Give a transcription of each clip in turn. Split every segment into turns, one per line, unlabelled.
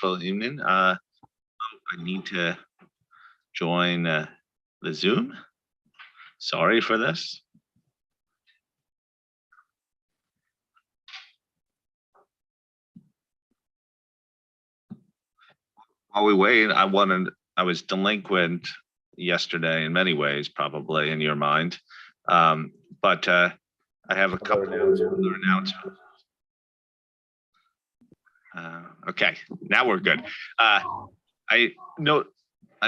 wonderful evening. I need to join the Zoom. Sorry for this. While we wait, I was delinquent yesterday in many ways, probably in your mind. But I have a couple of other announcements. Okay, now we're good. I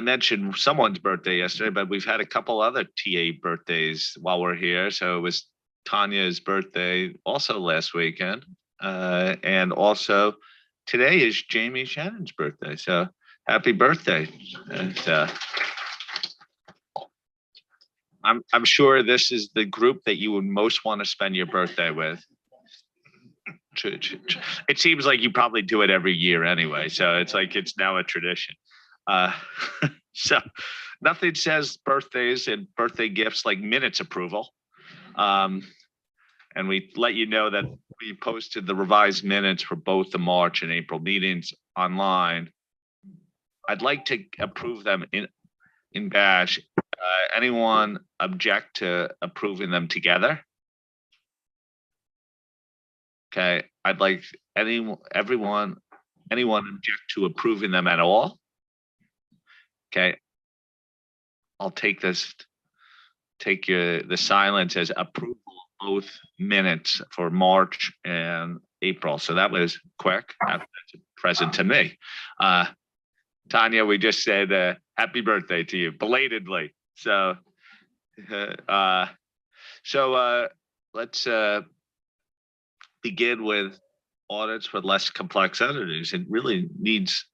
mentioned someone's birthday yesterday, but we've had a couple other TA birthdays while we're here. So it was Tanya's birthday also last weekend. And also today is Jamie Shannon's birthday. So happy birthday. And, I'm sure this is the group that you would most want to spend your birthday with. It seems like you probably do it every year anyway. So it's like it's now a tradition. So nothing says birthdays and birthday gifts like minutes approval. And we let you know that we posted the revised minutes for both the March and April meetings online. I'd like to approve them in batch. Anyone object to approving them together? Okay, I'd like anyone object to approving them at all? Okay, I'll take the silence as approval of both minutes for March and April. So that was quick. That's a present to me. Tanya, we just said happy birthday to you belatedly. So, let's begin with audits with less complex entities. It really needs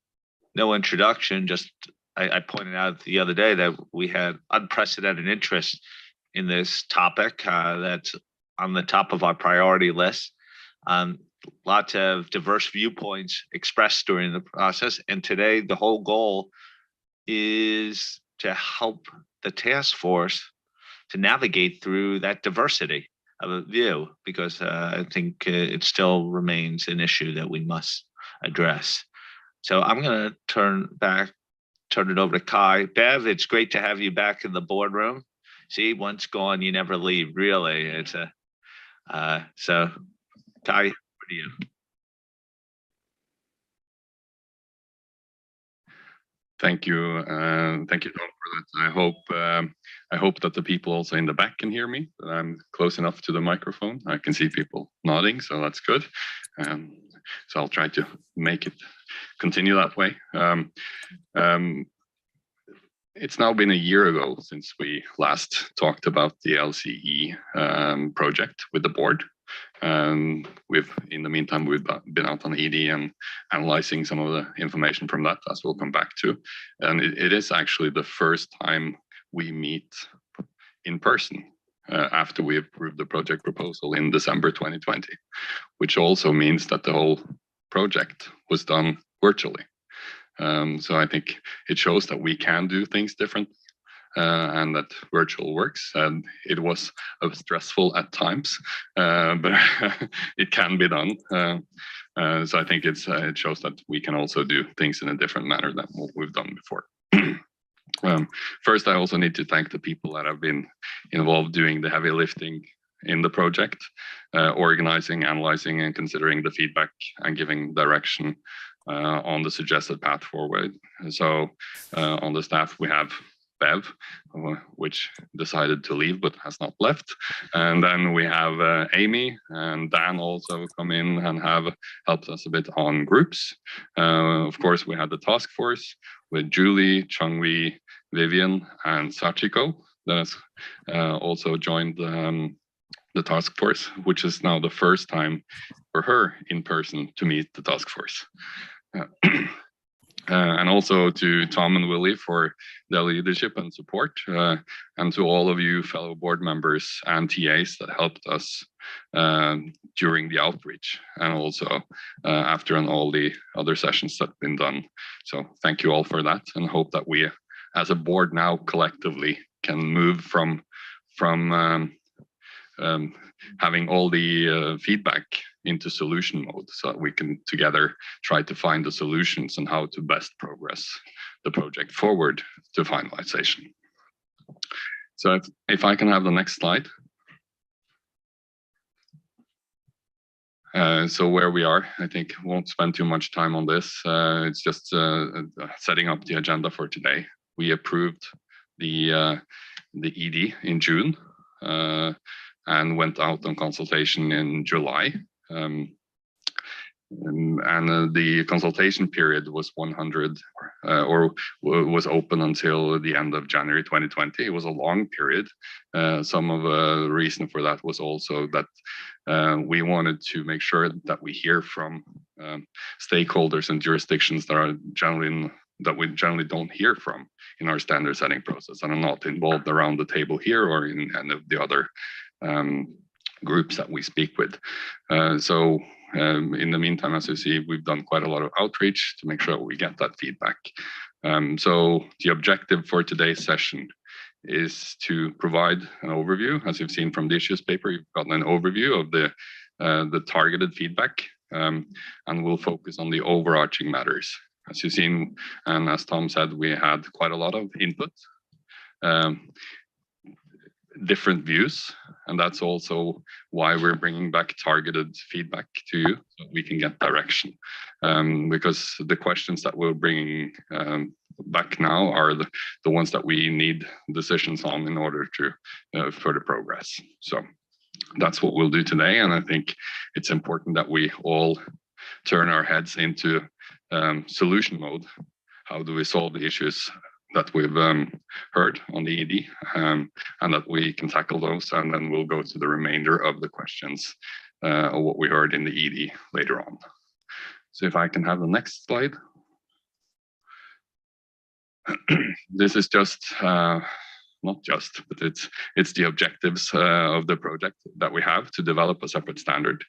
no introduction. Just I pointed out the other day that we had unprecedented interest in this topic that's on the top of our priority list. Lots of diverse viewpoints expressed during the process. And today, the whole goal is to help the task force to navigate through that diversity of a view, because I think it still remains an issue that we must address. So I'm going to turn it over to Kai. Bev, it's great to have you back in the boardroom. See, once gone, you never leave, really. It's so Kai, over to you.
Thank you, Tom, for that. I hope that the people also in the back can hear me. That I'm close enough to the microphone. I can see people nodding, so that's good. So I'll try to make it continue that way. It's now been a year ago since we last talked about the LCE project with the board. In the meantime, we've been out on ED and analyzing some of the information from that, as we'll come back to. And it is actually the first time we meet in person after we approved the project proposal in December 2020, which also means that the whole project was done virtually. So I think it shows that we can do things different. And that virtual works, and it was stressful at times, but it can be done. So I think it shows that we can also do things in a different manner than what we've done before. First, I also need to thank the people that have been involved doing the heavy lifting in the project, organizing, analyzing, and considering the feedback and giving direction on the suggested path forward. So on the staff, we have Bev, which decided to leave but has not left. And then we have Amy and Dan also come in and have helped us a bit on groups. Of course, we had the task force with Julie, Changwei, Vivian, and Sachiko that has also joined the task force, which is now the first time for her in person to meet the task force. And also to Tom and Willie for their leadership and support, and to all of you fellow board members and TAs that helped us during the outreach, and also after and all the other sessions that have been done. So thank you all for that, and hope that we as a board now collectively can move from having all the feedback into solution mode so that we can together try to find the solutions and how to best progress the project forward to finalization. So if I can have the next slide. So where we are, I think won't spend too much time on this. It's just setting up the agenda for today. We approved the ED in June and went out on consultation in July. The consultation period was 100 or was open until the end of January 2020. It was a long period. Some of the reason for that was also that we wanted to make sure that we hear from stakeholders and jurisdictions that we generally don't hear from in our standard setting process and are not involved around the table here or in any of the other groups that we speak with. In the meantime, as you see, we've done quite a lot of outreach to make sure we get that feedback. So the objective for today's session is to provide an overview. As you've seen from the issues paper, you've gotten an overview of the targeted feedback, and we'll focus on the overarching matters. As you've seen, and as Tom said, we had quite a lot of input, different views, and that's also why we're bringing back targeted feedback to you so we can get direction. Because the questions that we're bringing back now are the ones that we need decisions on in order to further progress. So that's what we'll do today, and I think it's important that we all turn our heads into solution mode. How do we solve the issues that we've heard on the ED, and that we can tackle those, and then we'll go to the remainder of the questions of what we heard in the ED later on. So if I can have the next slide. This is just, not just, but it's the objectives of the project that we have to develop a separate standard.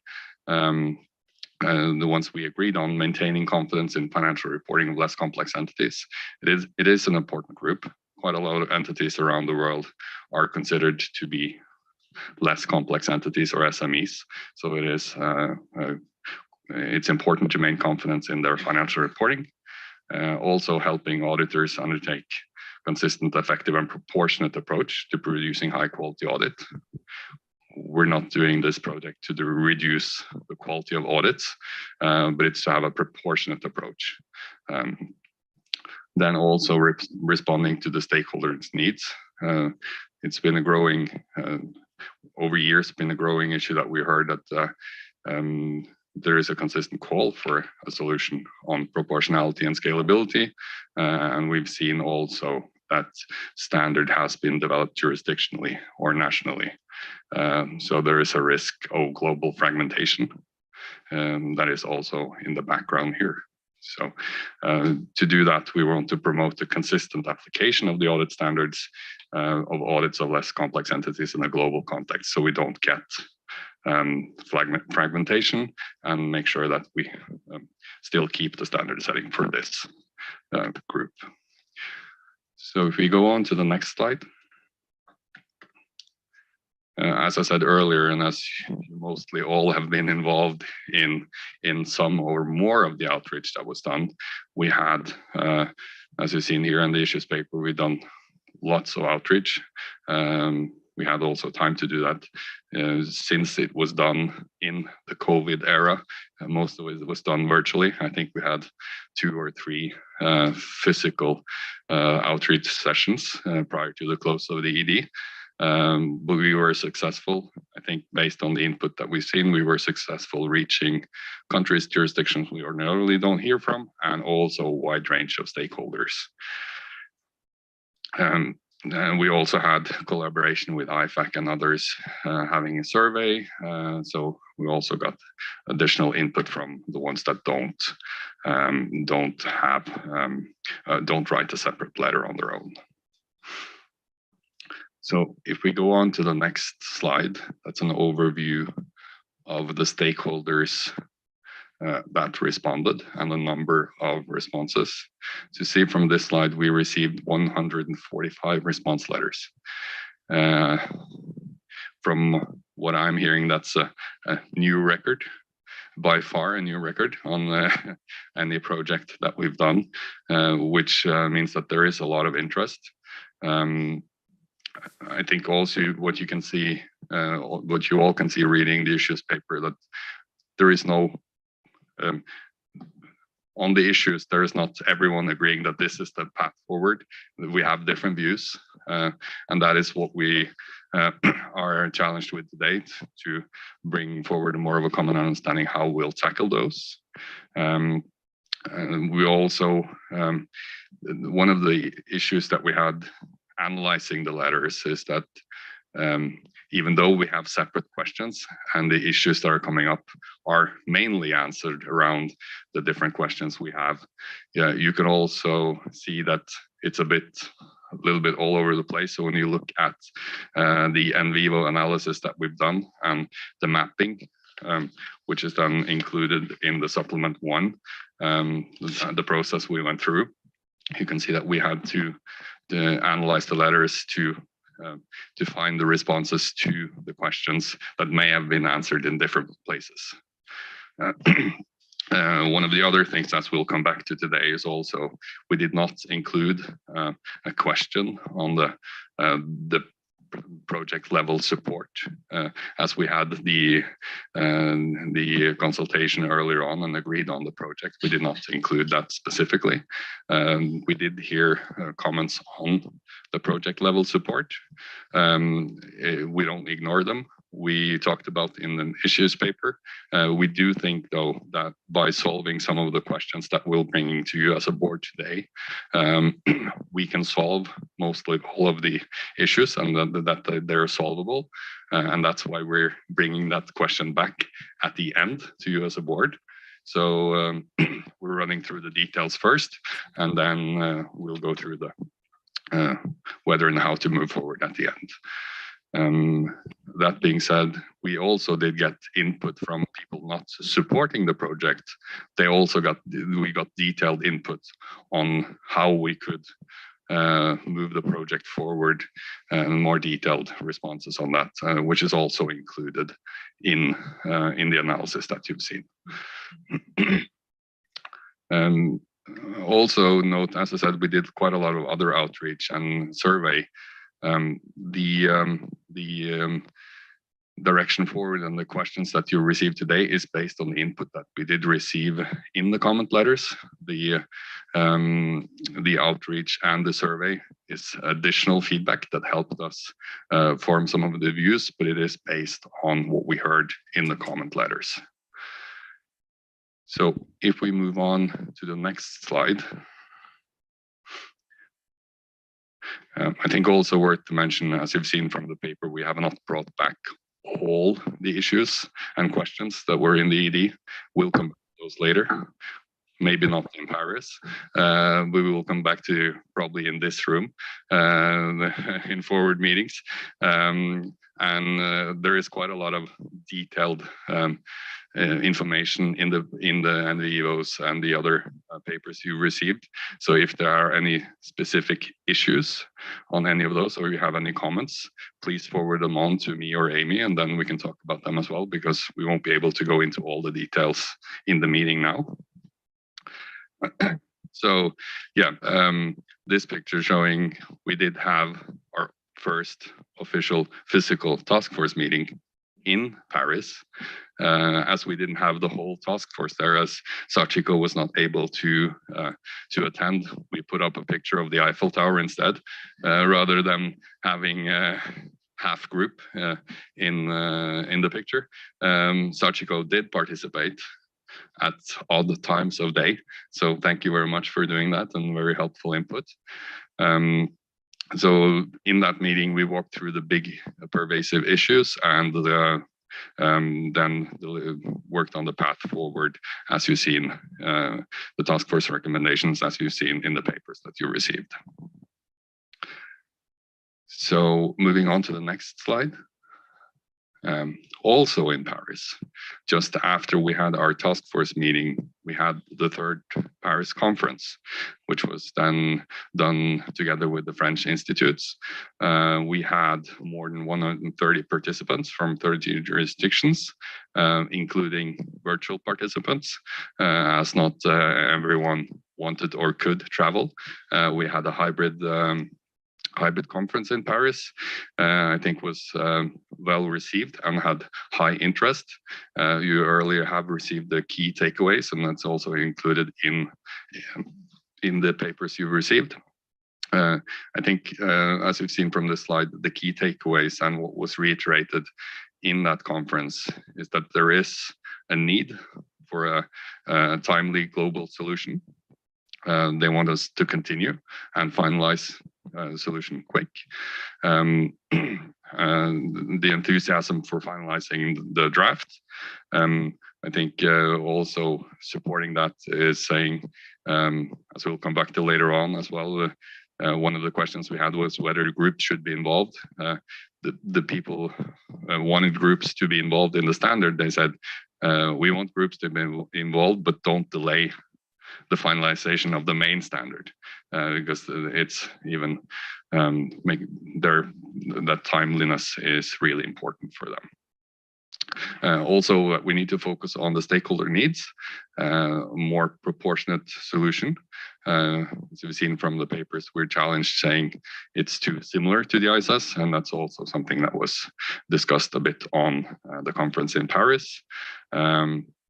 The ones we agreed on: maintaining confidence in financial reporting of less complex entities. It is an important group. Quite a lot of entities around the world are considered to be less complex entities or SMEs. So it's important to maintain confidence in their financial reporting. Also helping auditors undertake consistent, effective, and proportionate approach to producing high quality audit. We're not doing this project to reduce the quality of audits, but it's to have a proportionate approach. Then also responding to the stakeholders' needs. It's been a growing, over years, been a growing issue that we heard that there is a consistent call for a solution on proportionality and scalability. And we've seen also that standard has been developed jurisdictionally or nationally. So there is a risk of global fragmentation that is also in the background here. So to do that, we want to promote the consistent application of the audit standards of audits of less complex entities in a global context, so we don't get fragmentation, and make sure that we still keep the standard setting for this group. So if we go on to the next slide. As I said earlier, and as you mostly all have been involved in some or more of the outreach that was done, we had, as you've seen here in the issues paper, we've done lots of outreach. We had also time to do that since it was done in the COVID era. Most of it was done virtually. I think we had 2 or 3 physical outreach sessions prior to the close of the ED. But we were successful. I think based on the input that we've seen, we were successful reaching countries, jurisdictions we ordinarily don't hear from, and also a wide range of stakeholders. And we also had collaboration with IFAC and others having a survey. So we also got additional input from the ones that don't write a separate letter on their own. So if we go on to the next slide, that's an overview of the stakeholders that responded and the number of responses. To see from this slide, we received 145 response letters. From what I'm hearing, that's a new record. by far a new record on any project that we've done, which means that there is a lot of interest. I think also what you can see, what you all can see reading the issues paper, that there is no, on the issues, there is not everyone agreeing that this is the path forward. We have different views, and that is what we are challenged with today, to bring forward more of a common understanding how we'll tackle those. We also, one of the issues that we had analyzing the letters is that even though we have separate questions and the issues that are coming up are mainly answered around the different questions we have, yeah, you can also see that it's a little bit all over the place. So when you look at the en vivo analysis that we've done and the mapping, which is then included in the supplement 1, the process we went through, you can see that we had to analyze the letters to find the responses to the questions that may have been answered in different places. One of the other things that we'll come back to today is also we did not include a question on the project level support, as we had the consultation earlier on and agreed on the project. We did not include that specifically. We did hear comments on the project level support. We don't ignore them. We talked about in the issues paper. We do think, though, that by solving some of the questions that we're bringing to you as a board today, we can solve mostly all of the issues, and that they're solvable. And that's why we're bringing that question back at the end to you as a board. So we're running through the details first, and then we'll go through the whether and how to move forward at the end. That being said, we also did get input from people not supporting the project. We got detailed input on how we could move the project forward, and more detailed responses on that, which is also included in the analysis that you've seen. Also note, as I said, we did quite a lot of other outreach and survey. The direction forward and the questions that you received today is based on the input that we did receive in the comment letters. The outreach and the survey is additional feedback that helped us form some of the views, but it is based on what we heard in the comment letters. So if we move on to the next slide. I think also worth to mention, as you've seen from the paper, we have not brought back all the issues and questions that were in the ED. We'll come back to those later, maybe not in Paris. We will come back to probably in this room in forward meetings. And there is quite a lot of detailed information in the NVOs and the other papers you received. So if there are any specific issues on any of those, or you have any comments, please forward them on to me or Amy, and then we can talk about them as well, because we won't be able to go into all the details in the meeting now. So yeah, this picture showing we did have our first official physical task force meeting in Paris, as we didn't have the whole task force there, as Sachiko was not able to attend. We put up a picture of the Eiffel Tower instead, rather than having half group in the picture. Sachiko did participate at odd times of day, so thank you very much for doing that and very helpful input. So in that meeting, we walked through the big pervasive issues and then worked on the path forward, as you've seen, the task force recommendations, as you've seen in the papers that you received. So moving on to the next slide. Also in Paris, just after we had our task force meeting, we had the third Paris conference, which was then done together with the French institutes. We had more than 130 participants from 30 jurisdictions, including virtual participants, as not everyone wanted or could travel. We had a hybrid conference in Paris. I think was well received and had high interest. You earlier have received the key takeaways, and that's also included in the papers you've received. I think, as you've seen from this slide, the key takeaways and what was reiterated in that conference is that there is a need for a timely global solution. They want us to continue and finalize the solution quick. The enthusiasm for finalizing the draft. I think also supporting that is saying, as we'll come back to later on as well, one of the questions we had was whether groups should be involved. The people wanted groups to be involved in the standard. They said, we want groups to be involved, but don't delay the finalization of the main standard, because it's even that timeliness is really important for them. Also, we need to focus on the stakeholder needs, more proportionate solution. As we've seen from the papers, we're challenged saying it's too similar to the ISS, and that's also something that was discussed a bit on the conference in Paris.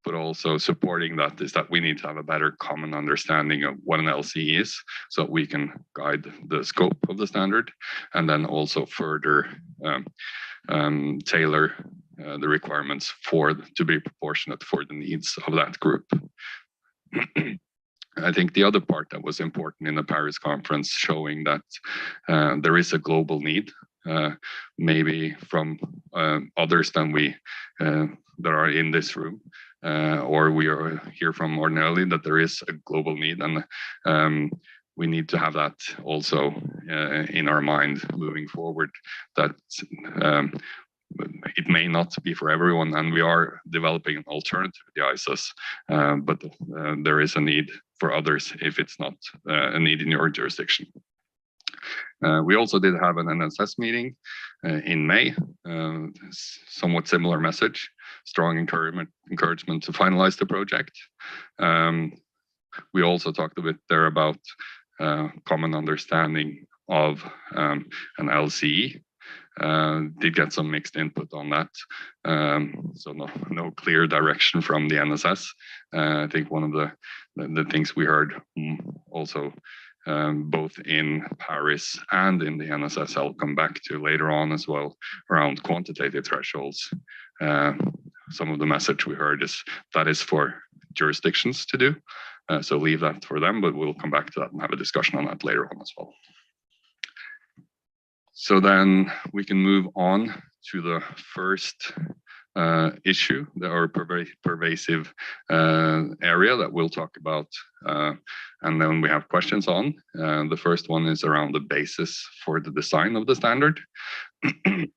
But also supporting that is that we need to have a better common understanding of what an LCE is, so we can guide the scope of the standard, and then also further tailor the requirements to be proportionate for the needs of that group. I think the other part that was important in the Paris conference, showing that there is a global need, maybe from others than we that are in this room, or we are here from ordinarily, that there is a global need, and we need to have that also in our mind moving forward, that it may not be for everyone, and we are developing an alternative to the ISIS, but there is a need for others if it's not a need in your jurisdiction. We also did have an NSS meeting in May, somewhat similar message, strong encouragement to finalize the project. We also talked a bit there about common understanding of an LCE. Did get some mixed input on that, so no clear direction from the NSS. I think one of the things we heard also, both in Paris and in the NSS, I'll come back to later on as well, around quantitative thresholds. Some of the message we heard is that is for jurisdictions to do, so leave that for them, but we'll come back to that and have a discussion on that later on as well. So then we can move on to the first issue, or pervasive area that we'll talk about, and then we have questions on. The first one is around the basis for the design of the standard. I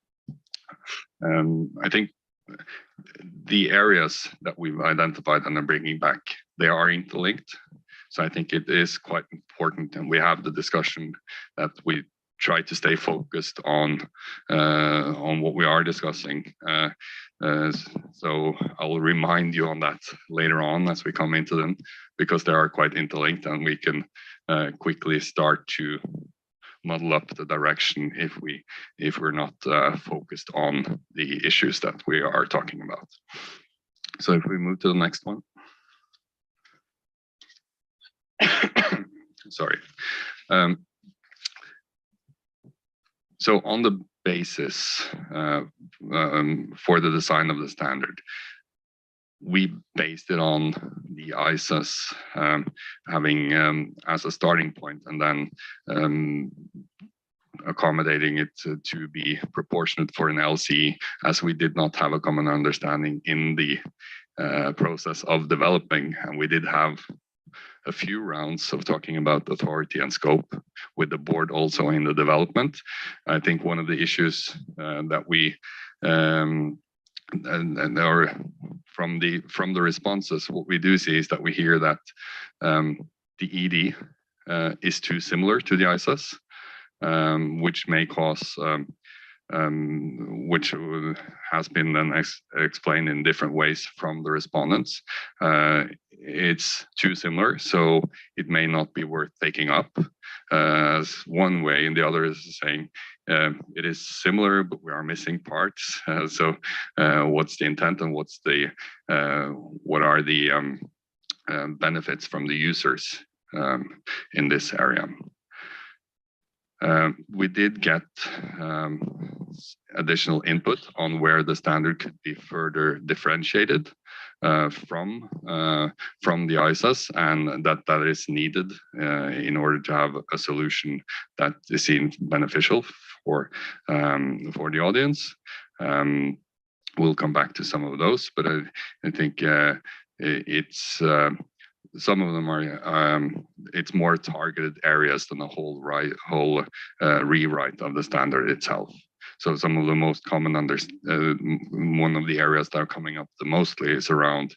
think the areas that we've identified and are bringing back, they are interlinked. So I think it is quite important, and we have the discussion that we try to stay focused on what we are discussing. So I'll remind you on that later on as we come into them, because they are quite interlinked, and we can quickly start to muddle up the direction if we're not focused on the issues that we are talking about. So if we move to the next one. Sorry. So on the basis for the design of the standard, we based it on the ISIS having as a starting point, and then accommodating it to be proportionate for an LCE, as we did not have a common understanding in the process of developing, and we did have a few rounds of talking about authority and scope with the board also in the development. I think one of the issues that we or from the responses, what we do see is that we hear that the ED is too similar to the ISAs, which may cause which has been then explained in different ways from the respondents. It's too similar, so it may not be worth taking up as one way, and the other is saying it is similar, but we are missing parts. So what's the intent and what are the benefits from the users in this area? We did get additional input on where the standard could be further differentiated from the ISAs, and that is needed in order to have a solution that is seen beneficial for the audience. We'll come back to some of those, but I think it's some of them are it's more targeted areas than the whole rewrite of the standard itself. So some of the most common one of the areas that are coming up the mostly is around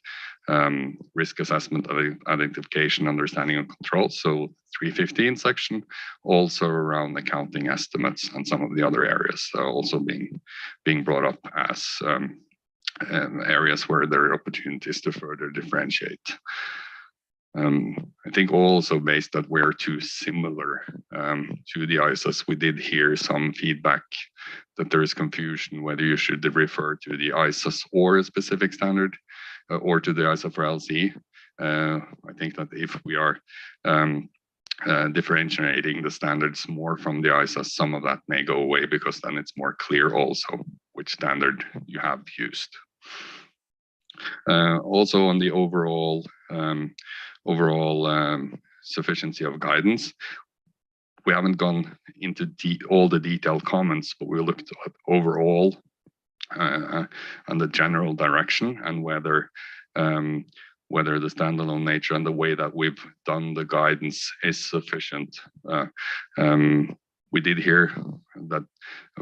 risk assessment, identification, understanding, and control. So 315 section, also around accounting estimates, and some of the other areas are also being brought up as areas where there are opportunities to further differentiate. I think also based that we're too similar to the ISAs, we did hear some feedback that there is confusion whether you should refer to the ISAs or a specific standard or to the ISA for LCE. I think that if we are differentiating the standards more from the ISAs, some of that may go away, because then it's more clear also which standard you have used. Also on the overall sufficiency of guidance, we haven't gone into all the detailed comments, but we looked at overall and the general direction, and whether the standalone nature and the way that we've done the guidance is sufficient. We did hear that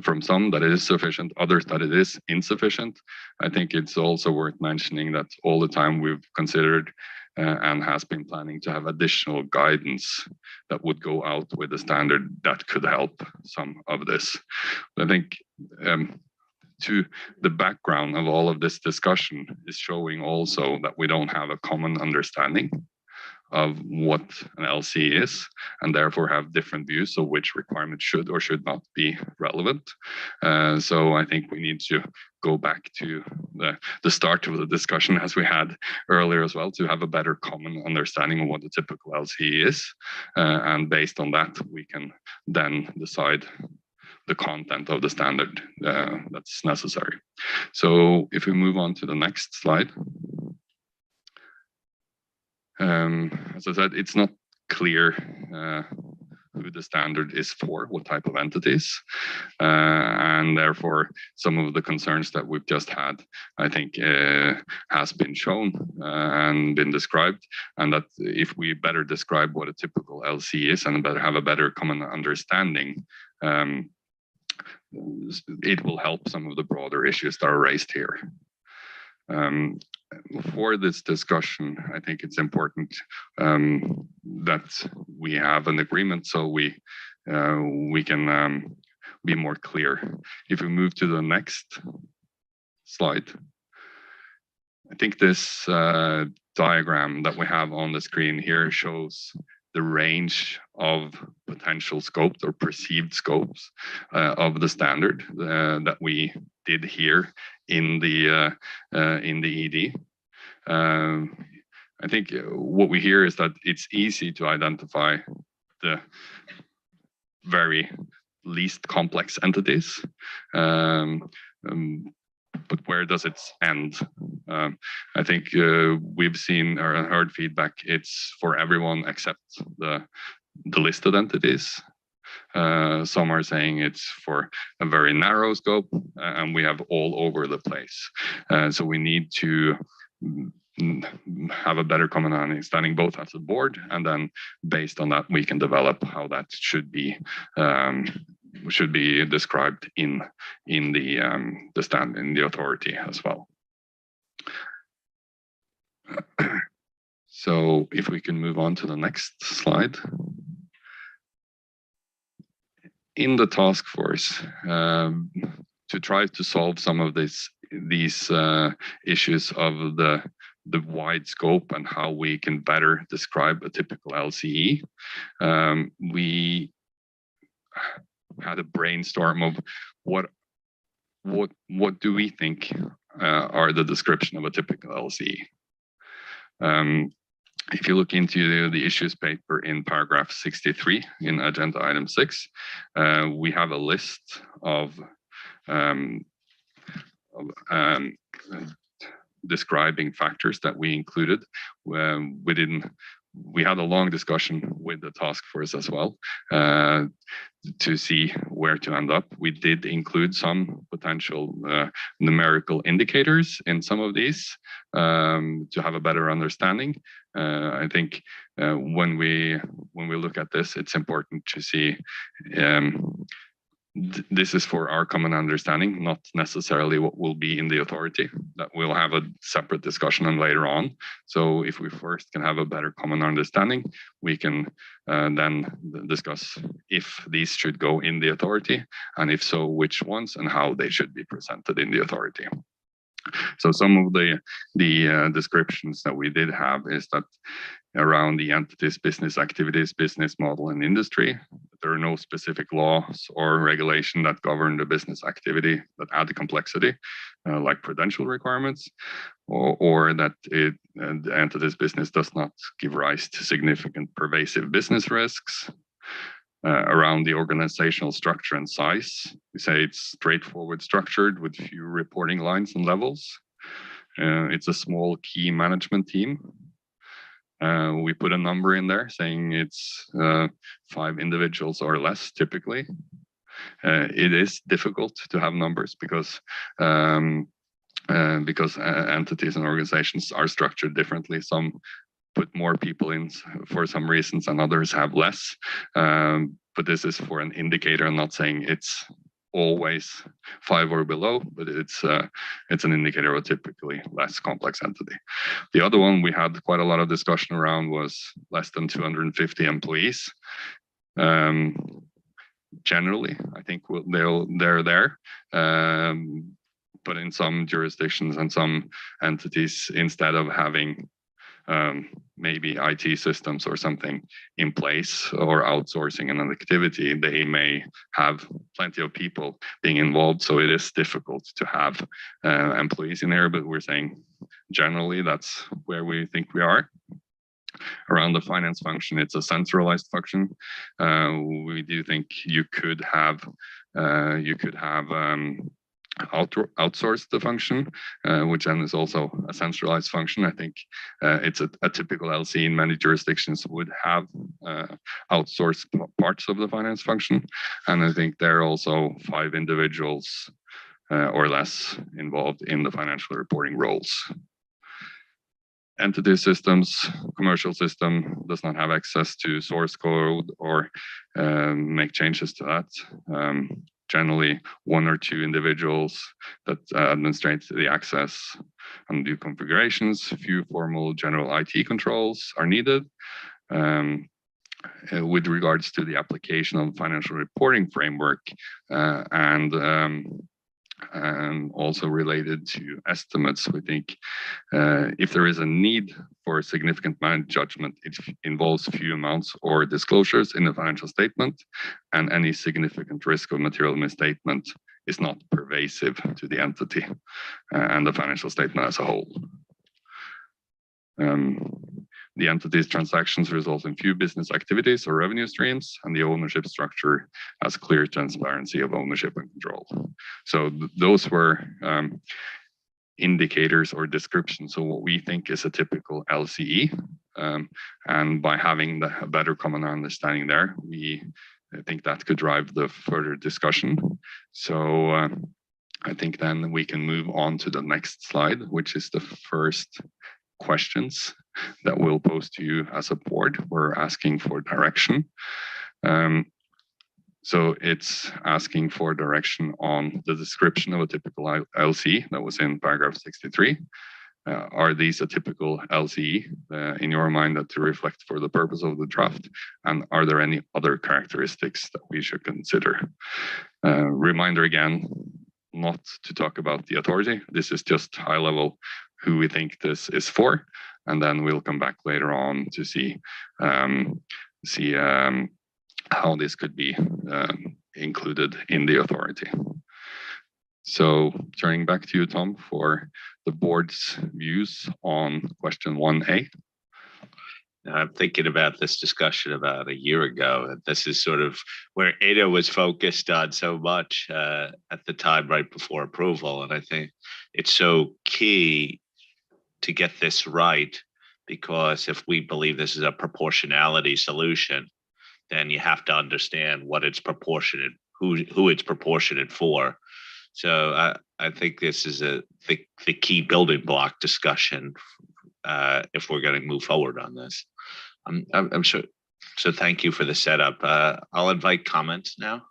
from some that it is sufficient, others that it is insufficient. I think it's also worth mentioning that all the time we've considered and has been planning to have additional guidance that would go out with the standard that could help some of this. I think to the background of all of this discussion is showing also that we don't have a common understanding of what an LC is, and therefore have different views of which requirements should or should not be relevant. So I think we need to go back to the start of the discussion as we had earlier as well, to have a better common understanding of what the typical LC is. And based on that, we can then decide the content of the standard that's necessary. So if we move on to the next slide. As I said, it's not clear who the standard is for, what type of entities, and therefore some of the concerns that we've just had, I think, has been shown and been described, and that if we better describe what a typical LC is and have a better common understanding, it will help some of the broader issues that are raised here. For this discussion, I think it's important that we have an agreement so we can be more clear. If we move to the next slide, I think this diagram that we have on the screen here shows the range of potential scopes or perceived scopes of the standard that we did here in the ED. I think what we hear is that it's easy to identify the very least complex entities, but where does it end? I think we've seen or heard feedback. It's for everyone except the listed entities. Some are saying it's for a very narrow scope, and we have all over the place. So we need to have a better common understanding both as a board, and then based on that we can develop how that should be should be described in the authority as well. So if we can move on to the next slide. In the task force, to try to solve some of these issues of the wide scope and how we can better describe a typical LCE, we had a brainstorm of what do we think are the description of a typical LCE. If you look into the issues paper in paragraph 63 in agenda item 6, we have a list of describing factors that we included we had a long discussion with the task force as well to see where to end up. We did include some potential numerical indicators in some of these to have a better understanding. I think when we look at this, it's important to see this is for our common understanding, not necessarily what will be in the authority. That we'll have a separate discussion on later on. So if we first can have a better common understanding, we can then discuss if these should go in the authority, and if so, which ones and how they should be presented in the authority. So some of the descriptions that we did have is that around the entities, business activities, business model, and industry, there are no specific laws or regulation that govern the business activity that add the complexity, like prudential requirements, or that the entity's business does not give rise to significant pervasive business risks. Around the organizational structure and size, we say it's straightforward structured with few reporting lines and levels. It's a small key management team. We put a number in there saying it's 5 individuals or less typically. It is difficult to have numbers because entities and organizations are structured differently. Some put more people in for some reasons and others have less. But this is for an indicator. I'm not saying it's always 5 or below, but it's an indicator of a typically less complex entity. The other one we had quite a lot of discussion around was less than 250 employees. Generally, I think they're there. But in some jurisdictions and some entities, instead of having maybe IT systems or something in place or outsourcing an activity, they may have plenty of people being involved. So it is difficult to have employees in there, but we're saying generally that's where we think we are. Around the finance function, it's a centralized function. We do think you could have outsource the function, which then is also a centralized function. I think it's a typical LC in many jurisdictions would have outsourced parts of the finance function. And I think there are also 5 individuals or less involved in the financial reporting roles. Entity systems, commercial system does not have access to source code or make changes to that. Generally 1 or 2 individuals that administrate the access and do configurations. Few formal general IT controls are needed. With regards to the application of the financial reporting framework and also related to estimates, we think if there is a need for significant managed judgment, it involves few amounts or disclosures in the financial statement, and any significant risk of material misstatement is not pervasive to the entity and the financial statement as a whole. The entity's transactions result in few business activities or revenue streams, and the ownership structure has clear transparency of ownership and control. So those were indicators or descriptions of what we think is a typical LCE. And by having a better common understanding there, I think that could drive the further discussion. So I think then we can move on to the next slide, which is the first questions that we'll pose to you as a board. We're asking for direction. So it's asking for direction on the description of a typical LCE that was in paragraph 63. Are these a typical LCE in your mind that to reflect for the purpose of the draft? And are there any other characteristics that we should consider? Reminder again, not to talk about the authority. This is just high level who we think this is for. And then we'll come back later on to see how this could be included in the authority. So turning back to you, Tom, for the board's views on question 1A.
I'm thinking about this discussion about a year ago, and this is sort of where Ada was focused on so much at the time right before approval. And I think it's so key to get this right, because if we believe this is a proportionality solution, then you have to understand what it's proportionate, who it's proportionate for. So I think this is the key building block discussion if we're going to move forward on this. I'm sure. So thank you for the setup. I'll invite comments now.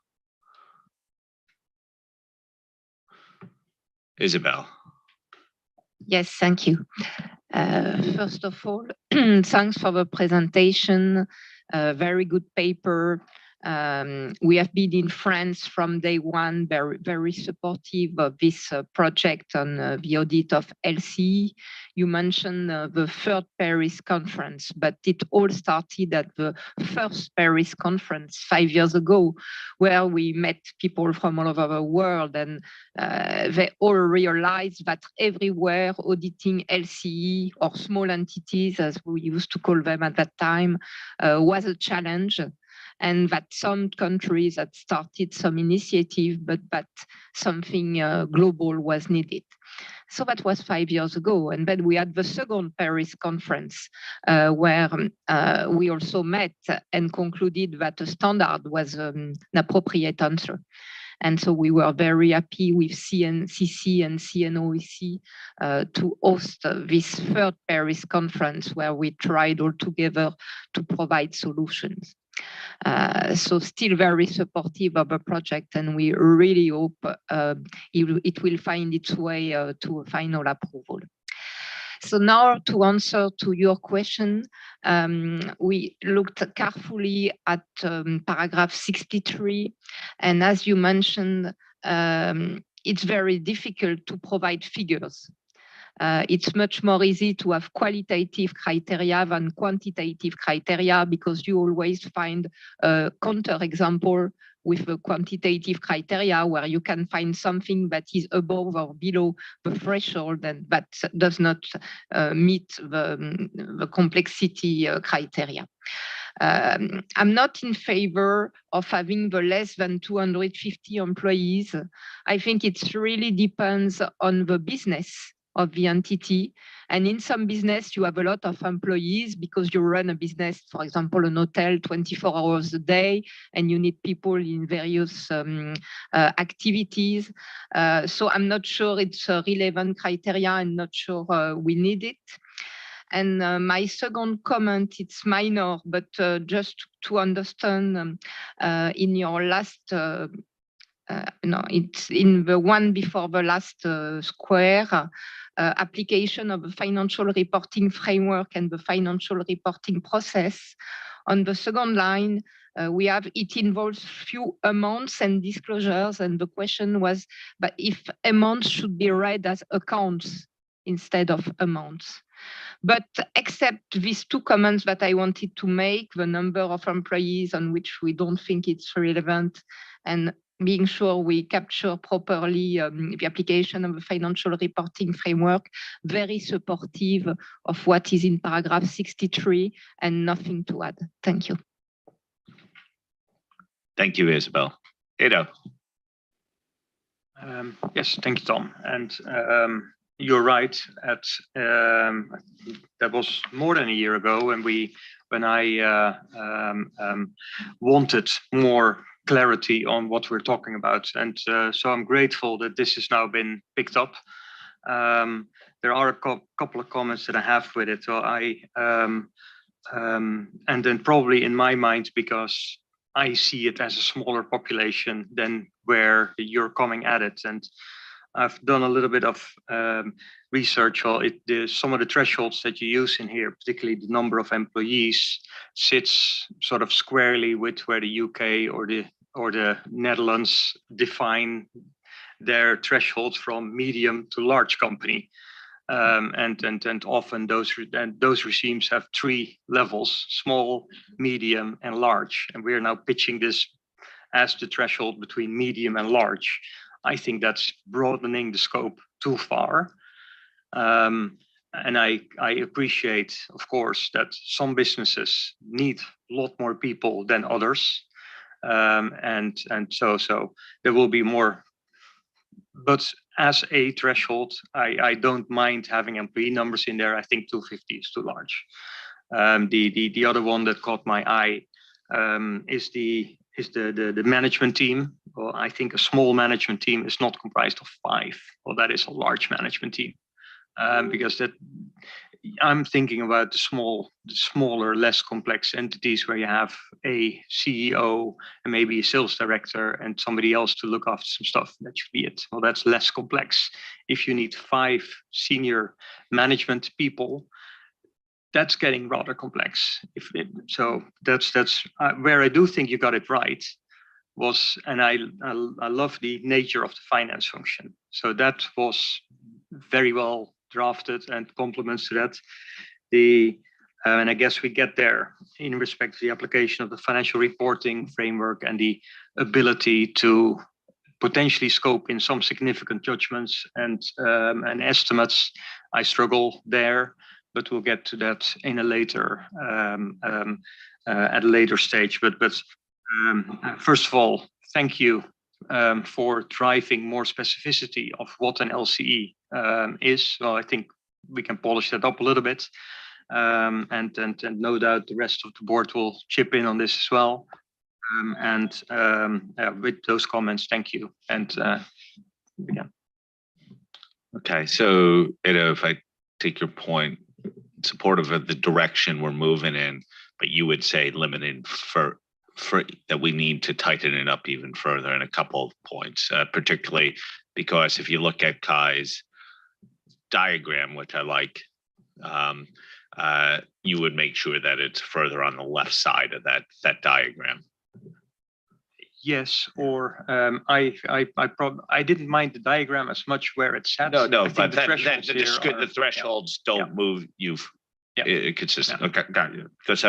Isabel.
Yes, thank you. First of all, thanks for the presentation. Very good paper. We have been in France from day one, very, very supportive of this project on the audit of LCE. You mentioned the third Paris conference, but it all started at the first Paris conference 5 years ago, where we met people from all over the world, and they all realized that everywhere auditing LCE or small entities, as we used to call them at that time, was a challenge. And that some countries had started some initiative, but that something global was needed. So that was 5 years ago. And then we had the second Paris conference where we also met and concluded that a standard was an appropriate answer. And so we were very happy with CNCC and CNOEC to host this third Paris conference where we tried all together to provide solutions. So still very supportive of the project, and we really hope it will find its way to a final approval. So now to answer to your question, we looked carefully at paragraph 63, and as you mentioned, it's very difficult to provide figures. It's much more easy to have qualitative criteria than quantitative criteria, because you always find a counterexample with the quantitative criteria where you can find something that is above or below the threshold and that does not meet the complexity criteria. I'm not in favor of having the less than 250 employees. I think it really depends on the business of the entity. And in some business, you have a lot of employees because you run a business, for example, an hotel 24 hours a day, and you need people in various activities. So I'm not sure it's a relevant criteria. I'm not sure we need it. And my second comment, it's minor, but just to understand in your last no, it's in the one before the last square, application of the financial reporting framework and the financial reporting process. On the second line, we have it involves few amounts and disclosures, and the question was, but if amounts should be read as accounts instead of amounts. But except these two comments that I wanted to make, the number of employees on which we don't think it's relevant, and being sure we capture properly the application of the financial reporting framework, very supportive of what is in paragraph 63 and nothing to add. Thank you.
Thank you, Isabel. Edo.
Yes, thank you, Tom. And you're right. That was more than a year ago when I wanted more clarity on what we're talking about, and so I'm grateful that this has now been picked up. There are a couple of comments that I have with it. So and then probably in my mind, because I see it as a smaller population than where you're coming at it. And I've done a little bit of research on it. Some of the thresholds that you use in here, particularly the number of employees, sits sort of squarely with where the UK or the Netherlands define their thresholds from medium to large company. And often those regimes have 3 levels: small, medium, and large. And we are now pitching this as the threshold between medium and large. I think that's broadening the scope too far. And I appreciate, of course, that some businesses need a lot more people than others. And so there will be more. But as a threshold, I don't mind having employee numbers in there. I think 250 is too large. The other one that caught my eye is the management team. Well, I think a small management team is not comprised of 5. Well, that is a large management team, because that I'm thinking about the smaller, less complex entities where you have a CEO and maybe a sales director and somebody else to look after some stuff. That should be it. Well, that's less complex. If you need 5 senior management people, that's getting rather complex. So that's where I do think you got it right. And I love the nature of the finance function. So that was very well drafted and complements to that. And I guess we get there in respect to the application of the financial reporting framework and the ability to potentially scope in some significant judgments and estimates. I struggle there, but we'll get to that in a later at a later stage. But first of all, thank you for driving more specificity of what an LCE is. So I think we can polish that up a little bit, and no doubt the rest of the board will chip in on this as well. With those comments, thank you. And begin.
Okay, so if I take your point, supportive of the direction we're moving in, but you would say limited for that we need to tighten it up even further in a couple of points, particularly because if you look at Kai's diagram, which I like, you would make sure that it's further on the left side of that diagram.
Yes, or I didn't mind the diagram as much where it sat.
No, but the thresholds don't move you consistent. Okay, got you. Because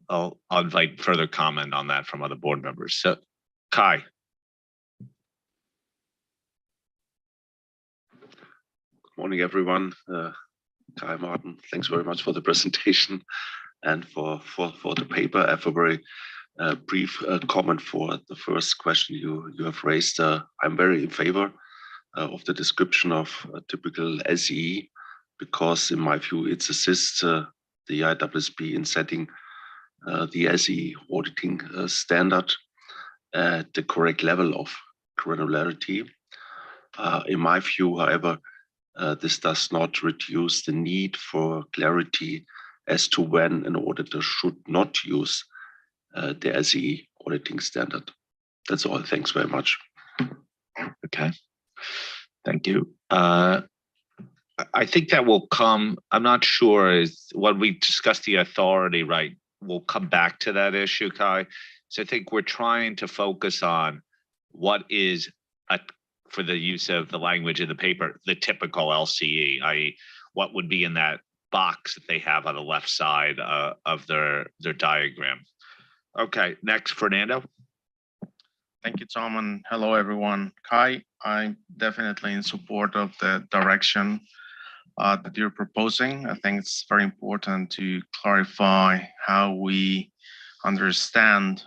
I'll invite further comment on that from other board members. So, Kai.
Good morning, everyone. Kai Martin, thanks very much for the presentation and for the paper. I have a very brief comment for the first question you have raised. I'm very in favor of the description of a typical LCE, because in my view, it assists the IAASB in setting the LCE auditing standard at the correct level of granularity. In my view, however, this does not reduce the need for clarity as to when an auditor should not use the LCE auditing standard. That's all. Thanks very much.
Okay, thank you. I think that will come. I'm not sure is when we discuss the authority, right? We'll come back to that issue, Kai. So I think we're trying to focus on what is for the use of the language in the paper, the typical LCE, i.e., what would be in that box that they have on the left side of their diagram. Okay, next, Fernando.
Thank you, Tom, and hello, everyone. Kai, I'm definitely in support of the direction that you're proposing. I think it's very important to clarify how we understand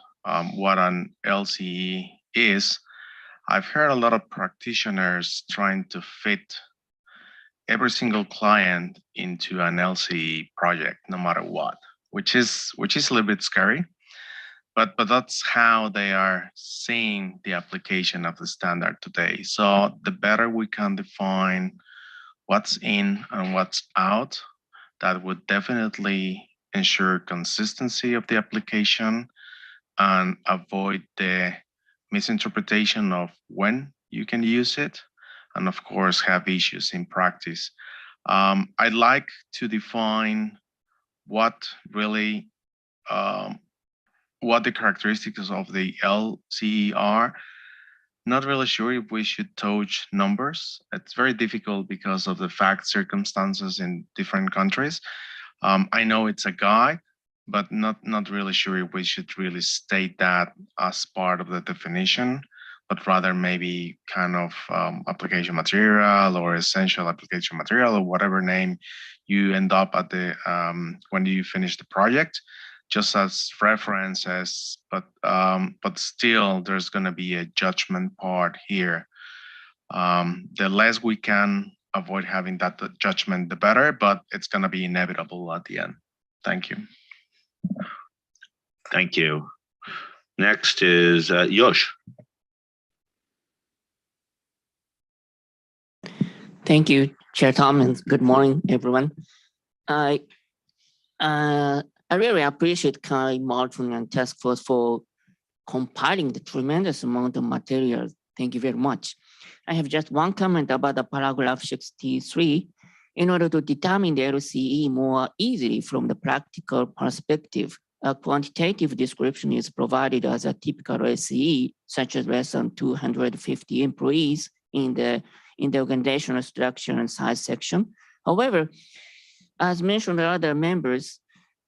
what an LCE is. I've heard a lot of practitioners trying to fit every single client into an LCE project, no matter what, which is a little bit scary. But that's how they are seeing the application of the standard today. So the better we can define what's in and what's out, that would definitely ensure consistency of the application and avoid the misinterpretation of when you can use it, and of course have issues in practice. I'd like to define what really what the characteristics of the LCE are. Not really sure if we should touch numbers. It's very difficult because of the fact circumstances in different countries. I know it's a guide, but not really sure if we should really state that as part of the definition, but rather maybe kind of application material or essential application material or whatever name you end up at the when you finish the project, just as references. But still, there's going to be a judgment part here. The less we can avoid having that judgment, the better, but it's going to be inevitable at the end. Thank you.
Thank you. Next is Yosh.
Thank you, Chair Tom, and good morning, everyone. I really appreciate Kai, Martin, and Task Force for compiling the tremendous amount of material. Thank you very much. I have just one comment about the paragraph 63. In order to determine the LCE more easily from the practical perspective, a quantitative description is provided as a typical LCE, such as less than 250 employees in the organizational structure and size section. However, as mentioned by other members,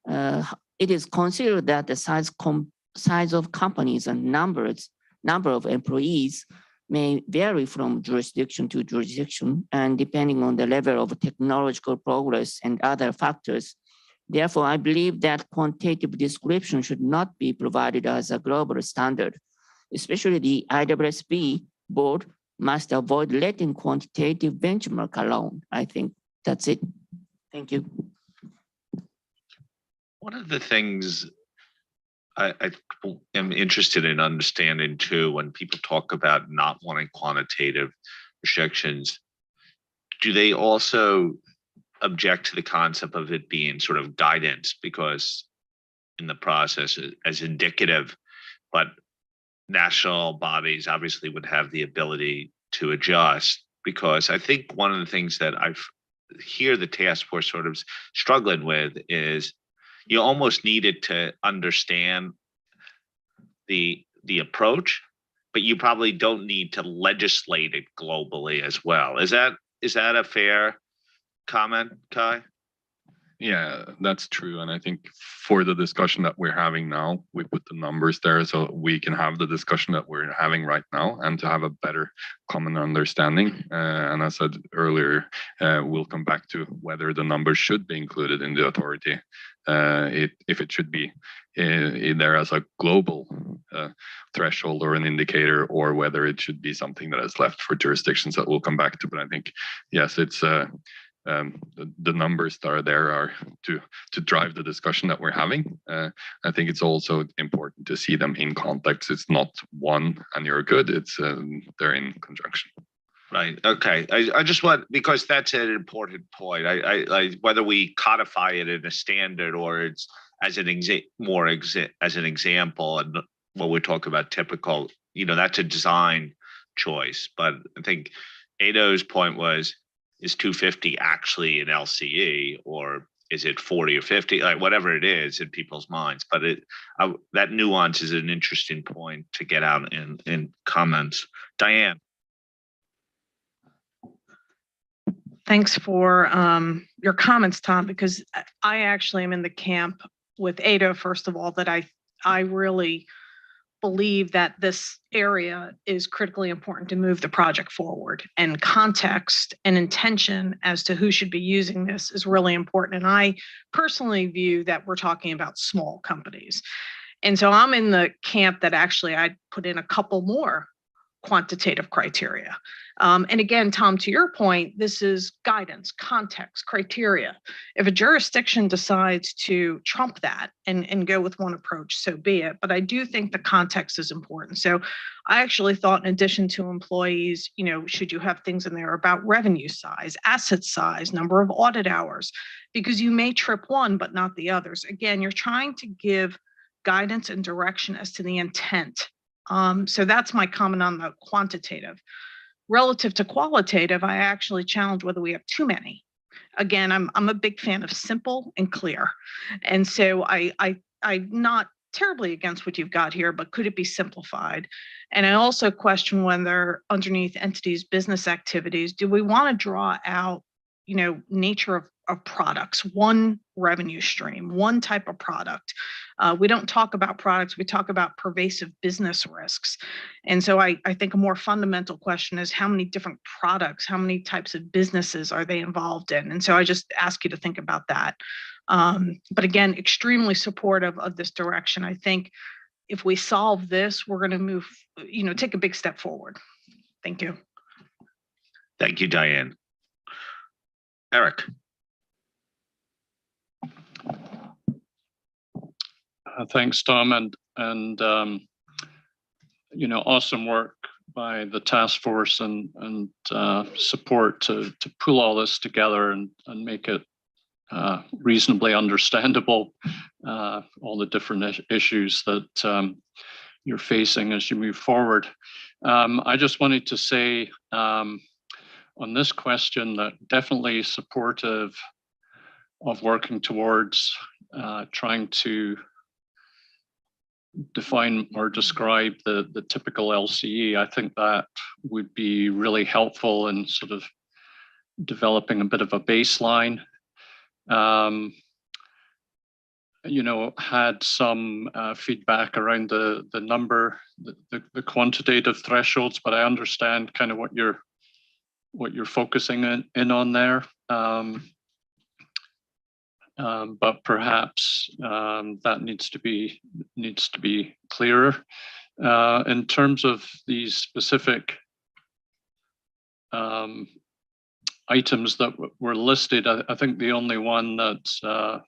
it is considered that the size of companies and number of employees may vary from jurisdiction to jurisdiction and depending on the level of technological progress and other factors. Therefore, I believe that quantitative description should not be provided as a global standard. Especially the IAASB board must avoid letting quantitative benchmark alone. I think that's it. Thank you.
One of the things I am interested in understanding too, when people talk about not wanting quantitative restrictions, do they also object to the concept of it being sort of guidance, because in the process as indicative, but national bodies obviously would have the ability to adjust? Because I think one of the things that hear the task force sort of struggling with is you almost needed to understand the approach, but you probably don't need to legislate it globally as well. Is that a fair comment, Kai?
Yeah, that's true. And I think for the discussion that we're having now, we put the numbers there so we can have the discussion that we're having right now and to have a better common understanding. And as I said earlier, we'll come back to whether the numbers should be included in the authority, if it should be in there as a global threshold or an indicator, or whether it should be something that is left for jurisdictions that we'll come back to. But I think, yes, it's the numbers that are there are to drive the discussion that we're having. I think it's also important to see them in context. It's not one and you're good. It's they're in conjunction.
Right. Okay. I just want, because that's an important point. I whether we codify it in a standard or it's as an example, and when we talk about typical, that's a design choice. But I think Ado's point was, is 250 actually an LCE, or is it 40 or 50, like whatever it is in people's minds? But that nuance is an interesting point to get out in comments. Diane.
Thanks for your comments, Tom, because I actually am in the camp with Ado, first of all, that I really believe that this area is critically important to move the project forward, and context and intention as to who should be using this is really important. And I personally view that we're talking about small companies. And so I'm in the camp that actually I'd put in a couple more quantitative criteria. And again, Tom, to your point, this is guidance, context, criteria. If a jurisdiction decides to trump that and go with one approach, so be it. But I do think the context is important. So I actually thought, in addition to employees, should you have things in there about revenue size, asset size, number of audit hours, because you may trip one, but not the others. Again, you're trying to give guidance and direction as to the intent. So that's my comment on the quantitative. Relative to qualitative, I actually challenge whether we have too many. Again, I'm a big fan of simple and clear. And so I'm not terribly against what you've got here, but could it be simplified? And I also question whether underneath entities, business activities, do we want to draw out, nature of products, one revenue stream, one type of product? We don't talk about products, we talk about pervasive business risks. And so I think a more fundamental question is how many different products, how many types of businesses are they involved in? And so I just ask you to think about that. But again, extremely supportive of this direction. I think if we solve this, we're going to move, take a big step forward. Thank you.
Thank you, Diane. Eric.
Thanks, Tom, and awesome work by the task force and support to pull all this together and make it reasonably understandable, all the different issues that you're facing as you move forward. I just wanted to say on this question that definitely supportive of working towards trying to define or describe the typical LCE. I think that would be really helpful in sort of developing a bit of a baseline. Had some feedback around the number, the quantitative thresholds, but I understand kind of what you're focusing in on there. But perhaps that needs to be clearer. In terms of these specific items that were listed, I think the only one that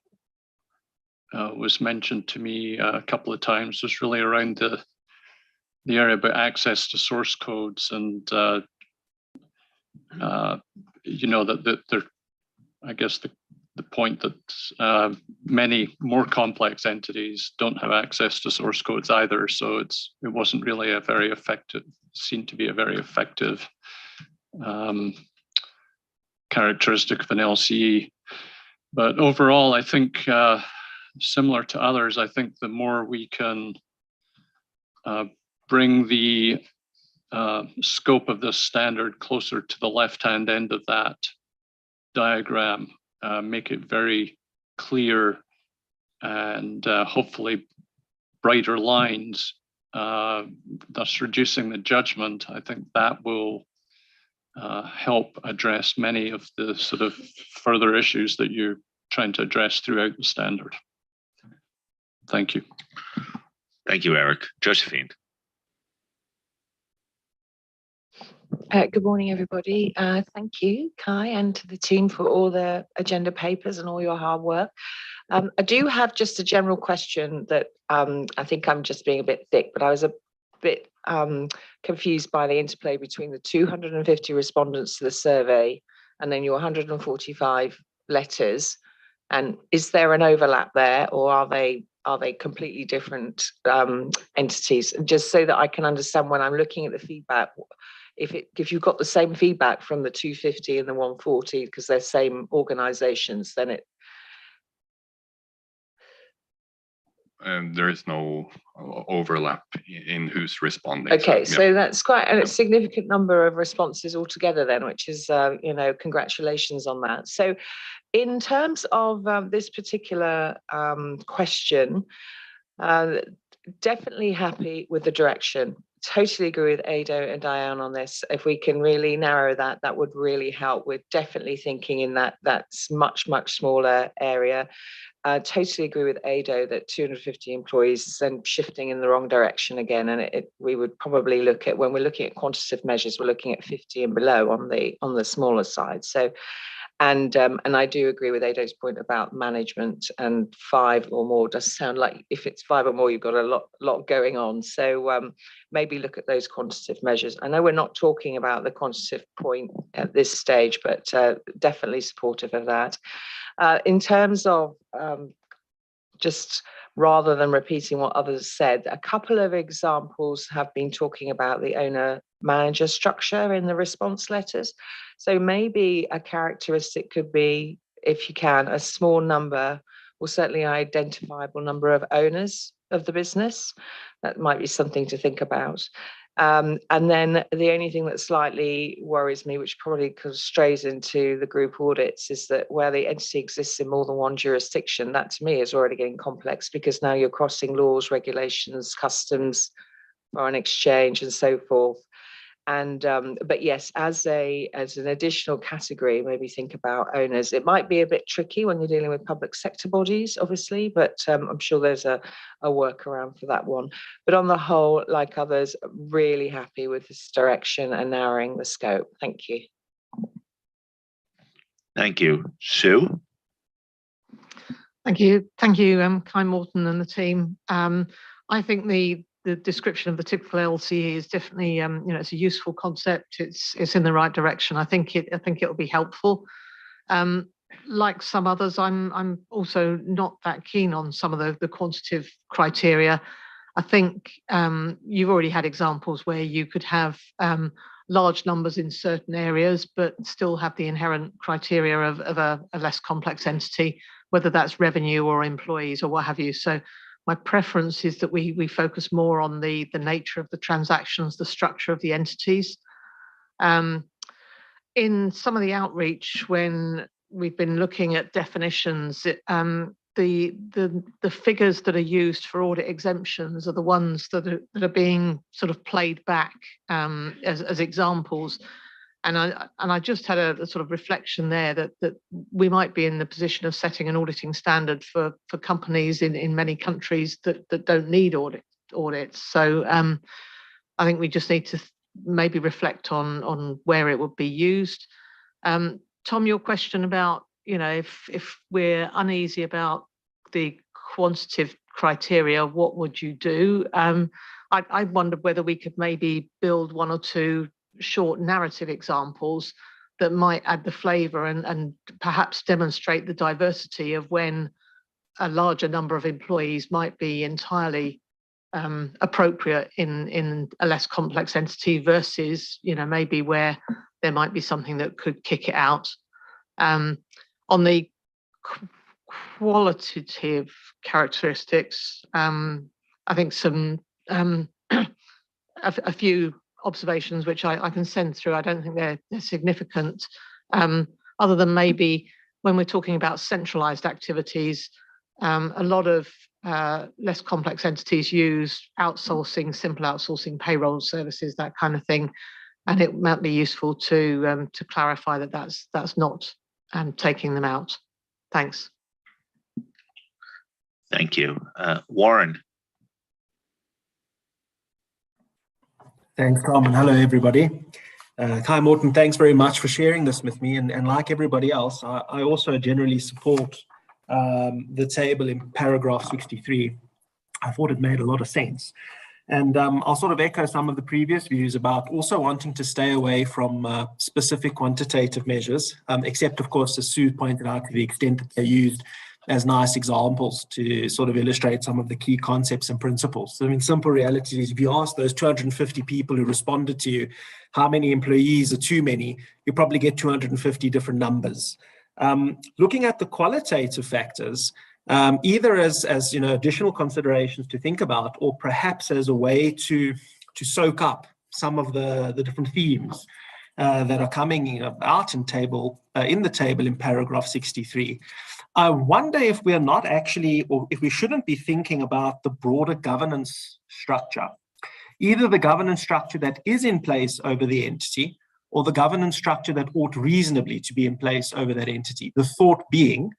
was mentioned to me a couple of times was really around the area about access to source codes, and that there, I guess the point that many more complex entities don't have access to source codes either. So it wasn't really seemed to be a very effective characteristic of an LCE. But overall, I think similar to others, I think the more we can bring the scope of this standard closer to the left-hand end of that diagram, make it very clear and hopefully brighter lines, thus reducing the judgment. I think that will help address many of the sort of further issues that you're trying to address throughout the standard. Thank you.
Thank you, Eric. Josephine.
Good morning, everybody. Thank you, Kai, and to the team for all the agenda papers and all your hard work. I do have just a general question that I think I'm just being a bit thick, but I was a bit confused by the interplay between the 250 respondents to the survey and then your 145 letters. And is there an overlap there, or are they completely different entities? Just so that I can understand when I'm looking at the feedback, if you've got the same feedback from the 250 and the 140 because they're same organizations, then it
there is no overlap in who's responding.
Okay,
so
so that's quite a significant number of responses altogether then, which is, congratulations on that. So in terms of this particular question, definitely happy with the direction. Totally agree with Ado and Diane on this. If we can really narrow that, that would really help. We're definitely thinking in that's much, much smaller area. Totally agree with Ado that 250 employees is then shifting in the wrong direction again. And we would probably look at, when we're looking at quantitative measures, we're looking at 50 and below on the smaller side. So, and I do agree with Ado's point about management, and 5 or more does sound like if it's 5 or more, you've got a lot going on. So maybe look at those quantitative measures. I know we're not talking about the quantitative point at this stage, but definitely supportive of that. In terms of just rather than repeating what others said, a couple of examples have been talking about the owner-manager structure in the response letters. So maybe a characteristic could be, if you can, a small number, or certainly an identifiable number of owners of the business. That might be something to think about. And then the only thing that slightly worries me, which probably strays into the group audits, is that where the entity exists in more than one jurisdiction, that to me is already getting complex, because now you're crossing laws, regulations, customs, foreign exchange, and so forth. And but yes, as an additional category, maybe think about owners. It might be a bit tricky when you're dealing with public sector bodies, obviously, but I'm sure there's a workaround for that one. But on the whole, like others, really happy with this direction and narrowing the scope. Thank you.
Thank you. Sue?
Thank you, Kai Morton and the team. I think the description of the typical LCE is definitely, it's a useful concept. It's in the right direction. I think it'll be helpful. Like some others, I'm also not that keen on some of the quantitative criteria. I think you've already had examples where you could have large numbers in certain areas, but still have the inherent criteria of a less complex entity, whether that's revenue or employees or what have you. So my preference is that we focus more on the nature of the transactions, the structure of the entities. In some of the outreach, when we've been looking at definitions, the figures that are used for audit exemptions are the ones that are being sort of played back as examples. And I just had a sort of reflection there that we might be in the position of setting an auditing standard for companies in many countries that don't need audits. So I think we just need to maybe reflect on where it would be used. Tom, your question about, if we're uneasy about the quantitative criteria, what would you do? I wondered whether we could maybe build one or two short narrative examples that might add the flavour and perhaps demonstrate the diversity of when a larger number of employees might be entirely appropriate in a less complex entity versus, maybe where there might be something that could kick it out. On the qualitative characteristics, I think some a few observations which I can send through. I don't think they're significant, other than maybe when we're talking about centralized activities, a lot of less complex entities use outsourcing, simple outsourcing, payroll services, that kind of thing, and it might be useful to clarify that that's not taking them out. Thanks.
Thank you. Warren?
Thanks, Tom, and hello, everybody. Kai Morton, thanks very much for sharing this with me. And like everybody else, I also generally support the table in paragraph 63. I thought it made a lot of sense. And I'll sort of echo some of the previous views about also wanting to stay away from specific quantitative measures, except, of course, as Sue pointed out, to the extent that they're used as nice examples to sort of illustrate some of the key concepts and principles. So, simple reality is, if you ask those 250 people who responded to you, how many employees are too many, you probably get 250 different numbers. Looking at the qualitative factors, either as additional considerations to think about, or perhaps as a way to soak up some of the different themes that are coming out in the table in paragraph 63. I wonder if we are not actually, or if we shouldn't be thinking about the broader governance structure, either the governance structure that is in place over the entity, or the governance structure that ought reasonably to be in place over that entity. The thought being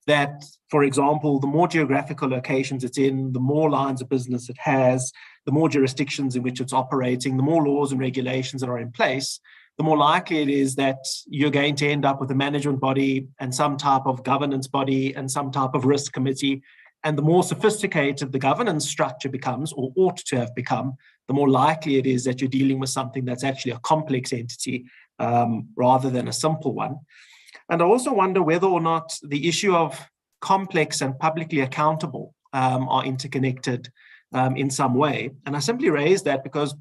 that, for example, the more geographical locations it's in, the more lines of business it has, the more jurisdictions in which it's operating, the more laws and regulations that are in place, the more likely it is that you're going to end up with a management body and some type of governance body and some type of risk committee. And the more sophisticated the governance structure becomes, or ought to have become, the more likely it is that you're dealing with something that's actually a complex entity rather than a simple one. And I also wonder whether or not the issue of complex and publicly accountable are interconnected in some way. And I simply raise that because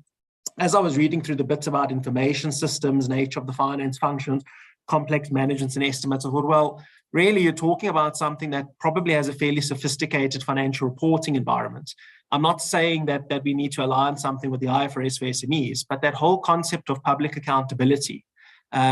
as I was reading through the bits about information systems, nature of the finance functions, complex managements and estimates, I thought, well, really you're talking about something that probably has a fairly sophisticated financial reporting environment. I'm not saying that we need to align something with the IFRS for SMEs, but that whole concept of public accountability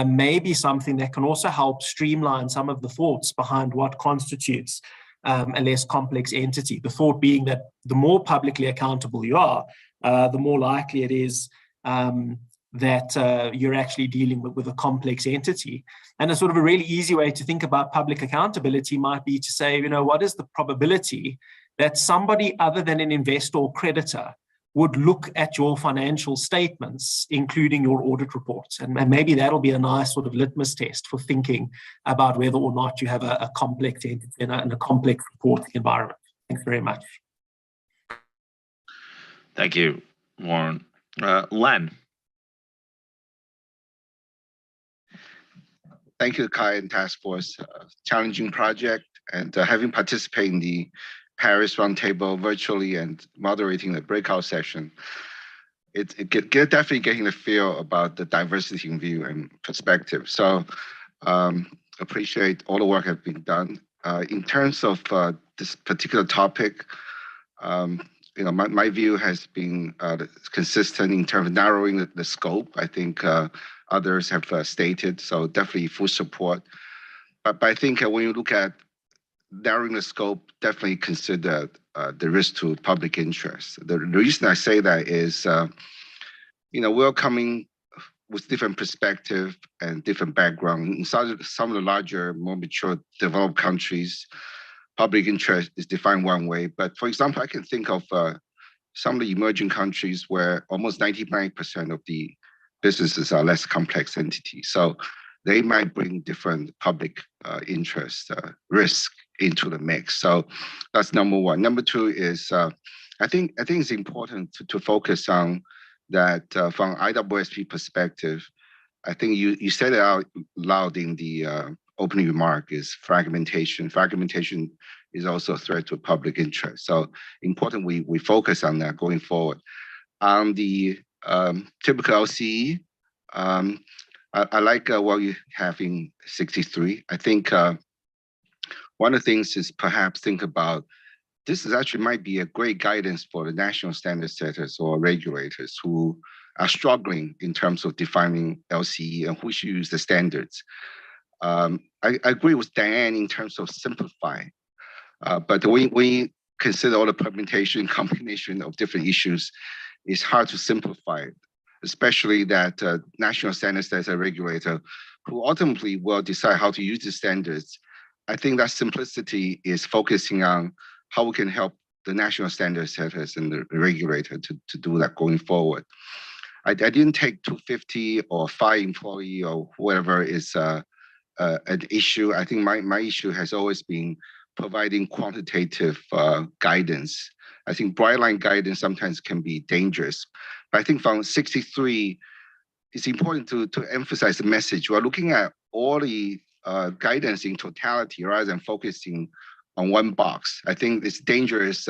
may be something that can also help streamline some of the thoughts behind what constitutes a less complex entity. The thought being that the more publicly accountable you are, the more likely it is that you're actually dealing with a complex entity. And a sort of a really easy way to think about public accountability might be to say, you know, what is the probability that somebody other than an investor or creditor would look at your financial statements, including your audit reports? And maybe that'll be a nice sort of litmus test for thinking about whether or not you have a complex entity in a complex reporting environment. Thanks very much.
Thank you, Warren. Len.
Thank you, Kai and Task Force. Challenging project, and having participated in the Paris Roundtable virtually and moderating the breakout session, definitely getting the feel about the diversity in view and perspective. So appreciate all the work that has been done. In terms of this particular topic, my view has been consistent in terms of narrowing the scope. I think others have stated, so definitely full support. But I think when you look at narrowing the scope, definitely consider the risk to public interest. The reason I say that is, we're coming with different perspective and different background. In some of the larger, more mature, developed countries, public interest is defined one way. But for example, I can think of some of the emerging countries where almost 99% of the businesses are less complex entities. So they might bring different public interest risk into the mix. So that's number one. Number two is I think it's important to focus on that from IAASB perspective. I think you said it out loud in the opening remark is fragmentation. Fragmentation is also a threat to public interest. So important we focus on that going forward. On the typical LCE, I like what you have in 63. I think one of the things is perhaps think about this is actually might be a great guidance for the national standard setters or regulators who are struggling in terms of defining LCE and who should use the standards. I agree with Diane in terms of simplifying, but when we consider all the permutation combination of different issues, it's hard to simplify it, especially that national standards as a regulator who ultimately will decide how to use the standards. I think that simplicity is focusing on how we can help the national standard setters and the regulator to do that going forward. I didn't take 250 or 5 employee or whoever is an issue. I think my issue has always been providing quantitative guidance. I think bright line guidance sometimes can be dangerous. But I think from 63, it's important to emphasize the message. We're looking at all the guidance in totality rather than focusing on one box. I think it's dangerous.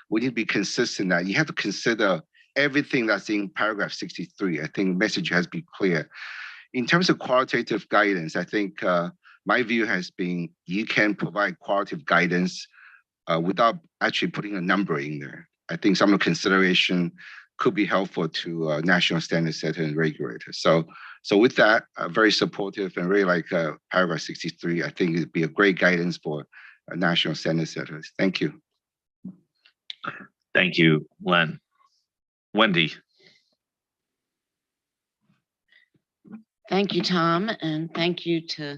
We need to be consistent that you have to consider everything that's in paragraph 63. I think the message has been clear. In terms of qualitative guidance, I think my view has been you can provide qualitative guidance without actually putting a number in there. I think some of the consideration could be helpful to national standard setter and regulators. So with that, very supportive and really like paragraph 63. I think it'd be a great guidance for national standard setters. Thank you.
Thank you, Len. Wendy.
Thank you, Tom, and thank you to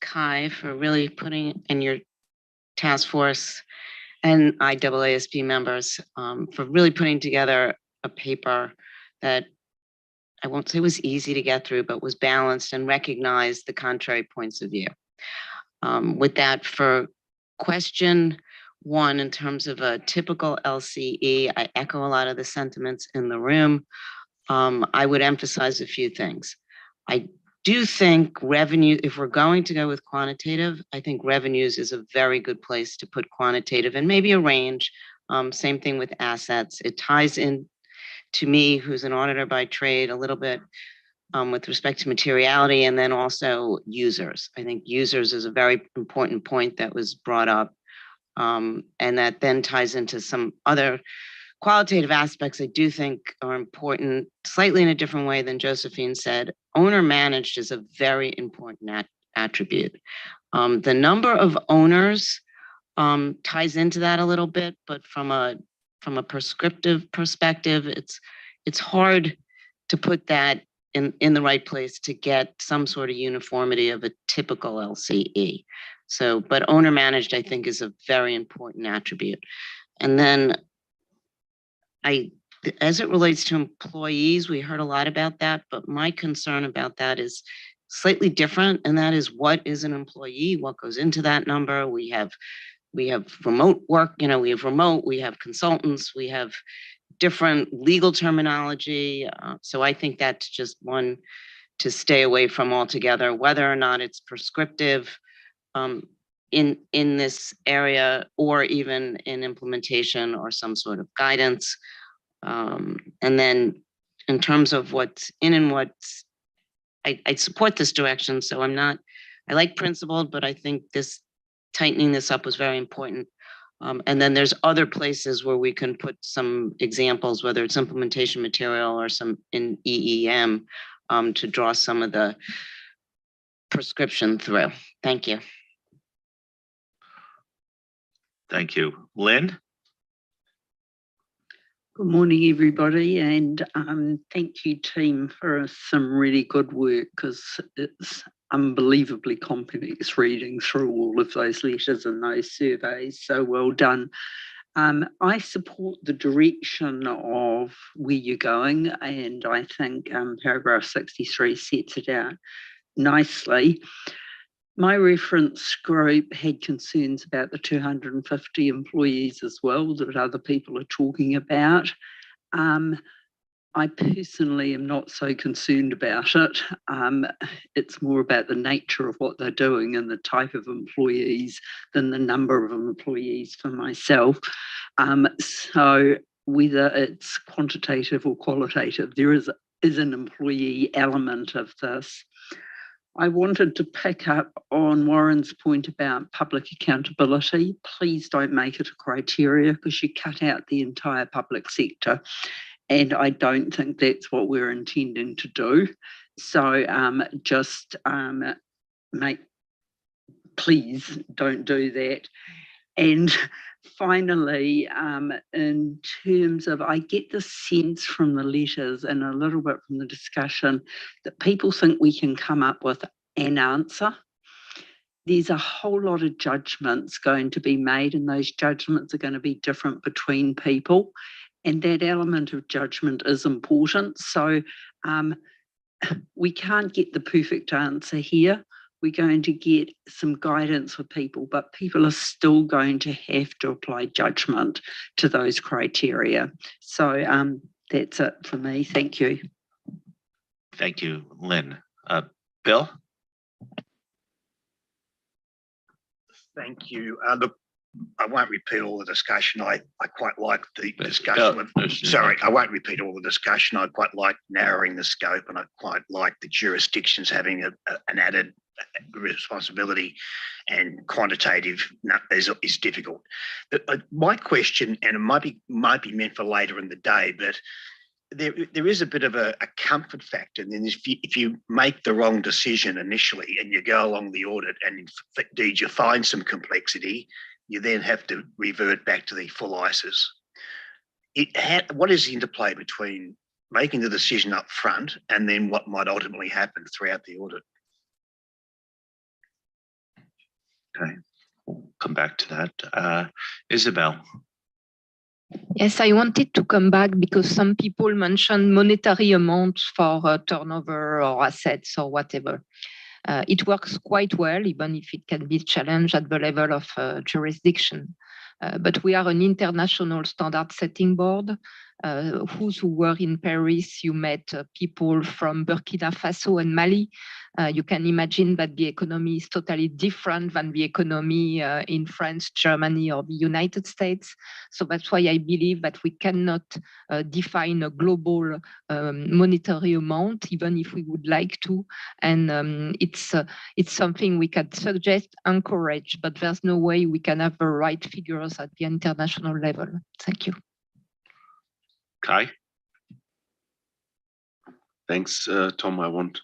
Kai for really putting in your task force and IAASB members for really putting together a paper that I won't say was easy to get through, but was balanced and recognized the contrary points of view. With that, for question one, in terms of a typical LCE, I echo a lot of the sentiments in the room. I would emphasize a few things. I do think revenue, if we're going to go with quantitative, I think revenues is a very good place to put quantitative and maybe a range. Same thing with assets. It ties in to me, who's an auditor by trade, a little bit with respect to materiality, and then also users. I think users is a very important point that was brought up, and that then ties into some other qualitative aspects I do think are important, slightly in a different way than Josephine said. Owner managed is a very important attribute. The number of owners ties into that a little bit, but from a prescriptive perspective, it's hard to put that in the right place to get some sort of uniformity of a typical LCE. So, but owner managed, I think, is a very important attribute. And then as it relates to employees, we heard a lot about that, but my concern about that is slightly different. And that is, what is an employee? What goes into that number? We have remote work, we have remote, we have consultants, we have different legal terminology. So I think that's just one to stay away from altogether, whether or not it's prescriptive in this area, or even in implementation or some sort of guidance. And then in terms of what's in and what's, I support this direction. So I like principled, but I think tightening this up was very important. And then there's other places where we can put some examples, whether it's implementation material or some in EEM, to draw some of the prescription through. Thank you.
Thank you. Lynn?
Good morning, everybody, and thank you, team, for some really good work, because it's unbelievably complex reading through all of those letters and those surveys. So well done. I support the direction of where you're going, and I think paragraph 63 sets it out nicely. My reference group had concerns about the 250 employees as well that other people are talking about. I personally am not so concerned about it. It's more about the nature of what they're doing and the type of employees than the number of employees for myself. So whether it's quantitative or qualitative, there is an employee element of this. I wanted to pick up on Warren's point about public accountability. Please don't make it a criteria, because you cut out the entire public sector. And I don't think that's what we're intending to do. So please don't do that. And finally, in terms of, I get the sense from the letters and a little bit from the discussion that people think we can come up with an answer. There's a whole lot of judgments going to be made, and those judgments are going to be different between people. And that element of judgment is important. So we can't get the perfect answer here. We're going to get some guidance for people, but people are still going to have to apply judgment to those criteria. So that's it for me. Thank you.
Thank you, Lynn. Bill?
Thank you. Look, I won't repeat all the discussion. I quite like the discussion. I won't repeat all the discussion. I quite like narrowing the scope, and I quite like the jurisdictions having an added responsibility, and quantitative is difficult. But my question, and it might be meant for later in the day, but there is a bit of a comfort factor. And then if you make the wrong decision initially and you go along the audit and indeed you find some complexity, you then have to revert back to the full ISIS. What is the interplay between making the decision up front and then what might ultimately happen throughout the audit?
Okay, we'll come back to that. Isabel?
Yes, I wanted to come back because some people mentioned monetary amounts for turnover or assets or whatever. It works quite well, even if it can be challenged at the level of jurisdiction. But we are an international standard setting board. Who were in Paris, you met people from Burkina Faso and Mali. You can imagine that the economy is totally different than the economy in France, Germany, or the United States. So that's why I believe that we cannot define a global monetary amount, even if we would like to. And it's something we can suggest, encourage, but there's no way we can have the right figures at the international level. Thank you.
Kai?
Thanks, Tom. I want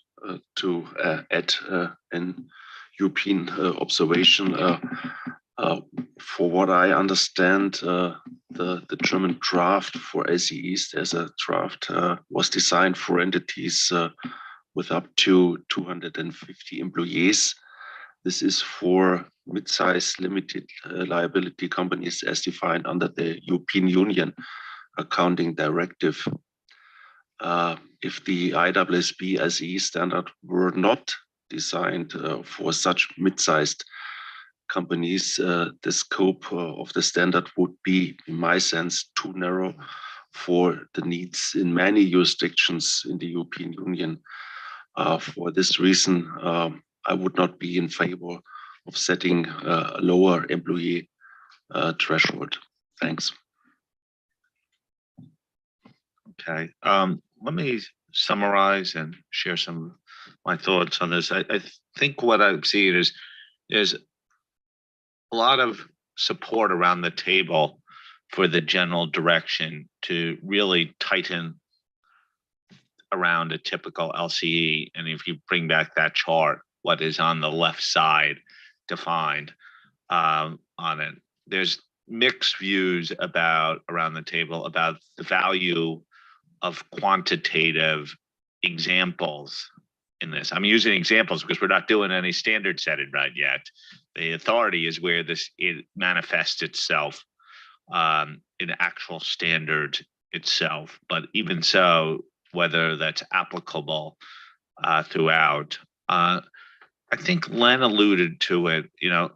to add an European observation. For what I understand, the German draft for LCEs, there's a draft was designed for entities with up to 250 employees. This is for mid-sized limited liability companies as defined under the European Union Accounting Directive. If the IAASB LCE standard were not designed for such mid-sized companies, the scope of the standard would be, in my sense, too narrow for the needs in many jurisdictions in the European Union. For this reason, I would not be in favor of setting a lower employee threshold. Thanks.
Okay, let me summarize and share some of my thoughts on this. I think what I see is there's a lot of support around the table for the general direction to really tighten around a typical LCE. And if you bring back that chart, what is on the left side defined on it, there's mixed views around the table about the value of quantitative examples in this. I'm using examples because we're not doing any standard setting right yet. The authority is where it manifests itself in actual standard itself. But even so, whether that's applicable throughout, I think Len alluded to it.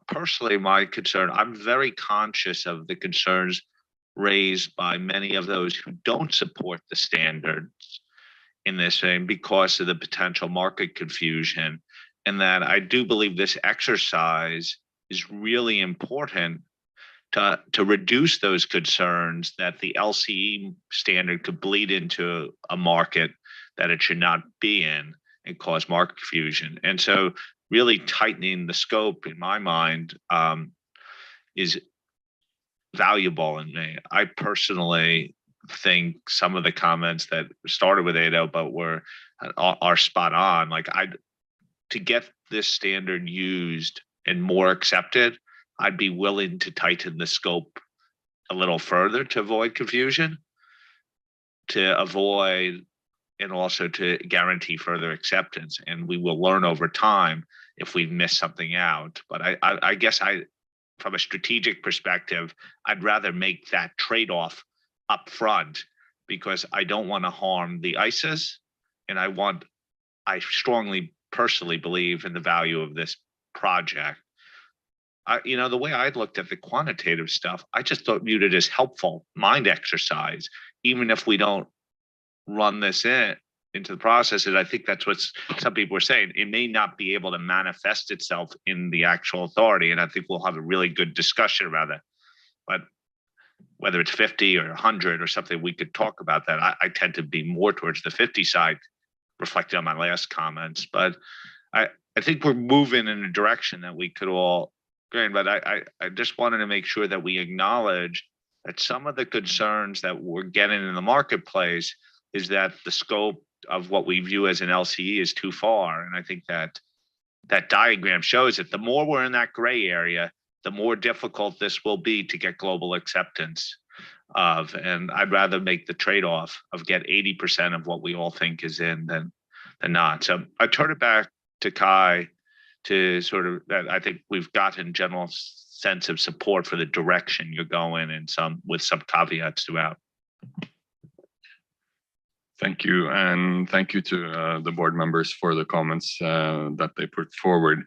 Personally, my concern, I'm very conscious of the concerns raised by many of those who don't support the standards in this thing because of the potential market confusion. And that I do believe this exercise is really important to reduce those concerns that the LCE standard could bleed into a market that it should not be in and cause market confusion. And so really tightening the scope, in my mind, is valuable in me. I personally think some of the comments that started with Ado but are spot on. Like to get this standard used and more accepted, I'd be willing to tighten the scope a little further to avoid confusion, to avoid and also to guarantee further acceptance. And we will learn over time if we miss something out. But I guess from a strategic perspective, I'd rather make that trade-off up front because I don't want to harm the ISAs. And I strongly personally believe in the value of this project. The way I looked at the quantitative stuff, I just viewed it as helpful mind exercise, even if we don't run this into the process. And I think that's what some people were saying. It may not be able to manifest itself in the actual authority. And I think we'll have a really good discussion about that. But whether it's 50 or 100 or something, we could talk about that. I tend to be more towards the 50 side, reflecting on my last comments. But I think we're moving in a direction that we could all agree in. But I just wanted to make sure that we acknowledge that some of the concerns that we're getting in the marketplace is that the scope of what we view as an LCE is too far. And I think that diagram shows it. The more we're in that gray area, the more difficult this will be to get global acceptance of. And I'd rather make the trade-off of get 80% of what we all think is in than not. So I turn it back to Kai to sort of, that I think we've gotten general sense of support for the direction you're going and with some caveats throughout.
Thank you, and thank you to the board members for the comments that they put forward.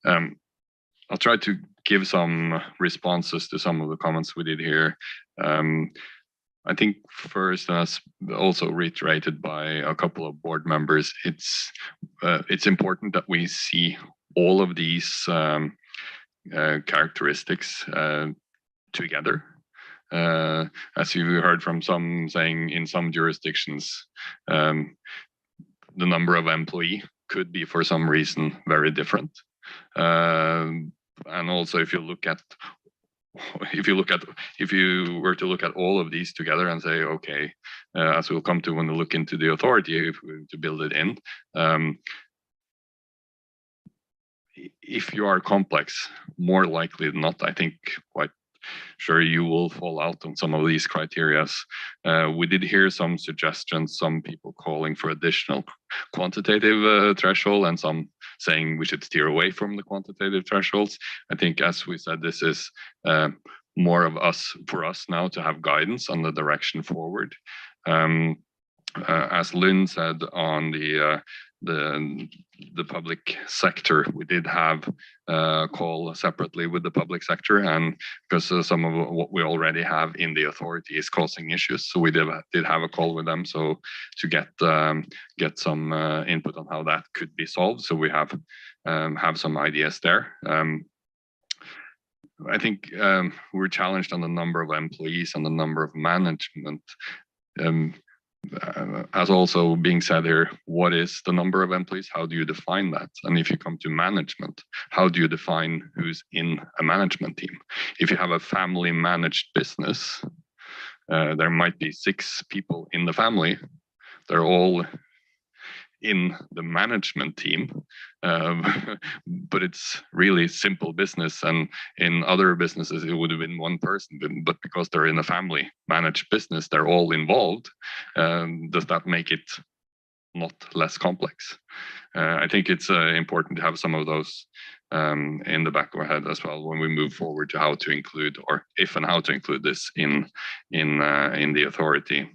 I'll try to give some responses to some of the comments we did here. I think first, as also reiterated by a couple of board members, it's important that we see all of these characteristics together. As you heard from some saying, in some jurisdictions, the number of employee could be for some reason very different. And also, if you were to look at all of these together and say, okay, as we'll come to when we look into the authority, if we were to build it in, if you are complex, more likely than not, I think quite sure you will fall out on some of these criteria. We did hear some suggestions, some people calling for additional quantitative threshold and some saying we should steer away from the quantitative thresholds. I think, as we said, this is more of for us now to have guidance on the direction forward. As Lynn said on the public sector, we did have a call separately with the public sector, and because some of what we already have in the authority is causing issues, so we did have a call with them, so to get some input on how that could be solved. So we have some ideas there. I think we're challenged on the number of employees and the number of management. As also being said here, what is the number of employees? How do you define that? And if you come to management, how do you define who's in a management team? If you have a family managed business, there might be 6 people in the family. They're all in the management team, but it's really simple business, and in other businesses it would have been 1 person, but because they're in a family managed business, they're all involved. Does that make it not less complex? I think it's important to have some of those in the back of our head as well when we move forward to how to include, or if and how to include this in the authority.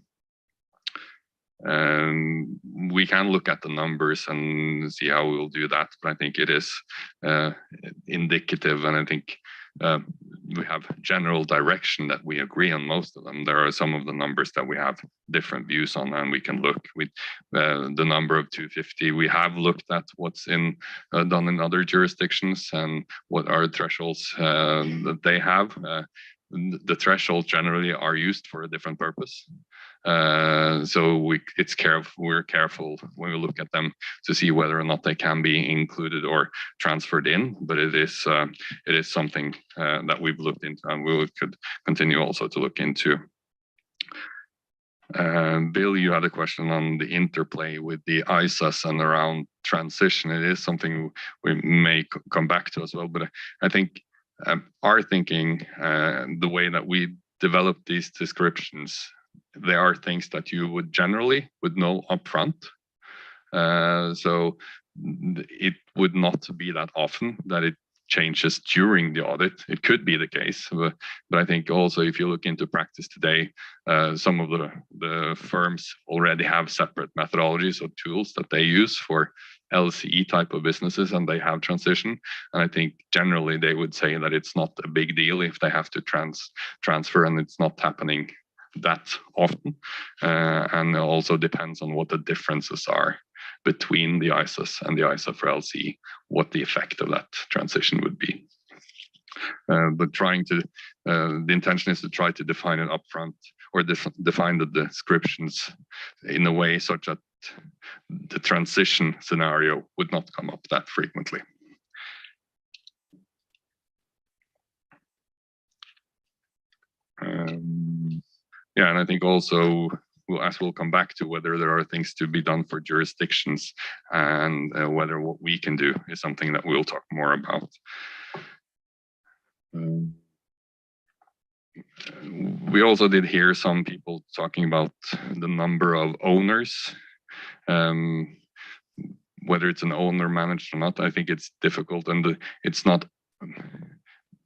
We can look at the numbers and see how we will do that, but I think it is indicative, and I think we have general direction that we agree on most of them. There are some of the numbers that we have different views on, and we can look with the number of 250. We have looked at what's done in other jurisdictions and what are thresholds that they have. The thresholds generally are used for a different purpose. So we're careful when we look at them to see whether or not they can be included or transferred in, but it is something that we've looked into and we could continue also to look into. Bill, you had a question on the interplay with the ISAs and around transition. It is something we may come back to as well, but I think our thinking, the way that we develop these descriptions, there are things that you would generally know upfront. So it would not be that often that it changes during the audit. It could be the case, but I think also if you look into practice today, some of the firms already have separate methodologies or tools that they use for LCE type of businesses, and they have transition. And I think generally they would say that it's not a big deal if they have to transfer, and it's not happening that often. And it also depends on what the differences are between the ISAs and the ISA for LCE, what the effect of that transition would be. But the intention is to try to define it upfront, or define the descriptions in a way such that the transition scenario would not come up that frequently. Yeah, and I think also, as we'll come back to whether there are things to be done for jurisdictions, and whether what we can do is something that we'll talk more about. We also did hear some people talking about the number of owners, whether it's an owner managed or not. I think it's difficult, and it's not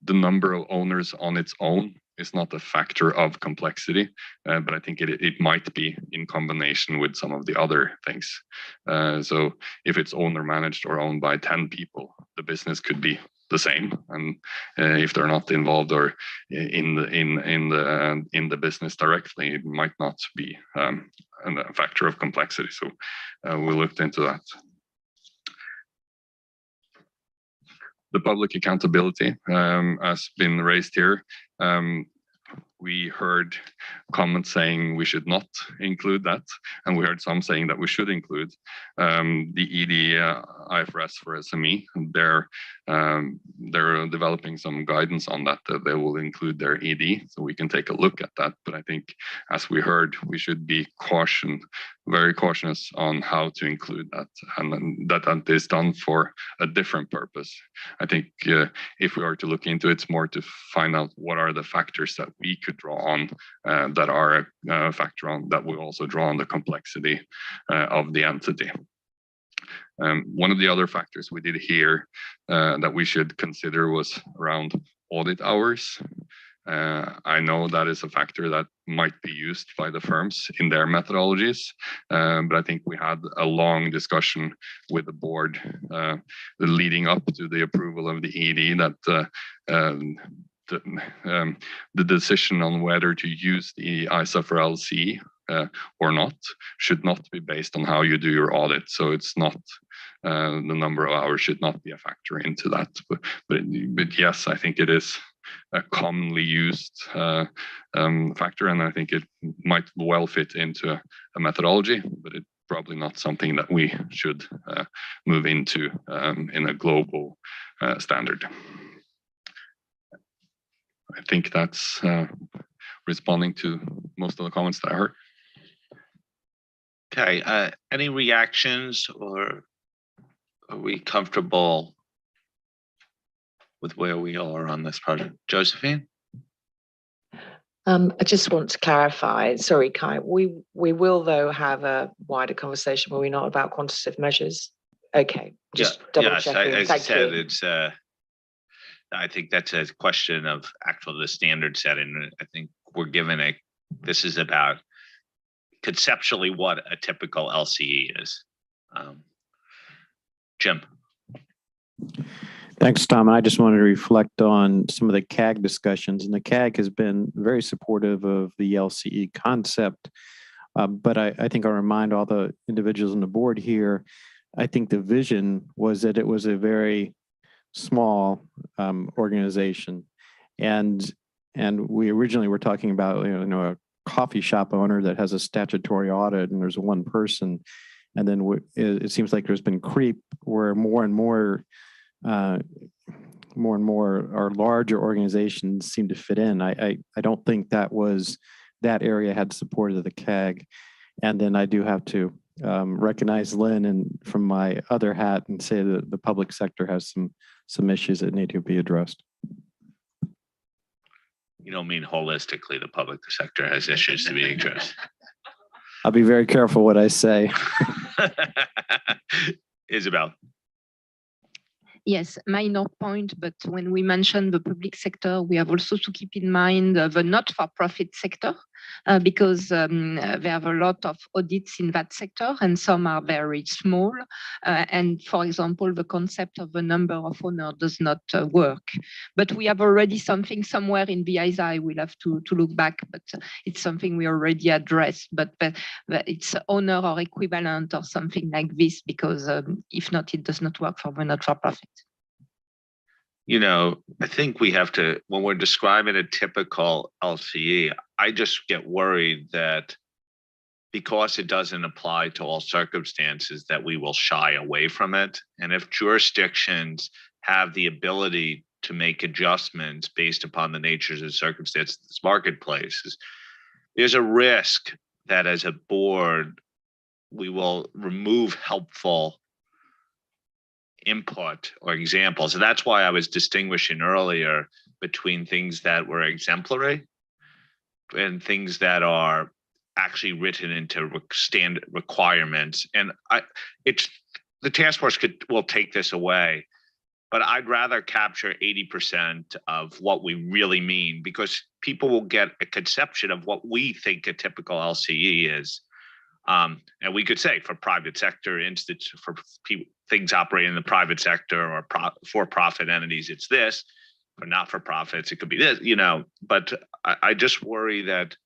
the number of owners on its own is not a factor of complexity, but I think it might be in combination with some of the other things. So if it's owner managed or owned by 10 people, the business could be the same, and if they're not involved or in the business directly, it might not be a factor of complexity. So we looked into that. The public accountability has been raised here. We heard comments saying we should not include that, and we heard some saying that we should include the ED IFRS for SME. They're developing some guidance on that, they will include their ED, so we can take a look at that. But I think, as we heard, we should be very cautious on how to include that, and that is done for a different purpose. I think if we are to look into it, it's more to find out what are the factors that we could draw on that are a factor on that will also draw on the complexity of the entity. One of the other factors we did here that we should consider was around audit hours. I know that is a factor that might be used by the firms in their methodologies, but I think we had a long discussion with the board leading up to the approval of the ED that the decision on whether to use the ISA for LCE or not should not be based on how you do your audit. So it's not the number of hours should not be a factor into that. But yes, I think it is a commonly used factor, and I think it might well fit into a methodology, but it's probably not something that we should move into in a global standard. I think that's responding to most of the comments that I heard.
Okay, any reactions, or are we comfortable with where we are on this project? Josephine?
I just want to clarify, sorry, Kai, we will though have a wider conversation, will we not, about quantitative measures? Okay, just double checking.
As I
Thank
said,
you.
it's I think that's a question of actual the standard setting. I think we're given this is about conceptually what a typical LCE is. Jim.
Thanks, Tom. I just wanted to reflect on some of the CAG discussions, and the CAG has been very supportive of the LCE concept. But I think I'll remind all the individuals on the board here, I think the vision was that it was a very small organization, and we originally were talking about a coffee shop owner that has a statutory audit, and there's one person, and then it seems like there's been creep where more and more our larger organizations seem to fit in. I don't think that area had support of the CAG, and then I do have to recognize Lynn and from my other hat and say that the public sector has some issues that need to be addressed.
You don't mean holistically the public sector has issues to be addressed.
I'll be very careful what I say.
Isabel.
Yes, minor point, but when we mention the public sector, we have also to keep in mind the not-for-profit sector, because they have a lot of audits in that sector, and some are very small. And for example, the concept of the number of owners does not work. But we have already something somewhere in the ISA. We'll have to look back, but it's something we already addressed. But it's owner or equivalent or something like this, because if not, it does not work for the not-for-profit.
I think we have to, when we're describing a typical LCE, I just get worried that because it doesn't apply to all circumstances, that we will shy away from it. And if jurisdictions have the ability to make adjustments based upon the natures and circumstances of this marketplace, there's a risk that as a board, we will remove helpful input or examples. And that's why I was distinguishing earlier between things that were exemplary and things that are actually written into standard requirements. And the task force will take this away, but I'd rather capture 80% of what we really mean, because people will get a conception of what we think a typical LCE is. And we could say for private sector instance, for things operating in the private sector or for-profit entities, it's this. For not-for-profits, it could be this, but I just worry that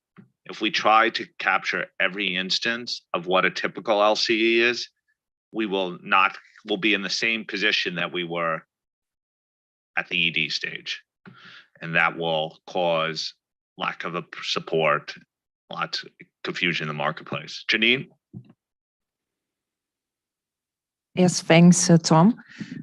if we try to capture every instance of what a typical LCE is, we'll be in the same position that we were at the ED stage. And that will cause lack of support, lots of confusion in the marketplace. Janine?
Yes, thanks, Tom.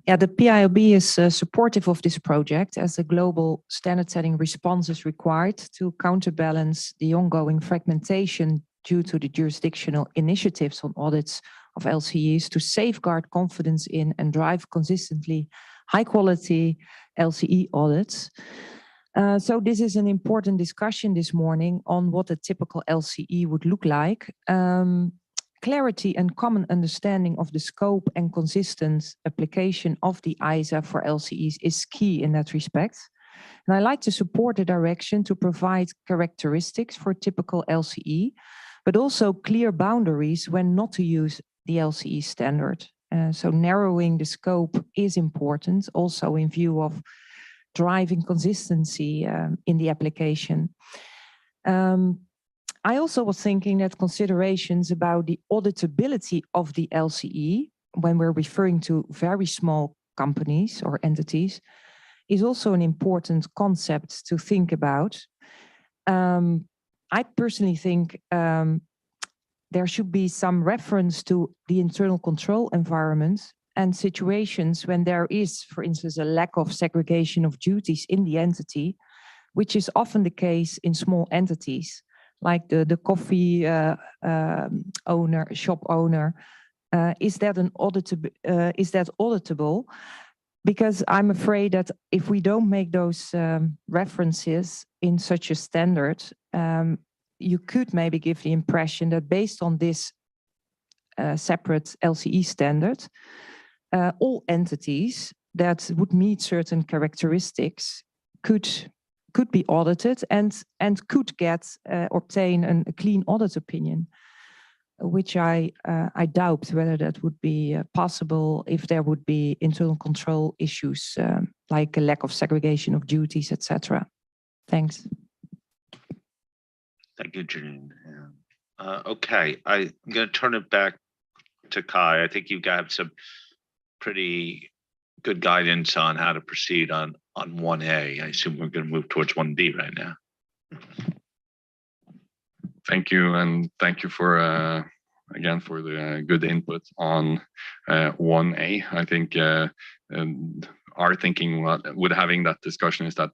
Yeah, the PIOB is supportive of this project as a global standard-setting response is required to counterbalance the ongoing fragmentation due to the jurisdictional initiatives on audits of LCEs to safeguard confidence in and drive consistently high-quality LCE audits. So this is an important discussion this morning on what a typical LCE would look like. Clarity and common understanding of the scope and consistent application of the ISA for LCEs is key in that respect. And I like to support the direction to provide characteristics for typical LCE, but also clear boundaries when not to use the LCE standard. So narrowing the scope is important, also in view of driving consistency in the application. I also was thinking that considerations about the auditability of the LCE, when we're referring to very small companies or entities, is also an important concept to think about. I personally think there should be some reference to the internal control environment and situations when there is, for instance, a lack of segregation of duties in the entity, which is often the case in small entities, like the coffee shop owner. Is that auditable? Because I'm afraid that if we don't make those references in such a standard, you could maybe give the impression that based on this separate LCE standard, all entities that would meet certain characteristics could be audited and could obtain a clean audit opinion, which I doubt whether that would be possible if there would be internal control issues like a lack of segregation of duties, etc. Thanks.
Thank you, Janine. Okay, I'm going to turn it back to Kai. I think you got some pretty good guidance on how to proceed on 1A. I assume we're going to move towards 1B right now.
Thank you, and thank you for again for the good input on 1A. I think our thinking with having that discussion is that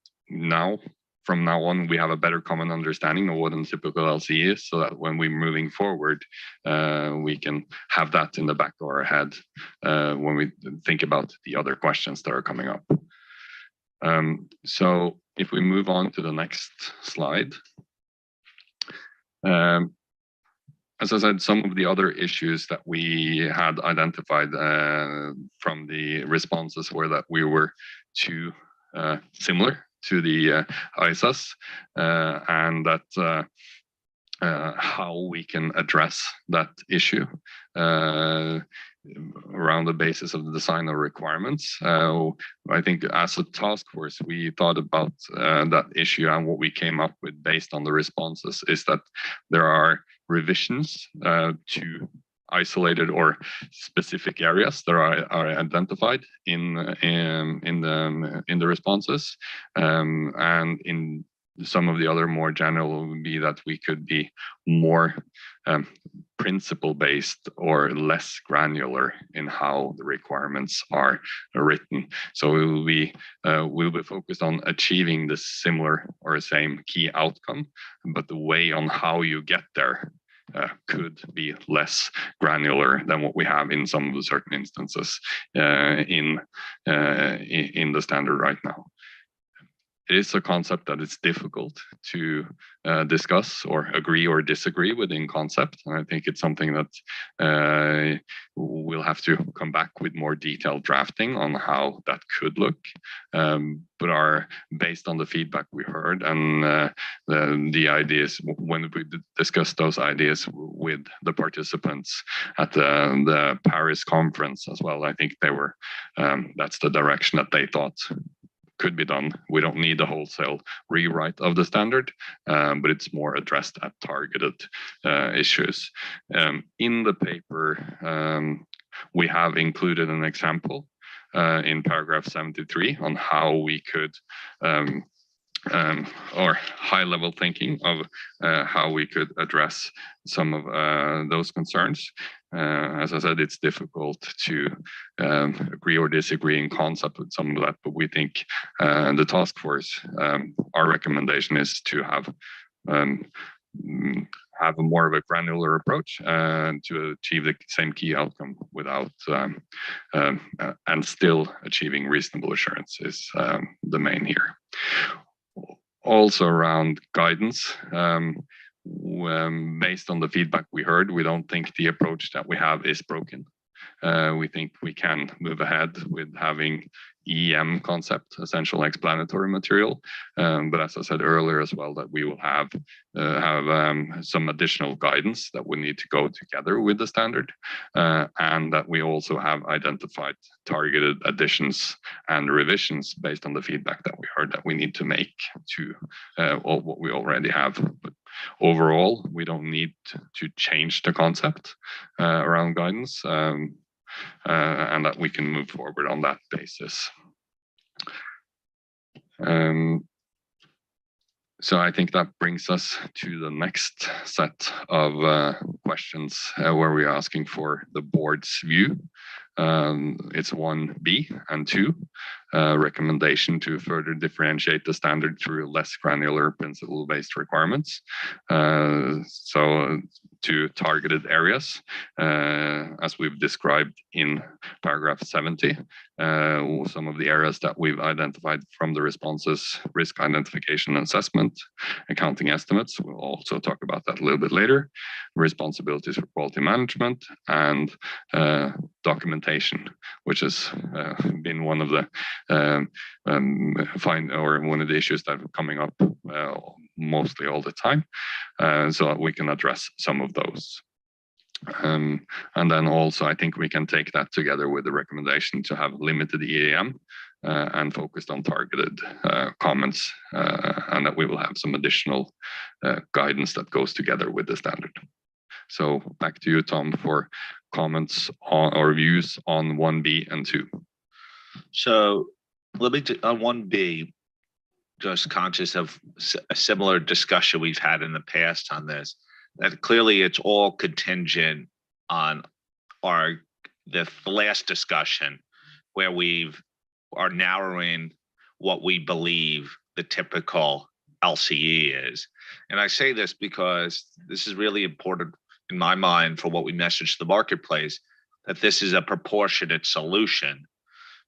from now on, we have a better common understanding of what a typical LCE is, so that when we're moving forward, we can have that in the back of our head when we think about the other questions that are coming up. So if we move on to the next slide. As I said, some of the other issues that we had identified from the responses were that we were too similar to the ISAs, and that how we can address that issue around the basis of the design of requirements. I think as a task force, we thought about that issue, and what we came up with based on the responses is that there are revisions to isolated or specific areas that are identified in the responses, and in some of the other more general would be that we could be more principle based or less granular in how the requirements are written. So we'll be focused on achieving the similar or same key outcome, but the way on how you get there could be less granular than what we have in some of the certain instances in the standard right now. it is a concept that it's difficult to discuss or agree or disagree within concept. And I think it's something that we'll have to come back with more detailed drafting on how that could look. But based on the feedback we heard and the ideas, when we discussed those ideas with the participants at the Paris conference as well, I think they were, that's the direction that they thought could be done. We don't need a wholesale rewrite of the standard, but it's more addressed at targeted issues. In the paper, we have included an example in paragraph 73 on how we could or high-level thinking of how we could address some of those concerns. As I said, it's difficult to agree or disagree in concept with some of that, but we think the task force, our recommendation is to have a more of a granular approach to achieve the same key outcome without and still achieving reasonable assurance is the main here. Also around guidance, based on the feedback we heard, we don't think the approach that we have is broken. We think we can move ahead with having EM concept, essential explanatory material. But as I said earlier as well, that we will have some additional guidance that we need to go together with the standard, and that we also have identified targeted additions and revisions based on the feedback that we heard that we need to make to what we already have. But overall, we don't need to change the concept around guidance, and that we can move forward on that basis. So I think that brings us to the next set of questions where we're asking for the board's view. It's 1B and 2, recommendation to further differentiate the standard through less granular principle-based requirements. So to targeted areas, as we've described in paragraph 70, some of the areas that we've identified from the responses, risk identification and assessment, accounting estimates, we'll also talk about that a little bit later, responsibilities for quality management, and documentation, which has been one of the one of the issues that are coming up mostly all the time, so that we can address some of those. And then also, I think we can take that together with the recommendation to have limited EAM and focused on targeted comments, and that we will have some additional guidance that goes together with the standard. So back to you, Tom, for comments on or views on 1B and 2.
So let me on 1B, just conscious of a similar discussion we've had in the past on this, that clearly it's all contingent on the last discussion where we are narrowing what we believe the typical LCE is. And I say this because this is really important in my mind for what we message to the marketplace, that this is a proportionate solution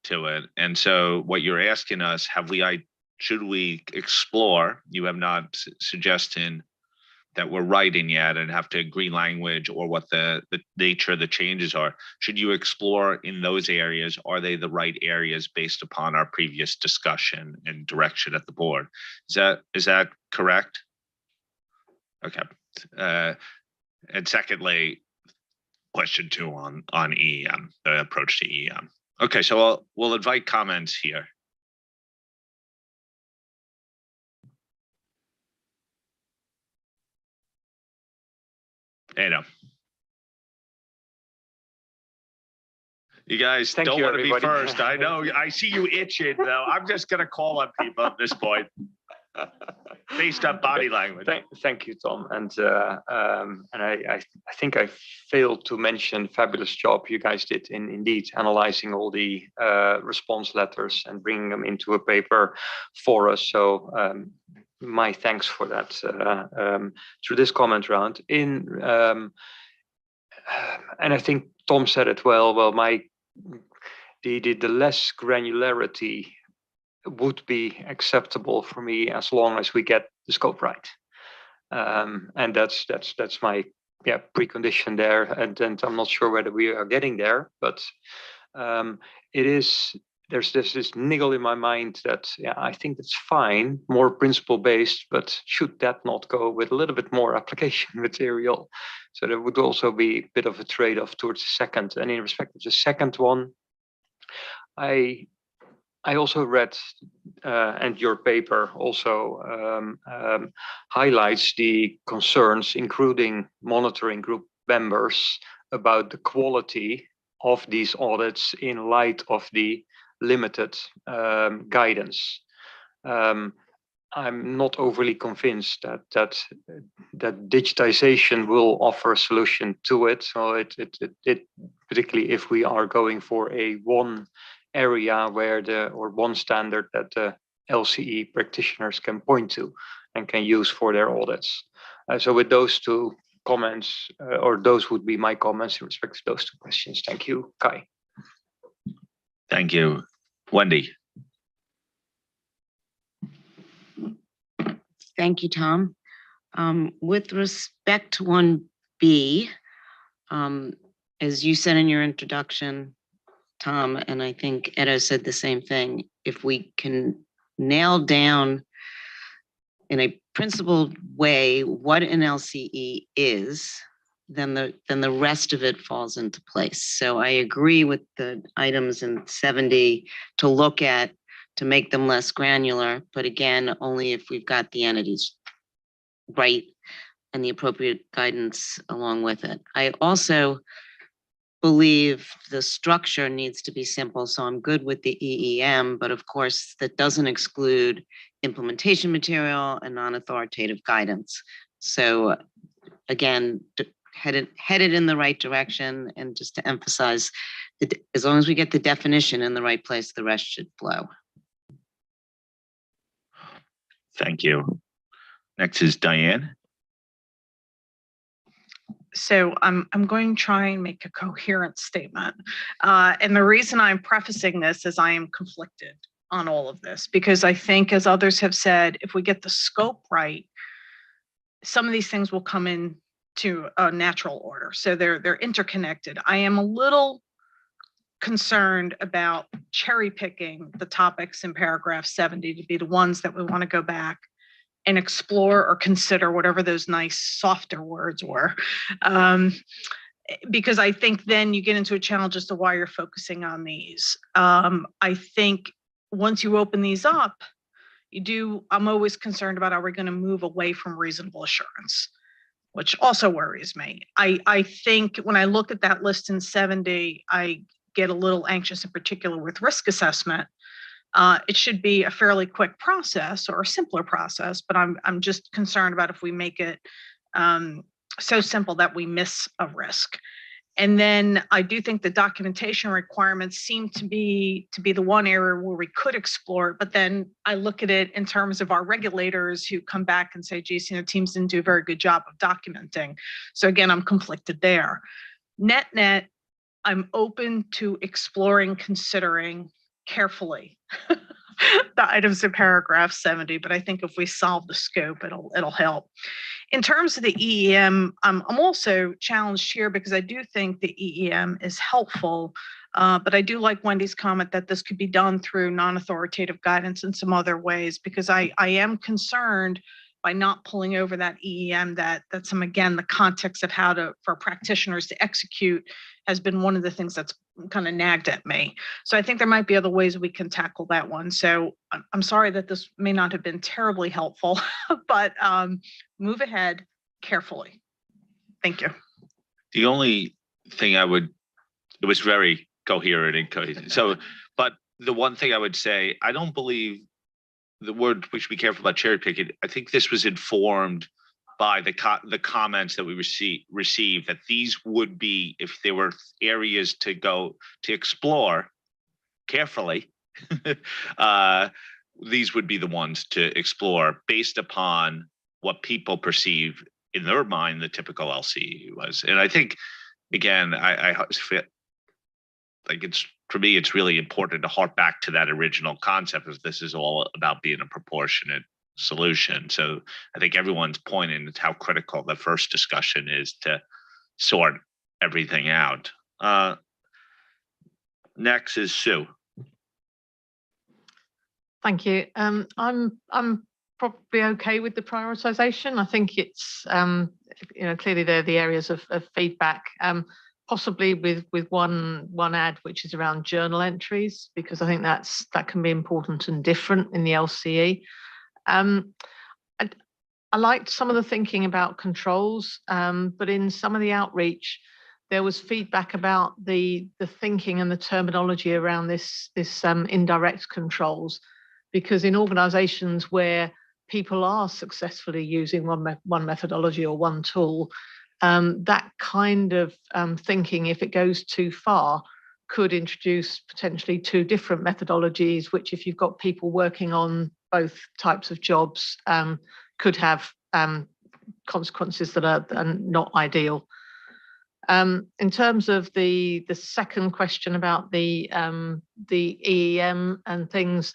to it. And so what you're asking us, should we explore, you have not suggested that we're writing yet and have to agree language or what the nature of the changes are. Should you explore in those areas? Are they the right areas based upon our previous discussion and direction at the board? Is that correct? Okay. And secondly, question 2 on EM, the approach to EM. Okay, so we'll invite comments here. Ada. You guys don't want to be first. I know. I see you itching though. I'm just going to call on people at this point based on body language.
Thank you, Tom. And I think I failed to mention fabulous job you guys did in indeed analyzing all the response letters and bringing them into a paper for us. So my thanks for that through this comment round. And I think Tom said it well. Well, the less granularity would be acceptable for me as long as we get the scope right. And that's my precondition there. And I'm not sure whether we are getting there, but there's this niggle in my mind that I think that's fine, more principle based, but should that not go with a little bit more application material? So there would also be a bit of a trade-off towards the second. And in respect of the second one, I also read, and your paper also highlights the concerns, including monitoring group members, about the quality of these audits in light of the limited guidance. I'm not overly convinced that digitization will offer a solution to it. So it particularly if we are going for a one area where one standard that the LCE practitioners can point to and can use for their audits. So with those two comments, or those would be my comments in respect to those two questions. Thank you, Kai.
Thank you. Wendy.
Thank you, Tom. With respect to 1B, as you said in your introduction, Tom, and I think Edo said the same thing, if we can nail down in a principled way what an LCE is, then the rest of it falls into place. So I agree with the items in 70 to look at, to make them less granular, but again, only if we've got the entities right and the appropriate guidance along with it. I also believe the structure needs to be simple, so I'm good with the EEM, but of course that doesn't exclude implementation material and non-authoritative guidance. So again, headed in the right direction, and just to emphasize that as long as we get the definition in the right place, the rest should flow.
Thank you. Next is Diane.
So I'm going to try and make a coherent statement. And the reason I'm prefacing this is I am conflicted on all of this, because I think, as others have said, if we get the scope right, some of these things will come in to a natural order. So they're interconnected. I am a little concerned about cherry picking the topics in paragraph 70 to be the ones that we want to go back and explore or consider, whatever those nice softer words were. Because I think then you get into a challenge as to why you're focusing on these. I think once you open these up, I'm always concerned about, are we going to move away from reasonable assurance, which also worries me. I think when I look at that list in 70, I get a little anxious, in particular with risk assessment. It should be a fairly quick process or a simpler process, but I'm just concerned about if we make it so simple that we miss a risk. And then I do think the documentation requirements seem to be the one area where we could explore, but then I look at it in terms of our regulators who come back and say, geez, teams didn't do a very good job of documenting. So again, I'm conflicted there. Net, I'm open to exploring, considering carefully the items in paragraph 70, but I think if we solve the scope, it'll help. In terms of the EEM, I'm also challenged here because I do think the EEM is helpful, but I do like Wendy's comment that this could be done through non-authoritative guidance in some other ways, because I am concerned by not pulling over that EEM, that's again, the context of how for practitioners to execute has been one of the things that's kind of nagged at me. So I think there might be other ways we can tackle that one. So I'm sorry that this may not have been terribly helpful, but move ahead carefully. Thank you.
The only thing it was very coherent and cohesive. So, but the one thing I would say, I don't believe the word, we should be careful about cherry picking. I think this was informed by the comments that we received, that these would be, if there were areas to go to explore carefully, these would be the ones to explore based upon what people perceive in their mind the typical LCE was. And I think, again, I feel like it's for me, it's really important to hark back to that original concept of this is all about being a proportionate solution. So I think everyone's pointing to how critical the first discussion is to sort everything out. Next is Sue.
Thank you. I'm probably okay with the prioritization. I think it's clearly they're the areas of feedback. Possibly with one add, which is around journal entries, because I think that can be important and different in the LCE. I liked some of the thinking about controls, but in some of the outreach, there was feedback about the thinking and the terminology around this indirect controls, because in organizations where people are successfully using one methodology or one tool, that kind of thinking, if it goes too far, could introduce potentially two different methodologies, which if you've got people working on both types of jobs, could have consequences that are not ideal. In terms of the second question about the EEM and things,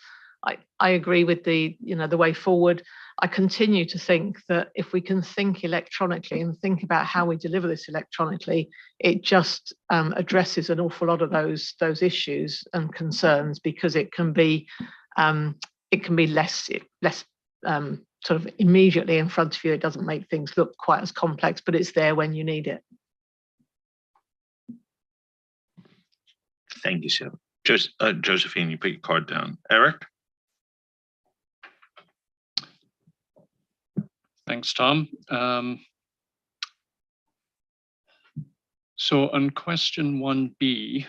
I agree with the way forward. I continue to think that if we can think electronically and think about how we deliver this electronically, it just addresses an awful lot of those issues and concerns, because it can be less sort of immediately in front of you. It doesn't make things look quite as complex, but it's there when you need it.
Thank you, Sue. Josephine, you put your card down. Eric?
Thanks, Tom. So on question 1B,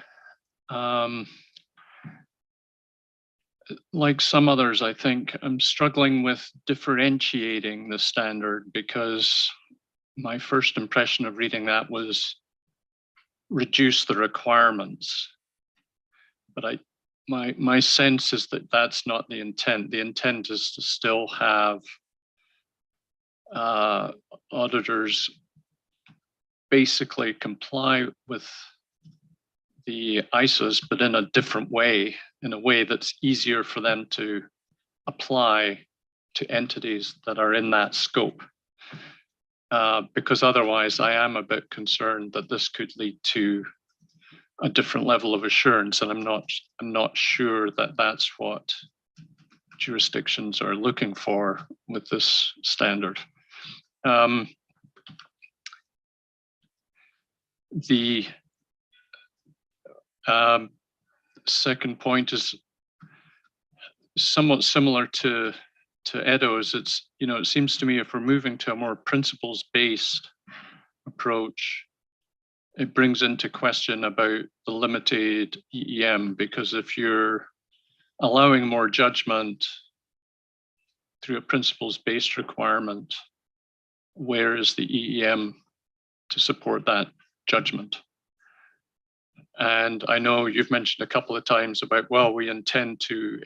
like some others, I think I'm struggling with differentiating the standard, because my first impression of reading that was reduce the requirements. But my sense is that that's not the intent. The intent is to still have auditors basically comply with the ISAs, but in a different way, in a way that's easier for them to apply to entities that are in that scope. Because otherwise I am a bit concerned that this could lead to a different level of assurance, and I'm not sure that that's what jurisdictions are looking for with this standard. The second point is somewhat similar to Edo's. It's, it seems to me if we're moving to a more principles-based approach, it brings into question about the limited EEM, because if you're allowing more judgment through a principles-based requirement, where is the EEM to support that judgment? And I know you've mentioned a couple of times about, well, we intend to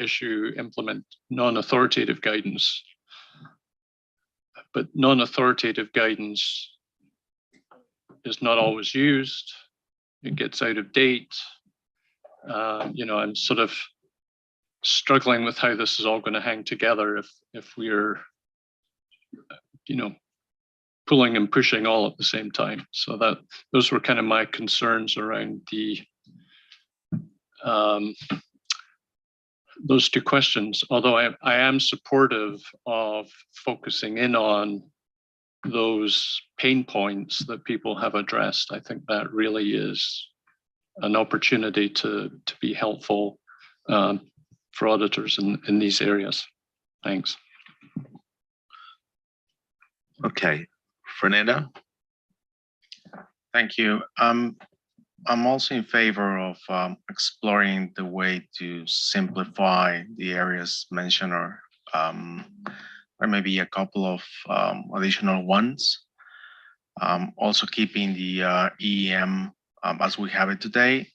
implement non-authoritative guidance, but non-authoritative guidance is not always used. It gets out of date. I'm sort of struggling with how this is all going to hang together if we're, pulling and pushing all at the same time. So those were kind of my concerns around those two questions. Although I am supportive of focusing in on those pain points that people have addressed. I think that really is an opportunity to be helpful for auditors in these areas. Thanks.
Okay, Fernando.
Thank you. I'm also in favor of exploring the way to simplify the areas mentioned, or maybe a couple of additional ones. Also keeping the EEM as we have it today,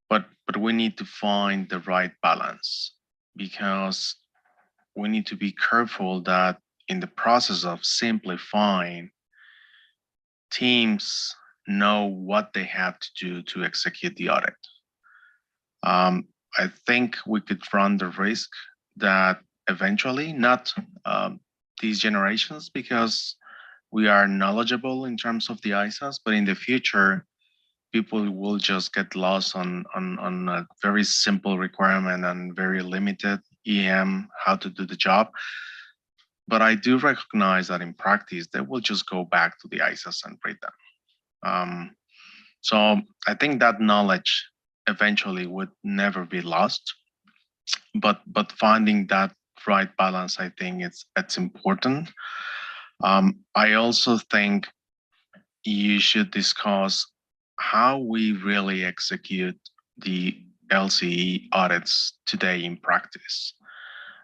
but we need to find the right balance, because we need to be careful that in the process of simplifying, teams know what they have to do to execute the audit. I think we could run the risk that eventually, not these generations, because we are knowledgeable in terms of the ISAs, but in the future, people will just get lost on a very simple requirement and very limited EM, how to do the job. But I do recognize that in practice, they will just go back to the ISAs and read them. So I think that knowledge eventually would never be lost. But finding that right balance, I think it's important. I also think you should discuss how we really execute the LCE audits today in practice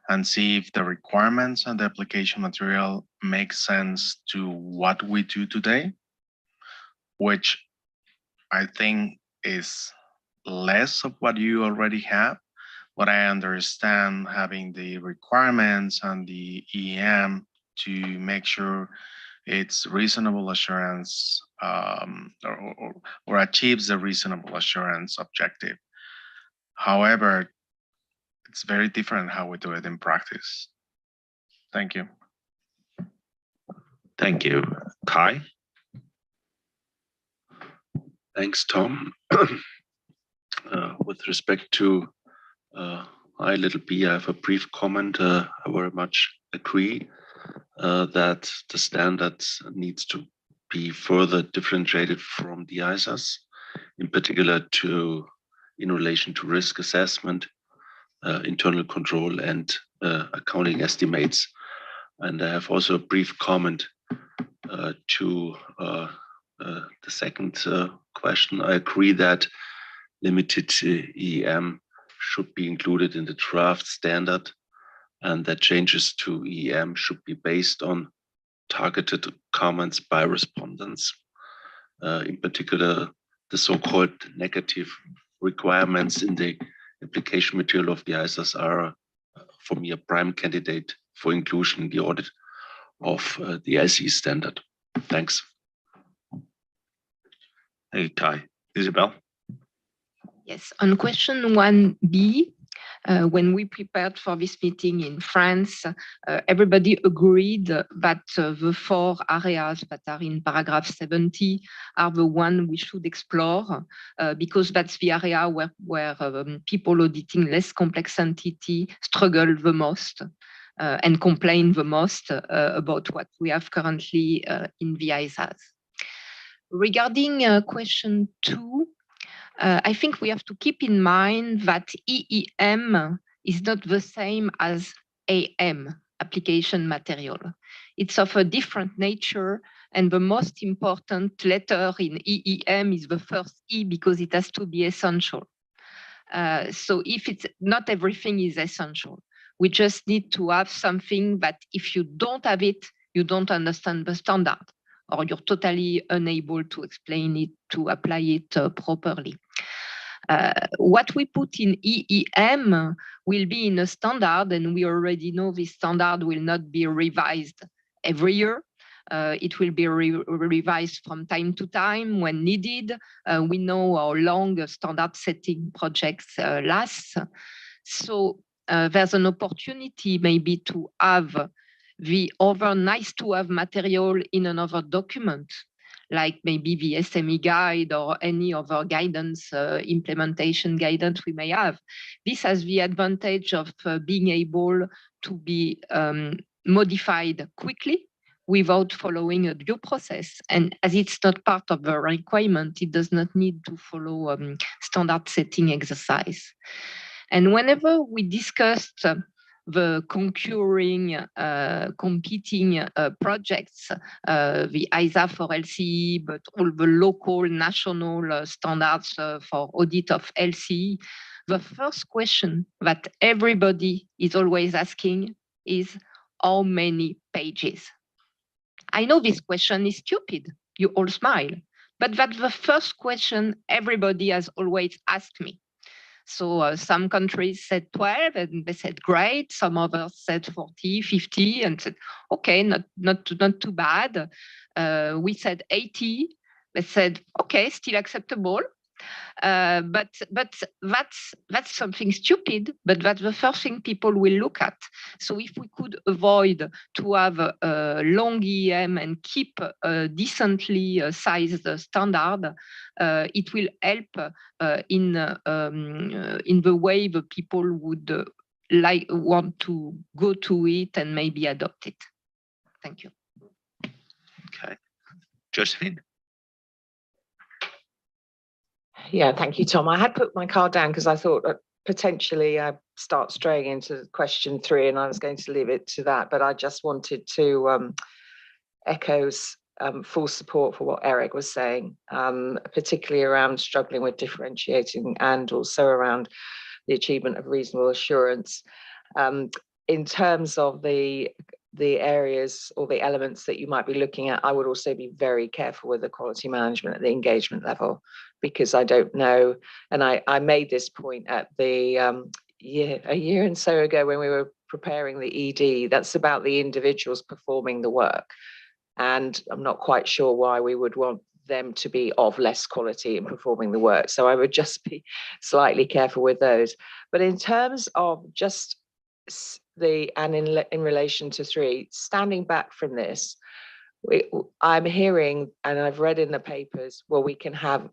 and see if the requirements and the application material make sense to what we do today, which I think is less of what you already have. But I understand having the requirements and the EM to make sure it's reasonable assurance or achieves the reasonable assurance objective. However, it's very different how we do it in practice. Thank you.
Thank you. Kai?
Thanks, Tom. With respect to I_b, I have a brief comment. I very much agree that the standards needs to be further differentiated from the ISAs, in particular in relation to risk assessment, internal control, and accounting estimates. And I have also a brief comment to the second question. I agree that limited EM should be included in the draft standard, and that changes to EM should be based on targeted comments by respondents. In particular, the so-called negative requirements in the application material of the ISAs are, for me, a prime candidate for inclusion in the audit of the LCE standard. Thanks.
Hey, Kai. Isabel?
Yes, on question 1B, when we prepared for this meeting in France, everybody agreed that the 4 areas that are in paragraph 70 are the one we should explore because that's the area where people auditing less complex entity struggle the most and complain the most about what we have currently in the ISAs. Regarding question 2, I think we have to keep in mind that EEM is not the same as AM, application material. It's of a different nature, and the most important letter in EEM is the first E because it has to be essential. So if it's not everything is essential, we just need to have something that if you don't have it, you don't understand the standard, or you're totally unable to explain it, to apply it properly. What we put in EEM will be in a standard, and we already know this standard will not be revised every year. It will be revised from time to time when needed. We know how long standard setting projects last. So there's an opportunity maybe to have the other nice to have material in another document, like maybe the SME guide or any other guidance, implementation guidance we may have. This has the advantage of being able to be modified quickly without following a due process. And as it's not part of the requirement, it does not need to follow standard setting exercise. And whenever we discussed the concurring, competing projects, the ISA for LCE, but all the local, national standards for audit of LCE, the first question that everybody is always asking is, how many pages? I know this question is stupid, you all smile, but that's the first question everybody has always asked me. So some countries said 12 and they said great. Some others said 40, 50 and said, okay, not too bad. We said 80. They said, okay, still acceptable. But that's something stupid, but that's the first thing people will look at. So if we could avoid to have a long EM and keep a decently sized standard, it will help in the way the people would want to go to it and maybe adopt it. Thank you.
Okay. Josephine?
Yeah, thank you, Tom. I had put my card down because I thought potentially I'd start straying into question 3 and I was going to leave it to that, but I just wanted to echo full support for what Eric was saying, particularly around struggling with differentiating and also around the achievement of reasonable assurance. In terms of the areas or the elements that you might be looking at, I would also be very careful with the quality management at the engagement level, because I don't know, and I made this point at the a year and so ago when we were preparing the ED, that's about the individuals performing the work. And I'm not quite sure why we would want them to be of less quality in performing the work. So I would just be slightly careful with those. But in terms of just in relation to 3, standing back from this, I'm hearing, and I've read in the papers, well, we can have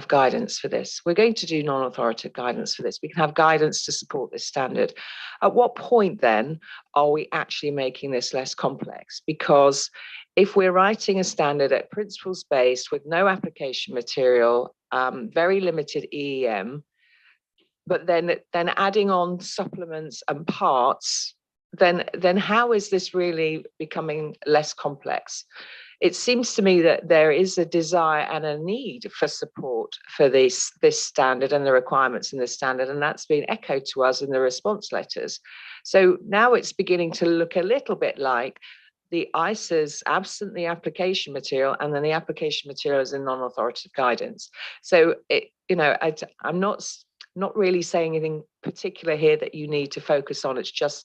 guidance for this. We're going to do non-authoritative guidance for this. We can have guidance to support this standard. At what point then are we actually making this less complex? Because if we're writing a standard at principles based with no application material, very limited EEM, but then adding on supplements and parts, then how is this really becoming less complex? It seems to me that there is a desire and a need for support for this standard and the requirements in this standard, and that's been echoed to us in the response letters. So now it's beginning to look a little bit like the ISAs absent the application material, and then the application material is in non-authoritative guidance. So I'm not really saying anything particular here that you need to focus on. It's just,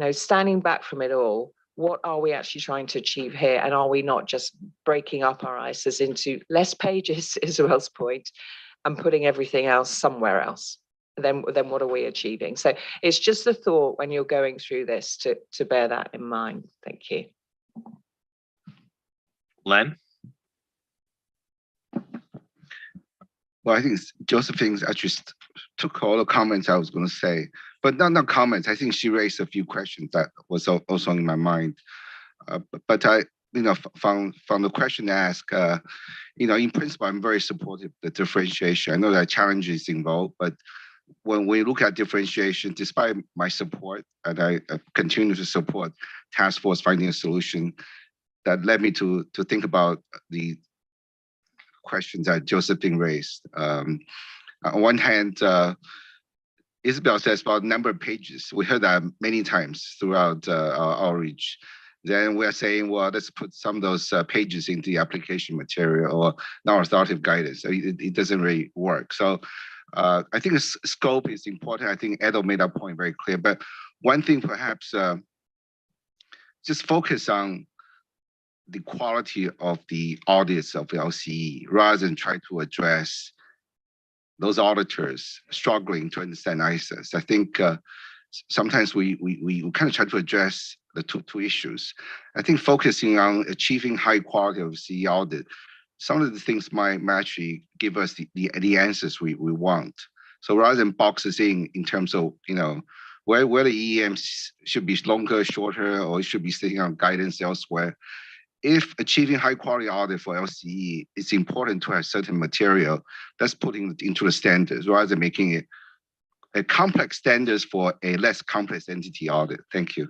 standing back from it all, what are we actually trying to achieve here? And are we not just breaking up our ISAs into less pages, Isabel's point, and putting everything else somewhere else? Then what are we achieving? So it's just a thought when you're going through this to bear that in mind. Thank you.
Len?
Well, I think Josephine actually took all the comments I was going to say, but not comments. I think she raised a few questions that was also in my mind. But I, from the question asked, in principle, I'm very supportive of the differentiation. I know there are challenges involved, but when we look at differentiation, despite my support, and I continue to support task force finding a solution, that led me to think about the questions that Josephine raised. On one hand, Isabel says about number of pages. We heard that many times throughout our outreach. Then we're saying, well, let's put some of those pages into the application material or non-authoritative guidance. So it doesn't really work. So I think scope is important. I think Edo made that point very clear. But one thing perhaps just focus on the quality of the audits of the LCE rather than try to address those auditors struggling to understand ISAs. I think sometimes we kind of try to address the two issues. I think focusing on achieving high quality of CE audit, some of the things might actually give us the answers we want. So rather than boxes in terms of, where the EEMs should be longer, shorter, or it should be sitting on guidance elsewhere. If achieving high quality audit for LCE, it's important to have certain material that's putting it into the standards rather than making it a complex standards for a less complex entity audit. Thank you.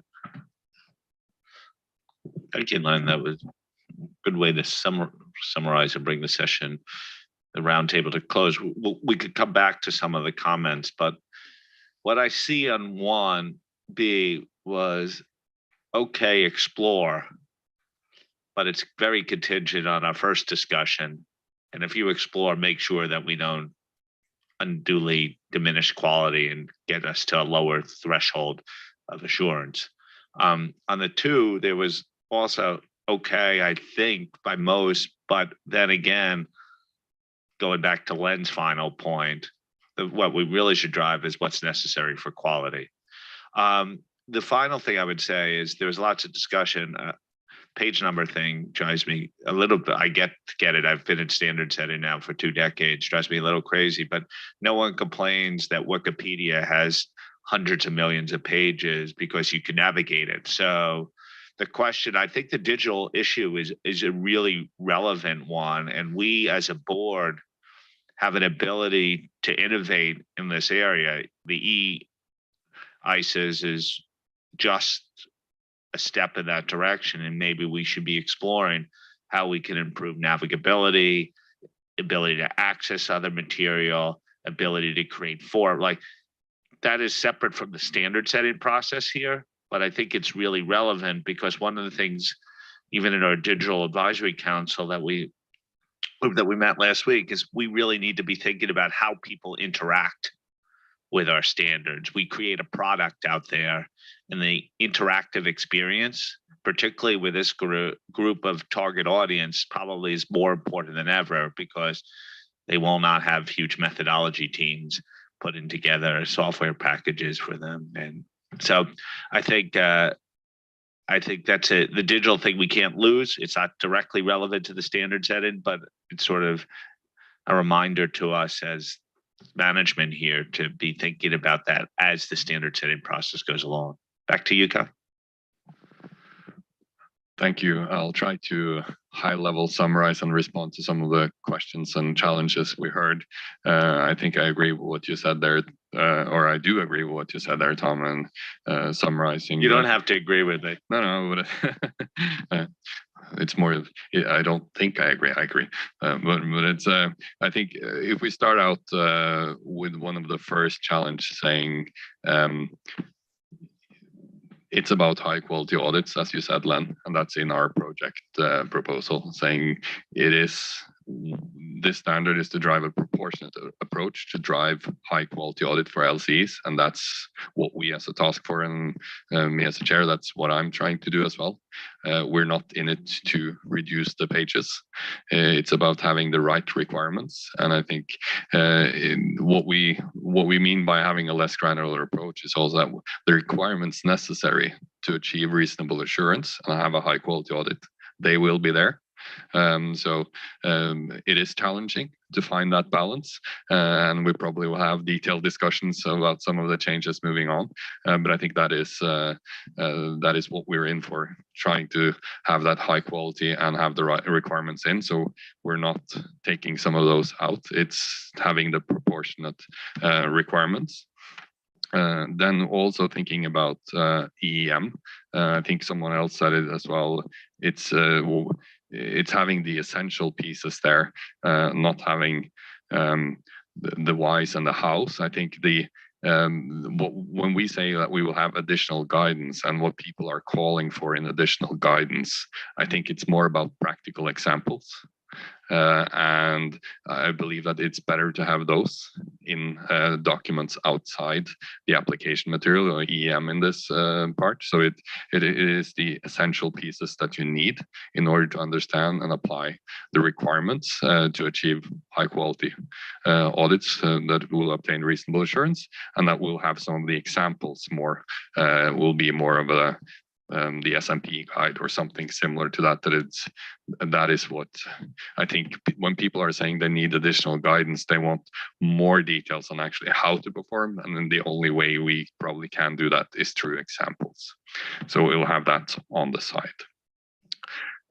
Thank you, Len. That was a good way to summarize and bring the session, the roundtable to close. We could come back to some of the comments, but what I see on 1B was, okay, explore, but it's very contingent on our first discussion. And if you explore, make sure that we don't unduly diminish quality and get us to a lower threshold of assurance. On the 2, there was also okay, I think, by most, but then again, going back to Len's final point, what we really should drive is what's necessary for quality. The final thing I would say is there's lots of discussion. Page number thing drives me a little bit. I get it. I've been in standard setting now for 2 decades. Drives me a little crazy, but no one complains that Wikipedia has hundreds of millions of pages because you can navigate it. So the question, I think the digital issue is a really relevant one. And we as a board have an ability to innovate in this area. The IAASB is just a step in that direction, and maybe we should be exploring how we can improve navigability, ability to access other material, ability to create form. Like, that is separate from the standard setting process here, but I think it's really relevant because one of the things, even in our digital advisory council that we met last week, is we really need to be thinking about how people interact with our standards. We create a product out there, and the interactive experience, particularly with this group of target audience, probably is more important than ever because they will not have huge methodology teams putting together software packages for them. And so I think that's it. The digital thing we can't lose. It's not directly relevant to the standard setting, but it's sort of a reminder to us as management here to be thinking about that as the standard setting process goes along. Back to you, Kai.
Thank you. I'll try to high level summarize and respond to some of the questions and challenges we heard. I think I agree with what you said there, or I do agree with what you said there, Tom, and summarizing.
You don't have to agree with it.
No, but it's more of, I don't think I agree. I agree. But it's, I think if we start out with one of the first challenge saying, it's about high quality audits, as you said, Len, and that's in our project proposal, saying this standard is to drive a proportionate approach to drive high quality audit for LCs, and that's what we as a task force and me as a chair, that's what I'm trying to do as well. We're not in it to reduce the pages. It's about having the right requirements, and I think what we mean by having a less granular approach is also that the requirements necessary to achieve reasonable assurance and have a high quality audit, they will be there. It is challenging to find that balance, and we probably will have detailed discussions about some of the changes moving on. But I think that is what we're in for, trying to have that high quality and have the right requirements in. So we're not taking some of those out. It's having the proportionate requirements. Then also thinking about EEM, I think someone else said it as well. It's having the essential pieces there, not having the whys and the hows. I think when we say that we will have additional guidance and what people are calling for in additional guidance, I think it's more about practical examples. And I believe that it's better to have those in documents outside the application material or EM in this part. So it is the essential pieces that you need in order to understand and apply the requirements to achieve high quality audits that will obtain reasonable assurance, and that will have some of the examples more, will be more of the SMP guide or something similar to that. That is what I think when people are saying they need additional guidance, they want more details on actually how to perform, and then the only way we probably can do that is through examples. So we'll have that on the side.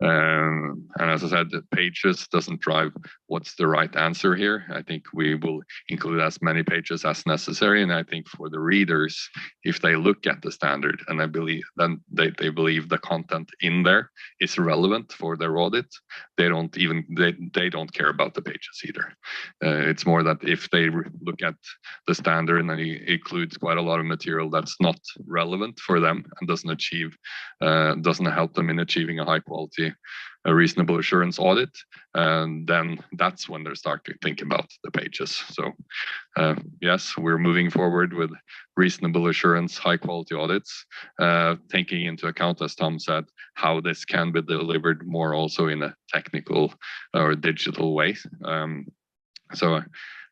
And as I said, the pages doesn't drive what's the right answer here. I think we will include as many pages as necessary. And I think for the readers, if they look at the standard and I believe then they believe the content in there is relevant for their audit, they don't care about the pages either. It's more that if they look at the standard and it includes quite a lot of material that's not relevant for them and doesn't help them in achieving a high quality, a reasonable assurance audit, and then that's when they start to think about the pages. So yes, we're moving forward with reasonable assurance, high quality audits, taking into account, as Tom said, how this can be delivered more also in a technical or digital way. So,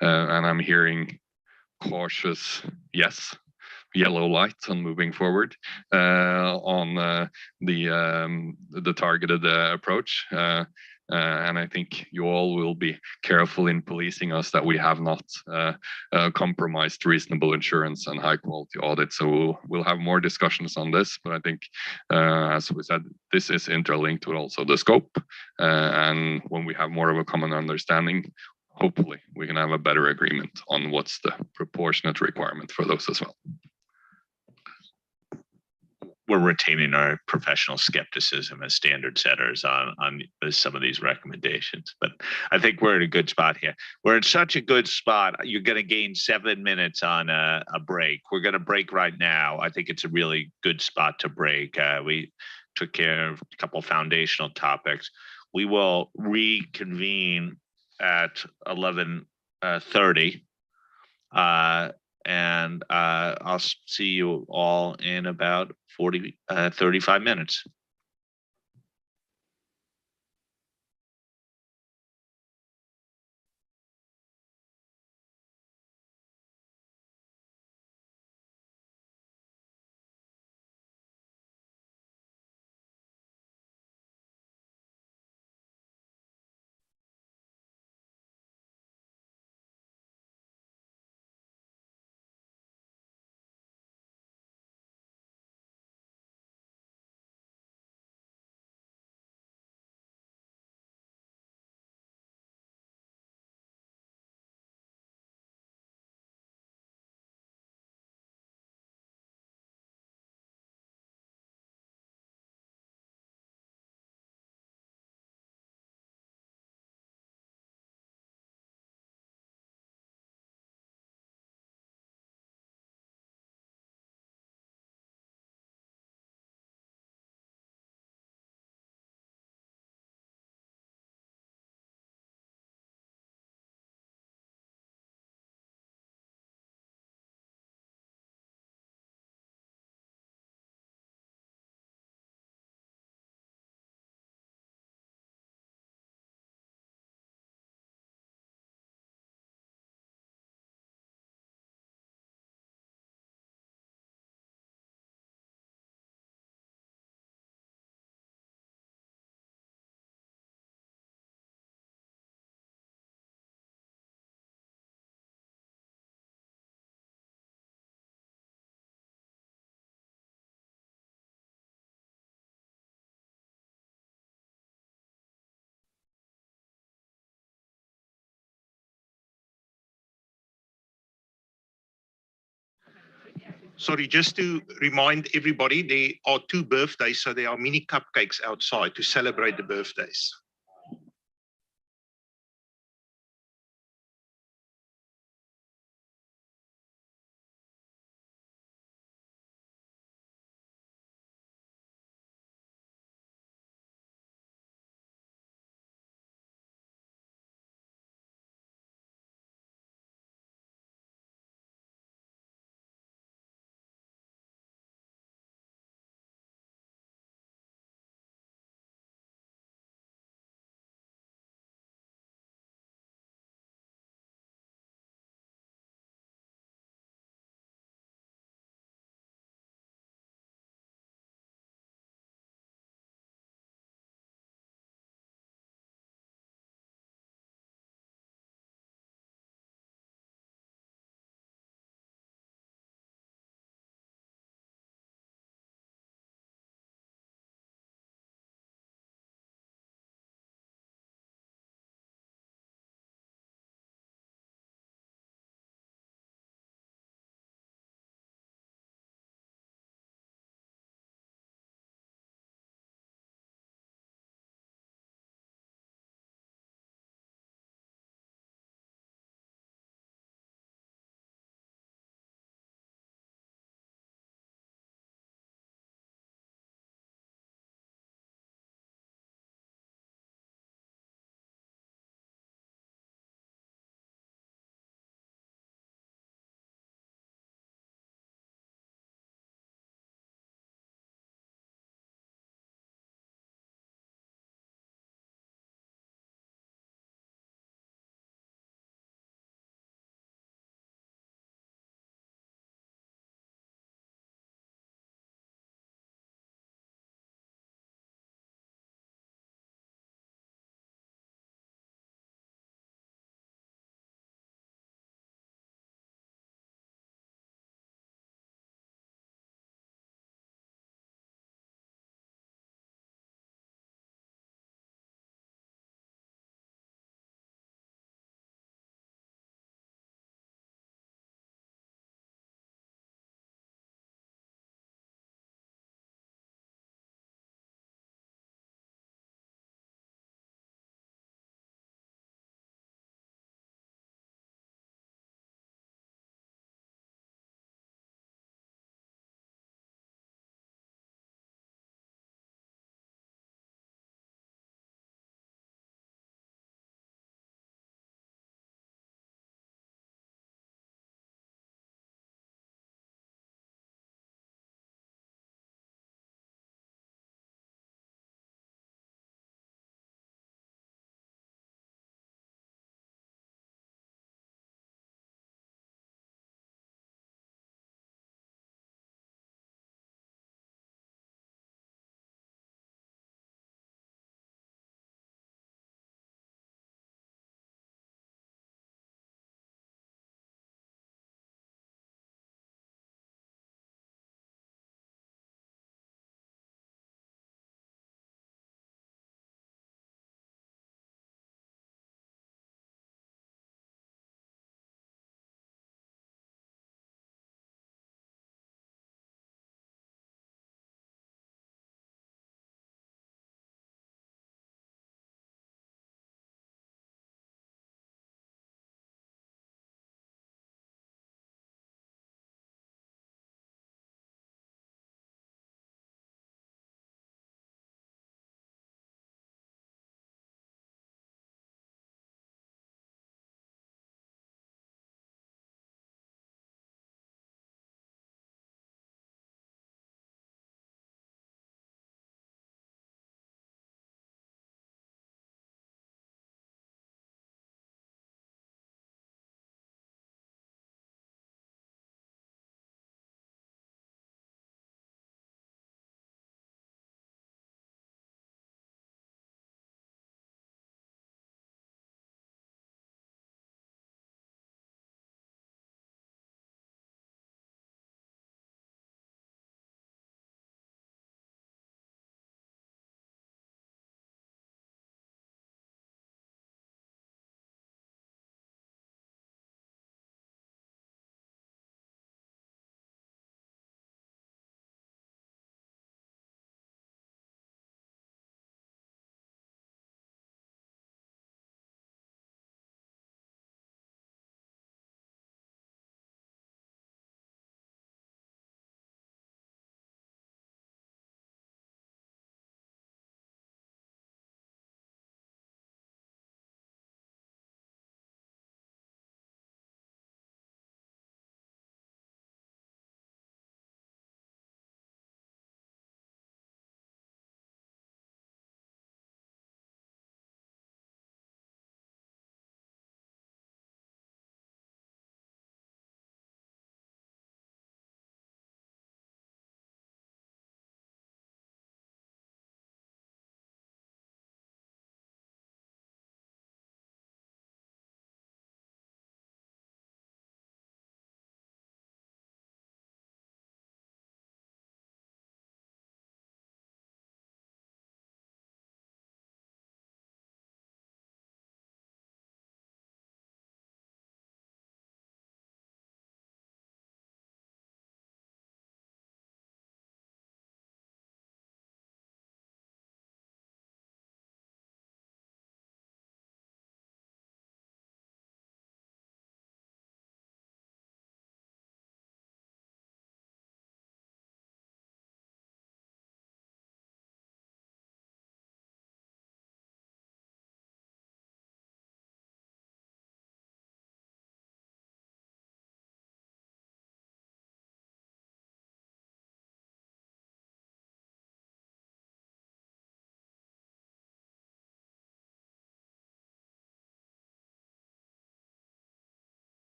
and I'm hearing cautious yes, yellow light on moving forward on the targeted approach. And I think you all will be careful in policing us that we have not compromised reasonable insurance and high quality audit. So we'll have more discussions on this, but I think, as we said, this is interlinked with also the scope. And when we have more of a common understanding, hopefully we can have a better agreement on what's the proportionate requirement for those as well.
We're retaining our professional skepticism as standard setters on some of these recommendations, but I think we're in a good spot here. We're in such a good spot. You're going to gain 7 minutes on a break. We're going to break right now. I think it's a really good spot to break. We took care of a couple foundational topics. We will reconvene at 11:30. And I'll see you all in about 35 minutes.
Sorry, just to remind everybody, there are 2 birthdays, so there are mini cupcakes outside to celebrate the birthdays.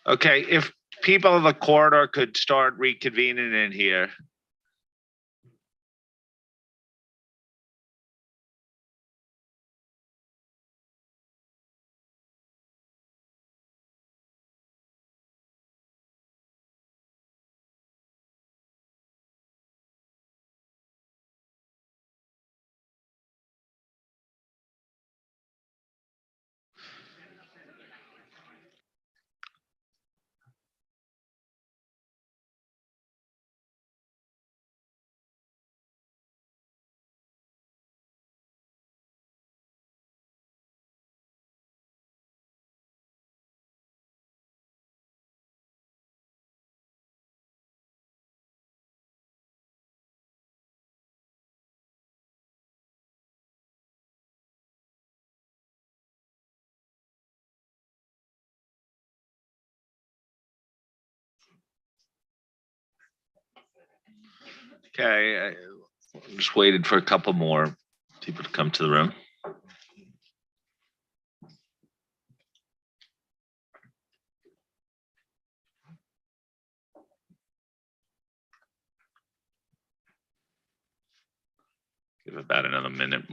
Okay, if people in the corridor could start reconvening in here. Okay, I'm just waiting for a couple more people to come to the room. Give about another minute.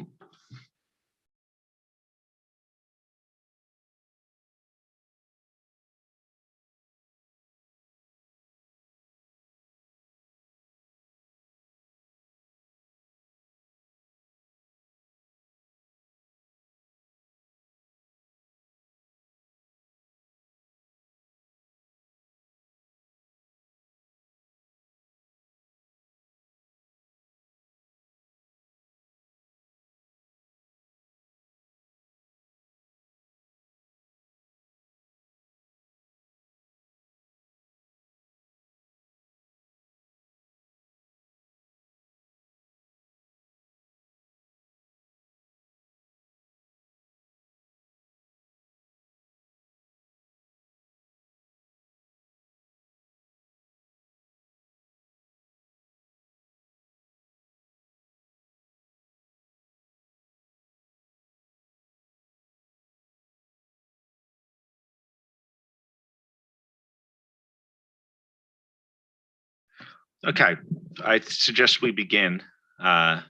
Okay, I suggest we begin now.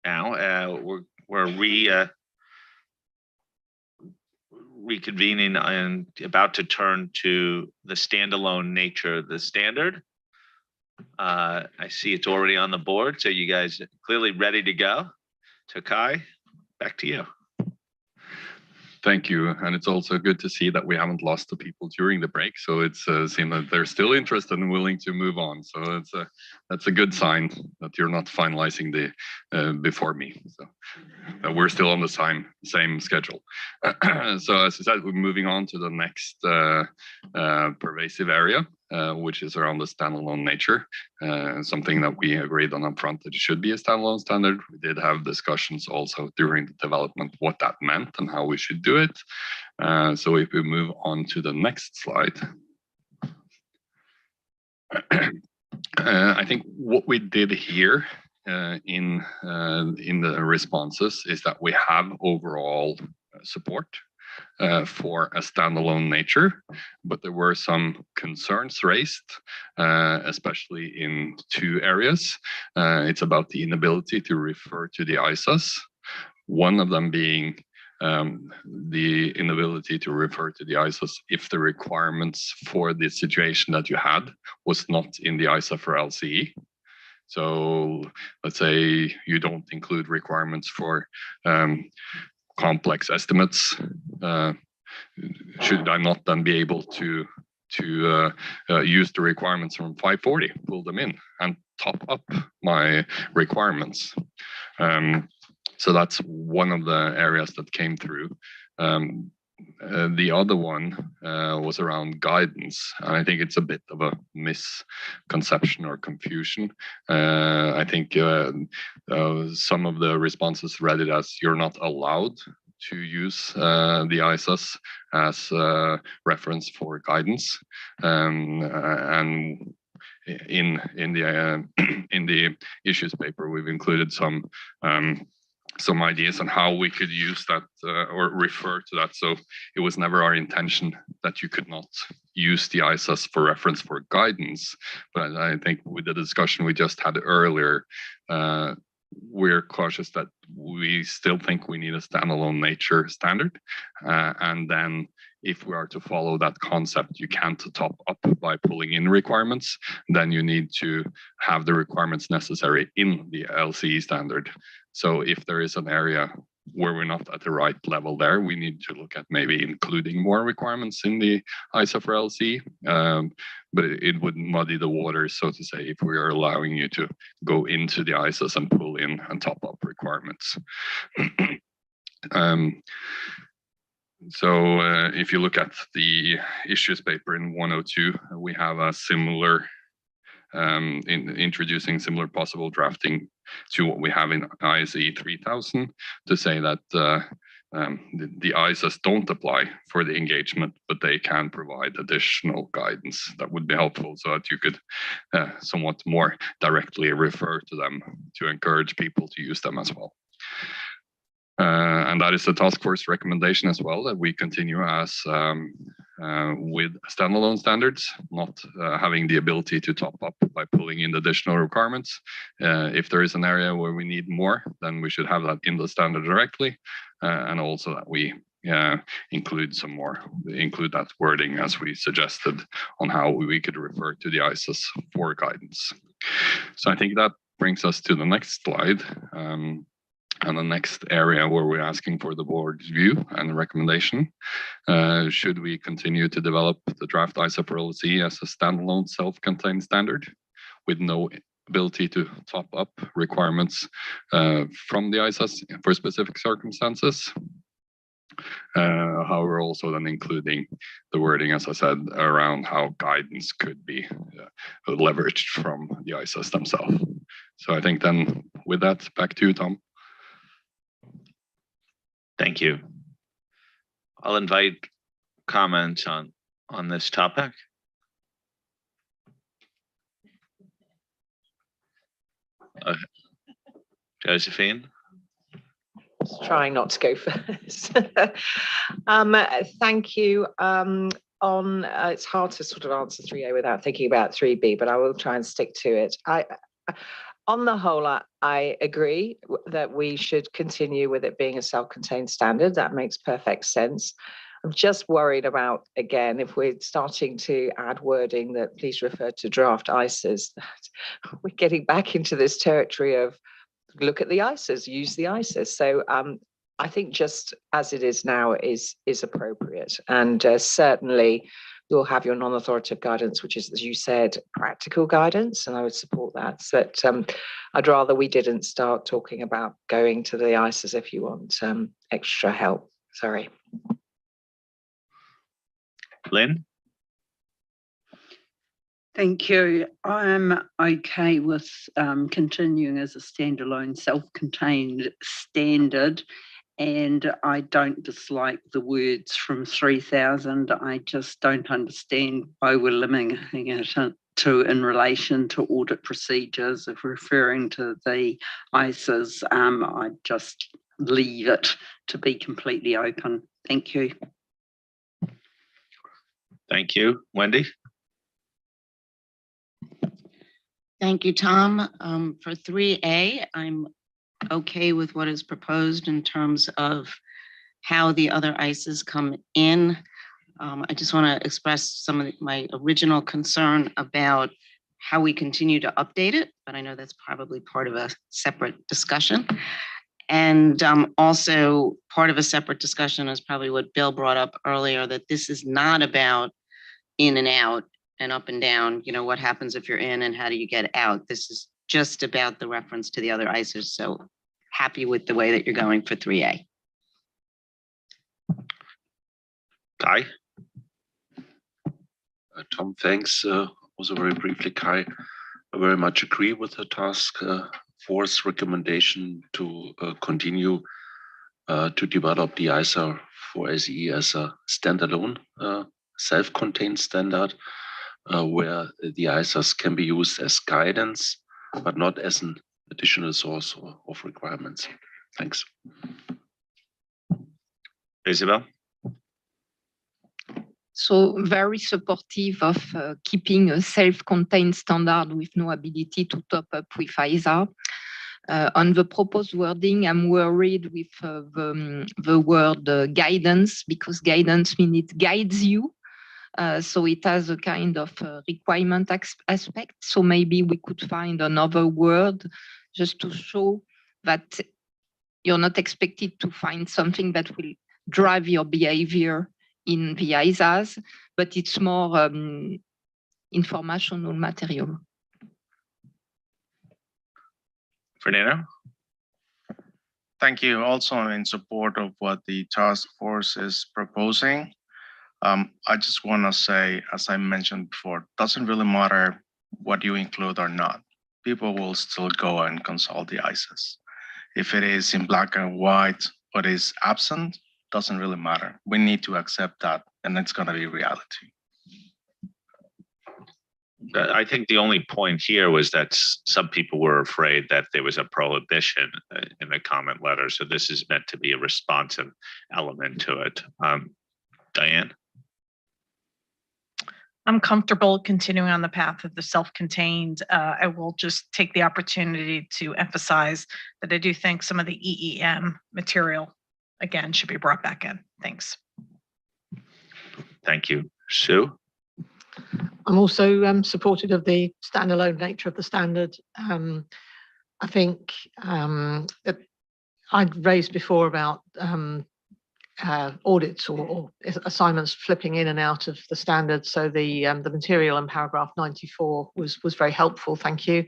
We're reconvening and about to turn to the standalone nature of the standard. I see it's already on the board, so you guys are clearly ready to go. So Kai, back to you.
Thank you. And it's also good to see that we haven't lost the people during the break. So it's seems that they're still interested and willing to move on. So that's a good sign that you're not finalizing the before me. So that we're still on the same schedule. So as I said, we're moving on to the next pervasive area, which is around the standalone nature. Something that we agreed on upfront that it should be a standalone standard. We did have discussions also during the development what that meant and how we should do it. So if we move on to the next slide. I think what we did here in the responses is that we have overall support for a standalone nature, but there were some concerns raised, especially in two areas. It's about the inability to refer to the ISAs, one of them being the inability to refer to the ISAs if the requirements for the situation that you had was not in the ISA for LCE. So let's say you don't include requirements for complex estimates. Should I not then be able to use the requirements from 540, pull them in and top up my requirements? So that's one of the areas that came through. The other one was around guidance, and I think it's a bit of a misconception or confusion. I think some of the responses read it as you're not allowed to use the ISAs as reference for guidance, and in the issues paper we've included some ideas on how we could use that or refer to that. So it was never our intention that you could not use the ISAs for reference for guidance. But I think with the discussion we just had earlier, we're cautious that we still think we need a standalone nature standard. And then if we are to follow that concept, you can't top up by pulling in requirements, then you need to have the requirements necessary in the LCE standard. So if there is an area where we're not at the right level there, we need to look at maybe including more requirements in the ISA for LCE. But it would muddy the waters, so to say, if we are allowing you to go into the ISAs and pull in and top up requirements. So if you look at the issues paper in 102, we have a similar, introducing similar possible drafting to what we have in ISE 3000 to say that the ISAs don't apply for the engagement, but they can provide additional guidance that would be helpful so that you could somewhat more directly refer to them to encourage people to use them as well. And that is the task force recommendation as well, that we continue as with standalone standards, not having the ability to top up by pulling in additional requirements. If there is an area where we need more, then we should have that in the standard directly, and also that we include that wording as we suggested on how we could refer to the ISAs for guidance. So I think that brings us to the next slide. And the next area where we're asking for the board's view and recommendation, should we continue to develop the draft ISA for LCE as a standalone self-contained standard with no ability to top up requirements from the ISAs for specific circumstances? However, also then including the wording, as I said, around how guidance could be leveraged from the ISAs themselves. So I think then with that, back to you, Tom.
Thank you. I'll invite comments on this topic. Josephine?
Trying not to go first. Thank you. It's hard to sort of answer 3A without thinking about 3B, but I will try and stick to it. On the whole, I agree that we should continue with it being a self-contained standard. That makes perfect sense. I'm just worried about, again, if we're starting to add wording that please refer to draft ISAs, that we're getting back into this territory of look at the ISAs, use the ISAs. So I think just as it is now is appropriate. And certainly you'll have your non-authoritative guidance, which is, as you said, practical guidance, and I would support that. But I'd rather we didn't start talking about going to the ISAs if you want extra help. Sorry.
Lynn?
Thank you. I'm okay with continuing as a standalone self-contained standard, and I don't dislike the words from 3000. I just don't understand why we're limiting it to in relation to audit procedures. If referring to the ISAs, I just leave it to be completely open. Thank you.
Thank you. Wendy?
Thank you, Tom. For 3A, I'm okay with what is proposed in terms of how the other ISAs come in. I just want to express some of my original concern about how we continue to update it, but I know that's probably part of a separate discussion. And also part of a separate discussion is probably what Bill brought up earlier, that this is not about in and out and up and down, you know, what happens if you're in and how do you get out? This is just about the reference to the other ISAs. So happy with the way that you're going for 3A.
Kai?
Tom, thanks. Also very briefly, Kai, I very much agree with the task force recommendation to continue to develop the ISA for SE as a standalone self-contained standard where the ISAs can be used as guidance, but not as an additional source of requirements. Thanks.
Isabel?
So very supportive of keeping a self-contained standard with no ability to top up with ISA. On the proposed wording, I'm worried with the word guidance, because guidance means it guides you. So it has a kind of requirement aspect. So maybe we could find another word just to show that you're not expected to find something that will drive your behavior in the ISAs, but it's more informational material.
Fernando?
Thank you. Also in support of what the task force is proposing. I just want to say, as I mentioned before, doesn't really matter what you include or not. People will still go and consult the ISAs. If it is in black and white or it is absent, doesn't really matter. We need to accept that, and it's going to be reality.
I think the only point here was that some people were afraid that there was a prohibition in the comment letter. So this is meant to be a responsive element to it. Diane?
I'm comfortable continuing on the path of the self-contained. I will just take the opportunity to emphasize that I do think some of the EEM material, again, should be brought back in. Thanks.
Thank you. Sue?
I'm also supportive of the standalone nature of the standard. I think that I'd raised before about audits or assignments flipping in and out of the standard. So the material in paragraph 94 was very helpful. Thank you.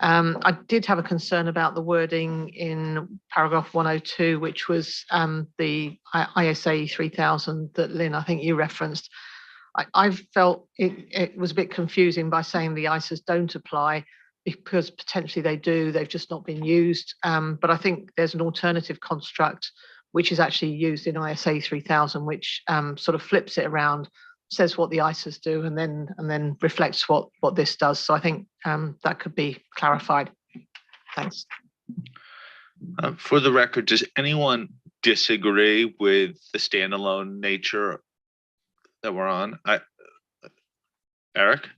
I did have a concern about the wording in paragraph 102, which was the ISA 3000 that Lynn, I think you referenced. I felt it was a bit confusing by saying the ISAs don't apply, because potentially they do, they've just not been used. But I think there's an alternative construct which is actually used in ISA 3000, which sort of flips it around, says what the ISAs do, and then reflects what this does. So I think that could be clarified. Thanks.
For the record, does anyone disagree with the standalone nature that we're on? Eric?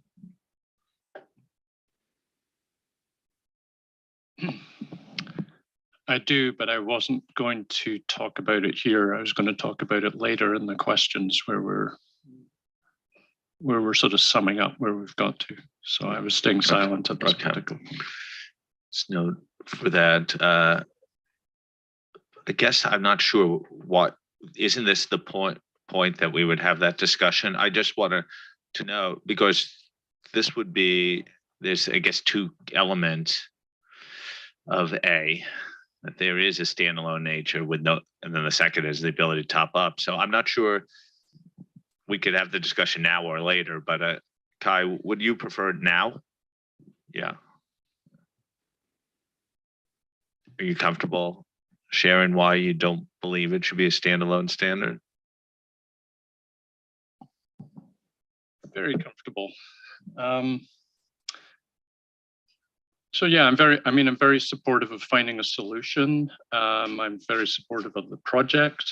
I do, but I wasn't going to talk about it here. I was going to talk about it later in the questions where we're sort of summing up where we've got to. So I was staying silent at this particular point.
No, for that, I guess I'm not sure what, isn't this the point that we would have that discussion? I just wanted to know, because this would be, there's, I guess, two elements of A, that there is a standalone nature with no, and then the second is the ability to top up. So I'm not sure we could have the discussion now or later, but Kai, would you prefer now? Yeah. Are you comfortable sharing why you don't believe it should be a standalone standard?
Very comfortable. So yeah, I'm very supportive of finding a solution. I'm very supportive of the project.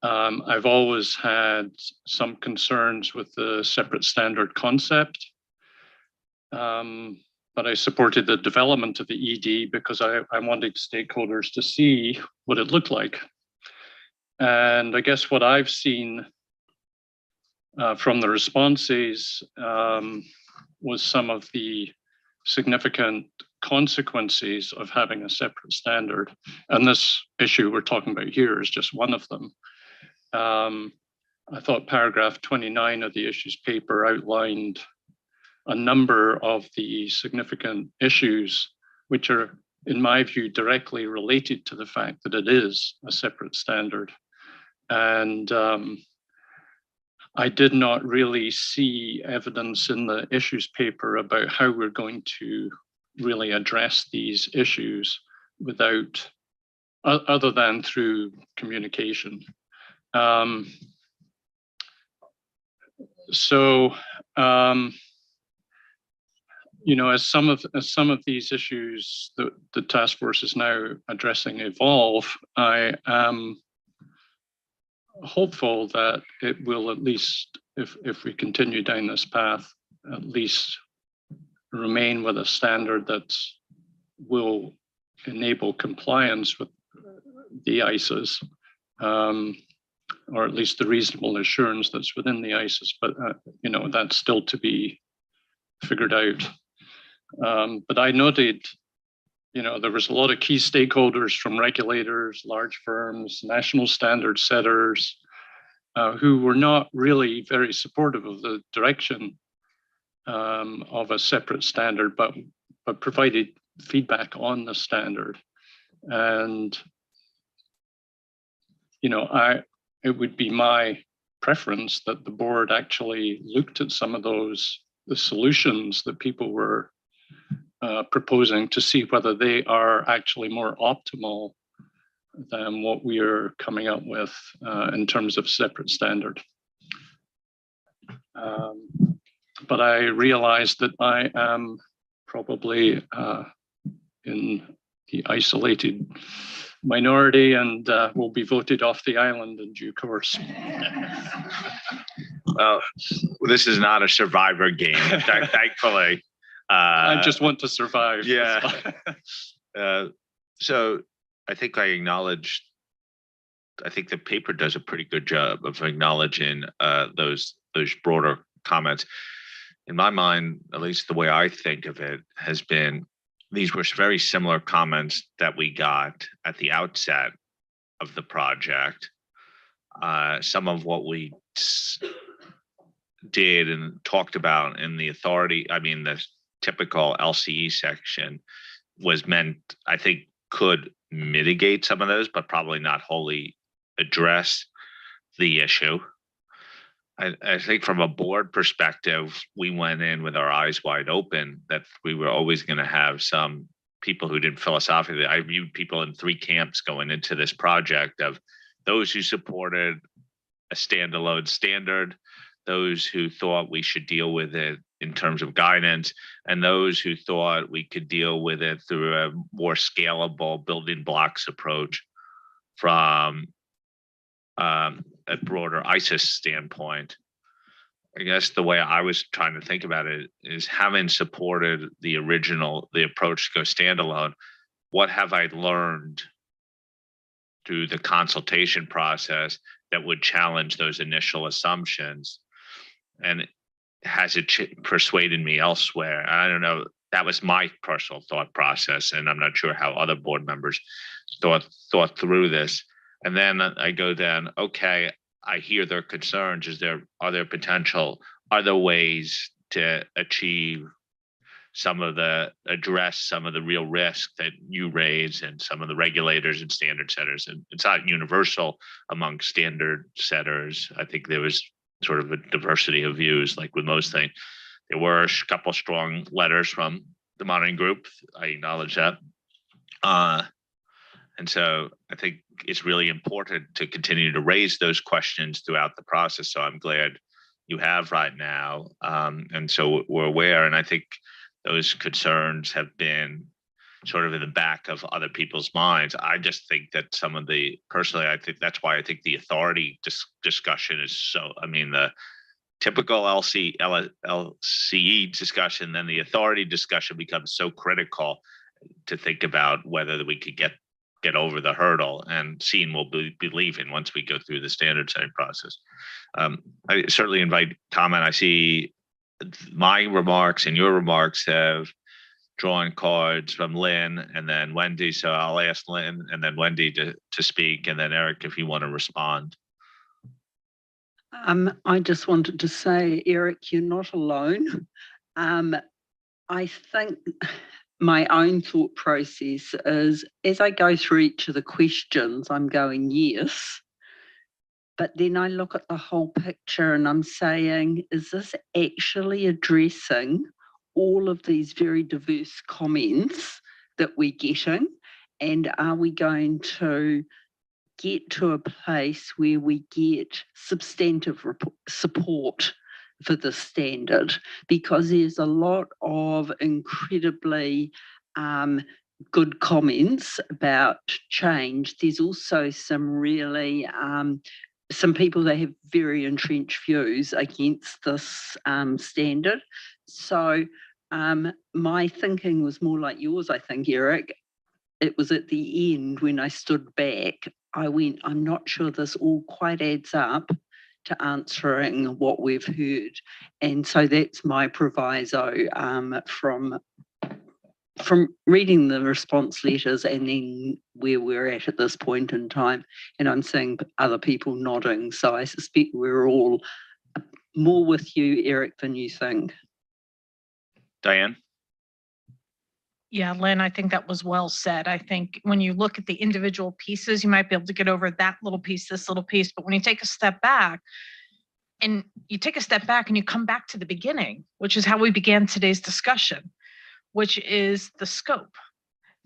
I've always had some concerns with the separate standard concept, but I supported the development of the ED because I wanted stakeholders to see what it looked like. And I guess what I've seen from the responses was some of the significant consequences of having a separate standard. And this issue we're talking about here is just one of them. I thought paragraph 29 of the issues paper outlined a number of the significant issues which are, in my view, directly related to the fact that it is a separate standard. And I did not really see evidence in the issues paper about how we're going to really address these issues without, other than through communication. You know, as some of these issues that the task force is now addressing evolve, I am hopeful that it will at least, if we continue down this path, at least remain with a standard that will enable compliance with the ISAs, or at least the reasonable assurance that's within the ISAs. But you know, that's still to be figured out. But I noted, you know, there was a lot of key stakeholders from regulators, large firms, national standard setters, who were not really very supportive of the direction of a separate standard, but provided feedback on the standard. And, you know, it would be my preference that the board actually looked at some of the solutions that people were proposing to see whether they are actually more optimal than what we are coming up with in terms of separate standard. But I realize that I am probably in the isolated minority and will be voted off the island in due course.
Well, this is not a survivor game, thankfully.
I just want to survive.
Yeah. So I think I think the paper does a pretty good job of acknowledging those broader comments. In my mind, at least the way I think of it, has been these were very similar comments that we got at the outset of the project. Some of what we did and talked about in the the typical LCE section was meant, I think, could mitigate some of those, but probably not wholly address the issue. I think from a board perspective, we went in with our eyes wide open that we were always going to have some people who didn't philosophically. I viewed people in three camps going into this project, of those who supported a standalone standard, those who thought we should deal with it in terms of guidance, and those who thought we could deal with it through a more scalable building blocks approach from a broader ISIS standpoint. I guess the way I was trying to think about it is, having supported the approach to go standalone, what have I learned through the consultation process that would challenge those initial assumptions? And has it persuaded me elsewhere? I don't know. That was my personal thought process, and I'm not sure how other board members thought through this. And then I go down, okay, I hear their concerns. Are there potential other ways to address some of the real risk that you raise and some of the regulators and standard setters? And it's not universal among standard setters. I think there was sort of a diversity of views, like with most things. There were a couple strong letters from the monitoring group. I acknowledge that. And so I think it's really important to continue to raise those questions throughout the process. So I'm glad you have right now. And so we're aware, and I think those concerns have been sort of in the back of other people's minds. I just think that personally, I think that's why I think the authority discussion is so, the typical LCE discussion, then the authority discussion becomes so critical to think about whether we could get over the hurdle, and seeing will be believing once we go through the standard setting process. I certainly invite comment. I see my remarks and your remarks have drawn cards from Lynn and then Wendy. So I'll ask Lynn and then Wendy to speak, and then Eric, if you want to respond.
I just wanted to say, Eric, you're not alone. I think my own thought process is, as I go through each of the questions, I'm going, yes. But then I look at the whole picture and I'm saying, is this actually addressing all of these very diverse comments that we're getting? And are we going to get to a place where we get substantive support for the standard? Because there's a lot of incredibly good comments about change. There's also some really some people that have very entrenched views against this standard. So my thinking was more like yours, I think, Eric. It was at the end when I stood back, I went, I'm not sure this all quite adds up to answering what we've heard. And so that's my proviso from reading the response letters and then where we're at this point in time. And I'm seeing other people nodding. So I suspect we're all more with you, Eric, than you think.
Diane?
Yeah, Lynn, I think that was well said. I think when you look at the individual pieces, you might be able to get over that little piece, this little piece. But when you take a step back, and you take a step back and you come back to the beginning, which is how we began today's discussion, which is the scope.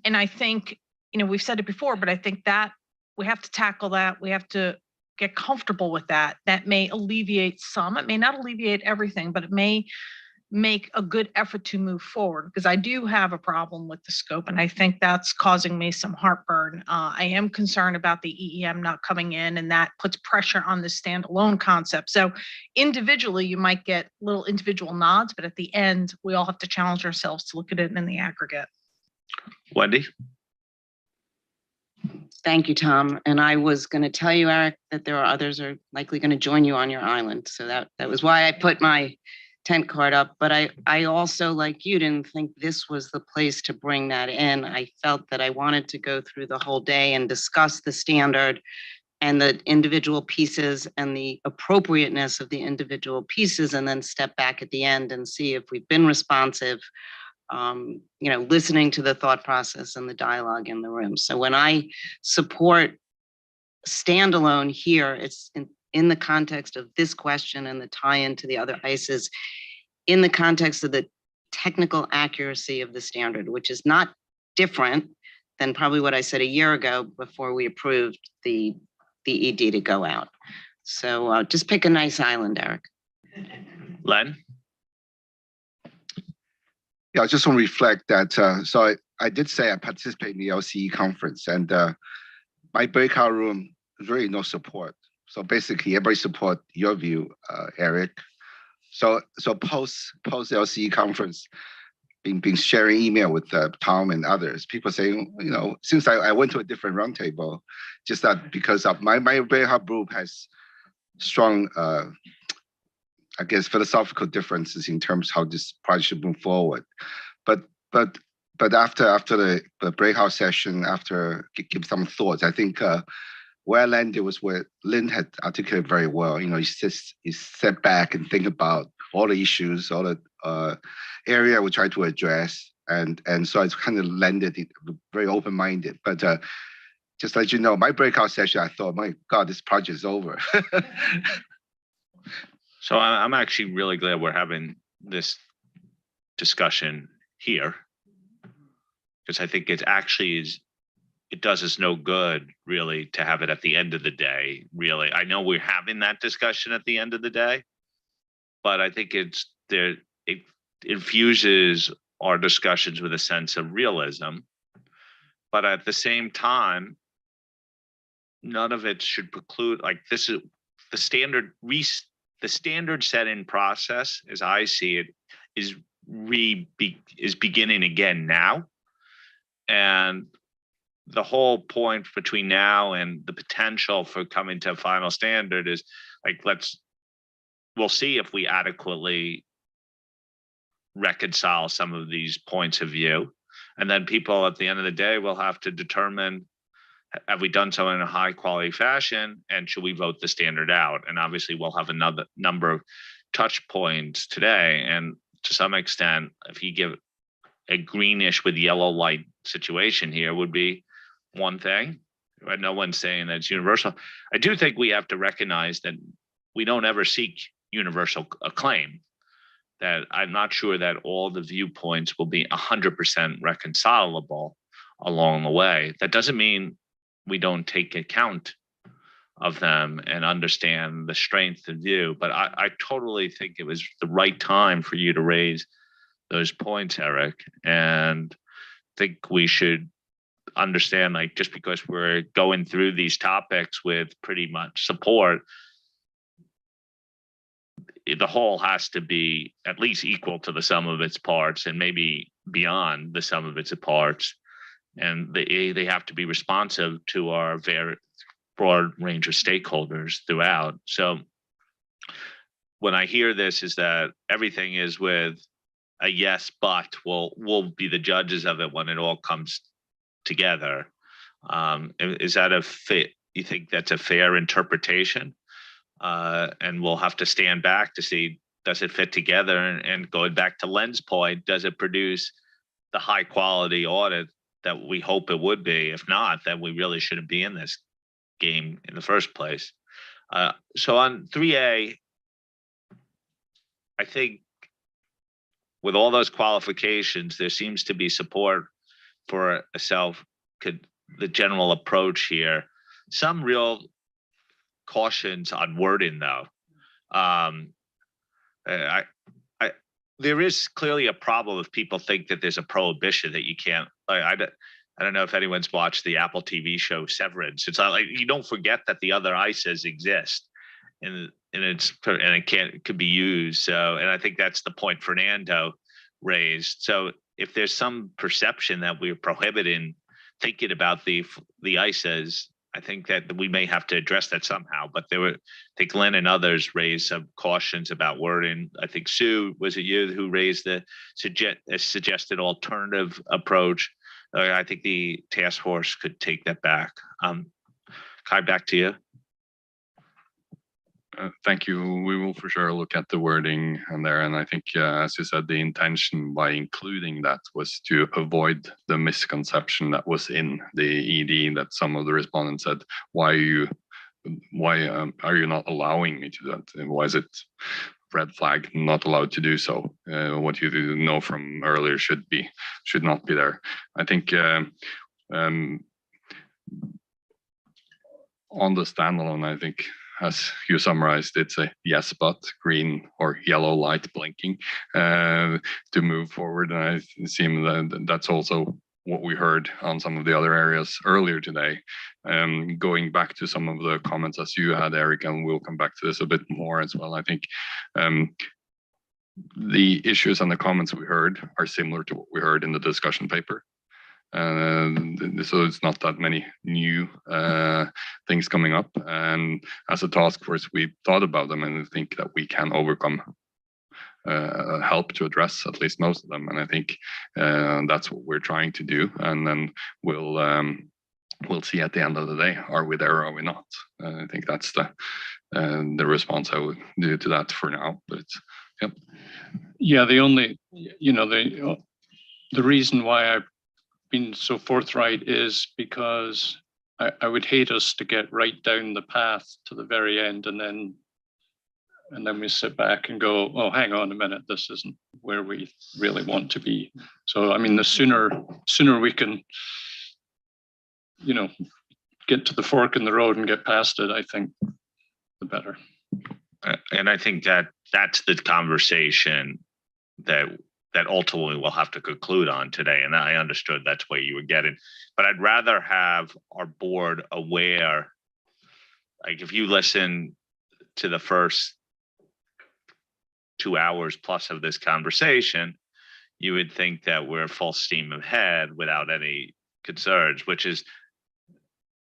And I think, we've said it before, but I think that we have to tackle that. We have to get comfortable with that. That may alleviate some, it may not alleviate everything, but it may make a good effort to move forward, because I do have a problem with the scope, and I think that's causing me some heartburn. I am concerned about the EEM not coming in, and that puts pressure on the standalone concept. So individually, you might get little individual nods, but at the end, we all have to challenge ourselves to look at it in the aggregate.
Wendy?
Thank you, Tom. And I was going to tell you, Eric, that there are others are likely going to join you on your island. So that was why I put my tent card up. But I also, like you, didn't think this was the place to bring that in. I felt that I wanted to go through the whole day and discuss the standard and the individual pieces and the appropriateness of the individual pieces, and then step back at the end and see if we've been responsive, listening to the thought process and the dialogue in the room. So when I support standalone here, it's in the context of this question and the tie-in to the other ICEs, in the context of the technical accuracy of the standard, which is not different than probably what I said a year ago before we approved the ED to go out. So just pick a nice island, Eric.
Len?
Yeah, I just want to reflect that. So I did say I participate in the LCE conference, and my breakout room, there's really no support. So basically, everybody support your view, Eric. So post LCE conference, been sharing email with Tom and others. People saying, since I went to a different roundtable, just that because of my breakout group has strong, I guess, philosophical differences in terms of how this project should move forward. But after the breakout session, after give some thoughts, I think where I landed was where Lynn had articulated very well. You step back and think about all the issues, all the area we try to address, and so it's kind of landed very open-minded. But just to let you know, my breakout session, I thought, my God, this project is over.
So I'm actually really glad we're having this discussion here, because I think it does us no good really to have it at the end of the day. Really, I know we're having that discussion at the end of the day, but I think it infuses our discussions with a sense of realism. But at the same time, none of it should preclude, like, this is the standard. The standard setting process, as I see it, is beginning again now. And the whole point between now and the potential for coming to a final standard is like, we'll see if we adequately reconcile some of these points of view. And then people at the end of the day will have to determine, have we done so in a high quality fashion, and should we vote the standard out? And obviously we'll have another number of touch points today. And to some extent, if you give a greenish with yellow light situation here would be one thing. No one's saying that it's universal. I do think we have to recognize that we don't ever seek universal acclaim, that I'm not sure that all the viewpoints will be 100% reconcilable along the way. That doesn't mean we don't take account of them and understand the strength of view. But I totally think it was the right time for you to raise those points, Eric. And think we should understand, like, just because we're going through these topics with pretty much support, the whole has to be at least equal to the sum of its parts and maybe beyond the sum of its parts. And they have to be responsive to our very broad range of stakeholders throughout. So when I hear this is that everything is with a yes, but we'll be the judges of it when it all comes together. Is that a fit? You think that's a fair interpretation? And we'll have to stand back to see, does it fit together? And going back to Len's point, does it produce the high quality audit that we hope it would be? If not, then we really shouldn't be in this game in the first place. So on 3A, I think with all those qualifications, there seems to be support for the general approach here. Some real cautions on wording, though. There is clearly a problem if people think that there's a prohibition that you can't. I don't know if anyone's watched the Apple TV show Severance. It's not like you don't forget that the other ISAs exist, and it could be used. So, and I think that's the point Fernando raised. So, if there's some perception that we're prohibiting thinking about the ISAs, I think that we may have to address that somehow. But I think Len and others raised some cautions about wording. I think Sue, was it you who raised the suggested alternative approach? I think the task force could take that back. Kai, back to you.
Thank you. We will for sure look at the wording in there. And I think, as you said, the intention by including that was to avoid the misconception that was in the ED, that some of the respondents said, why are you not allowing me to do that? And why is it red flag, not allowed to do so? What you know from earlier should not be there. I think on the standalone, I think, as you summarized, it's a yes, but green or yellow light blinking to move forward. And I seem that that's also what we heard on some of the other areas earlier today. Going back to some of the comments as you had, Eric, and we'll come back to this a bit more as well. I think the issues and the comments we heard are similar to what we heard in the discussion paper. So it's not that many new things coming up. And as a task force, we thought about them and think that we can overcome, help to address at least most of them. And I think that's what we're trying to do. And then we'll see at the end of the day, are we there or are we not? I think that's the response I would do to that for now. But yep.
Yeah, the only, the reason why I've been so forthright is because I would hate us to get right down the path to the very end and then we sit back and go, oh, hang on a minute, this isn't where we really want to be. So I mean, the sooner we can, get to the fork in the road and get past it, I think the better.
And I think that that's the conversation that ultimately we'll have to conclude on today. And I understood that's where you were getting, but I'd rather have our board aware. Like if you listen to the first 2 hours plus of this conversation, you would think that we're full steam ahead without any concerns, which is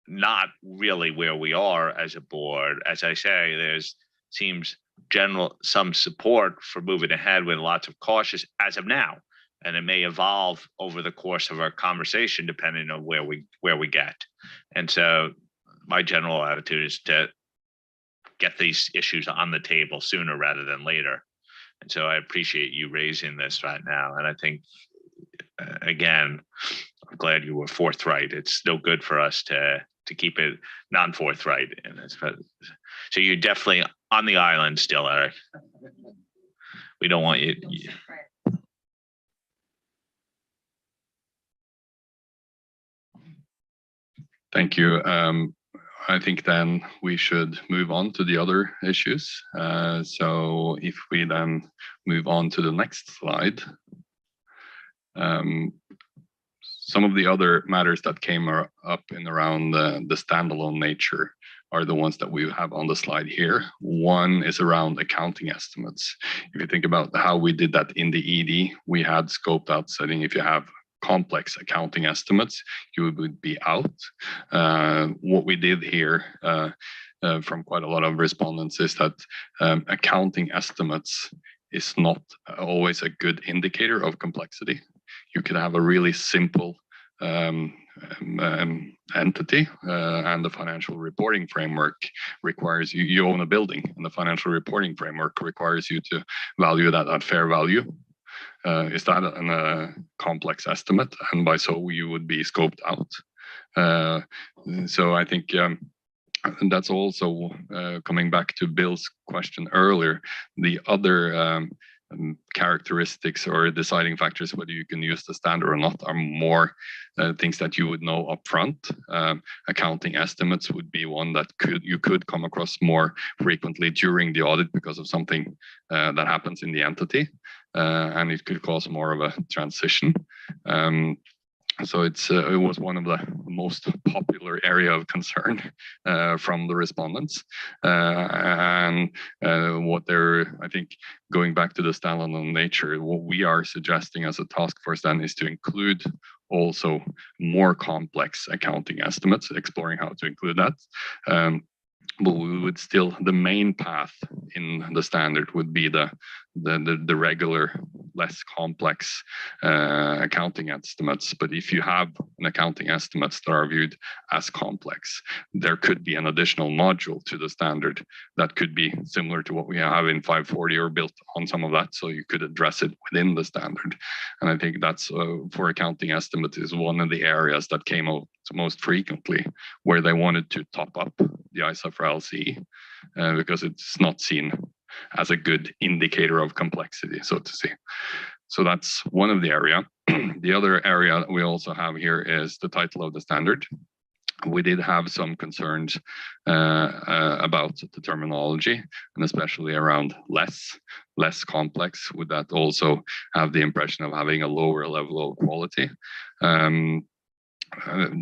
not really where we are as a board. As I say, seems some support for moving ahead with lots of cautious as of now, and it may evolve over the course of our conversation depending on where we get. And so my general attitude is to get these issues on the table sooner rather than later. And so I appreciate you raising this right now. And I think again, I'm glad you were forthright. It's no good for us to keep it non-forthright in this. So you're definitely on the island still, Eric. We don't want you.
Thank you. I think then we should move on to the other issues. So if we then move on to the next slide. Some of the other matters that came up in around the standalone nature are the ones that we have on the slide here. One is around accounting estimates. If you think about how we did that in the ED, we had scoped out setting if you have complex accounting estimates, you would be out. What we did here from quite a lot of respondents is that accounting estimates is not always a good indicator of complexity. You could have a really simple entity, and the financial reporting framework requires you own a building, and the financial reporting framework requires you to value that at fair value. Is that a complex estimate? And by so you would be scoped out. So I think that's also coming back to Bill's question earlier. The other characteristics or deciding factors whether you can use the standard or not are more things that you would know upfront. Accounting estimates would be one that you could come across more frequently during the audit because of something that happens in the entity, and it could cause more of a transition. So it was one of the most popular area of concern from the respondents. And what they're, I think, going back to the standalone nature, what we are suggesting as a task force then is to include also more complex accounting estimates, exploring how to include that. But we would still, the main path in the standard would be the regular, less complex accounting estimates. But if you have an accounting estimates that are viewed as complex, there could be an additional module to the standard that could be similar to what we have in 540 or built on some of that. So you could address it within the standard. And I think that's for accounting estimates is one of the areas that came out most frequently where they wanted to top up the ISA for LCE because it's not seen as a good indicator of complexity, so to say. So that's one of the area. The other area that we also have here is the title of the standard. We did have some concerns about the terminology, and especially around less complex. Would that also have the impression of having a lower level of quality?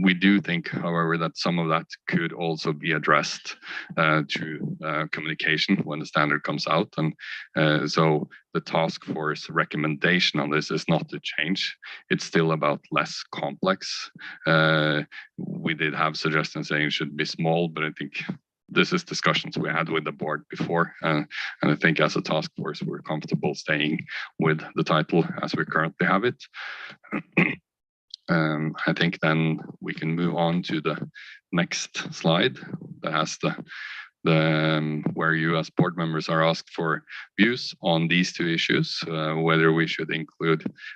We do think, however, that some of that could also be addressed through communication when the standard comes out. And so the task force recommendation on this is not to change. It's still about less complex. We did have suggestions saying it should be small, but I think this is discussions we had with the board before. And I think as a task force, we're comfortable staying with the title as we currently have it. I think then we can move on to the next slide that has the where you as board members are asked for views on these two issues, whether we should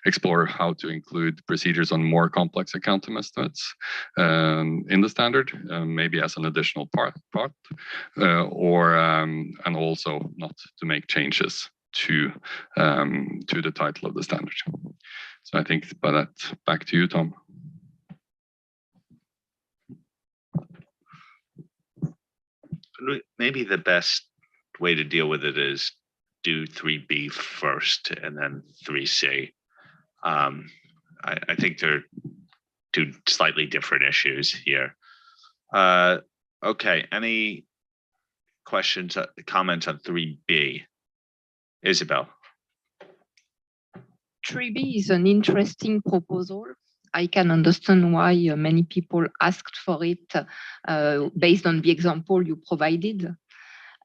explore how to include procedures on more complex accounting estimates in the standard, maybe as an additional part, or and also not to make changes to the title of the standard. So I think by that, back to you, Tom.
Maybe the best way to deal with it is do 3B first and then 3C. I think they're two slightly different issues here. Okay, any questions, comments on 3B? Isabel.
3B is an interesting proposal. I can understand why many people asked for it based on the example you provided.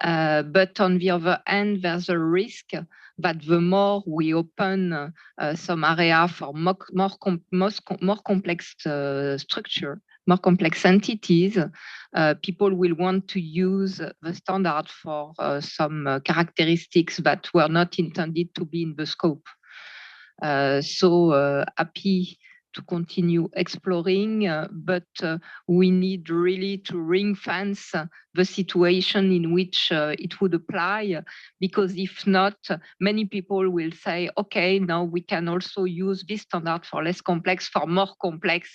But on the other hand, there's a risk that the more we open some area for more complex structure, more complex entities, people will want to use the standard for some characteristics that were not intended to be in the scope. So happy to continue exploring, but we need really to ring fence the situation in which it would apply, because if not, many people will say, okay, now we can also use this standard for less complex, for more complex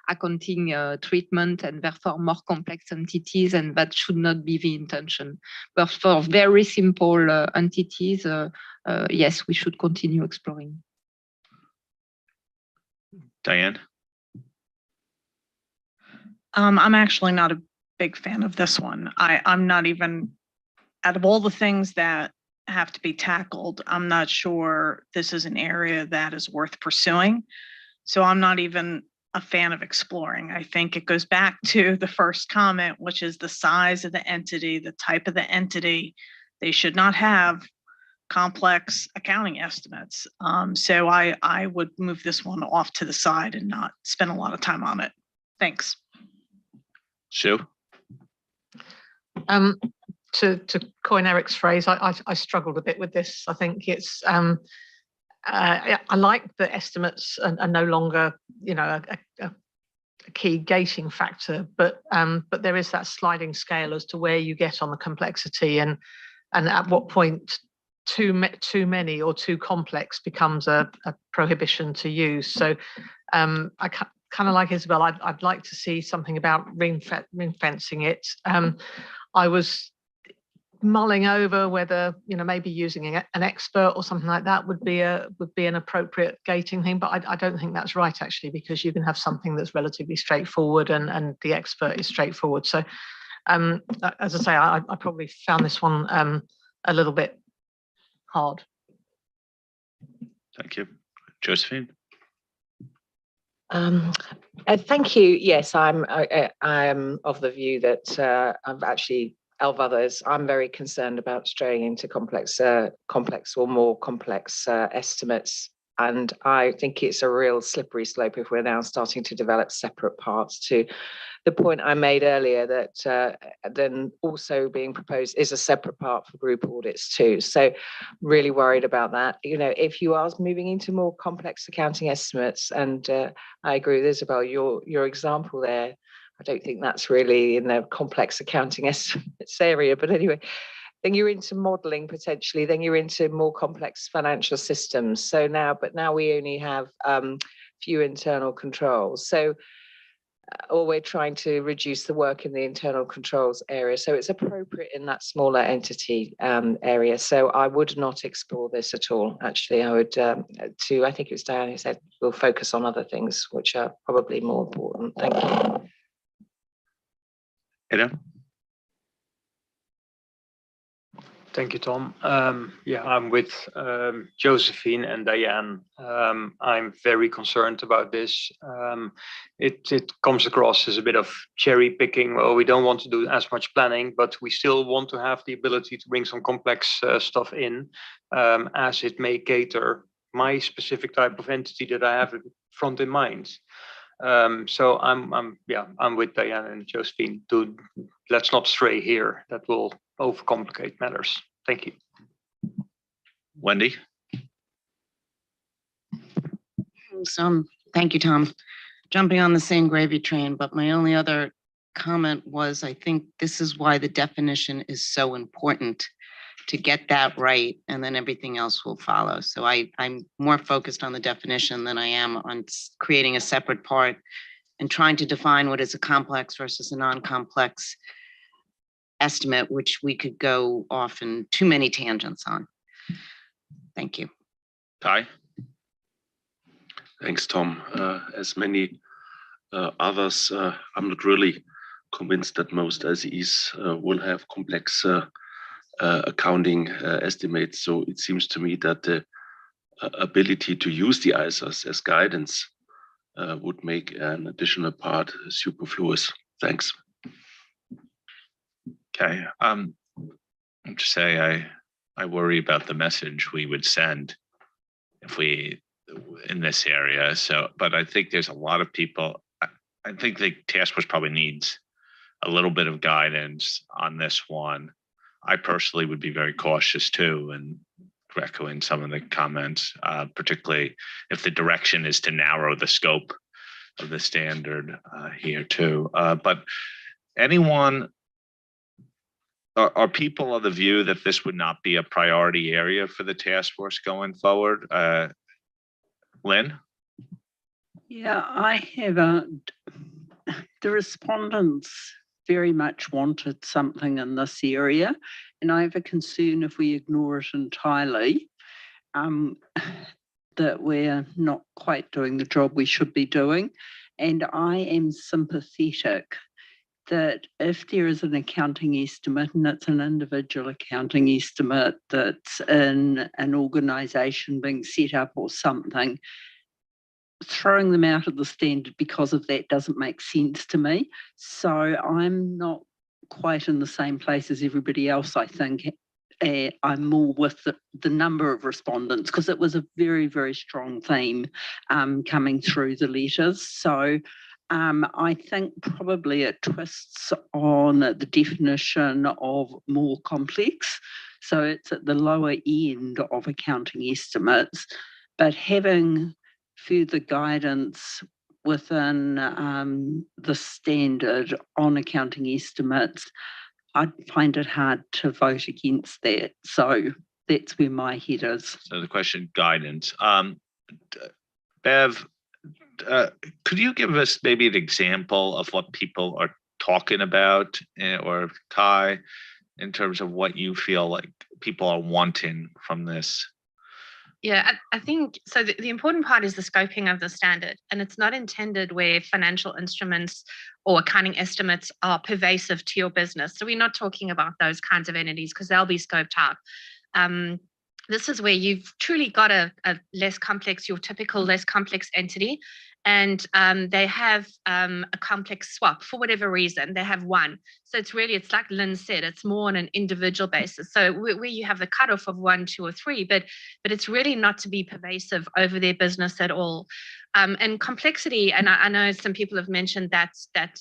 accounting treatment, and therefore more complex entities, and that should not be the intention. But for very simple entities, yes, we should continue exploring.
Diane?
I'm actually not a big fan of this one. I'm not even, out of all the things that have to be tackled, I'm not sure this is an area that is worth pursuing. So I'm not even a fan of exploring. I think it goes back to the first comment, which is the size of the entity, the type of the entity. They should not have complex accounting estimates. So I would move this one off to the side and not spend a lot of time on it. Thanks.
Sue?
To coin Eric's phrase, I struggled a bit with this. I think it's I like the estimates are no longer, you know, a key gating factor, but there is that sliding scale as to where you get on the complexity and at what point too many or too complex becomes a prohibition to use. So I kind of like Isabel. I'd like to see something about ring fencing it. I was mulling over whether, you know, maybe using an expert or something like that would be an appropriate gating thing, but I don't think that's right actually, because you can have something that's relatively straightforward and the expert is straightforward. So as I say, I probably found this one a little bit hard.
Thank you. Josephine?
Thank you. Yes, I'm of the view that I've actually others. I'm very concerned about straying into complex or more complex estimates, and I think it's a real slippery slope if we're now starting to develop separate parts. To the point I made earlier, that then also being proposed is a separate part for group audits too. So really worried about that. You know, if you are moving into more complex accounting estimates, and I agree with Isabel, your example there, I don't think that's really in the complex accounting estimates area, but anyway, then you're into modeling potentially, then you're into more complex financial systems. So now we only have few internal controls. So, or we're trying to reduce the work in the internal controls area. So it's appropriate in that smaller entity area. So I would not explore this at all. Actually, I would, I think it was Diane who said, we'll focus on other things which are probably more important. Thank you.
Thank you, Tom. Yeah, I'm with Josephine and Diane. I'm very concerned about this. It comes across as a bit of cherry picking. Well, we don't want to do as much planning, but we still want to have the ability to bring some complex stuff in, as it may cater my specific type of entity that I have front in mind. So I'm with Diane and Josephine. Let's not stray here. That will overcomplicate matters. Thank you.
Wendy?
So thank you, Tom. Jumping on the same gravy train, but my only other comment was, I think this is why the definition is so important, to get that right, and then everything else will follow. So I'm more focused on the definition than I am on creating a separate part and trying to define what is a complex versus a non-complex estimate, which we could go off in too many tangents on. Thank you.
Kai?
Thanks, Tom. As many others, I'm not really convinced that most LCEs will have complex accounting estimates. So it seems to me that the ability to use the ISAs as guidance would make an additional part superfluous. Thanks.
Okay. I'm just say I worry about the message we would send if we in this area. So, but I think there's a lot of people. I think the task force probably needs a little bit of guidance on this one. I personally would be very cautious too, and echoing some of the comments, particularly if the direction is to narrow the scope of the standard here too. But anyone, are people of the view that this would not be a priority area for the task force going forward? Lynn?
Yeah, I have the respondents very much wanted something in this area, and I have a concern if we ignore it entirely, that we're not quite doing the job we should be doing. And I am sympathetic that if there is an accounting estimate and it's an individual accounting estimate that's in an organisation being set up or something, throwing them out of the standard because of that doesn't make sense to me. So I'm not quite in the same place as everybody else, I think. I'm more with the number of respondents because it was a very, very strong theme coming through the letters. So I think probably it twists on the definition of more complex. So it's at the lower end of accounting estimates, but having further guidance within the standard on accounting estimates, I'd find it hard to vote against that. So that's where my head is.
So the question, guidance. Bev, could you give us maybe an example of what people are talking about, or Kai, in terms of what you feel like people are wanting from this?
Yeah, I think so. The important part is the scoping of the standard, and it's not intended where financial instruments or accounting estimates are pervasive to your business. So we're not talking about those kinds of entities because they'll be scoped out. This is where you've truly got a less complex, your typical less complex entity, and they have a complex swap for whatever reason. They have one. So it's like Lynn said, it's more on an individual basis. So where you have the cutoff of 1, 2, or 3, but it's really not to be pervasive over their business at all. And complexity, and I know some people have mentioned that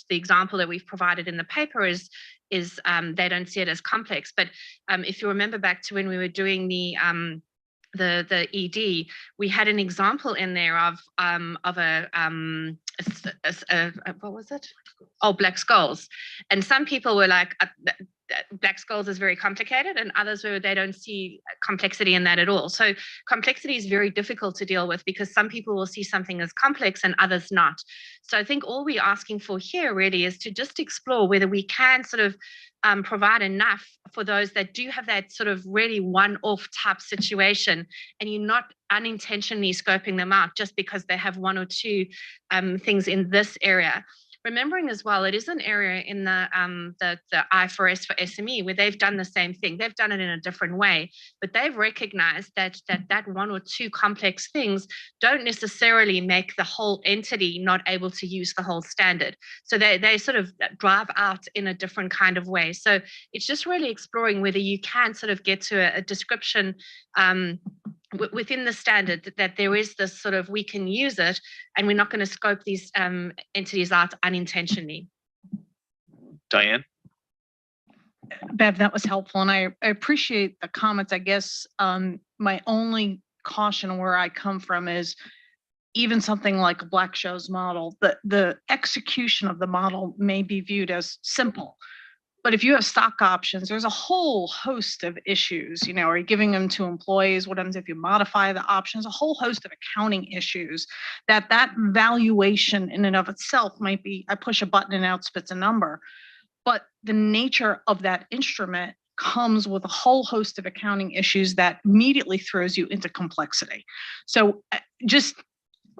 the example that we've provided in the paper is they don't see it as complex. But if you remember back to when we were doing the ED, we had an example in there of a what was it? Oh, black skulls. And some people were like, black skulls is very complicated, and others were, they don't see complexity in that at all. So complexity is very difficult to deal with because some people will see something as complex and others not. So I think all we're asking for here really is to just explore whether we can sort of provide enough for those that do have that sort of really one-off type situation, and you're not unintentionally scoping them out just because they have 1 or 2 things in this area. Remembering as well, it is an area in the IFRS for SME where they've done the same thing. They've done it in a different way, but they've recognized that 1 or 2 complex things don't necessarily make the whole entity not able to use the whole standard. So they sort of drive out in a different kind of way. So it's just really exploring whether you can sort of get to a description within the standard that there is this sort of, we can use it and we're not going to scope these entities out unintentionally.
Diane?
Bev, that was helpful. And I appreciate the comments. I guess my only caution where I come from is even something like a Black-Scholes model, the execution of the model may be viewed as simple. But if you have stock options, there's a whole host of issues. You know, are you giving them to employees? What happens if you modify the options? A whole host of accounting issues that valuation in and of itself might be, I push a button and out spits a number. But the nature of that instrument comes with a whole host of accounting issues that immediately throws you into complexity. So just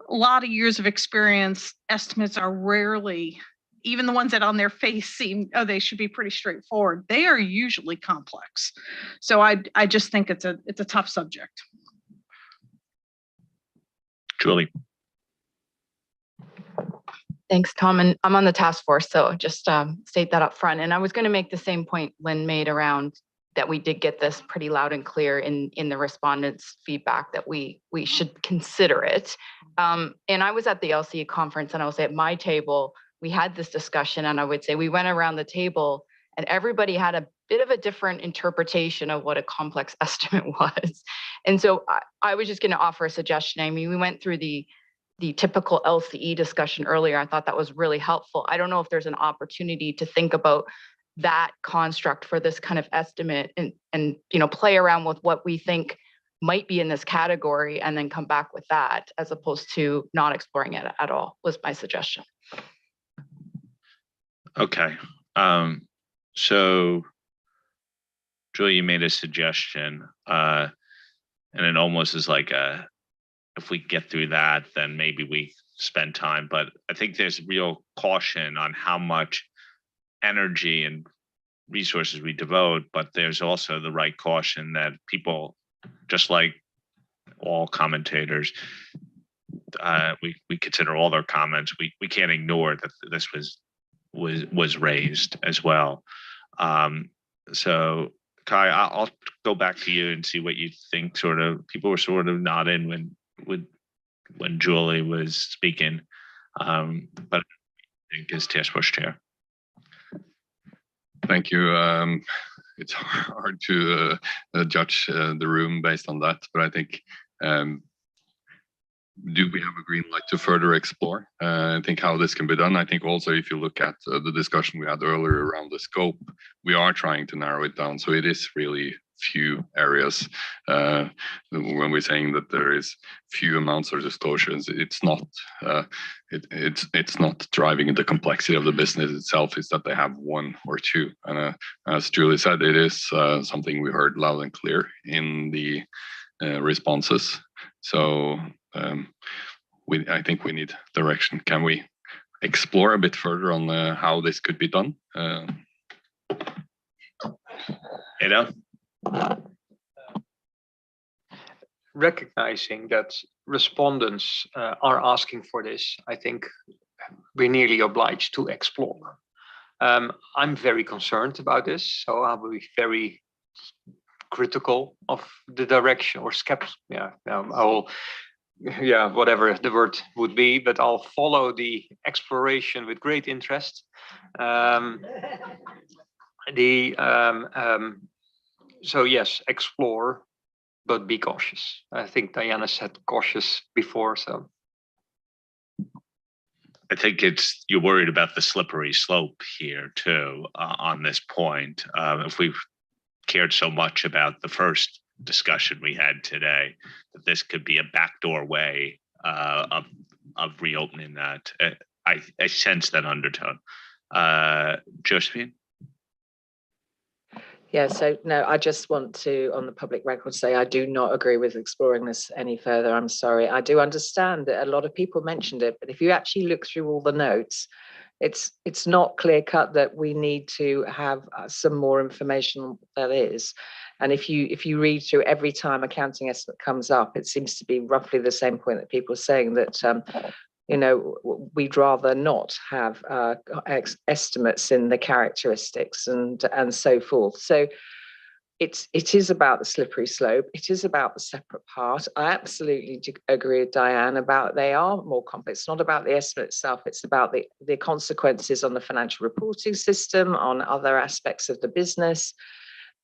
a lot of years of experience, estimates are rarely, even the ones that on their face seem, oh, they should be pretty straightforward, they are usually complex. So I just think it's a tough subject.
Julie.
Thanks, Tom. And I'm on the task force, so just state that up front. And I was going to make the same point Lynn made around that we did get this pretty loud and clear in the respondents' feedback that we should consider it. And I was at the LCE conference, and I was at my table. We had this discussion, and I would say we went around the table and everybody had a bit of a different interpretation of what a complex estimate was. And so I was just going to offer a suggestion. I mean, we went through the typical LCE discussion earlier. I thought that was really helpful. I don't know if there's an opportunity to think about that construct for this kind of estimate and play around with what we think might be in this category and then come back with that, as opposed to not exploring it at all, was my suggestion.
Okay. So Julie, you made a suggestion, and it almost is like if we get through that, then maybe we spend time, but I think there's real caution on how much energy and resources we devote, but there's also the right caution that people, just like all commentators, we consider all their comments. We can't ignore that this was raised as well. So Kai, I'll go back to you and see what you think. Sort of people were sort of nodding when Julie was speaking, but I think as task force chair.
Thank you. It's hard to judge the room based on that, but I think, do we have a green light to further explore? I think how this can be done. I think also if you look at the discussion we had earlier around the scope, we are trying to narrow it down. So it is really few areas. When we're saying that there is few amounts of disclosures, it's not it's not driving the complexity of the business itself. It's that they have one or two. And as Julie said, it is something we heard loud and clear in the responses. So I think we need direction. Can we explore a bit further on how this could be done?
Recognizing that respondents are asking for this, I think we're nearly obliged to explore. I'm very concerned about this, so I'll be very critical of the direction or skeptical. Whatever the word would be, but I'll follow the exploration with great interest. So yes, explore, but be cautious. I think Diana said cautious before, so.
I think you're worried about the slippery slope here too, on this point. If we've cared so much about the first discussion we had today, that this could be a backdoor way of reopening that. I sense that undertone. Josephine?
Yeah, so no, I just want to, on the public record, say I do not agree with exploring this any further. I'm sorry. I do understand that a lot of people mentioned it, but if you actually look through all the notes, it's not clear cut that we need to have some more information that is. And if you read through every time accounting estimate comes up, it seems to be roughly the same point that people are saying that, we'd rather not have estimates in the characteristics and so forth. So it is about the slippery slope. It is about the separate part. I absolutely agree with Diane about they are more complex. It's not about the estimate itself. It's about the consequences on the financial reporting system, on other aspects of the business.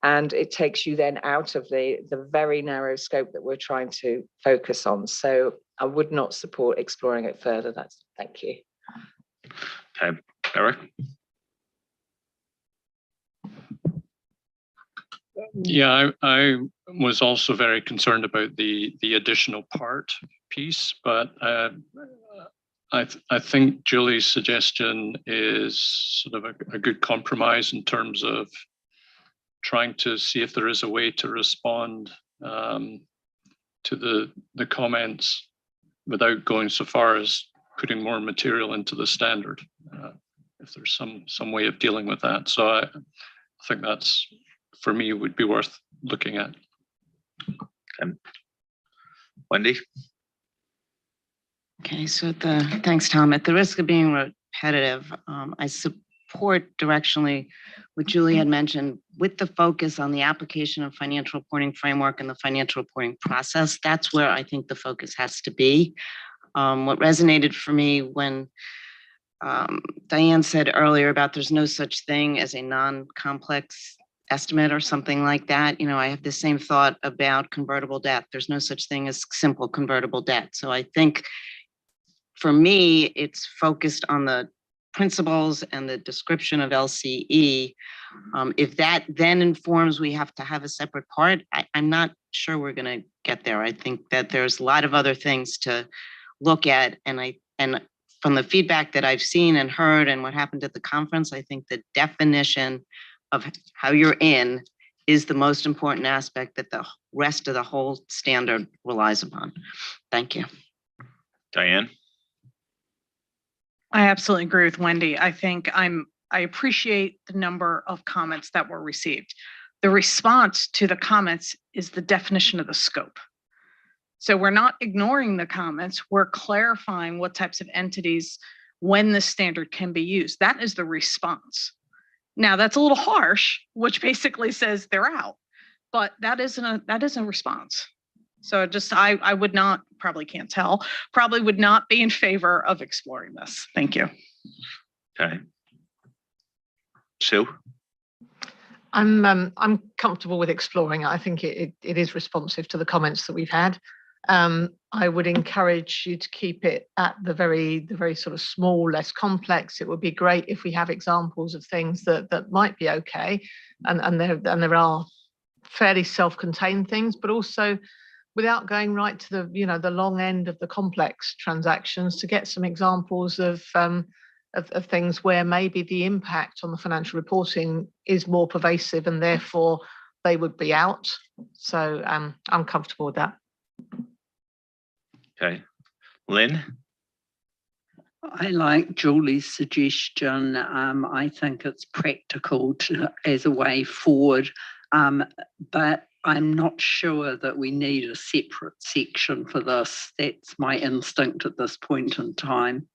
And it takes you then out of the very narrow scope that we're trying to focus on. So I would not support exploring it further. Thank you.
Okay, Eric?
Yeah, I was also very concerned about the additional part piece, but I think Julie's suggestion is sort of a good compromise in terms of trying to see if there is a way to respond to the comments without going so far as putting more material into the standard, if there's some way of dealing with that. So I think that's, for me, would be worth looking at.
Wendy?
Okay, so thanks, Tom. At the risk of being repetitive, I support directionally what Julie had mentioned with the focus on the application of financial reporting framework and the financial reporting process. That's where I think the focus has to be. What resonated for me when Diane said earlier about there's no such thing as a non-complex estimate or something like that. I have the same thought about convertible debt. There's no such thing as simple convertible debt. So I think for me, it's focused on the principles and the description of LCE. If that then informs we have to have a separate part, I'm not sure we're going to get there. I think that there's a lot of other things to look at. And from the feedback that I've seen and heard and what happened at the conference, I think the definition of how you're in is the most important aspect that the rest of the whole standard relies upon. Thank you.
Diane?
I absolutely agree with Wendy. I appreciate the number of comments that were received. The response to the comments is the definition of the scope. So we're not ignoring the comments, we're clarifying what types of entities, when the standard can be used. That is the response. Now that's a little harsh, which basically says they're out, but that isn't a response. So I would not, probably can't tell, probably would not be in favor of exploring this. Thank you.
Okay. Sue?
I'm comfortable with exploring it. I think it is responsive to the comments that we've had. I would encourage you to keep it at the very sort of small, less complex. It would be great if we have examples of things that might be okay, and there are fairly self-contained things, but also without going right to the long end of the complex transactions, to get some examples of things where maybe the impact on the financial reporting is more pervasive and therefore they would be out. So I'm comfortable with that.
Okay. Lynn?
I like Julie's suggestion. I think it's practical as a way forward, but I'm not sure that we need a separate section for this. That's my instinct at this point in time.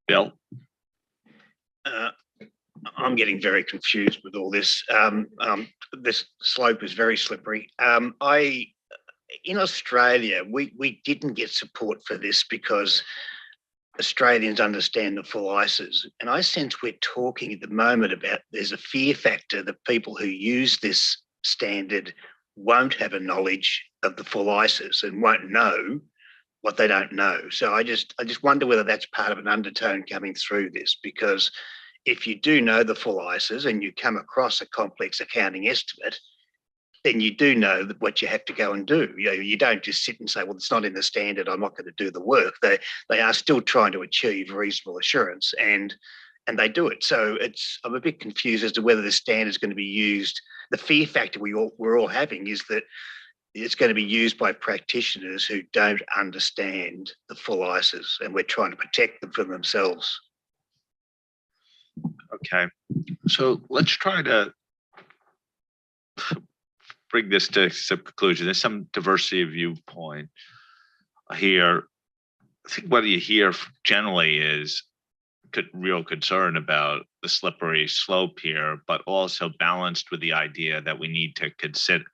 Bill?
I'm getting very confused with all this. This slope is very slippery. In Australia, we didn't get support for this because Australians understand the full ISAs. And I sense we're talking at the moment about there's a fear factor that people who use this standard won't have a knowledge of the full ISAs and won't know what they don't know. So I just wonder whether that's part of an undertone coming through this, because if you do know the full ISAs and you come across a complex accounting estimate, then you do know that what you have to go and do. You don't just sit and say, well, it's not in the standard, I'm not going to do the work. They are still trying to achieve reasonable assurance, and they do it. So I'm a bit confused as to whether the standard is going to be used. The fear factor we're all having is that it's going to be used by practitioners who don't understand the full ISAs, and we're trying to protect them from themselves.
Okay. So let's try to bring this to some conclusion. There's some diversity of viewpoint here. I think what you hear generally is real concern about the slippery slope here, but also balanced with the idea that we need to consider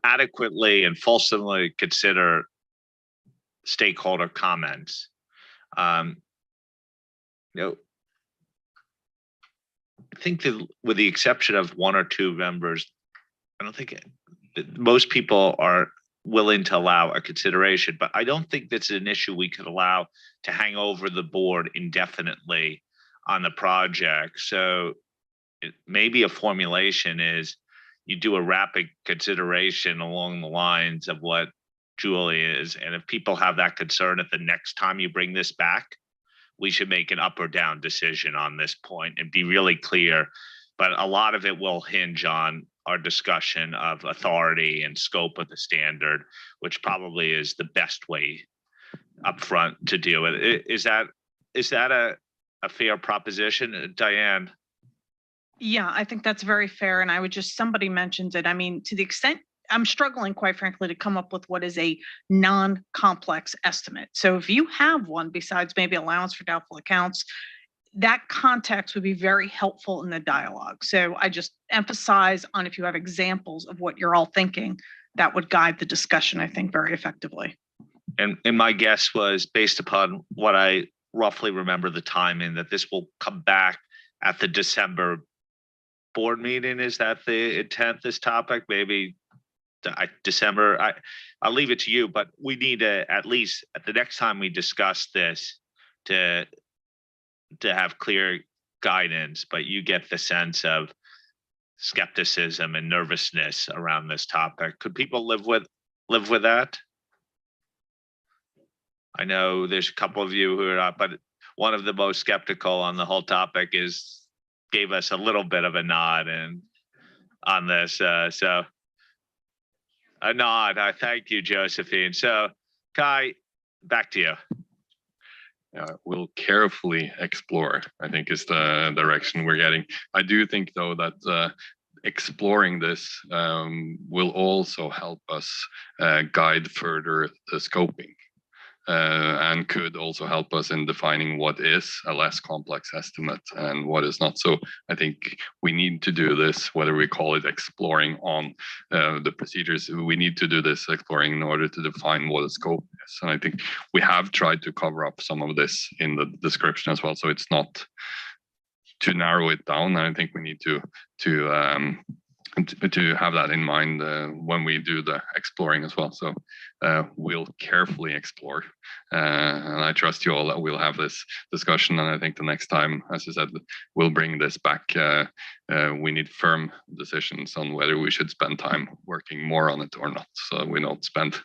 adequately and fulsomely consider stakeholder comments. I think that with the exception of one or two members, I don't think most people are willing to allow a consideration, but I don't think that's an issue we could allow to hang over the board indefinitely on the project. So maybe a formulation is you do a rapid consideration along the lines of what Julie is. And if people have that concern at the next time you bring this back, we should make an up or down decision on this point and be really clear. But a lot of it will hinge on our discussion of authority and scope of the standard, which probably is the best way upfront to deal with it. Is that a fair proposition, Diane?
Yeah, I think that's very fair. And I would somebody mentioned it. I mean, to the extent I'm struggling, quite frankly, to come up with what is a non-complex estimate. So if you have one besides maybe allowance for doubtful accounts, that context would be very helpful in the dialogue. So I just emphasize on if you have examples of what you're all thinking, that would guide the discussion, I think, very effectively.
And my guess was based upon what I roughly remember the timing, that this will come back at the December board meeting. Is that the intent, this topic? Maybe December. I'll leave it to you, but we need to, at least at the next time we discuss this, to have clear guidance. But you get the sense of skepticism and nervousness around this topic. Could people live with that? I know there's a couple of you who are not, but one of the most skeptical on the whole topic gave us a little bit of a nod on this. So a nod. I thank you, Josephine. So Kai, back to you.
we'll carefully explore, I think is the direction we're getting. I do think though that exploring this will also help us guide further the scoping. And could also help us in defining what is a less complex estimate and what is not. So I think we need to do this, whether we call it exploring on the procedures, we need to do this exploring in order to define what a scope is. And I think we have tried to cover up some of this in the description as well. So it's not to narrow it down. And I think we need to have that in mind when we do the exploring as well. So we'll carefully explore, and I trust you all that we'll have this discussion. And I think the next time, as I said, we'll bring this back. We need firm decisions on whether we should spend time working more on it or not. So we don't spend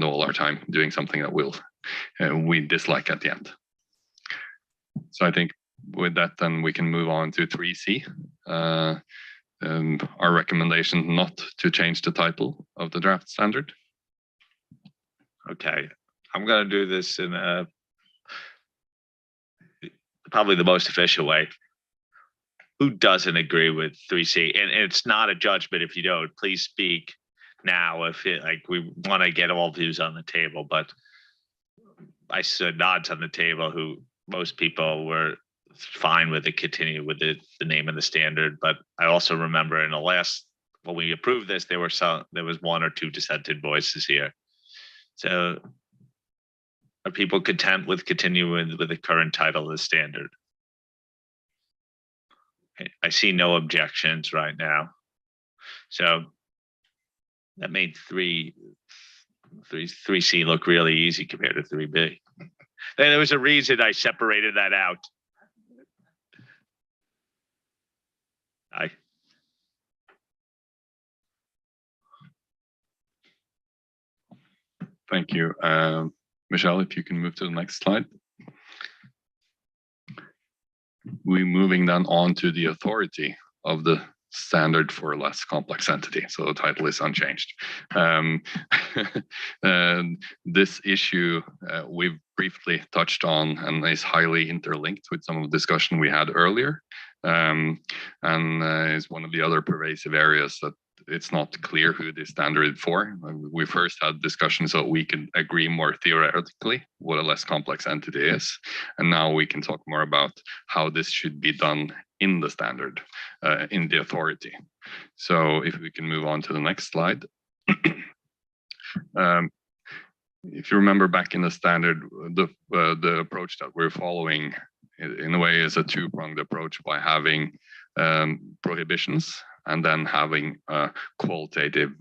all our time doing something that we dislike at the end. So I think with that, then we can move on to 3C. Our recommendation not to change the title of the draft standard.
Okay, I'm going to do this in probably the most efficient way. Who doesn't agree with 3C? And it's not a judgment if you don't. Please speak now if we want to get all views on the table. But I said nods on the table who most people were fine with it, continue with the name of the standard. But I also remember in the last, when we approved this, there was one or two dissented voices here. So are people content with continuing with the current title of the standard? I see no objections right now. So that made 3C look really easy compared to 3B. And there was a reason I separated that out.
Thank you. Michelle, if you can move to the next slide. We're moving then on to the authority of the standard for a less complex entity. So the title is unchanged. This issue we've briefly touched on and is highly interlinked with some of the discussion we had earlier. And is one of the other pervasive areas that it's not clear who this standard is for. We first had discussions so we can agree more theoretically what a less complex entity is. And now we can talk more about how this should be done in the standard, in the authority. So if we can move on to the next slide. If you remember back in the standard, the approach that we're following in a way is a two-pronged approach by having prohibitions and then having qualitative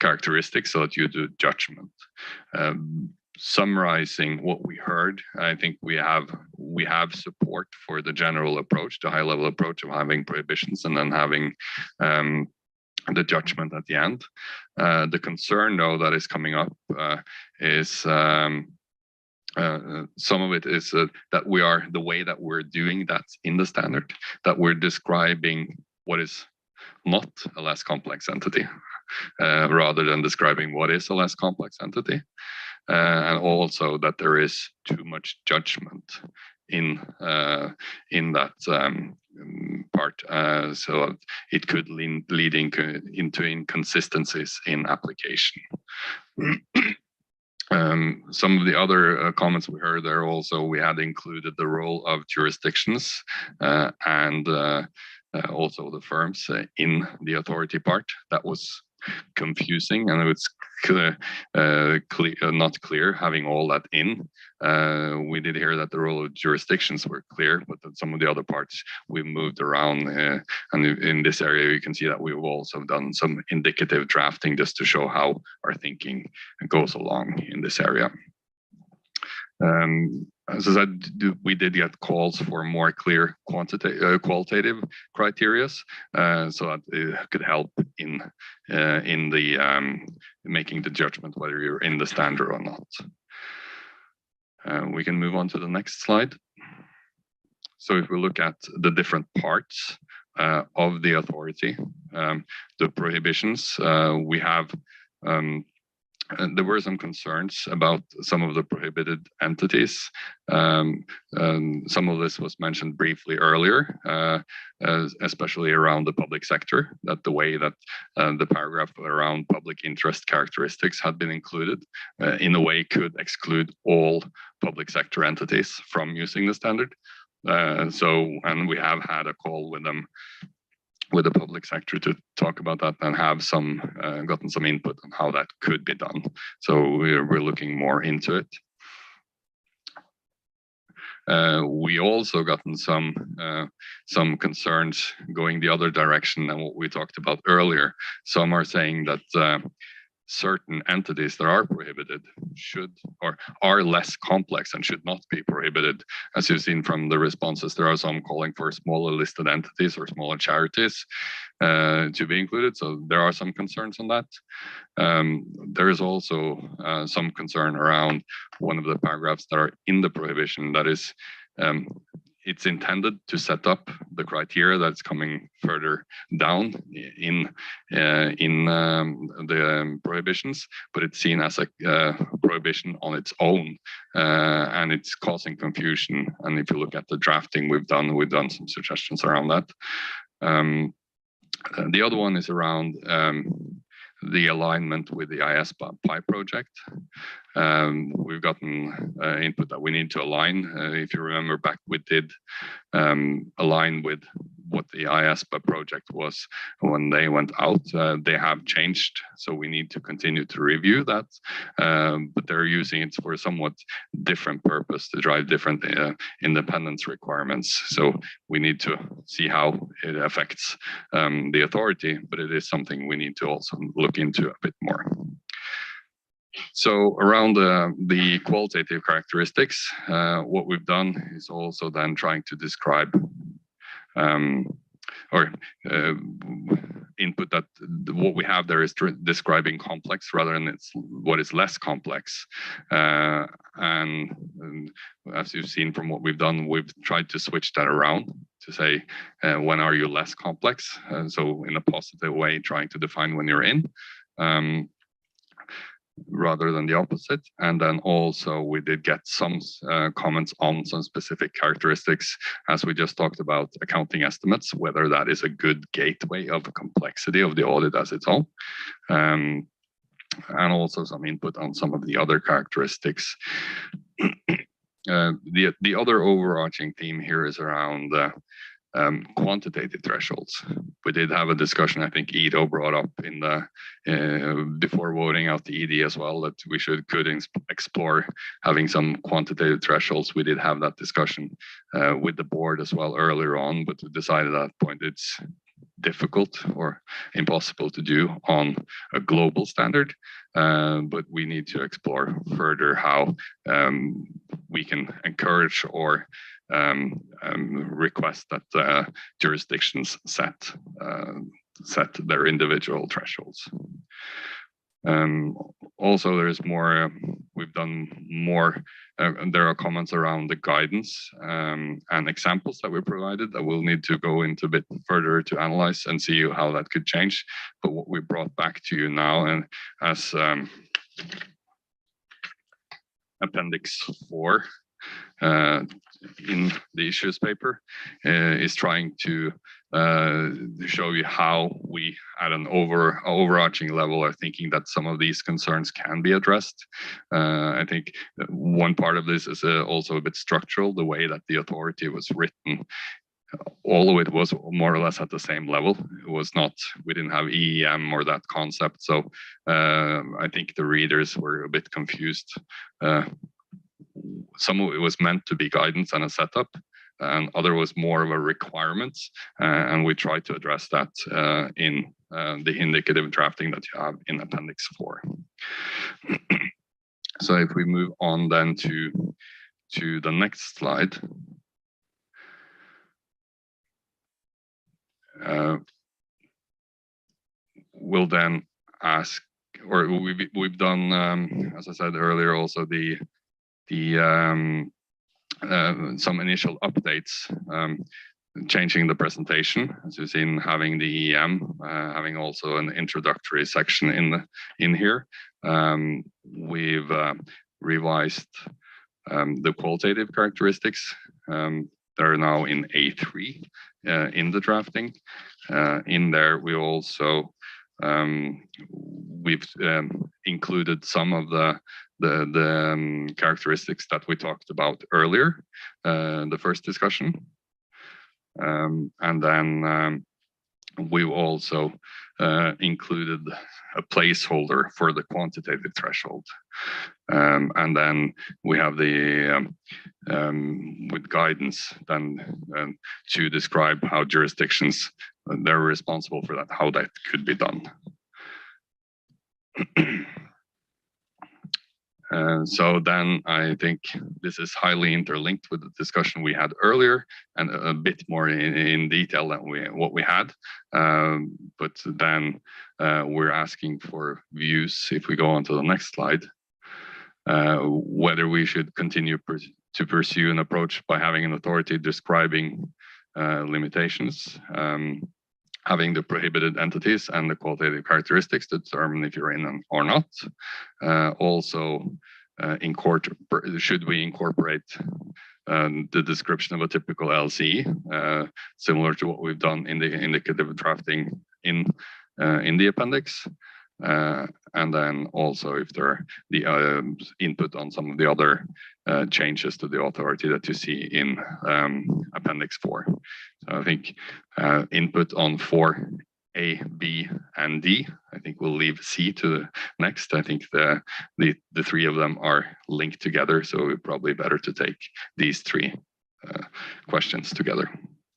characteristics so that you do judgment. Summarizing what we heard, I think we have support for the general approach, the high-level approach of having prohibitions and then having the judgment at the end. The concern, though, that is coming up is some of it is that the way that we're doing that in the standard, that we're describing what is not a less complex entity, rather than describing what is a less complex entity. And also that there is too much judgment in that part, so it could lead into inconsistencies in application. Some of the other comments we heard there also, we had included the role of jurisdictions and also the firms in the authority part. That was confusing, and it's not clear having all that in. We did hear that the role of jurisdictions were clear, but that some of the other parts we moved around. And in this area, you can see that we've also done some indicative drafting just to show how our thinking goes along in this area. As I said, we did get calls for more clear qualitative criteria, so that it could help in the making the judgment whether you're in the standard or not. We can move on to the next slide. So if we look at the different parts of the authority, the prohibitions, we have there were some concerns about some of the prohibited entities. Some of this was mentioned briefly earlier, especially around the public sector, that the way that the paragraph around public interest characteristics had been included in a way could exclude all public sector entities from using the standard. And we have had a call with them, with the public sector, to talk about that and have some gotten some input on how that could be done. So we're looking more into it. We also gotten some concerns going the other direction than what we talked about earlier. Some are saying that certain entities that are prohibited should or are less complex and should not be prohibited. As you've seen from the responses, there are some calling for smaller listed entities or smaller charities to be included. So there are some concerns on that. There is also some concern around one of the paragraphs that are in the prohibition, that is it's intended to set up the criteria that's coming further down in the prohibitions, but it's seen as a prohibition on its own, and it's causing confusion. And if you look at the drafting we've done some suggestions around that. The other one is around the alignment with the IAASB project. We've gotten input that we need to align. If you remember back, we did align with what the IAASB project was when they went out. They have changed, so we need to continue to review that. But they're using it for a somewhat different purpose to drive different independence requirements. So we need to see how it affects the authority, but it is something we need to also look into a bit more. So around the qualitative characteristics, what we've done is also then trying to describe input that what we have there is describing complex rather than what is less complex. And as you've seen from what we've done, we've tried to switch that around to say, when are you less complex? So in a positive way, trying to define when you're in. Rather than the opposite. And then also we did get some comments on some specific characteristics, as we just talked about accounting estimates, whether that is a good gateway of the complexity of the audit as its own. And also some input on some of the other characteristics. The other overarching theme here is around quantitative thresholds. We did have a discussion, I think Ido brought up in the before voting out the ED as well, that we could explore having some quantitative thresholds. We did have that discussion with the board as well earlier on, but we decided at that point it's difficult or impossible to do on a global standard, but we need to explore further how we can encourage or request that jurisdictions set their individual thresholds. Also, there's more, we've done more, there are comments around the guidance and examples that we provided that we'll need to go into a bit further to analyze and see how that could change. But what we brought back to you now, and as Appendix 4 in the issues paper, is trying to show you how we, at an overarching level, are thinking that some of these concerns can be addressed. I think one part of this is also a bit structural, the way that the authority was written. All of it was more or less at the same level. It was not, we didn't have EEM or that concept. So I think the readers were a bit confused. Some of it was meant to be guidance and a setup, and other was more of a requirement. And we tried to address that in the indicative drafting that you have in Appendix 4. So if we move on then to the next slide. We'll then ask, or we've done, as I said earlier, also some initial updates, changing the presentation, as you've seen, having the EM, having also an introductory section in here. We've revised the qualitative characteristics. They're now in A3 in the drafting. In there, we also we've included some of the characteristics that we talked about earlier, the first discussion. And then we've also included a placeholder for the quantitative threshold. And then we have the with guidance then to describe how jurisdictions they're responsible for that, how that could be done. So then I think this is highly interlinked with the discussion we had earlier and a bit more in detail than what we had. But then we're asking for views, if we go on to the next slide, whether we should continue to pursue an approach by having an authority describing limitations, having the prohibited entities and the qualitative characteristics to determine if you're in them or not. Also, should we incorporate the description of a typical LCE, similar to what we've done in the indicative drafting in the appendix? And then also if there are the input on some of the other changes to the authority that you see in Appendix 4. So I think input on 4A, B, and D. I think we'll leave C to the next. I think the three of them are linked together, so it's probably better to take these three questions together.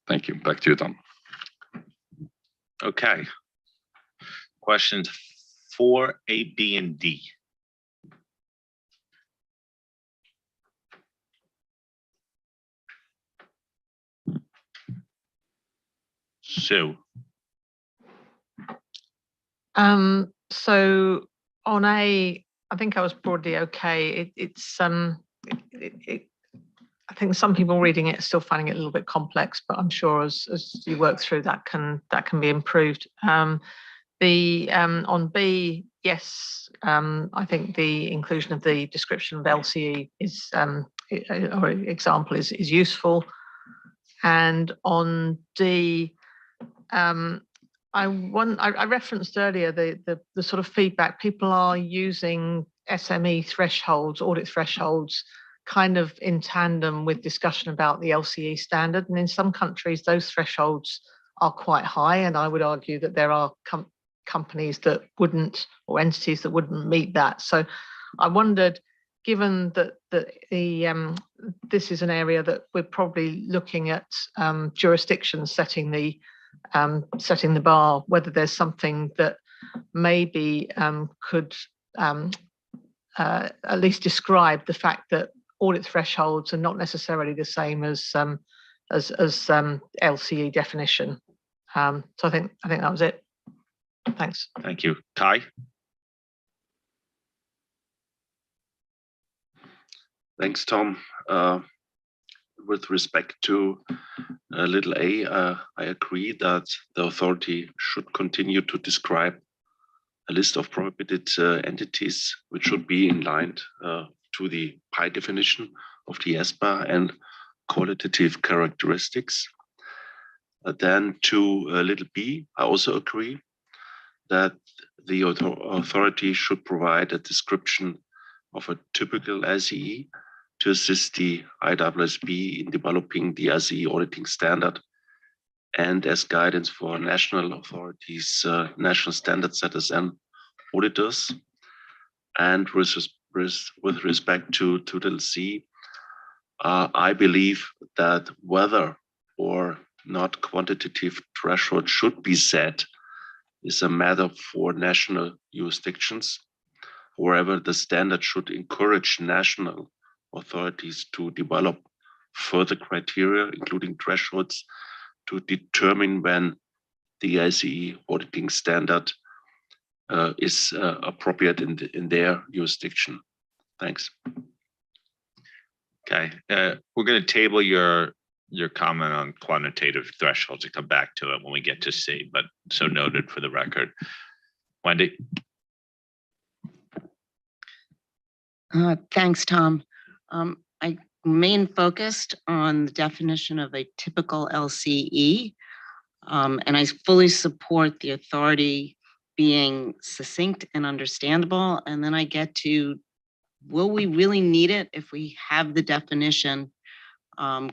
Thank you. Back to you, Tom.
Okay. Questions 4A, B, and D. Sue.
So on A, I think I was broadly okay. I think some people reading it are still finding it a little bit complex, but I'm sure as you work through that can be improved. On B, yes, I think the inclusion of the description of LCE is or example is useful. And on D, I referenced earlier the sort of feedback. People are using SME thresholds, audit thresholds, kind of in tandem with discussion about the LCE standard. And in some countries, those thresholds are quite high. And I would argue that there are companies that wouldn't, or entities that wouldn't meet that. So I wondered, given that this is an area that we're probably looking at jurisdictions setting the bar, whether there's something that maybe could at least describe the fact that audit thresholds are not necessarily the same as LCE definition. So I think that was it. Thanks.
Thank you. Kai?
Thanks, Tom. With respect to little a, I agree that the authority should continue to describe a list of prohibited entities, which should be in line to the PI definition of the ESPA and qualitative characteristics. Then to little b, I also agree that the authority should provide a description of a typical LCE to assist the IAASB in developing the LCE auditing standard and as guidance for national authorities, national standard setters and auditors. And with respect to little c, I believe that whether or not quantitative threshold should be set is a matter for national jurisdictions. However, the standard should encourage national authorities to develop further criteria, including thresholds, to determine when the LCE auditing standard is appropriate in their jurisdiction. Thanks.
Okay, we're going to table your comment on quantitative thresholds and come back to it when we get to C, but so noted for the record. Wendy?
Thanks, Tom. I remain focused on the definition of a typical LCE, and I fully support the authority being succinct and understandable. And then I get to, will we really need it if we have the definition?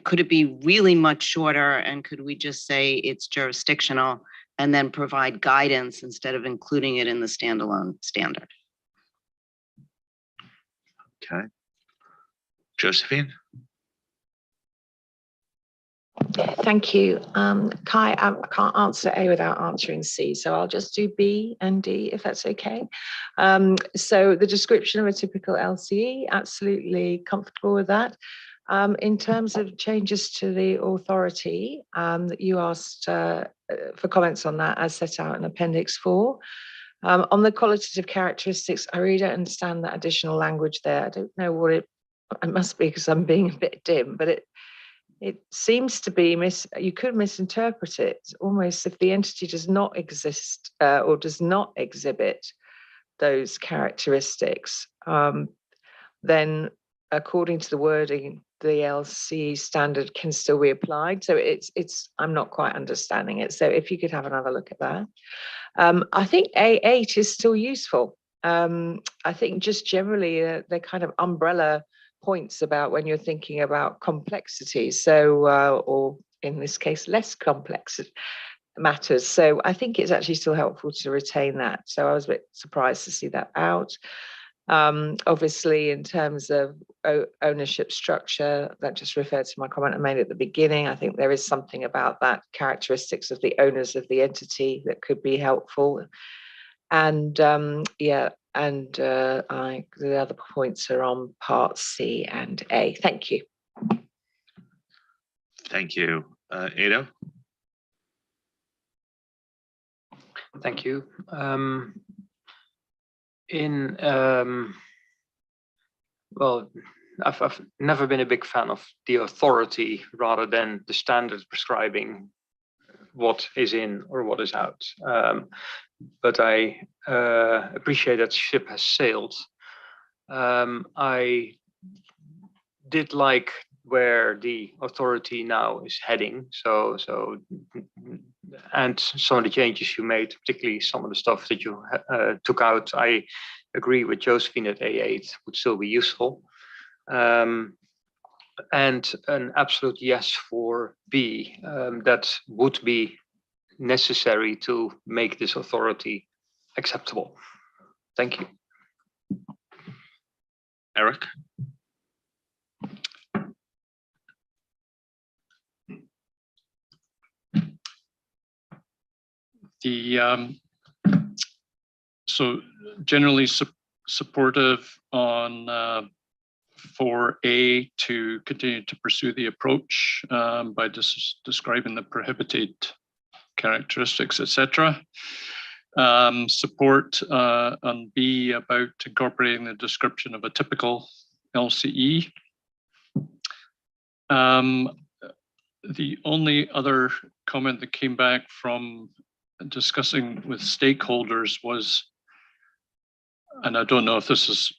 Could it be really much shorter, and could we just say it's jurisdictional and then provide guidance instead of including it in the standalone standard?
Okay. Josephine?
Thank you. Kai, I can't answer A without answering C, so I'll just do B and D if that's okay. So the description of a typical LCE, absolutely comfortable with that. In terms of changes to the authority that you asked for comments on that as set out in Appendix 4. On the qualitative characteristics, I really don't understand that additional language there. I don't know what it must be because I'm being a bit dim, but it seems to be you could misinterpret it almost if the entity does not exist or does not exhibit those characteristics, then according to the wording, the LCE standard can still be applied. So I'm not quite understanding it. So if you could have another look at that. I think A8 is still useful. I think just generally they're kind of umbrella points about when you're thinking about complexity. So, or in this case, less complex matters. So I think it's actually still helpful to retain that. So I was a bit surprised to see that out. Obviously, in terms of ownership structure, that just referred to my comment I made at the beginning. I think there is something about that characteristics of the owners of the entity that could be helpful. And yeah, and the other points are on part C and A. Thank you.
Thank you. Ada?
Thank you. Well, I've never been a big fan of the authority rather than the standard prescribing what is in or what is out. But I appreciate that ship has sailed. I did like where the authority now is heading. And some of the changes you made, particularly some of the stuff that you took out, I agree with Josephine that A8 would still be useful. And an absolute yes for B, that would be necessary to make this authority acceptable. Thank you.
Eric?
So generally supportive on 4A to continue to pursue the approach by describing the prohibited characteristics, etc. Support on B about incorporating the description of a typical LCE. The only other comment that came back from discussing with stakeholders was, and I don't know if this is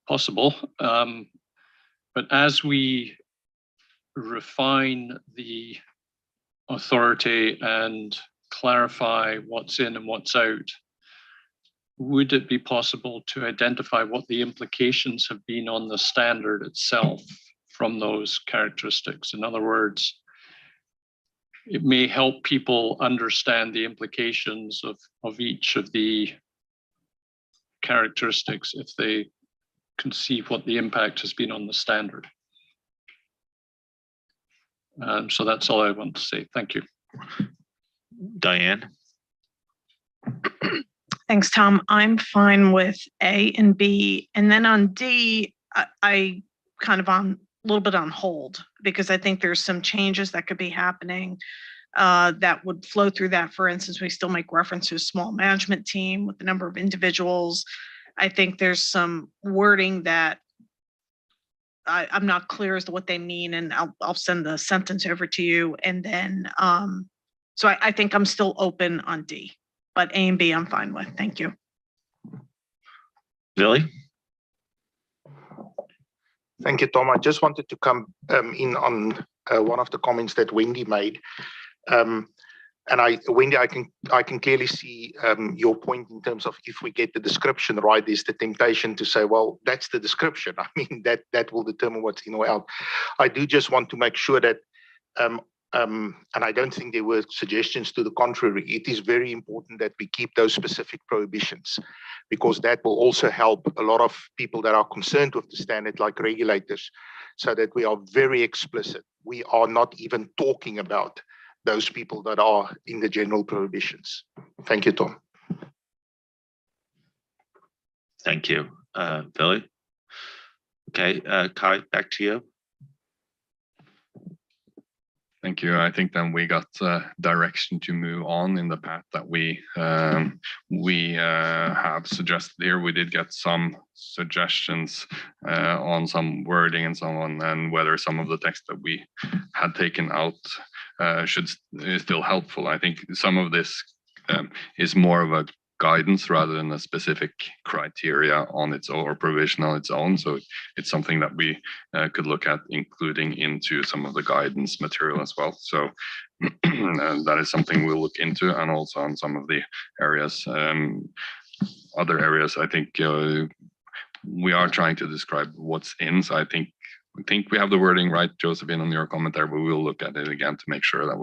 possible, but as we refine the authority and clarify what's in and what's out, would it be possible to identify what the implications have been on the standard itself from those characteristics? In other words, it may help people understand the implications of each of the characteristics if they can see what the impact has been on the standard. So that's all I want to say. Thank you.
Diane?
Thanks, Tom. I'm fine with A and B. And then on D, I kind of a little bit on hold because I think there's some changes that could be happening that would flow through that. For instance, we still make reference to a small management team with the number of individuals. I think there's some wording that I'm not clear as to what they mean, and I'll send the sentence over to you. And then, so I think I'm still open on D, but A and B I'm fine with. Thank you.
Billy?
Thank you, Tom. I just wanted to come in on one of the comments that Wendy made. Wendy, I can clearly see your point in terms of if we get the description right, there's the temptation to say, well, that's the description. I mean, that will determine what's in or out. I do just want to make sure that, and I don't think there were suggestions to the contrary, it is very important that we keep those specific prohibitions, because that will also help a lot of people that are concerned with the standard, like regulators, so that we are very explicit. We are not even talking about those people that are in the general prohibitions. Thank you, Tom.
Thank you, Billy. Okay, Kai, back to you.
Thank you. I think then we got direction to move on in the path that we have suggested here. We did get some suggestions on some wording and so on, and whether some of the text that we had taken out is still helpful. I think some of this is more of a guidance rather than a specific criteria on its own or provision on its own. So it's something that we could look at including into some of the guidance material as well. So that is something we'll look into, and also on some of the areas, other areas, I think we are trying to describe what's in. So I think we have the wording right, Josephine, on your comment there, but we'll look at it again to make sure that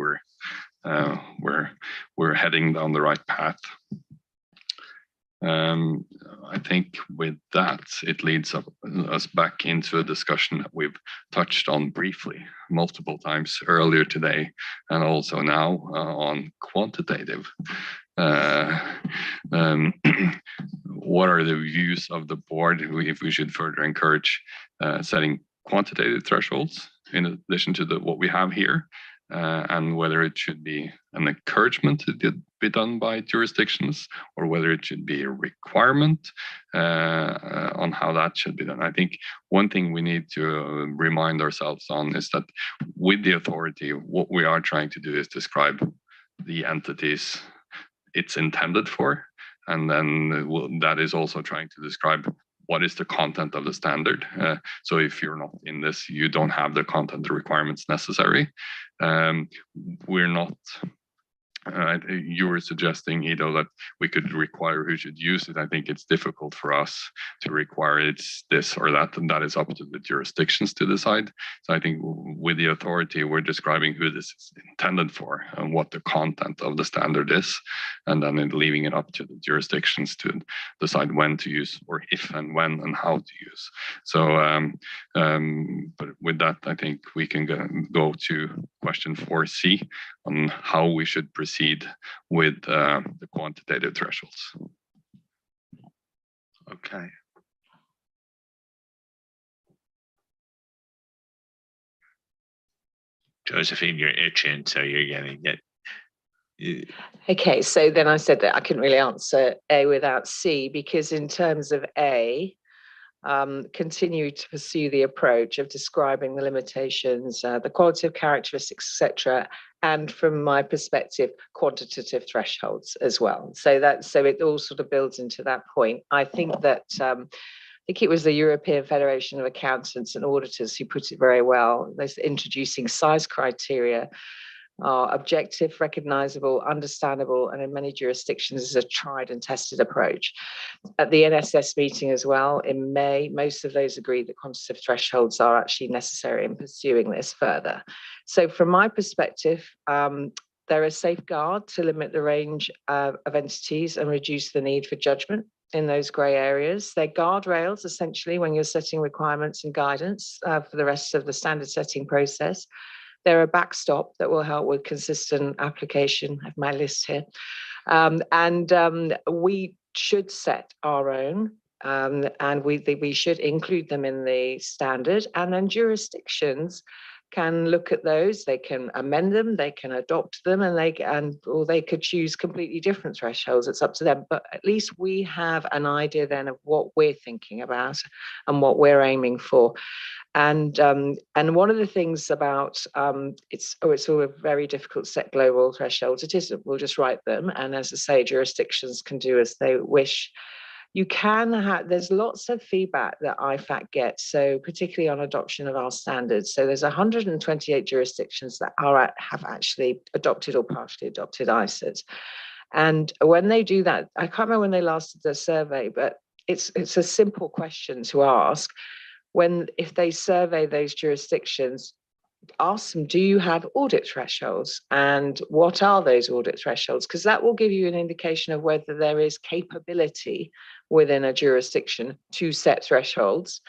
we're heading down the right path. I think with that, it leads us back into a discussion that we've touched on briefly multiple times earlier today, and also now on quantitative. What are the views of the board if we should further encourage setting quantitative thresholds in addition to what we have here? And whether it should be an encouragement to be done by jurisdictions, or whether it should be a requirement on how that should be done. I think one thing we need to remind ourselves on is that with the authority, what we are trying to do is describe the entities it's intended for, and then that is also trying to describe what is the content of the standard. So if you're not in this, you don't have the content requirements necessary. We're not, you were suggesting, Ido, that we could require who should use it. I think it's difficult for us to require it's this or that, and that is up to the jurisdictions to decide. So I think with the authority, we're describing who this is intended for and what the content of the standard is, and then leaving it up to the jurisdictions to decide when to use, or if and when and how to use. So, but with that, I think we can go to question 4C on how we should proceed with the quantitative thresholds.
Okay. Josephine, you're itching, so you're getting it.
Okay, so then I said that I couldn't really answer A without C, because in terms of A, continue to pursue the approach of describing the limitations, the qualitative characteristics, etc., and from my perspective, quantitative thresholds as well. So it all sort of builds into that point. I think that I think it was the European Federation of Accountants and Auditors who put it very well. They're introducing size criteria are objective, recognizable, understandable, and in many jurisdictions is a tried and tested approach. At the NSS meeting as well in May, most of those agreed that quantitative thresholds are actually necessary in pursuing this further. So from my perspective, they're a safeguard to limit the range of entities and reduce the need for judgment in those grey areas. They're guardrails, essentially, when you're setting requirements and guidance for the rest of the standard setting process. They're a backstop that will help with consistent application. I have my list here. We should set our own, and we should include them in the standard, and then jurisdictions can look at those, they can amend them, they can adopt them, or they could choose completely different thresholds. It's up to them. But at least we have an idea then of what we're thinking about and what we're aiming for. And one of the things about it's all very difficult to set global thresholds. It isn't. We'll just write them, and as I say, jurisdictions can do as they wish. You can have, there's lots of feedback that IFAC gets, so particularly on adoption of our standards. So there's 128 jurisdictions that have actually adopted or partially adopted ISAs. And when they do that, I can't remember when they last did the survey, but it's a simple question to ask. If they survey those jurisdictions, ask them, do you have audit thresholds? And what are those audit thresholds? Because that will give you an indication of whether there is capability within a jurisdiction to set thresholds.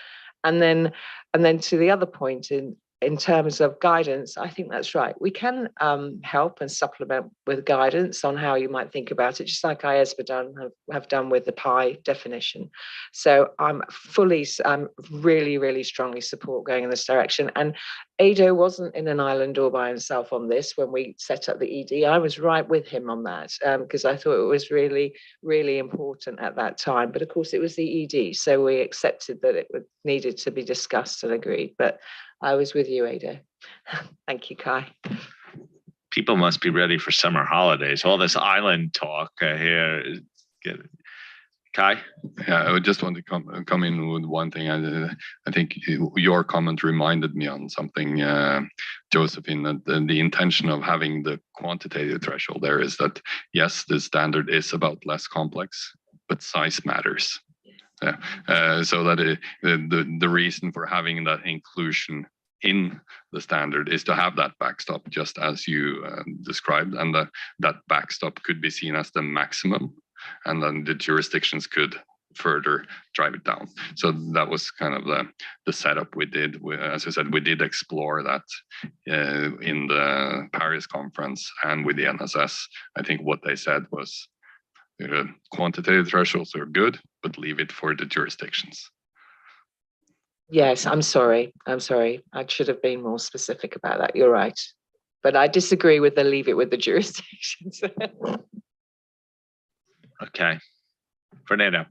And then to the other point, in terms of guidance, I think that's right. We can help and supplement with guidance on how you might think about it, just like IAASB have done with the PI definition. So I'm really, really strongly support going in this direction. And Ado wasn't in an island all by himself on this when we set up the ED. I was right with him on that because I thought it was really, really important at that time. But of course, it was the ED, so we accepted that it needed to be discussed and agreed. But I was with you, Ado. Thank you, Kai.
People must be ready for summer holidays. All this island talk here. Kai?
Yeah, I just want to come in with one thing. I think your comment reminded me on something, Josephine, that the intention of having the quantitative threshold there is that, yes, the standard is about less complex, but size matters. So that the reason for having that inclusion in the standard is to have that backstop, just as you described, and that backstop could be seen as the maximum, and then the jurisdictions could further drive it down. So that was kind of the setup we did. As I said, we did explore that in the Paris conference and with the NSS. I think what they said was quantitative thresholds are good, but leave it for the jurisdictions.
Yes, I'm sorry. I should have been more specific about that. You're right. But I disagree with the leave it with the jurisdictions.
Okay. Fernando.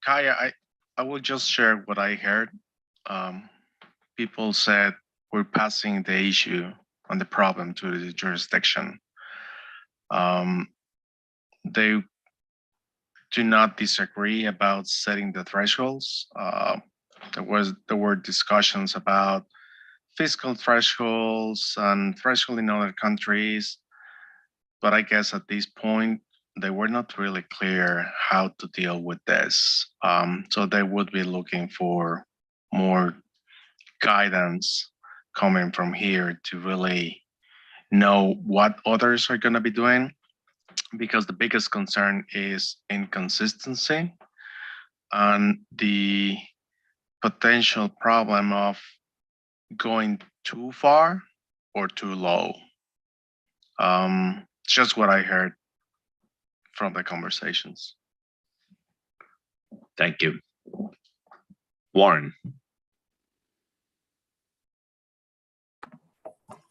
Kaya, I will just share what I heard. People said we're passing the issue on the problem to the jurisdiction. They do not disagree about setting the thresholds. There were discussions about fiscal thresholds and threshold in other countries, but I guess at this point they were not really clear how to deal with this. So they would be looking for more guidance coming from here to really know what others are going to be doing, because the biggest concern is inconsistency and the potential problem of going too far or too low. It's just what I heard from the conversations.
Thank you. Warren.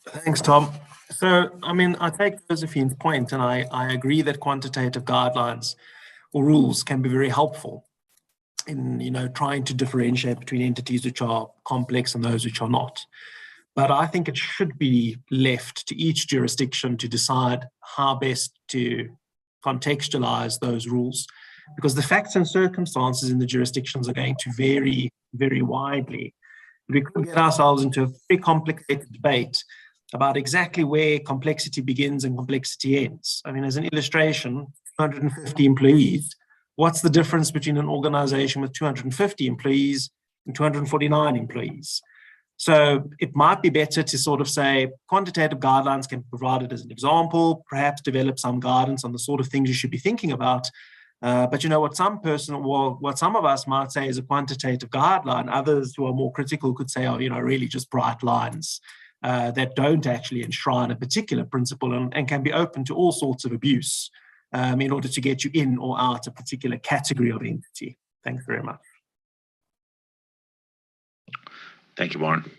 Thanks, Tom. So, I mean, I take Josephine's point, and I agree that quantitative guidelines or rules can be very helpful in, trying to differentiate between entities which are complex and those which are not. But I think it should be left to each jurisdiction to decide how best to contextualize those rules, because the facts and circumstances in the jurisdictions are going to vary very widely. We could get ourselves into a very complicated debate about exactly where complexity begins and complexity ends. I mean, as an illustration, 250 employees, what's the difference between an organization with 250 employees and 249 employees? So it might be better to sort of say quantitative guidelines can be provided as an example, perhaps develop some guidance on the sort of things you should be thinking about. But what what some of us might say is a quantitative guideline, others who are more critical could say, really just bright lines that don't actually enshrine a particular principle and can be open to all sorts of abuse in order to get you in or out a particular category of entity. Thanks very much.
Thank you, Warren.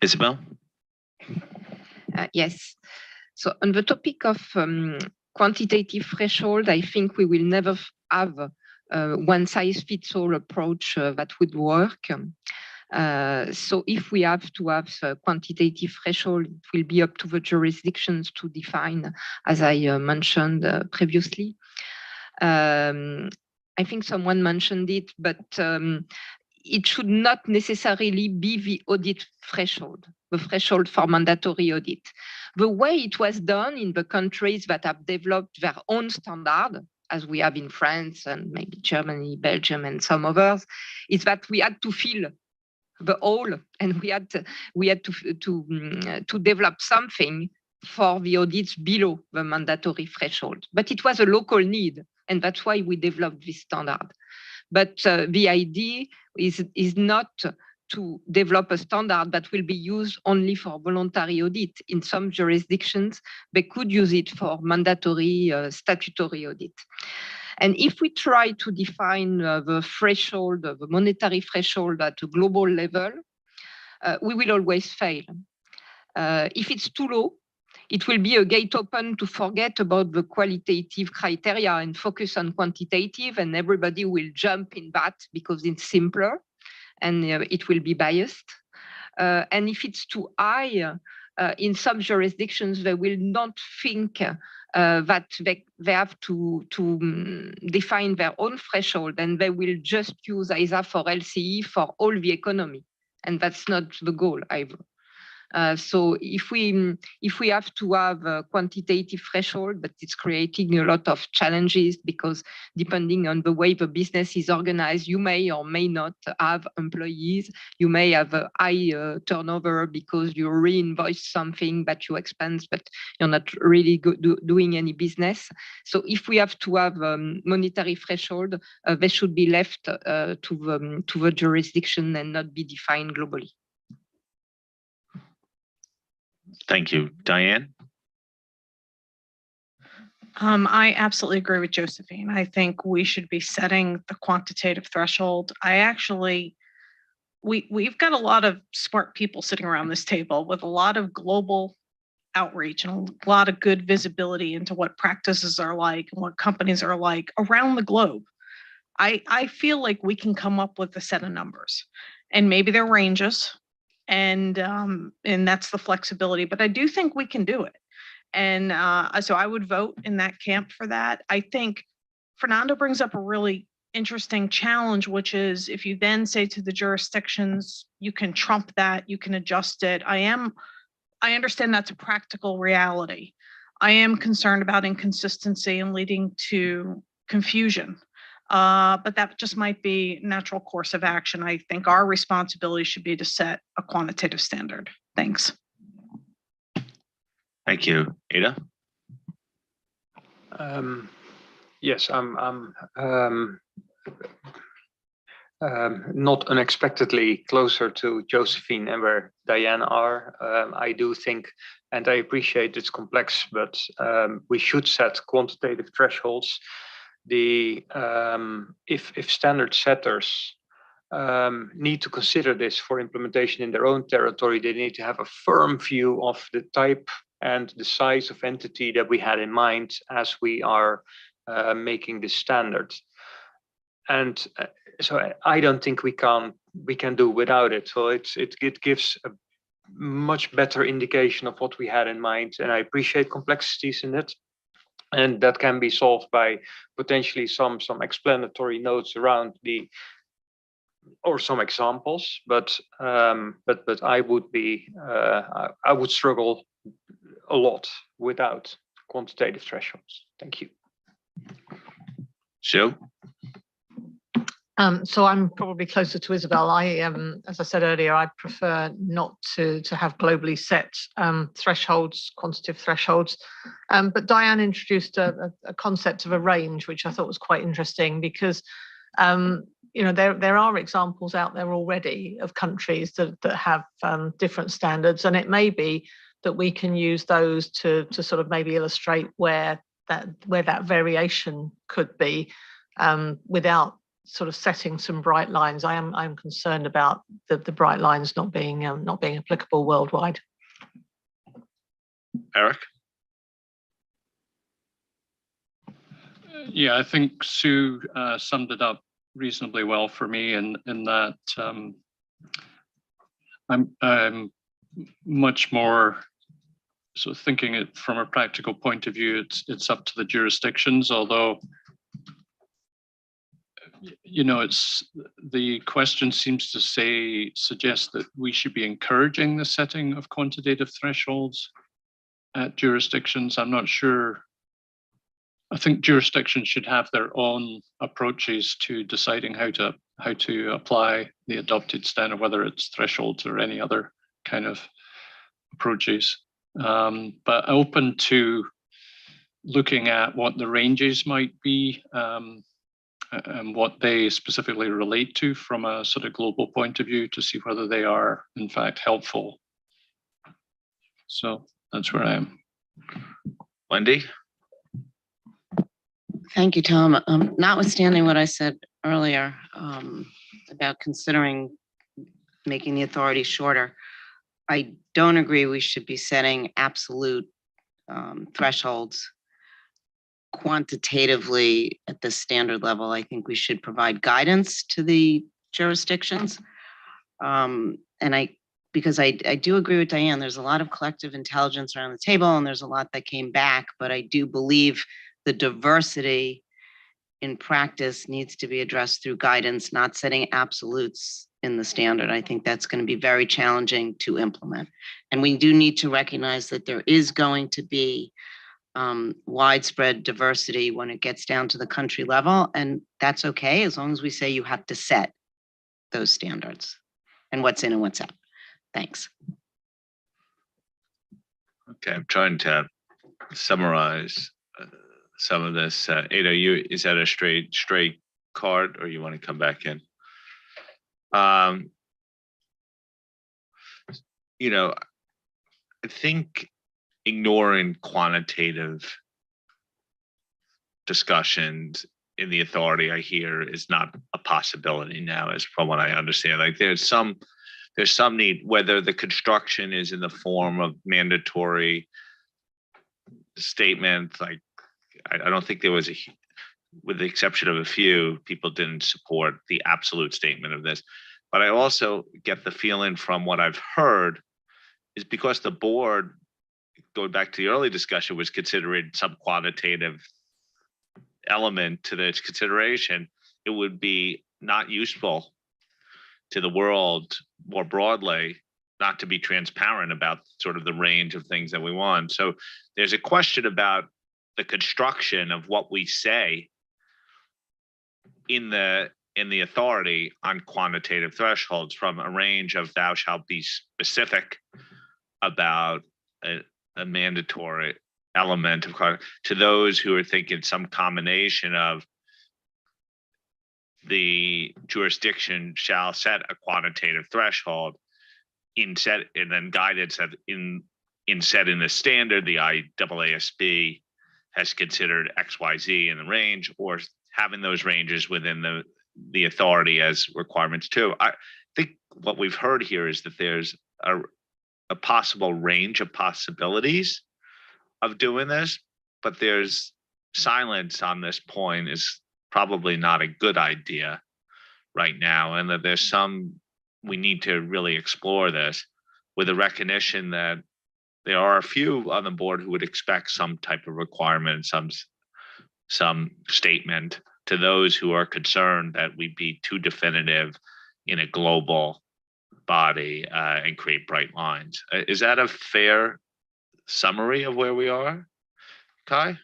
Isabel?
Yes. So on the topic of quantitative threshold, I think we will never have a one-size-fits-all approach that would work. So if we have to have a quantitative threshold, it will be up to the jurisdictions to define, as I mentioned previously. I think someone mentioned it, but it should not necessarily be the audit threshold, the threshold for mandatory audit. The way it was done in the countries that have developed their own standard, as we have in France and maybe Germany, Belgium, and some others, is that we had to fill the hole, and we had to develop something for the audits below the mandatory threshold. But it was a local need, and that's why we developed this standard. But the idea is not to develop a standard that will be used only for voluntary audit. In some jurisdictions, they could use it for mandatory statutory audit. And if we try to define the threshold, the monetary threshold at a global level, we will always fail. If it's too low, it will be a gate open to forget about the qualitative criteria and focus on quantitative, and everybody will jump in that because it's simpler and it will be biased. And if it's too high, in some jurisdictions, they will not think that they have to define their own threshold, and they will just use ISAF or LCE for all the economy. And that's not the goal either. So if we have to have a quantitative threshold, but it's creating a lot of challenges, because depending on the way the business is organized, you may or may not have employees. You may have a high turnover because you re-invoice something that you expense, but you're not really doing any business. So if we have to have monetary threshold, they should be left to the jurisdiction and not be defined globally.
Thank you. Diane?
I absolutely agree with Josephine. I think we should be setting the quantitative threshold. We've got a lot of smart people sitting around this table with a lot of global outreach and a lot of good visibility into what practices are like and what companies are like around the globe. I feel like we can come up with a set of numbers, and maybe they're ranges, and that's the flexibility, but I do think we can do it. And so I would vote in that camp for that. I think Fernando brings up a really interesting challenge, which is if you then say to the jurisdictions, you can trump that, you can adjust it. I understand that's a practical reality. I am concerned about inconsistency and leading to confusion. But that just might be natural course of action. I think our responsibility should be to set a quantitative standard. Thanks.
Thank you. Ada?
Yes, I'm not unexpectedly closer to Josephine and where Diane are. I do think, and I appreciate it's complex, but we should set quantitative thresholds. If standard setters need to consider this for implementation in their own territory, they need to have a firm view of the type and the size of entity that we had in mind as we are making this standard. And so I don't think we can do without it. So it gives a much better indication of what we had in mind, and I appreciate complexities in it. And that can be solved by potentially some explanatory notes around or some examples. But I would struggle a lot without quantitative thresholds. Thank you.
Joe?
So I'm probably closer to Isabel. As I said earlier, I prefer not to have globally set thresholds, quantitative thresholds. But Diane introduced a concept of a range, which I thought was quite interesting, because there are examples out there already of countries that have different standards, and it may be that we can use those to sort of maybe illustrate where that variation could be without sort of setting some bright lines. I'm concerned about the bright lines not being applicable worldwide.
Eric?
Yeah, I think Sue summed it up reasonably well for me in that I'm much more so thinking it from a practical point of view. It's up to the jurisdictions, although You know, it's the question seems to suggest that we should be encouraging the setting of quantitative thresholds at jurisdictions. I'm not sure. I think jurisdictions should have their own approaches to deciding how to apply the adopted standard, whether it's thresholds or any other kind of approaches. But open to looking at what the ranges might be and what they specifically relate to from a sort of global point of view to see whether they are in fact helpful. So that's where I am.
Wendy?
Thank you, Tom. Notwithstanding what I said earlier about considering making the authority shorter, I don't agree we should be setting absolute thresholds quantitatively at the standard level. I think we should provide guidance to the jurisdictions. Because I do agree with Diane, there's a lot of collective intelligence around the table and there's a lot that came back, but I do believe the diversity in practice needs to be addressed through guidance, not setting absolutes in the standard. I think that's going to be very challenging to implement. And we do need to recognize that there is going to be widespread diversity when it gets down to the country level. And that's okay, as long as we say you have to set those standards and what's in and what's out. Thanks.
Okay, I'm trying to summarize some of this. Ada, is that a straight card, or you want to come back in? You know, I think ignoring quantitative discussions in the authority I hear is not a possibility now, as from what I understand. Like there's some need, whether the construction is in the form of mandatory statements. Like I don't think there was with the exception of a few, people didn't support the absolute statement of this. But I also get the feeling from what I've heard is because the board, going back to the early discussion, was considering some quantitative element to this consideration, it would be not useful to the world more broadly not to be transparent about sort of the range of things that we want. So there's a question about the construction of what we say in the authority on quantitative thresholds, from a range of thou shalt be specific about a mandatory element of to those who are thinking some combination of the jurisdiction shall set a quantitative threshold and then guidance that in setting the standard, the IAASB has considered XYZ in the range, or having those ranges within the authority as requirements too. I think what we've heard here is that there's a possible range of possibilities of doing this, but there's silence on this point is probably not a good idea right now, and that there's we need to really explore this with a recognition that there are a few on the board who would expect some type of requirement, some statement to those who are concerned that we be too definitive in a global body and create bright lines. Is that a fair summary of where we are, Kai?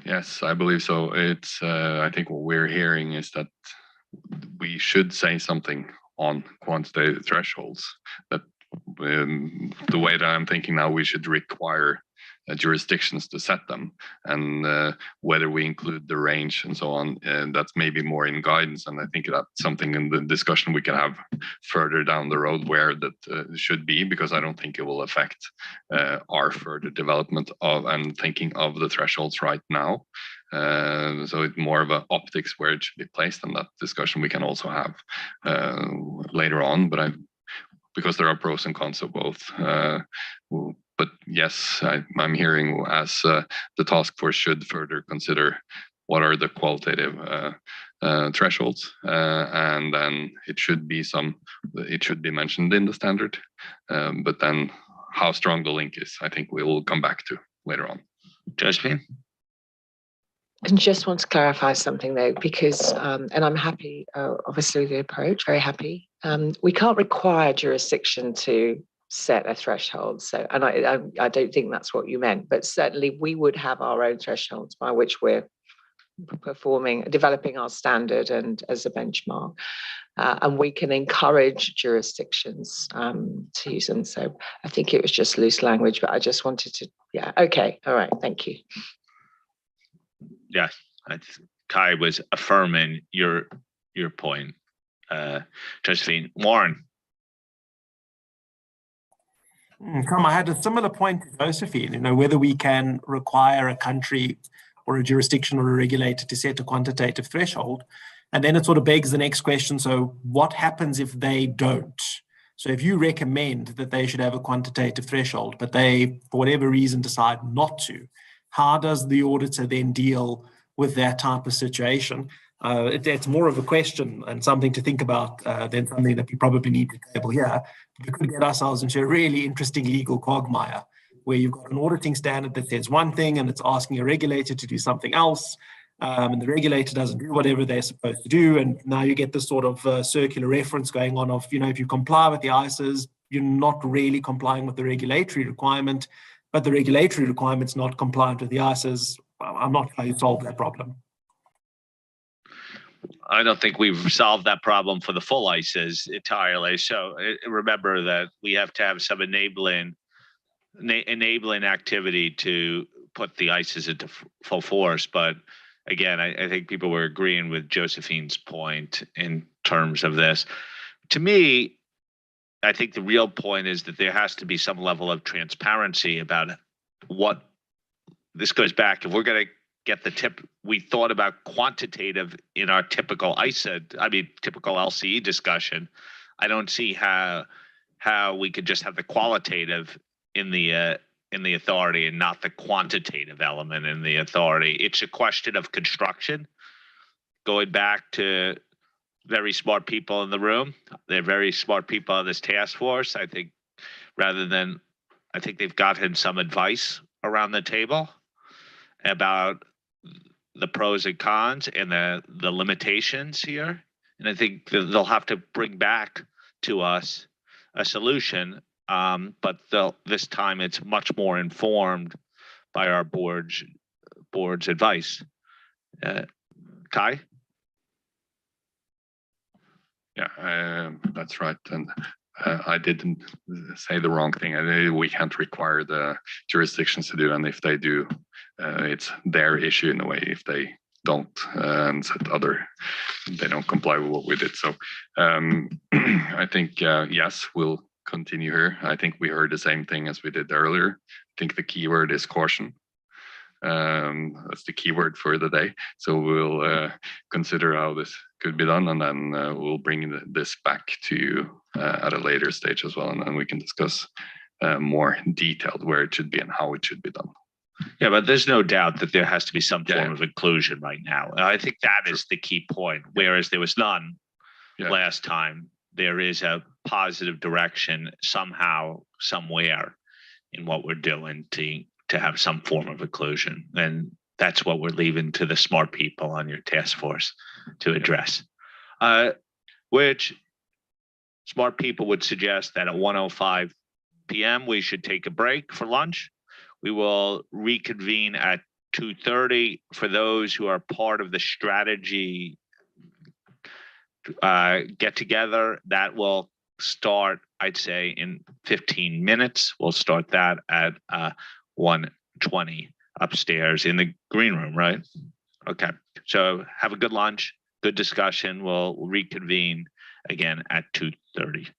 Yes, I believe so. It's I think what we're hearing is that we should say something on quantitative thresholds, that the way that I'm thinking now, we should require jurisdictions to set them, and whether we include the range and so on, and that's maybe more in guidance. And I think that's something in the discussion we can have further down the road where that should be, because I don't think it will affect our further development of and thinking of the thresholds right now. So it's more of an optics where it should be placed, and that discussion we can also have later on. But because there are pros and cons of both. But yes, I'm hearing as the task force should further consider what are the qualitative thresholds, and then it should be mentioned in the standard. But then how strong the link is, I think we will come back to later on.
Josephine?
I just want to clarify something though, because, and I'm happy, obviously with the approach, very happy. We can't require jurisdiction to set a threshold. So, and I don't think that's what you meant, but certainly we would have our own thresholds by which we're developing our standard and as a benchmark. And we can encourage jurisdictions to use them. So I think it was just loose language, but I just wanted to, yeah, okay, all right, thank you.
Yes, Kai was affirming your point. Josephine, Warren.
Tom, I had a similar point to Josephine, whether we can require a country or a jurisdiction or a regulator to set a quantitative threshold. And then it sort of begs the next question. So what happens if they don't? So if you recommend that they should have a quantitative threshold, but they, for whatever reason, decide not to, how does the auditor then deal with that type of situation? It's more of a question and something to think about than something that we probably need to table here. We could get ourselves into a really interesting legal quagmire where you've got an auditing standard that says one thing and it's asking a regulator to do something else, and the regulator doesn't do whatever they're supposed to do, and now you get this sort of circular reference going on of, if you comply with the ISAs, you're not really complying with the regulatory requirement, but the regulatory requirement's not compliant with the ISAs. I'm not sure how you solve that problem.
I don't think we've solved that problem for the full ISAs entirely. So remember that we have to have some enabling activity to put the ISAs into full force. But again, I think people were agreeing with Josephine's point in terms of this. To me, I think the real point is that there has to be some level of transparency about what this goes back. If we're going to get the tip, we thought about quantitative in our typical typical LCE discussion. I don't see how we could just have the qualitative in the authority and not the quantitative element in the authority. It's a question of construction. Going back to very smart people in the room, they're very smart people on this task force. I think they've gotten some advice around the table about the pros and cons and the limitations here. And I think they'll have to bring back to us a solution. But this time it's much more informed by our board's advice. Kai?
Yeah, that's right. And I didn't say the wrong thing. We can't require the jurisdictions to do, and if they do, it's their issue in a way if they don't and they don't comply with what we did. So I think, yes, we'll continue here. I think we heard the same thing as we did earlier. I think the keyword is caution. That's the keyword for the day. So we'll consider how this could be done, and then we'll bring this back to you at a later stage as well, and then we can discuss more detailed where it should be and how it should be done.
Yeah, but there's no doubt that there has to be some form of inclusion right now. And I think that is the key point. Whereas there was none last time, there is a positive direction somehow, somewhere in what we're doing to have some form of inclusion. And that's what we're leaving to the smart people on your task force to address. Which smart people would suggest that at 1:05 p.m. we should take a break for lunch. We will reconvene at 2:30 for those who are part of the strategy get together. That will start, I'd say, in 15 minutes. We'll start that at 1:20 upstairs in the green room, right? Okay. So have a good lunch, good discussion. We'll reconvene again at 2:30.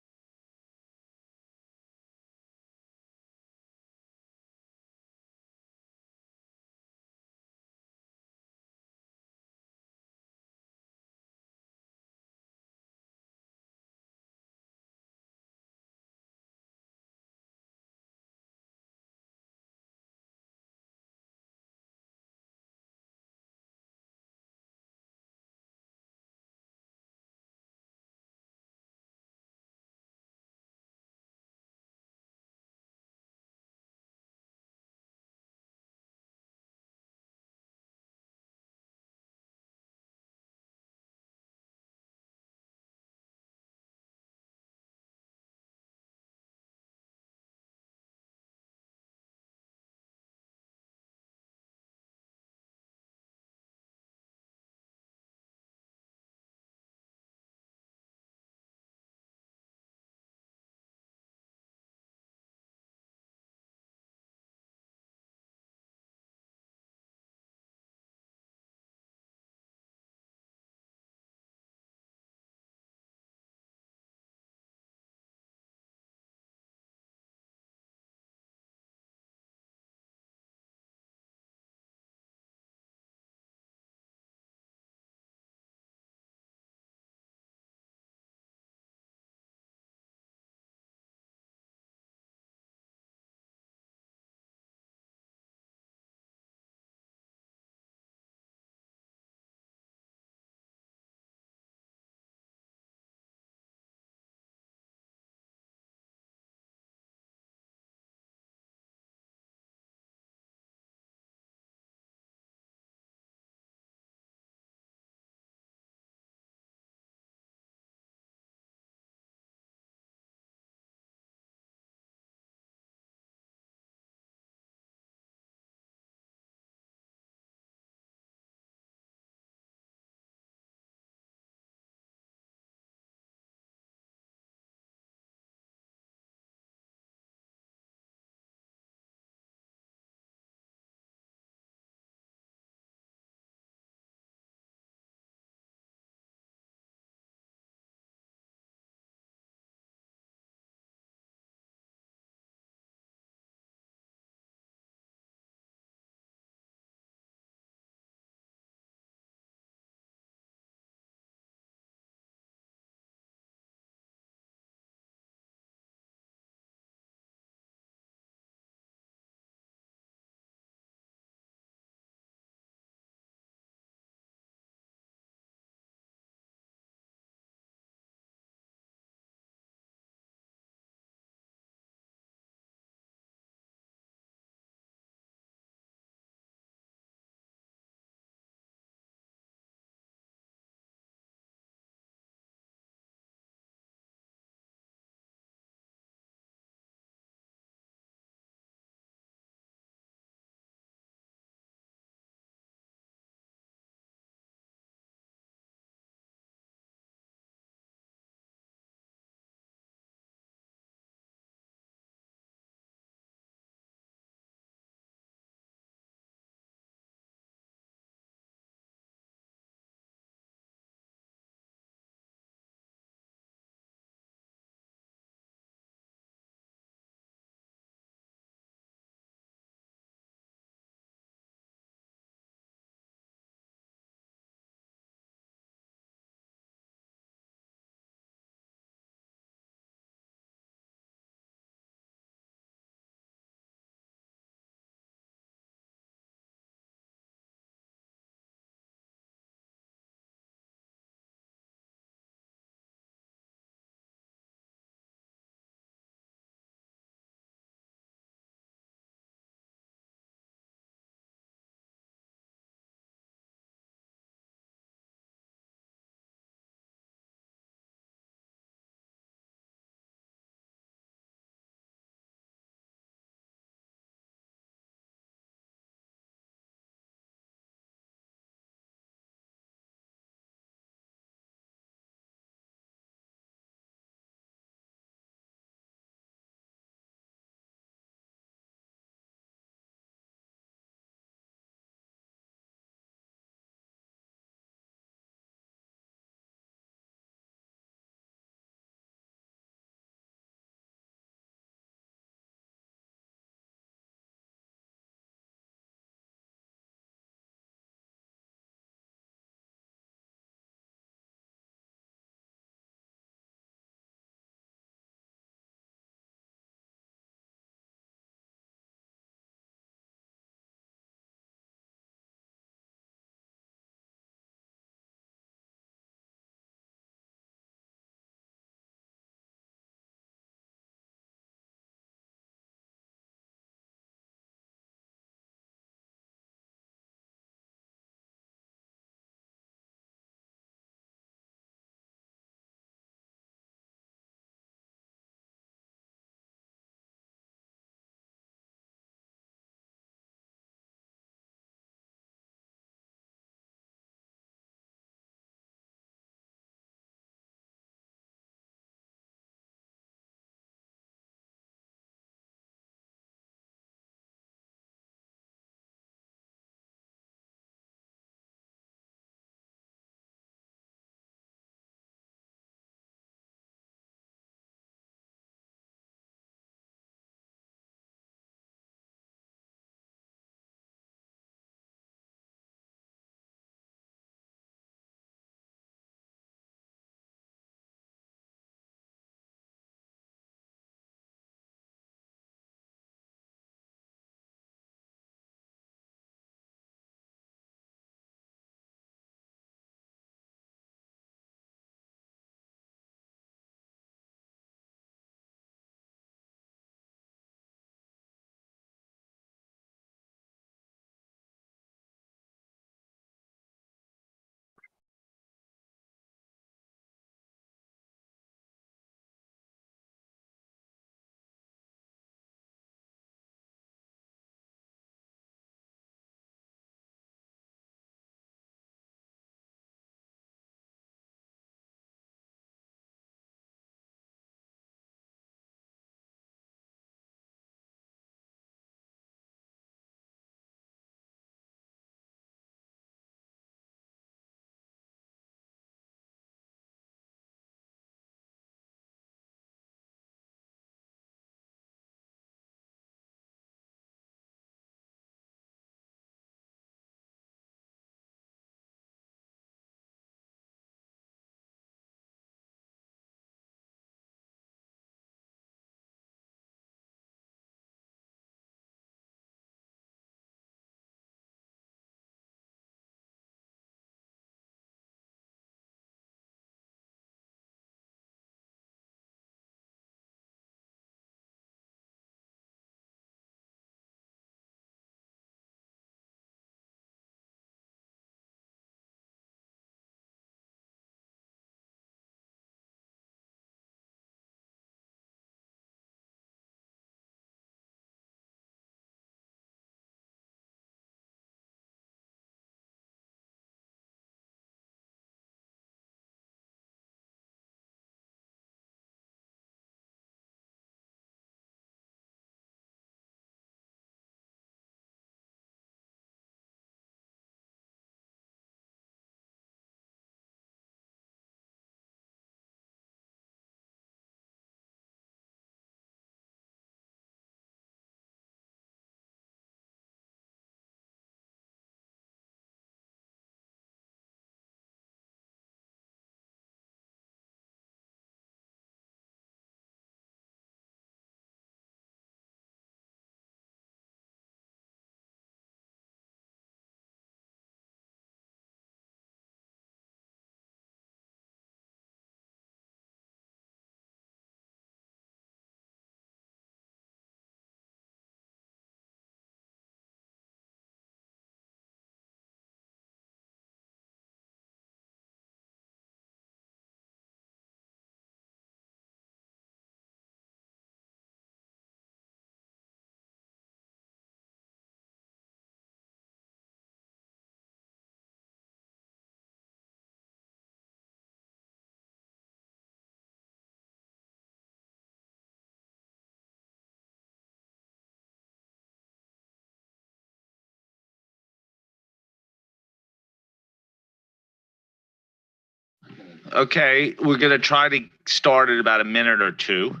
Okay, we're gonna try to start in about a minute or two.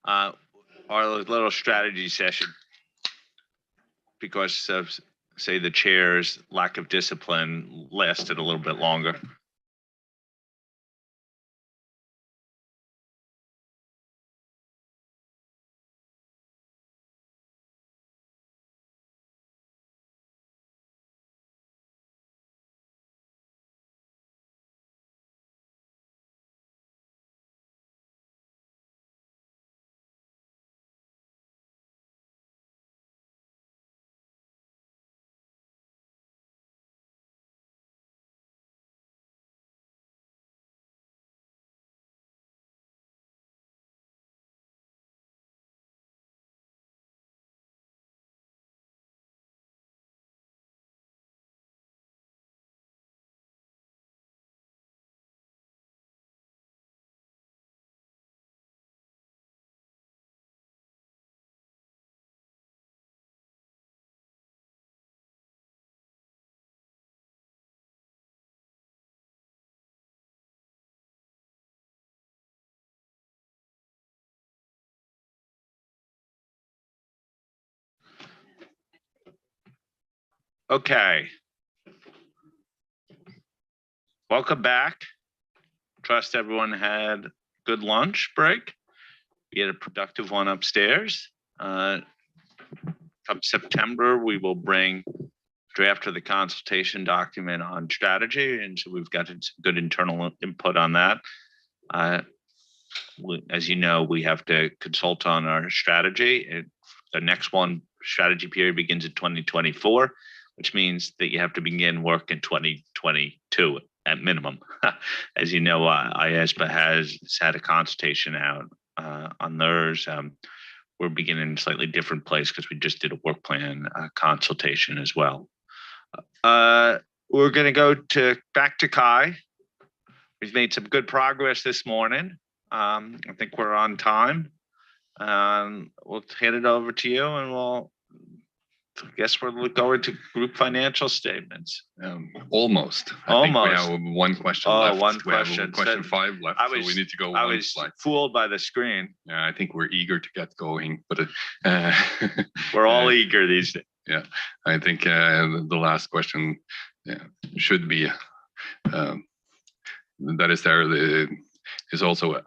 Our little strategy session, because of, say, the chair's lack of discipline, lasted a little bit longer. Okay. Welcome back. Trust everyone had good lunch break. We had a productive one upstairs. Come September, we will bring draft of the consultation document on strategy, and so we've got some good internal input on that. As you know, we have to consult on our strategy. The next one, strategy period, begins in 2024, which means that you have to begin work in 2022 at minimum. As you know, IAASB has had a consultation out on theirs. We're beginning in a slightly different place because we just did a work plan consultation as well. We're going to go back to Kai. We've made some good progress this morning. I think we're on time. We'll hand it over to you, and I guess we're going to group financial statements.
Almost.
Almost.
I think we have one question
Oh,
left.
one
We have
question.
question 5 left, so we need to go one slide.
Fooled by the screen.
Yeah, I think we're eager to get going, but
we're all eager these days.
Yeah, I think the last question should be that is there. Is also,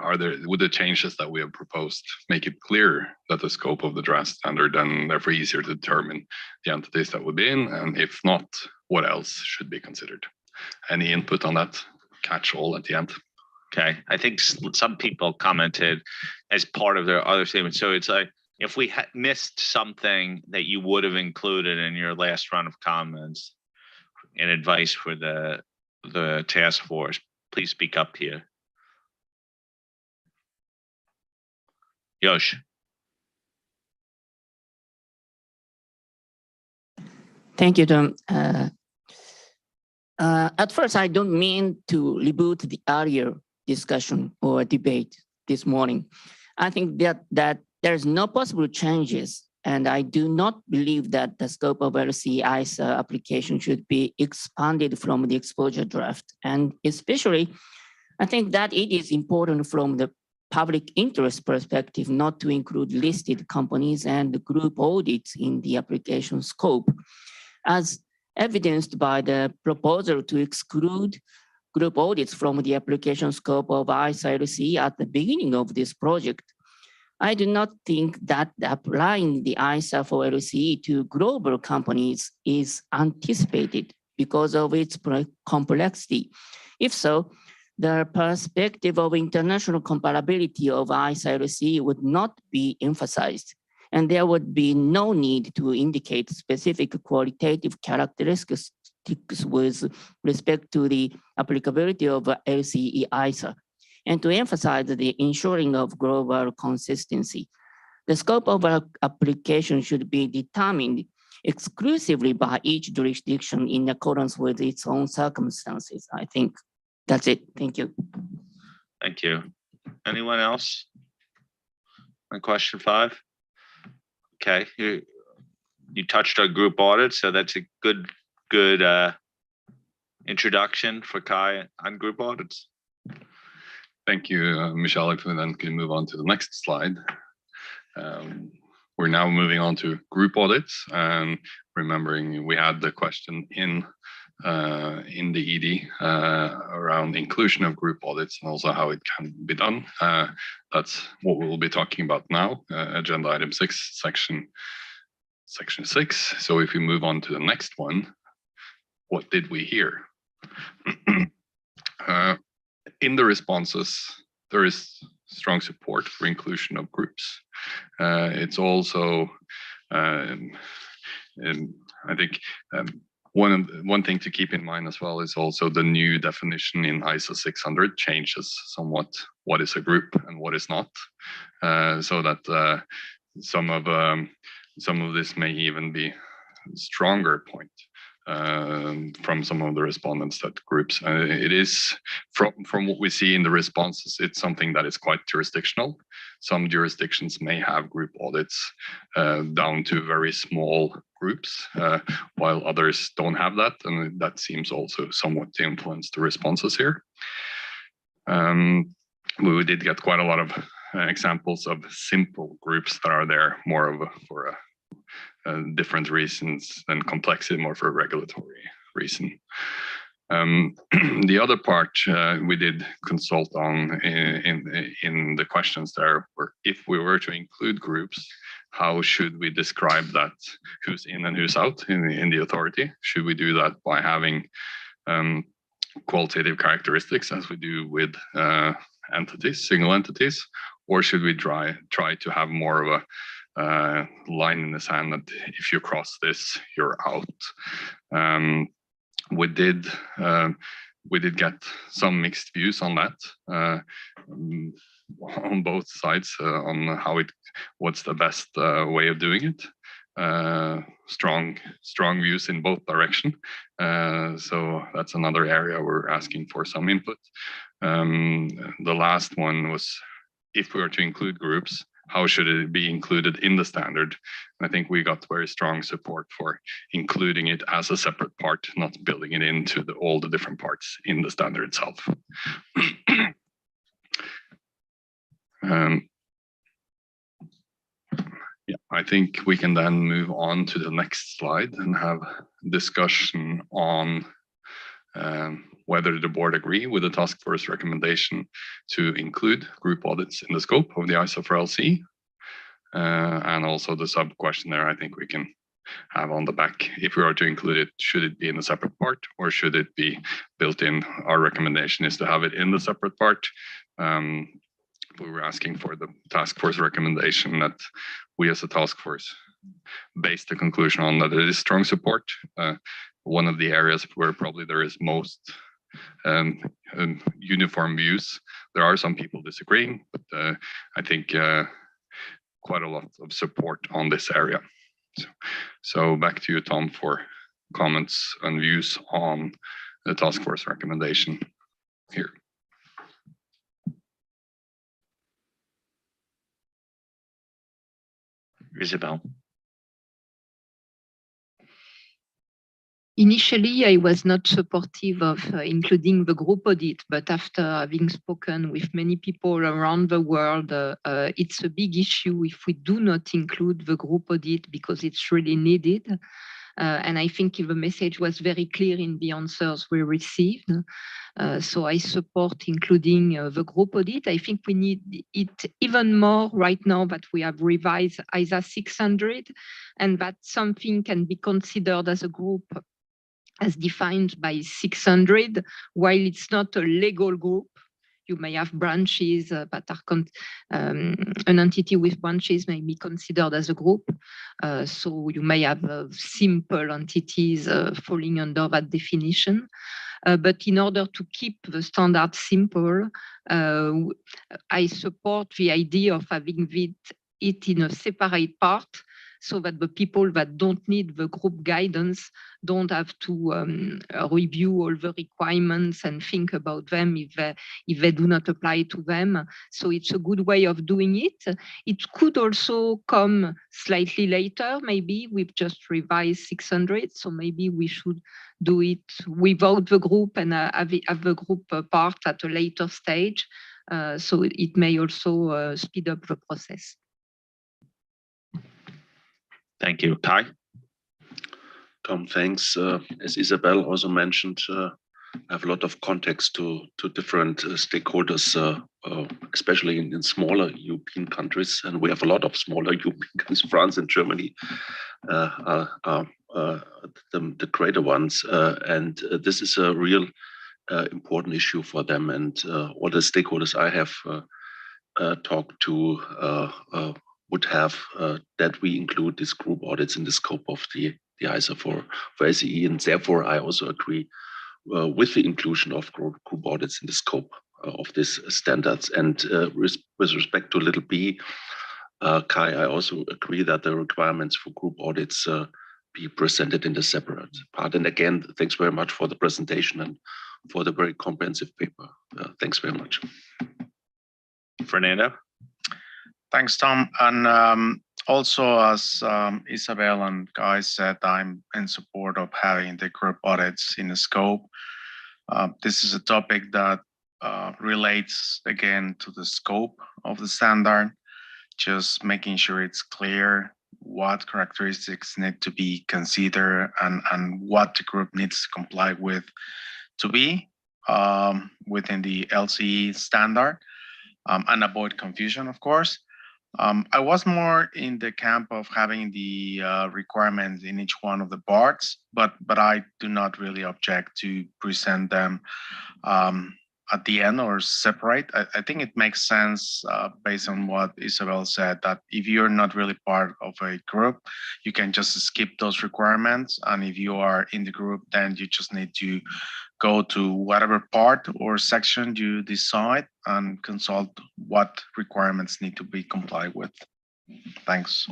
would the changes that we have proposed make it clear that the scope of the draft standard, and therefore easier to determine the entities that would be in, and if not, what else should be considered? Any input on that catch all at the end?
Okay, I think some people commented as part of their other statement. So it's like, if we had missed something that you would have included in your last round of comments and advice for the task force, please speak up here. Yosh.
Thank you, Tom. At first, I don't mean to reboot the earlier discussion or debate this morning. I think that there's no possible changes, and I do not believe that the scope of LC ISA application should be expanded from the exposure draft. And especially, I think that it is important from the public interest perspective not to include listed companies and group audits in the application scope, as evidenced by the proposal to exclude group audits from the application scope of ISA LC at the beginning of this project. I do not think that applying the ISA for LCE to global companies is anticipated because of its complexity. If so, the perspective of international comparability of ISA LC would not be emphasized, and there would be no need to indicate specific qualitative characteristics with respect to the applicability of LCE ISA, and to emphasize the ensuring of global consistency. The scope of our application should be determined exclusively by each jurisdiction in accordance with its own circumstances. I think that's it. Thank you.
Thank you. Anyone else on question 5? Okay, you touched on group audit, so that's a good introduction for Kai on group audits?
Thank you, Michelle. If we then can move on to the next slide. We're now moving on to group audits, and remembering we had the question in the ED around inclusion of group audits and also how it can be done. That's what we'll be talking about now, agenda item 6, section 6. So if we move on to the next one, what did we hear? In the responses, there is strong support for inclusion of groups. It's also, I think, one thing to keep in mind as well is also the new definition in ISO 600 changes somewhat what is a group and what is not, so that some of this may even be a stronger point from some of the respondents that groups. It is from what we see in the responses, it's something that is quite jurisdictional. Some jurisdictions may have group audits down to very small groups, while others don't have that, and that seems also somewhat to influence the responses here. We did get quite a lot of examples of simple groups that are there more of for different reasons than complexity, more for a regulatory reason. The other part we did consult on in the questions there were, if we were to include groups, how should we describe that, who's in and who's out in the authority? Should we do that by having qualitative characteristics as we do with entities, single entities, or should we try to have more of a line in the sand that if you cross this, you're out? We did get some mixed views on that on both sides on what's the best way of doing it. Strong views in both direction. So that's another area we're asking for some input. The last one was, if we were to include groups, how should it be included in the standard? I think we got very strong support for including it as a separate part, not building it into all the different parts in the standard itself. Yeah, I think we can then move on to the next slide and have discussion on whether the board agree with the task force recommendation to include group audits in the scope of the ISO for LC. And also the sub question there, I think we can have on the back, if we are to include it, should it be in a separate part or should it be built in? Our recommendation is to have it in the separate part. We were asking for the task force recommendation that we as a task force base the conclusion on that it is strong support. One of the areas where probably there is most uniform views. There are some people disagreeing, but I think quite a lot of support on this area. So back to you, Tom, for comments and views on the task force recommendation here.
Isabel.
Initially, I was not supportive of including the group audit, but after having spoken with many people around the world, it's a big issue if we do not include the group audit because it's really needed. And I think the message was very clear in the answers we received. So I support including the group audit. I think we need it even more right now that we have revised ISA 600 and that something can be considered as a group as defined by 600, while it's not a legal group. You may have branches that are an entity with branches may be considered as a group. So you may have simple entities falling under that definition. But in order to keep the standard simple, I support the idea of having it in a separate part so that the people that don't need the group guidance don't have to review all the requirements and think about them if they do not apply to them. So it's a good way of doing it. It could also come slightly later, maybe we've just revised 600, so maybe we should do it without the group and have the group part at a later stage. So it may also speed up the process.
Thank you. Kai?
Tom, thanks. As Isabel also mentioned, I have a lot of context to different stakeholders, especially in smaller European countries. And we have a lot of smaller European countries. France and Germany are the greater ones. And this is a real important issue for them. And all the stakeholders I have talked to would have that we include these group audits in the scope of the ISA for SEE. And therefore, I also agree with the inclusion of group audits in the scope of these standards. And with respect to little b, Kai, I also agree that the requirements for group audits be presented in the separate part. And again, thanks very much for the presentation and for the very comprehensive paper. Thanks very much.
Fernando?
Thanks, Tom. And also, as Isabel and Guy said, I'm in support of having the group audits in the scope. This is a topic that relates again to the scope of the standard, just making sure it's clear what characteristics need to be considered and what the group needs to comply with to be within the LCE standard, and avoid confusion, of course. I was more in the camp of having the requirements in each one of the parts, but I do not really object to present them at the end or separate. I think it makes sense based on what Isabel said, that if you're not really part of a group, you can just skip those requirements. And if you are in the group, then you just need to go to whatever part or section you decide and consult what requirements need to be complied with. Thanks.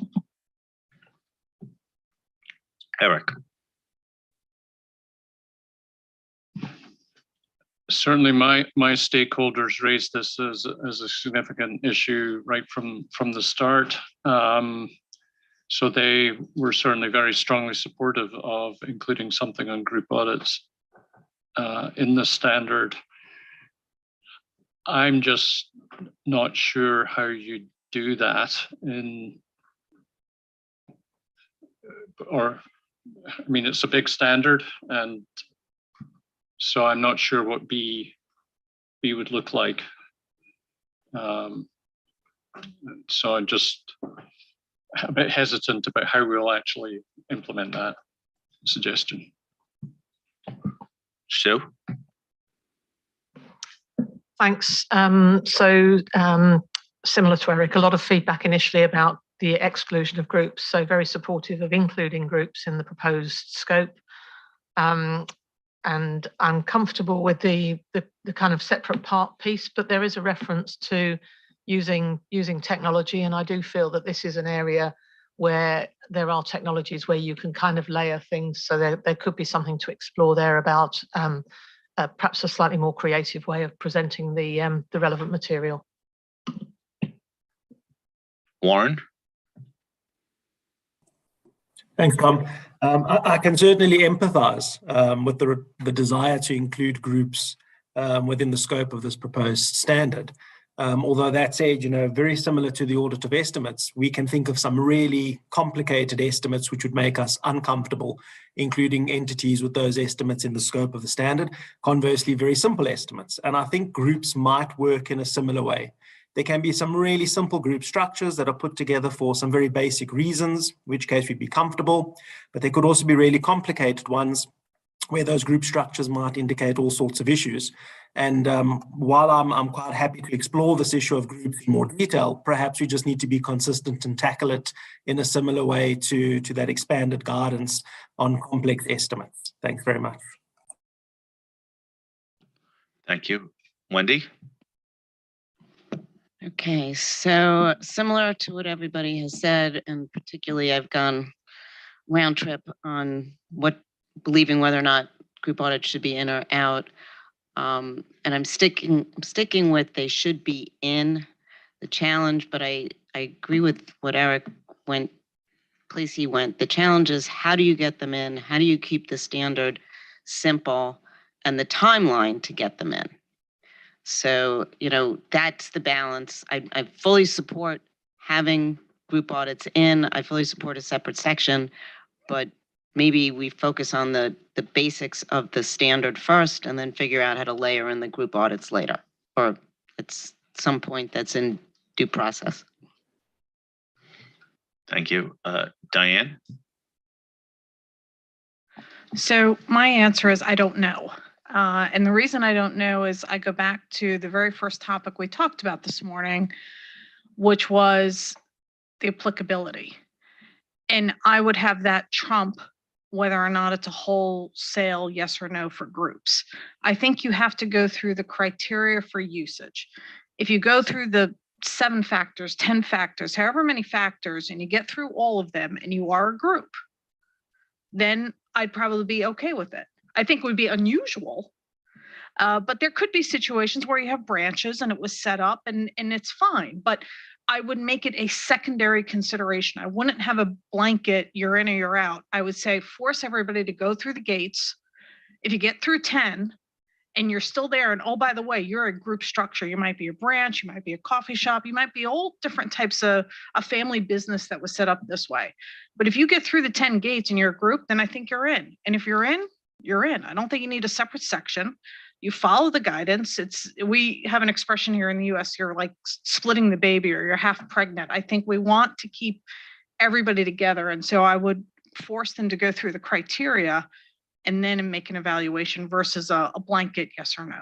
Eric?
Certainly, my stakeholders raised this as a significant issue right from the start. So they were certainly very strongly supportive of including something on group audits in the standard. I'm just not sure how you do that I mean, it's a big standard, and so I'm not sure what B would look like. So I'm just a bit hesitant about how we'll actually implement that suggestion.
Sue?
Thanks. Similar to Eric, a lot of feedback initially about the exclusion of groups, so very supportive of including groups in the proposed scope. And I'm comfortable with the kind of separate part piece, but there is a reference to using technology, and I do feel that this is an area where there are technologies where you can kind of layer things, so there could be something to explore there about perhaps a slightly more creative way of presenting the relevant material.
Warren?
Thanks, Tom. I can certainly empathize with the desire to include groups within the scope of this proposed standard. Although that said, very similar to the audit of estimates, we can think of some really complicated estimates which would make us uncomfortable, including entities with those estimates in the scope of the standard. Conversely, very simple estimates. And I think groups might work in a similar way. There can be some really simple group structures that are put together for some very basic reasons, in which case we'd be comfortable, but there could also be really complicated ones where those group structures might indicate all sorts of issues. And while I'm quite happy to explore this issue of groups in more detail, perhaps we just need to be consistent and tackle it in a similar way to that expanded guidance on complex estimates. Thanks very much.
Thank you. Wendy?
Okay, so similar to what everybody has said, and particularly I've gone round trip on believing whether or not group audits should be in or out. And I'm sticking with they should be in the challenge, but I agree with what Eric went. The challenge is how do you get them in? How do you keep the standard simple and the timeline to get them in? So, that's the balance. I fully support having group audits in. I fully support a separate section, but maybe we focus on the basics of the standard first and then figure out how to layer in the group audits later, or at some point that's in due process.
Thank you. Diane?
So my answer is I don't know. And the reason I don't know is I go back to the very first topic we talked about this morning, which was the applicability. And I would have that trump whether or not it's a wholesale yes or no for groups. I think you have to go through the criteria for usage. If you go through the 7 factors, 10 factors, however many factors, and you get through all of them and you are a group, then I'd probably be okay with it. I think it would be unusual, but there could be situations where you have branches and it was set up and it's fine, but I would make it a secondary consideration. I wouldn't have a blanket, you're in or you're out. I would say force everybody to go through the gates. If you get through 10 and you're still there, and oh, by the way, you're a group structure. You might be a branch, you might be a coffee shop, you might be all different types of a family business that was set up this way. But if you get through the 10 gates and you're a group, then I think you're in. And if you're in, you're in. I don't think you need a separate section. You follow the guidance. We have an expression here in the US, you're like splitting the baby or you're half pregnant. I think we want to keep everybody together. And so I would force them to go through the criteria and then make an evaluation versus a blanket yes or no.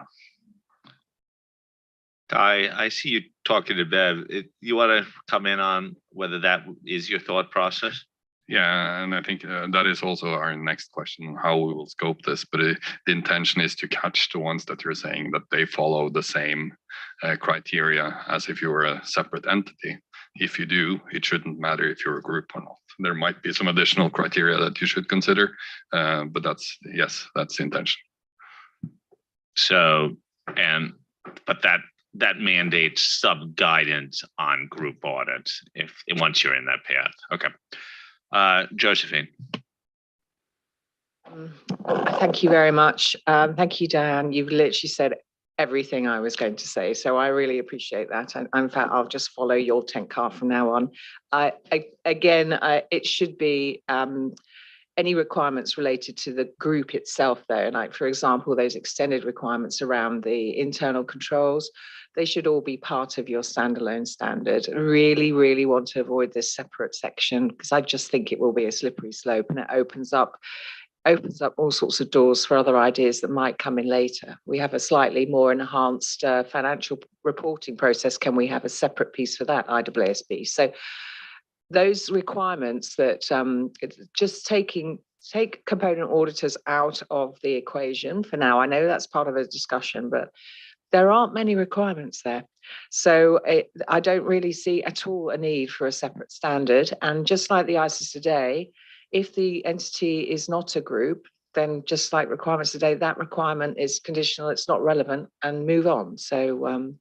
I see you talking to Bev. You want to come in on whether that is your thought process?
Yeah, and I think that is also our next question, how we will scope this. But the intention is to catch the ones that you're saying that they follow the same criteria as if you were a separate entity. If you do, it shouldn't matter if you're a group or not. There might be some additional criteria that you should consider, but that's the intention.
So, but that mandates some guidance on group audits once you're in that path. Okay. Josephine.
Thank you very much. Thank you, Diane. You've literally said everything I was going to say, so I really appreciate that. And in fact, I'll just follow your tent car from now on. It should be any requirements related to the group itself, though. Like, for example, those extended requirements around the internal controls, they should all be part of your standalone standard. Really, really want to avoid this separate section because I just think it will be a slippery slope and it opens up all sorts of doors for other ideas that might come in later. We have a slightly more enhanced financial reporting process. Can we have a separate piece for that, IAASB? So those requirements that just take component auditors out of the equation for now. I know that's part of the discussion, but there aren't many requirements there. So I don't really see at all a need for a separate standard. And just like the ISIS today, if the entity is not a group, then just like requirements today, that requirement is conditional, it's not relevant, and move on. So,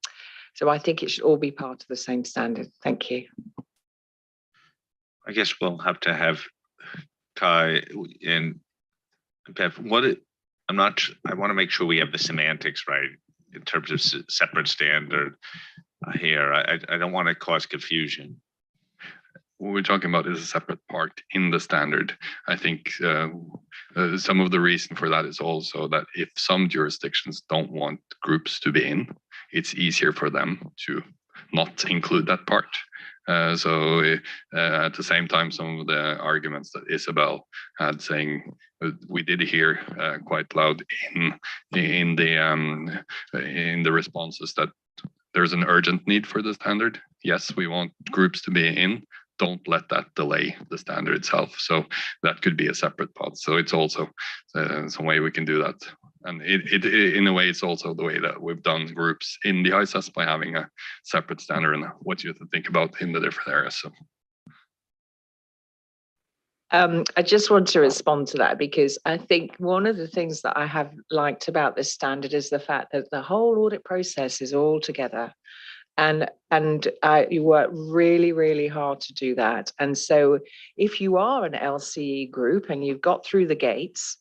so I think it should all be part of the same standard. Thank you.
I guess we'll have to have Kai and Bev. I want to make sure we have the semantics right in terms of separate standard here. I don't want to cause confusion.
What we're talking about is a separate part in the standard. I think some of the reason for that is also that if some jurisdictions don't want groups to be in, it's easier for them to not include that part. So at the same time, some of the arguments that Isabel had saying, we did hear quite loud in the responses that there's an urgent need for the standard. Yes, we want groups to be in. Don't let that delay the standard itself. So that could be a separate pod. So it's also some way we can do that And it in a way, it's also the way that we've done groups in the ISAS by having a separate standard and what you have to think about in the different areas. So.
I just want to respond to that because I think one of the things that I have liked about this standard is the fact that the whole audit process is all together. And you work really, really hard to do that. And so if you are an LCE group and you've got through the gates,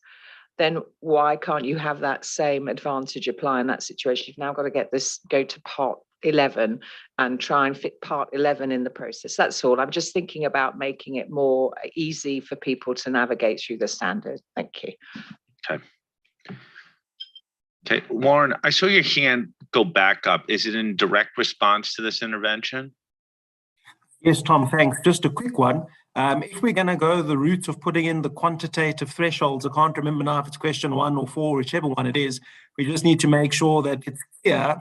then why can't you have that same advantage apply in that situation? You've now got to go to part 11 and try and fit part 11 in the process. That's all. I'm just thinking about making it more easy for people to navigate through the standard. Thank you.
Okay. Okay, Warren, I saw your hand go back up. Is it in direct response to this intervention?
Yes, Tom, thanks. Just a quick one. If we're going to go the route of putting in the quantitative thresholds, I can't remember now if it's question 1 or 4, whichever one it is, we just need to make sure that it's clear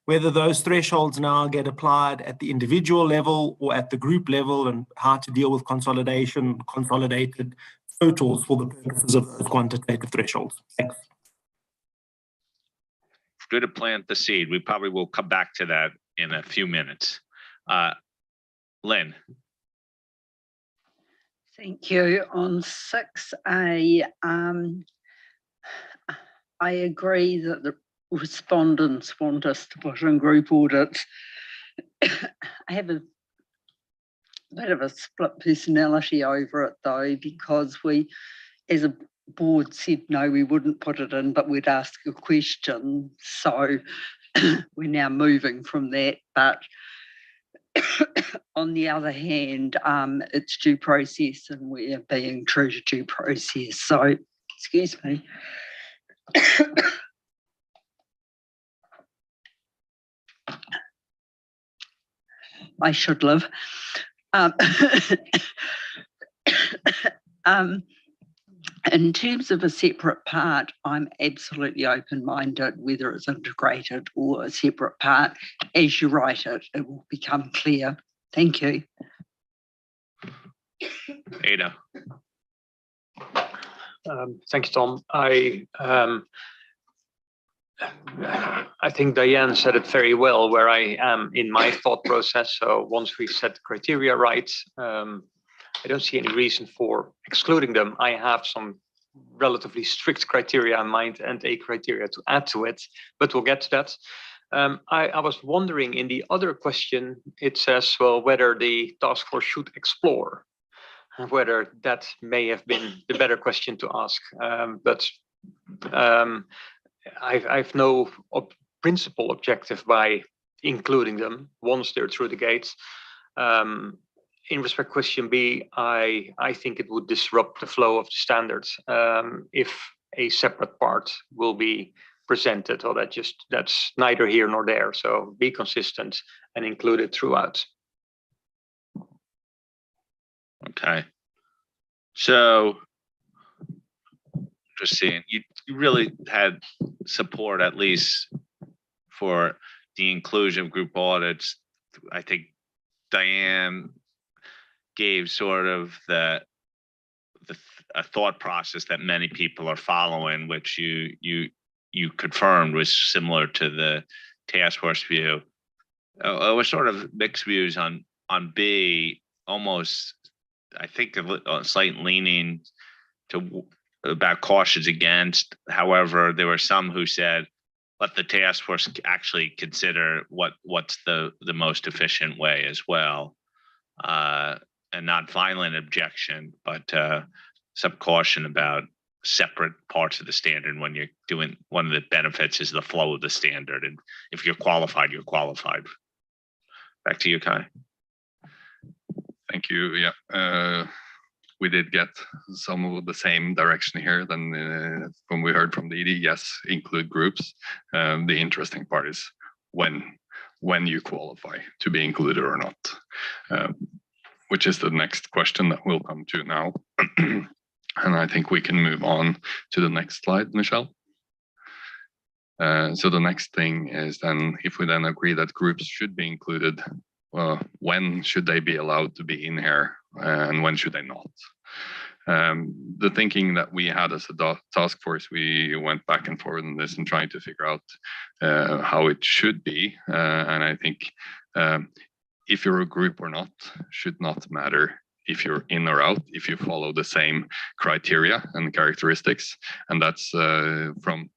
whether those thresholds now get applied at the individual level or at the group level, and how to deal with consolidated totals for the purposes of those quantitative thresholds. Thanks.
Good to plant the seed. We probably will come back to that in a few minutes. Lynn.
Thank you. On 6A, I agree that the respondents want us to put in group audits. I have a bit of a split personality over it though, because we, as a board, said no, we wouldn't put it in, but we'd ask a question. So we're now moving from that. But on the other hand, it's due process and we're being true to due process. So, excuse me. I should live. In terms of a separate part, I'm absolutely open-minded, whether it's integrated or a separate part. As you write it, it will become clear. Thank you.
Ada.
Thank you, Tom. I think Diane said it very well where I am in my thought process. So once we set the criteria right, I don't see any reason for excluding them. I have some relatively strict criteria in mind and a criteria to add to it, but we'll get to that. I was wondering in the other question, it says, well, whether the task force should explore, whether that may have been the better question to ask. But I've no principal objective by including them once they're through the gates. In respect question B, I think it would disrupt the flow of the standards if a separate part will be presented, or that's neither here nor there. So be consistent and include it throughout.
Okay. So just seeing, you really had support at least for the inclusion of group audits. I think Diane gave sort of a thought process that many people are following, which you confirmed was similar to the task force view. It was sort of mixed views on B, almost I think a slight leaning to about cautions against. However, there were some who said, let the task force actually consider what's the most efficient way as well. And not violent objection, but some caution about separate parts of the standard when you're doing, one of the benefits is the flow of the standard. And if you're qualified, you're qualified. Back to you, Kai.
Thank you. Yeah, we did get some of the same direction here than when we heard from the ED. Yes, include groups. The interesting part is when you qualify to be included or not. Which is the next question that we'll come to now. And I think we can move on to the next slide, Michelle. So the next thing is then, if we then agree that groups should be included, when should they be allowed to be in here and when should they not? The thinking that we had as a task force, we went back and forth on this and trying to figure out how it should be. And I think if you're a group or not should not matter if you're in or out, if you follow the same criteria and characteristics. And that's from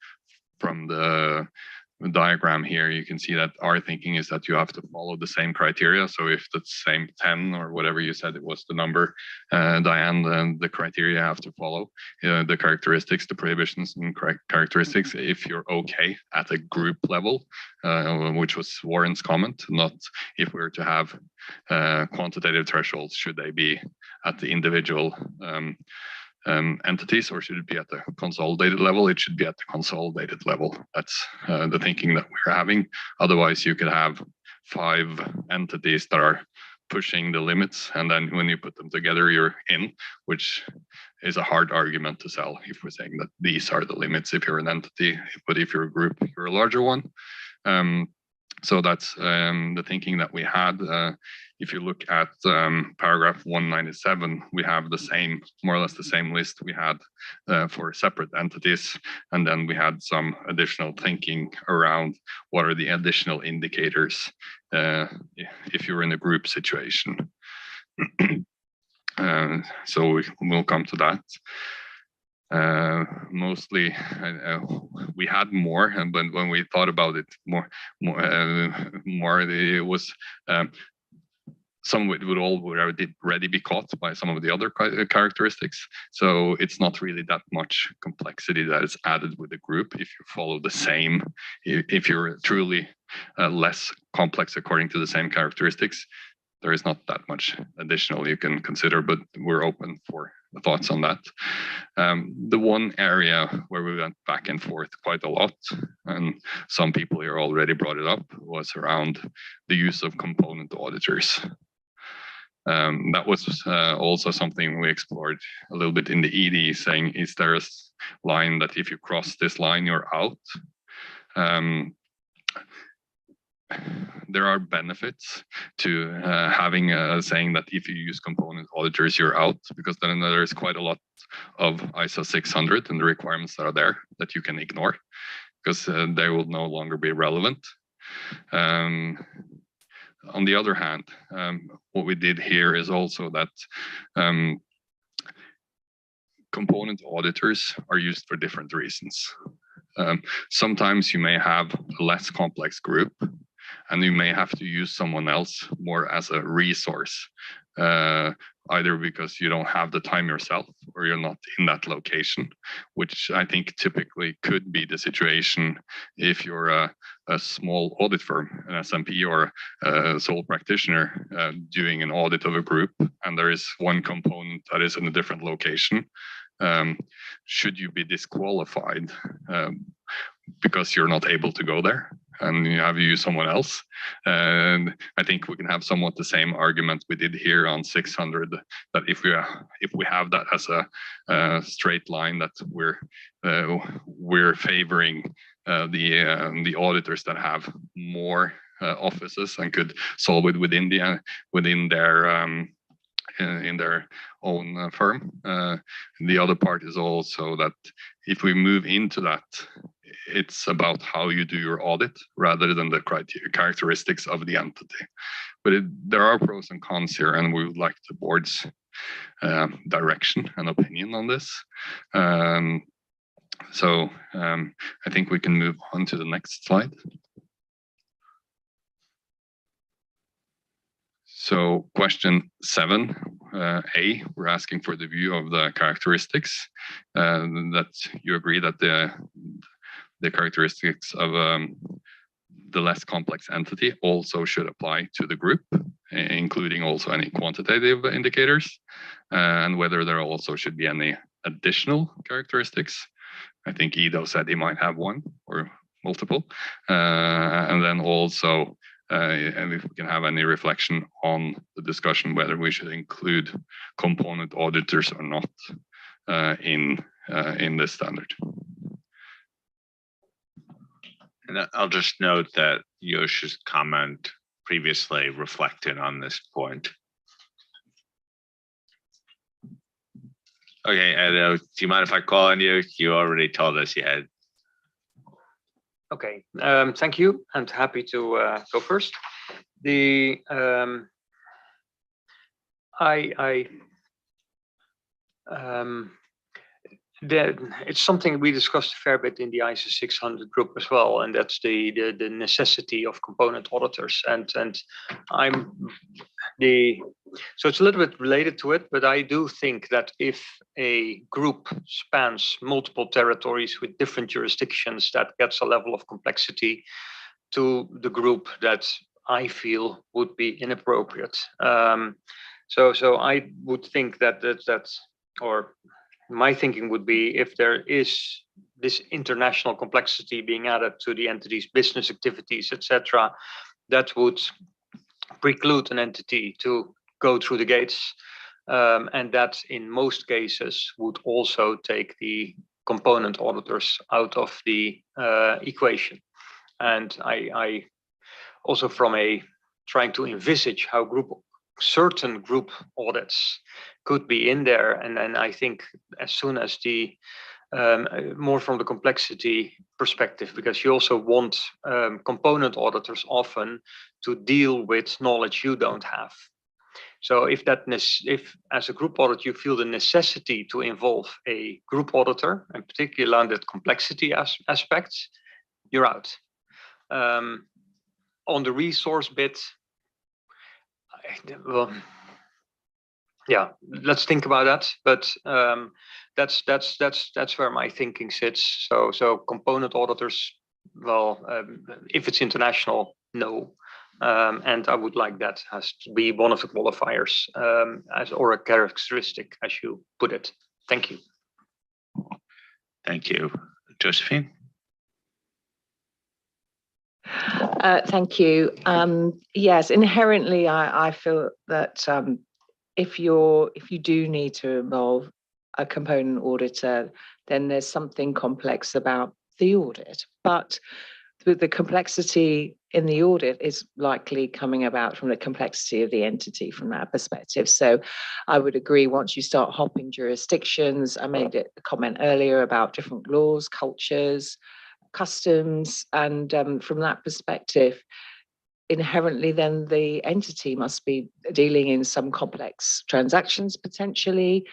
the diagram here, you can see that our thinking is that you have to follow the same criteria. So if the same 10 or whatever you said it was the number, Diane, then the criteria have to follow the characteristics, the prohibitions and characteristics. If you're okay at a group level, which was Warren's comment, not if we were to have quantitative thresholds, should they be at the individual entities, or should it be at the consolidated level? It should be at the consolidated level. That's the thinking that we're having. Otherwise, you could have 5 entities that are pushing the limits, and then when you put them together, you're in, which is a hard argument to sell if we're saying that these are the limits if you're an entity, but if you're a group, you're a larger one. So that's the thinking that we had. If you look at paragraph 197, we have the same, more or less the same list we had for separate entities. And then we had some additional thinking around what are the additional indicators if you're in a group situation. So we'll come to that. Mostly we had more, but when we thought about it more, it was some of it would already be caught by some of the other characteristics. So it's not really that much complexity that is added with the group if you follow the same, if you're truly less complex according to the same characteristics. There is not that much additional you can consider, but we're open for thoughts on that. The one area where we went back and forth quite a lot, and some people here already brought it up, was around the use of component auditors. That was also something we explored a little bit in the ED, saying, is there a line that if you cross this line, you're out? There are benefits to having a saying that if you use component auditors, you're out, because then there's quite a lot of ISO 600 and the requirements that are there that you can ignore, because they will no longer be relevant. On the other hand, what we did here is also that component auditors are used for different reasons. Sometimes you may have a less complex group, and you may have to use someone else more as a resource, either because you don't have the time yourself or you're not in that location, which I think typically could be the situation if you're a small audit firm, an SMP or a sole practitioner doing an audit of a group, and there is one component that is in a different location. Should you be disqualified because you're not able to go there and you have to use someone else? And I think we can have somewhat the same argument we did here on 600, that if we have that as a straight line, that we're favoring the auditors that have more offices and could solve it within their in their own firm. The other part is also that if we move into that, it's about how you do your audit rather than the characteristics of the entity. But there are pros and cons here, and we would like the board's direction and opinion on this. So I think we can move on to the next slide. So question 7A, we're asking for the view of the characteristics, that you agree that the characteristics of the less complex entity also should apply to the group, including also any quantitative indicators, and whether there also should be any additional characteristics. I think Ido said he might have one or multiple, and then also and if we can have any reflection on the discussion whether we should include component auditors or not in this standard.
And I'll just note that Yosh's comment previously reflected on this point. Okay, and do you mind if I call on you? You already told us you had.
Okay, thank you, and happy to go first. The it's something we discussed a fair bit in the ISO 600 group as well, and that's the necessity of component auditors. And I'm so it's a little bit related to it, but I do think that if a group spans multiple territories with different jurisdictions, that gets a level of complexity to the group that I feel would be inappropriate. So I would think that or my thinking would be, if there is this international complexity being added to the entity's business activities, etc., that would preclude an entity to go through the gates, and that in most cases would also take the component auditors out of the equation. And I also, from a trying to envisage how certain group audits could be in there, and then I think as soon as the more from the complexity perspective, because you also want component auditors often to deal with knowledge you don't have. So if as a group audit you feel the necessity to involve a group auditor, and particularly on that complexity aspects, you're out. On the resource bit, well, yeah, let's think about that. But that's where my thinking sits. So component auditors, well, if it's international, no. And I would like that has to be one of the qualifiers, or a characteristic, as you put it. Thank you.
Thank you, Josephine.
Thank you. Yes, inherently, I feel that if you do need to involve a component auditor, then there's something complex about the audit. But the complexity in the audit is likely coming about from the complexity of the entity from that perspective. So I would agree, once you start hopping jurisdictions, I made a comment earlier about different laws, cultures, customs, and from that perspective, inherently then the entity must be dealing in some complex transactions potentially.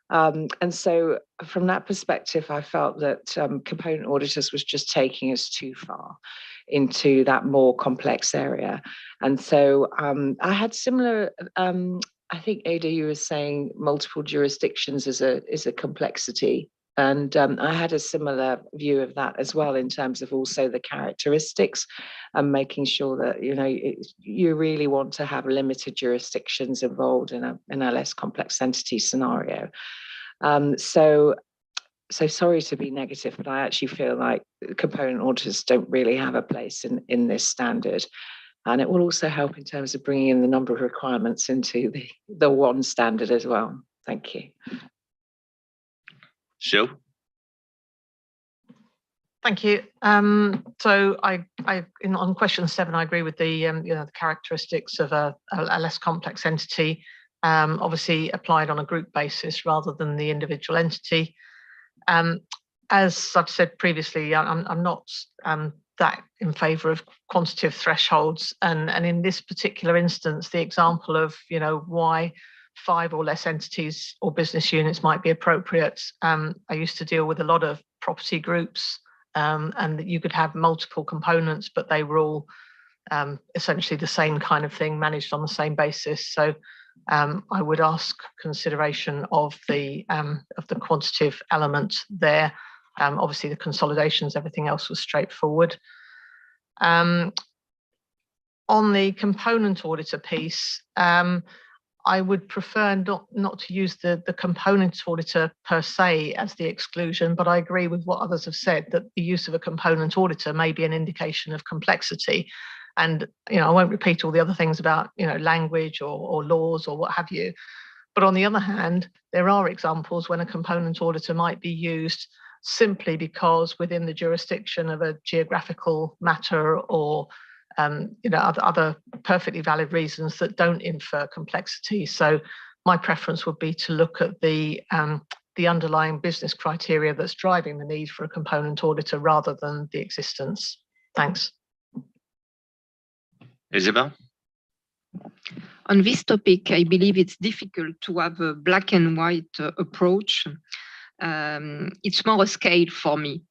And so from that perspective, I felt that component auditors was just taking us too far into that more complex area. And so I had similar, I think, Ada, you were saying multiple jurisdictions is a complexity. And I had a similar view of that as well, in terms of also the characteristics and making sure that, you really want to have limited jurisdictions involved in a less complex entity scenario. So sorry to be negative, but I actually feel like component auditors don't really have a place in this standard. And it will also help in terms of bringing in the number of requirements into the one standard as well. Thank you.
Sue?
Thank you. So on question 7, I agree with the the characteristics of a less complex entity, obviously applied on a group basis rather than the individual entity. As I've said previously, I'm not that in favour of quantitative thresholds, and in this particular instance, the example of why 5 or less entities or business units might be appropriate. I used to deal with a lot of property groups, and you could have multiple components, but they were all essentially the same kind of thing, managed on the same basis. So I would ask consideration of the quantitative element there. Obviously, the consolidations, everything else was straightforward. On the component auditor piece, I would prefer not to use the component auditor per se as the exclusion, but I agree with what others have said, that the use of a component auditor may be an indication of complexity. And I won't repeat all the other things about language or laws or what have you. But on the other hand, there are examples when a component auditor might be used simply because within the jurisdiction of a geographical matter or other perfectly valid reasons that don't infer complexity. So my preference would be to look at the the underlying business criteria that's driving the need for a component auditor rather than the existence. Thanks.
Isabel?
On this topic, I believe it's difficult to have a black and white approach. It's more a scale for me.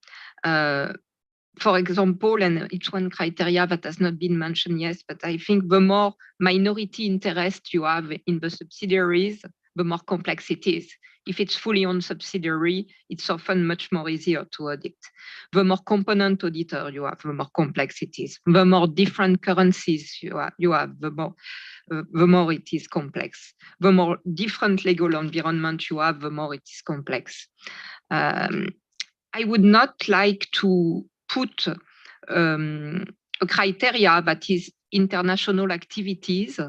For example, and it's one criteria that has not been mentioned yet, but I think the more minority interest you have in the subsidiaries, the more complex it is. If it's fully owned subsidiary, it's often much more easier to audit. The more component auditor you have, the more complex it is. The more different currencies you have, the more it is complex. The more different legal environment you have, the more it is complex. I would not like to put a criteria that is international activities,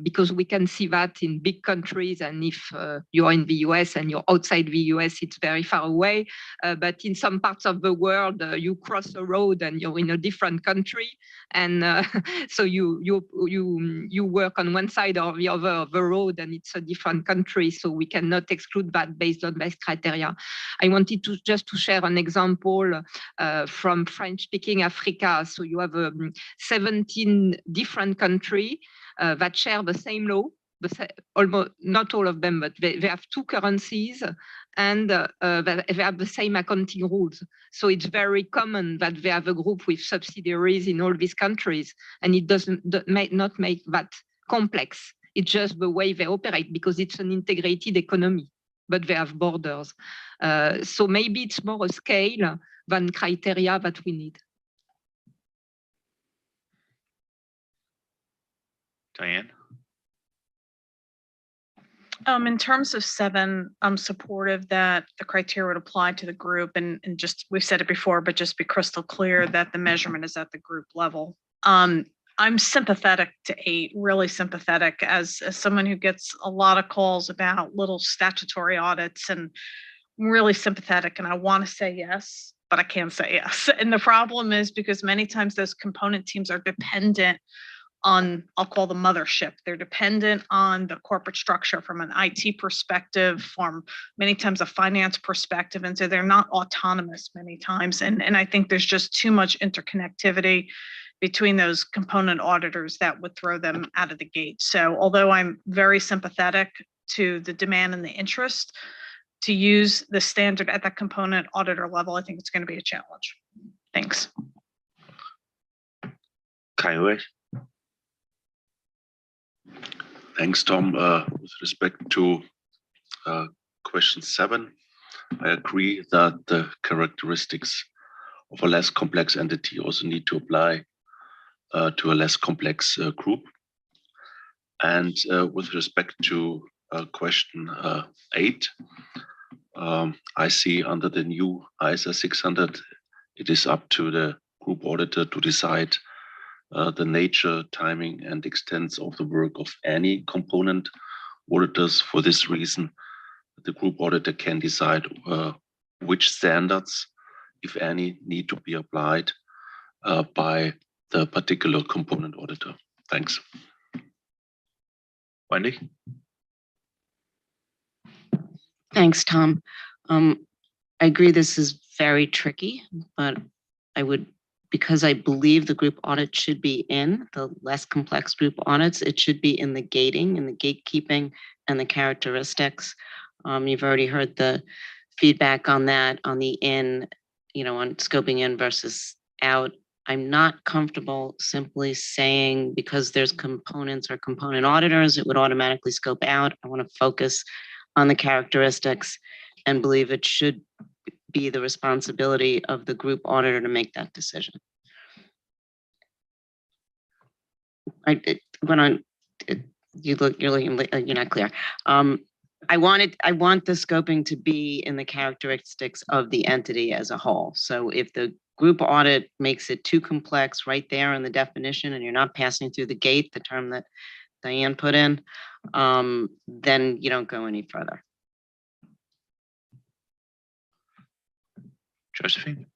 because we can see that in big countries, and if you're in the US and you're outside the US, it's very far away. But in some parts of the world, you cross a road and you're in a different country, and so you work on one side or the other of the road, and it's a different country. So we cannot exclude that based on best criteria. I wanted to just to share an example from French-speaking Africa. So you have 17 different countries that share the same law, almost not all of them, but they have two currencies, and they have the same accounting rules. So it's very common that they have a group with subsidiaries in all these countries, and it may not make that complex. It's just the way they operate, because it's an integrated economy, but they have borders. So maybe it's more a scale than criteria that we need.
Diane?
In terms of 7, I'm supportive that the criteria would apply to the group, and just, we've said it before, but just be crystal clear that the measurement is at the group level. I'm sympathetic to 8, really sympathetic, as someone who gets a lot of calls about little statutory audits, and I'm really sympathetic, and I want to say yes, but I can't say yes. And the problem is because many times those component teams are dependent on, I'll call the mothership. They're dependent on the corporate structure from an IT perspective, from many times a finance perspective. And so they're not autonomous many times. And I think there's just too much interconnectivity between those component auditors that would throw them out of the gate. So although I'm very sympathetic to the demand and the interest to use the standard at that component auditor level, I think it's going to be a challenge. Thanks.
Kai.
Thanks, Tom. With respect to question 7, I agree that the characteristics of a less complex entity also need to apply to a less complex group. And with respect to question 8, I see under the new ISA 600, it is up to the group auditor to decide the nature, timing, and extent of the work of any component auditors. For this reason, the group auditor can decide which standards, if any, need to be applied by the particular component auditor. Thanks.
Wendy?
Thanks, Tom. I agree this is very tricky, but I would, because I believe the group audit should be in the less complex group audits, it should be in the gating and the gatekeeping and the characteristics. You've already heard the feedback on that, on the in, on scoping in versus out. I'm not comfortable simply saying because there's components or component auditors, it would automatically scope out. I want to focus on the characteristics and believe it should be the responsibility of the group auditor to make that decision. You're not clear. I want the scoping to be in the characteristics of the entity as a whole. So if the group audit makes it too complex right there in the definition, and you're not passing through the gate, the term that Diane put in, then you don't go any further.
Josephine?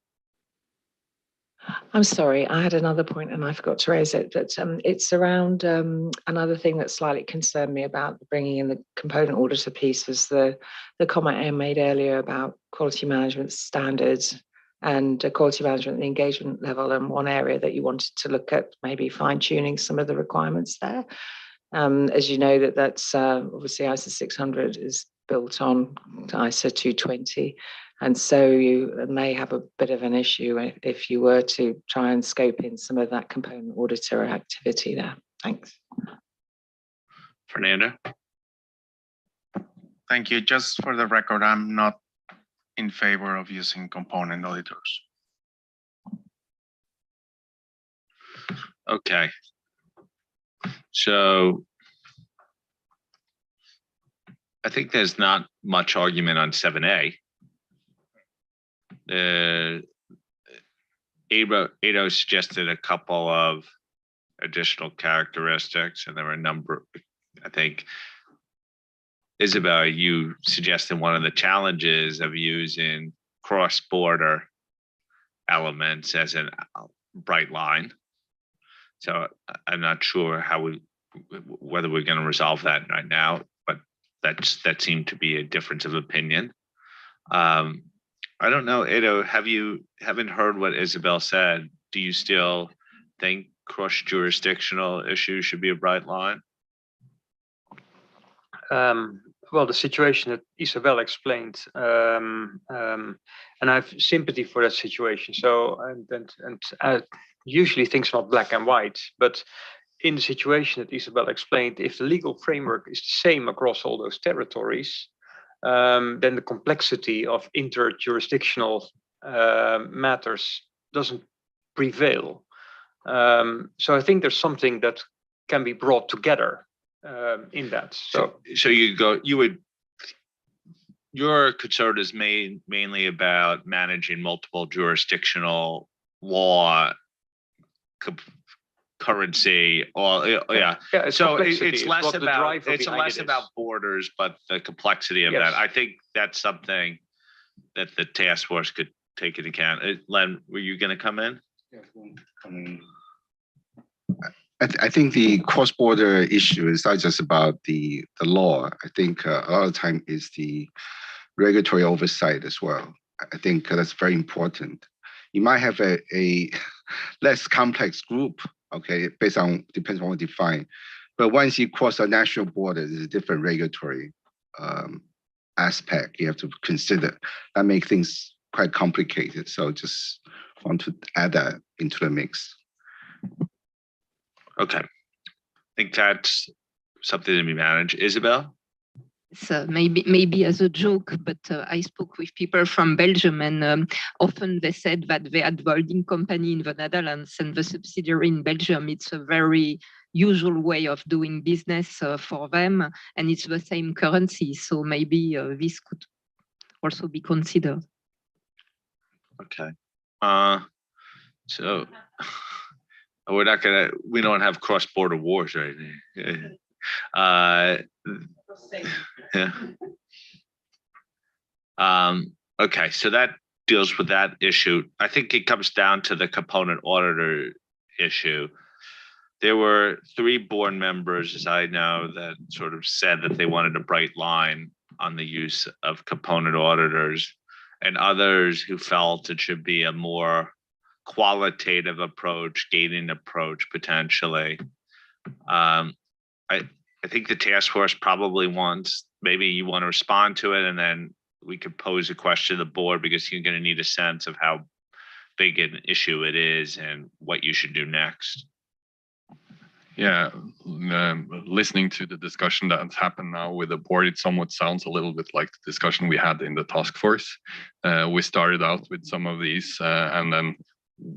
I'm sorry, I had another point and I forgot to raise it, but it's around another thing that slightly concerned me about bringing in the component auditor piece was the comment I made earlier about quality management standards and quality management and engagement level, and one area that you wanted to look at maybe fine tuning some of the requirements there. As you know, that's obviously ISO 600 is built on ISO 220. And so you may have a bit of an issue if you were to try and scope in some of that component auditor activity there. Thanks.
Fernando?
Thank you. Just for the record, I'm not in favor of using component auditors.
Okay. So I think there's not much argument on 7A. Ado suggested a couple of additional characteristics, and there were a number. I think, Isabel, you suggested one of the challenges of using cross-border elements as a bright line. So I'm not sure whether we're going to resolve that right now, but that seemed to be a difference of opinion. I don't know, Ado, haven't heard what Isabel said. Do you still think cross-jurisdictional issues should be a bright line?
Well, the situation that Isabel explained, and I have sympathy for that situation. So, usually things are not black and white, but in the situation that Isabel explained, if the legal framework is the same across all those territories, then the complexity of interjurisdictional matters doesn't prevail. So I think there's something that can be brought together in that. So
your concern is mainly about managing multiple jurisdictional law currency, or so it's less about borders, but the complexity of that. I think that's something that the task force could take into account. Len, were you going to come in?
I think the cross-border issue is not just about the law. I think a lot of the time is the regulatory oversight as well. I think that's very important. You might have a less complex group, okay, depends on what you define. But once you cross a national border, there's a different regulatory aspect you have to consider. That makes things quite complicated. So just want to add that into the mix.
Okay. I think that's something to be managed. Isabel?
So maybe as a joke, but I spoke with people from Belgium, and often they said that they had the holding company in the Netherlands and the subsidiary in Belgium. It's a very usual way of doing business for them, and it's the same currency. So maybe this could also be considered.
Okay. So we don't have cross-border wars right now. Yeah. Okay, so that deals with that issue. I think it comes down to the component auditor issue. There were 3 board members, as I know, that sort of said that they wanted a bright line on the use of component auditors, and others who felt it should be a more qualitative approach, gating approach, potentially. I think the task force probably wants, maybe you want to respond to it, and then we could pose a question to the board, because you're going to need a sense of how big an issue it is and what you should do next.
Yeah, listening to the discussion that's happened now with the board, it somewhat sounds a little bit like the discussion we had in the task force. We started out with some of these, and then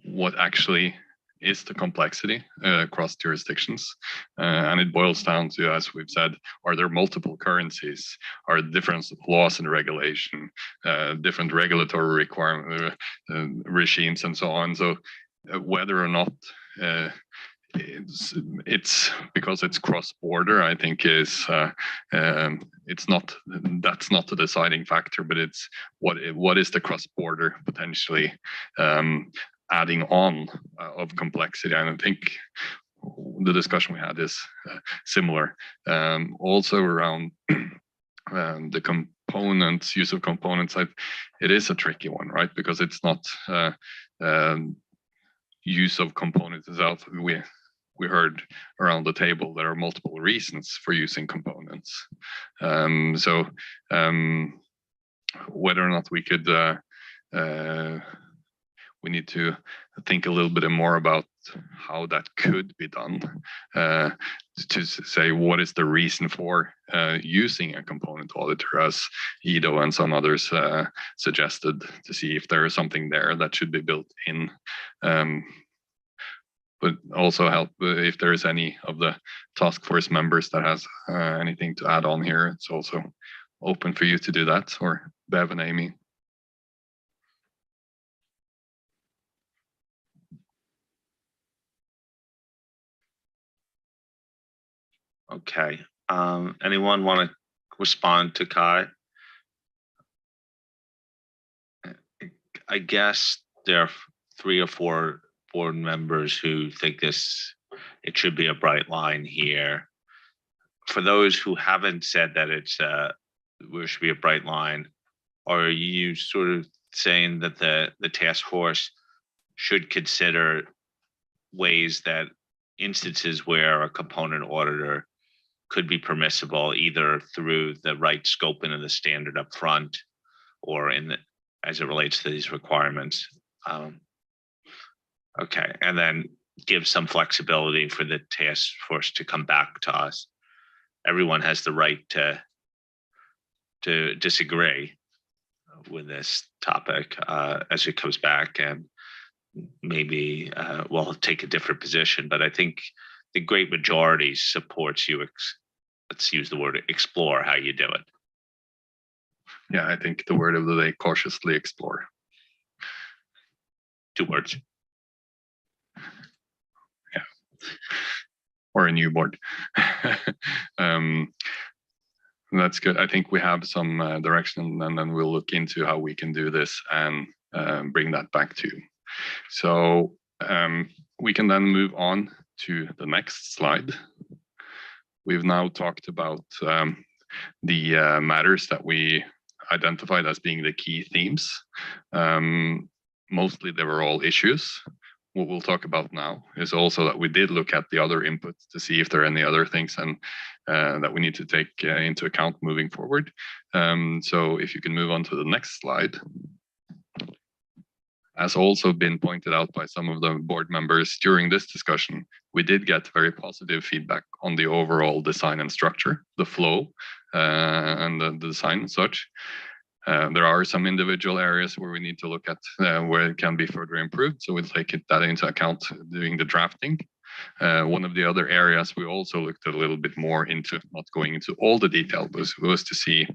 what actually is the complexity across jurisdictions, and it boils down to, as we've said, are there multiple currencies, are different laws and regulation, different regulatory requirement regimes, and so on. So whether or not it's because it's cross-border, I think is it's not, that's not the deciding factor, but it's what is the cross-border potentially adding on of complexity. And I think the discussion we had is similar. Also around the components, use of components, it is a tricky one, right? Because it's not use of components itself. We heard around the table there are multiple reasons for using components. So whether or not we could, we need to think a little bit more about how that could be done, to say what is the reason for using a component auditor, as Ido and some others suggested, to see if there is something there that should be built in. But also help if there is any of the task force members that has anything to add on here. It's also open for you to do that, or Bev and Amy.
Okay. Anyone want to respond to Kai? I guess there are 3 or 4 board members who think it should be a bright line here. For those who haven't said that there should be a bright line, are you sort of saying that the task force should consider ways that instances where a component auditor could be permissible, either through the right scoping of the standard up front or as it relates to these requirements? Okay, and then give some flexibility for the task force to come back to us. Everyone has the right to disagree with this topic as it comes back, and maybe we'll take a different position. But I think the great majority supports you. Let's use the word explore how you do it.
Yeah, I think the word of the day, cautiously explore.
2 words.
Yeah. Or a new board. That's good. I think we have some direction, and then we'll look into how we can do this and bring that back to you. So we can then move on to the next slide. We've now talked about the matters that we identified as being the key themes. Mostly they were all issues. What we'll talk about now is also that we did look at the other inputs to see if there are any other things and that we need to take into account moving forward. So if you can move on to the next slide. As also been pointed out by some of the board members during this discussion, we did get very positive feedback on the overall design and structure, the flow, and the design and such. There are some individual areas where we need to look at where it can be further improved. So we'll take that into account doing the drafting. One of the other areas we also looked a little bit more into, not going into all the detail, was to see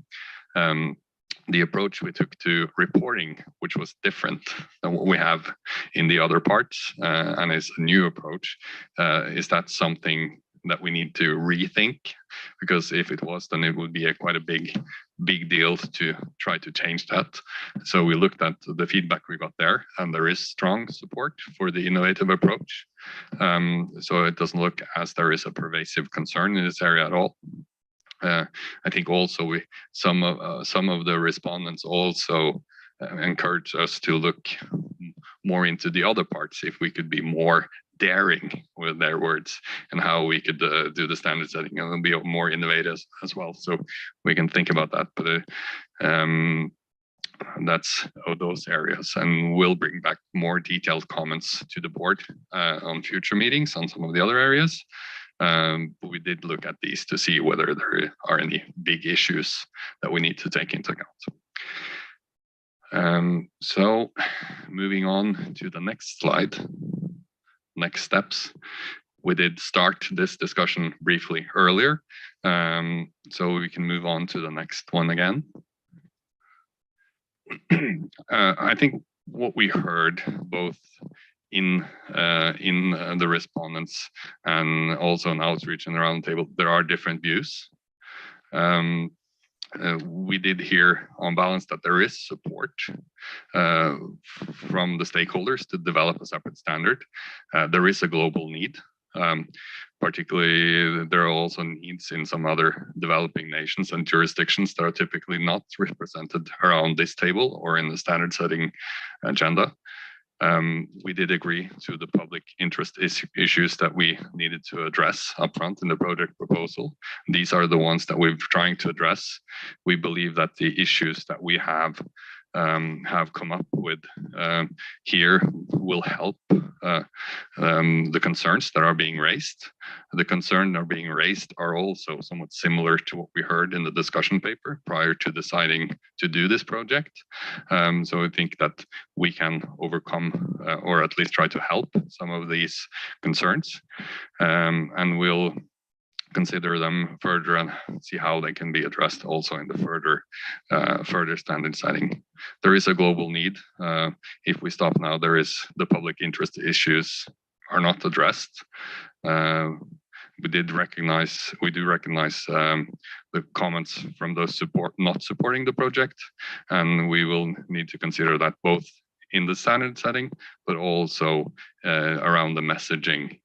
the approach we took to reporting, which was different than what we have in the other parts, and is a new approach. Is that something that we need to rethink? Because if it was, then it would be quite a big deal to try to change that. So we looked at the feedback we got there, and there is strong support for the innovative approach. So it doesn't look as there is a pervasive concern in this area at all. I think also some of the respondents also encouraged us to look more into the other parts, if we could be more daring, with their words, and how we could do the standard setting and be more innovative as well. So we can think about that, but that's those areas, and we'll bring back more detailed comments to the board on future meetings on some of the other areas. But we did look at these to see whether there are any big issues that we need to take into account. So moving on to the next slide, next steps. We did start this discussion briefly earlier, so we can move on to the next one again. I think what we heard both in the respondents and also in outreach and the roundtable, there are different views. we did hear on balance that there is support from the stakeholders to develop a separate standard. There is a global need. Particularly, there are also needs in some other developing nations and jurisdictions that are typically not represented around this table or in the standard setting agenda. We did agree to the public interest issues that we needed to address upfront in the project proposal. These are the ones that we're trying to address. We believe that the issues that we have come up with here will help the concerns that are being raised. The concerns that are being raised are also somewhat similar to what we heard in the discussion paper prior to deciding to do this project. So I think that we can overcome or at least try to help some of these concerns, and we'll consider them further and see how they can be addressed also in the further standard setting. There is a global need. If we stop now, there is the public interest issues are not addressed. We do recognize the comments from those not supporting the project, and we will need to consider that both in the standard setting, but also around the messaging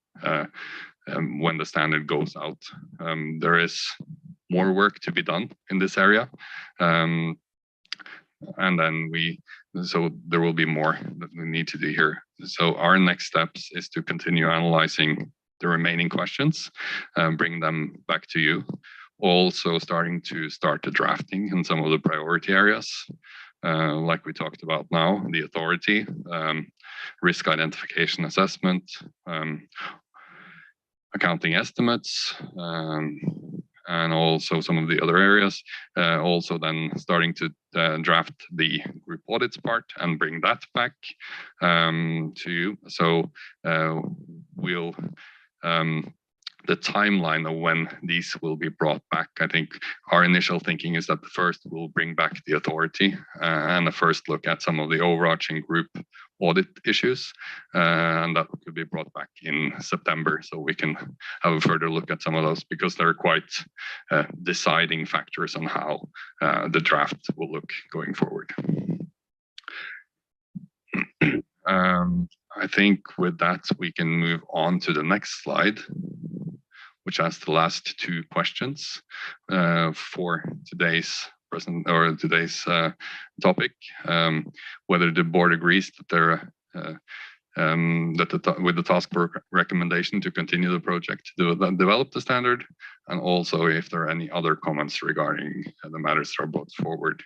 when the standard goes out. There is more work to be done in this area. And then so there will be more that we need to do here. So our next steps is to continue analyzing the remaining questions, bring them back to you. Also start the drafting in some of the priority areas. Like we talked about now, the authority, risk identification assessment, accounting estimates, and also some of the other areas. Also then starting to draft the group audits part and bring that back to you. So we'll the timeline of when these will be brought back, I think our initial thinking is that first we'll bring back the authority and a first look at some of the overarching group audit issues, and that could be brought back in September, so we can have a further look at some of those, because they're quite deciding factors on how the draft will look going forward. I think with that, we can move on to the next slide, which has the last two questions for today's topic. Whether the board agrees that there with the task force recommendation to continue the project to develop the standard, and also if there are any other comments regarding the matters that are brought forward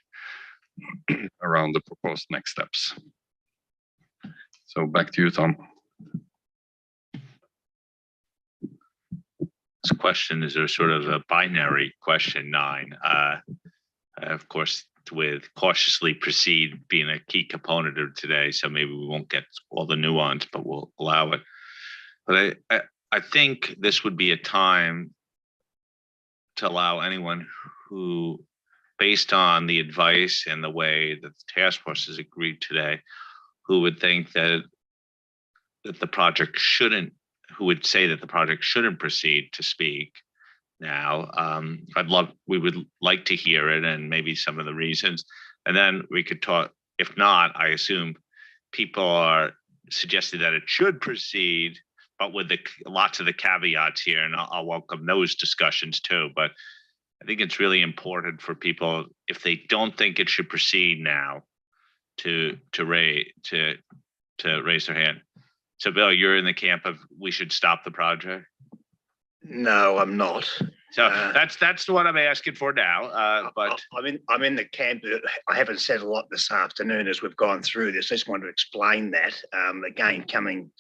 around the proposed next steps. So back to you, Tom.
This question is a sort of a binary question 9. Of course, with cautiously proceed being a key component of today, so maybe we won't get all the nuance, but we'll allow it. But I think this would be a time to allow anyone who, based on the advice and the way that the task force has agreed today, who would think that the project shouldn't, who would say that the project shouldn't proceed, to speak now. We would like to hear it and maybe some of the reasons, and then we could talk. If not, I assume people are suggesting that it should proceed, but with lots of the caveats here, and I'll welcome those discussions too. But I think it's really important for people, if they don't think it should proceed now, to raise their hand. So Bill, you're in the camp of we should stop the project?
No, I'm not.
So that's what I'm asking for now. But
I'm in the camp. I haven't said a lot this afternoon as we've gone through this. I just wanted to explain that. Again, coming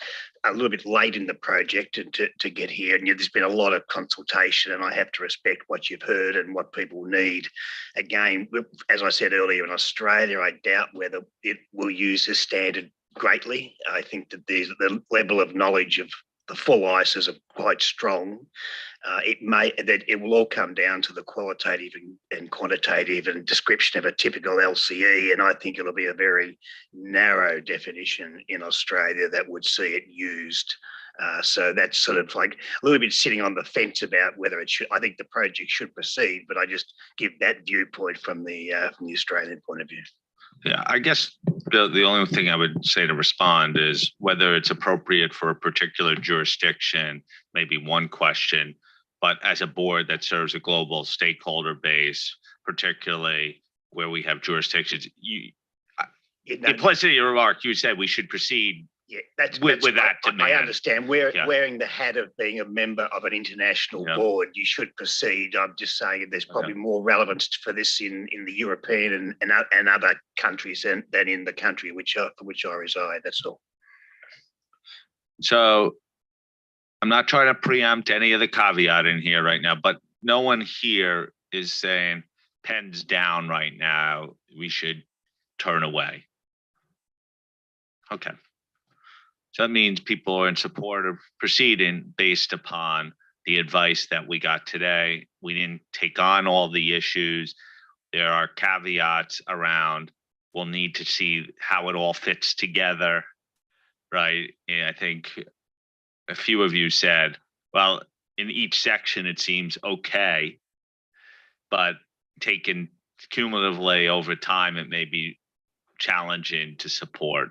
a little bit late in the project to get here, and there's been a lot of consultation, and I have to respect what you've heard and what people need. Again, as I said earlier, in Australia, I doubt whether it will use this standard greatly. I think that the level of knowledge of the full ICEs are quite strong. It will all come down to the qualitative and quantitative and description of a typical LCE, and I think it'll be a very narrow definition in Australia that would see it used So that's sort of like a little bit sitting on the fence about whether it should. I think the project should proceed, but I just give that viewpoint from the Australian point of view.
Yeah, I guess the only thing I would say to respond is whether it's appropriate for a particular jurisdiction, maybe one question, but as a board that serves a global stakeholder base, particularly where we have jurisdictions, implicit in your remark, you said we should proceed.
Yeah, that's
with that demand.
I understand. Wearing the hat of being a member of an international board, you should proceed. I'm just saying there's probably more relevance for this in the European and other countries than in the country for which I reside. That's all.
So I'm not trying to preempt any of the caveat in here right now, but no one here is saying pens down right now. We should turn away. Okay. So that means people are in support of proceeding based upon the advice that we got today. We didn't take on all the issues. There are caveats around, we'll need to see how it all fits together, right? And I think a few of you said, well, in each section, it seems okay, but taken cumulatively over time, it may be challenging to support.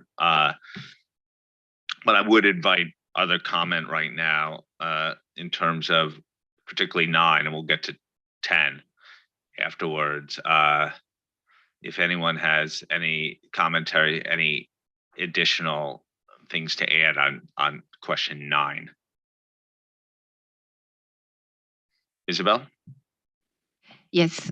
But I would invite other comment right now in terms of particularly 9, and we'll get to 10 afterwards. If anyone has any commentary, any additional things to add on question 9. Isabel?
Yes,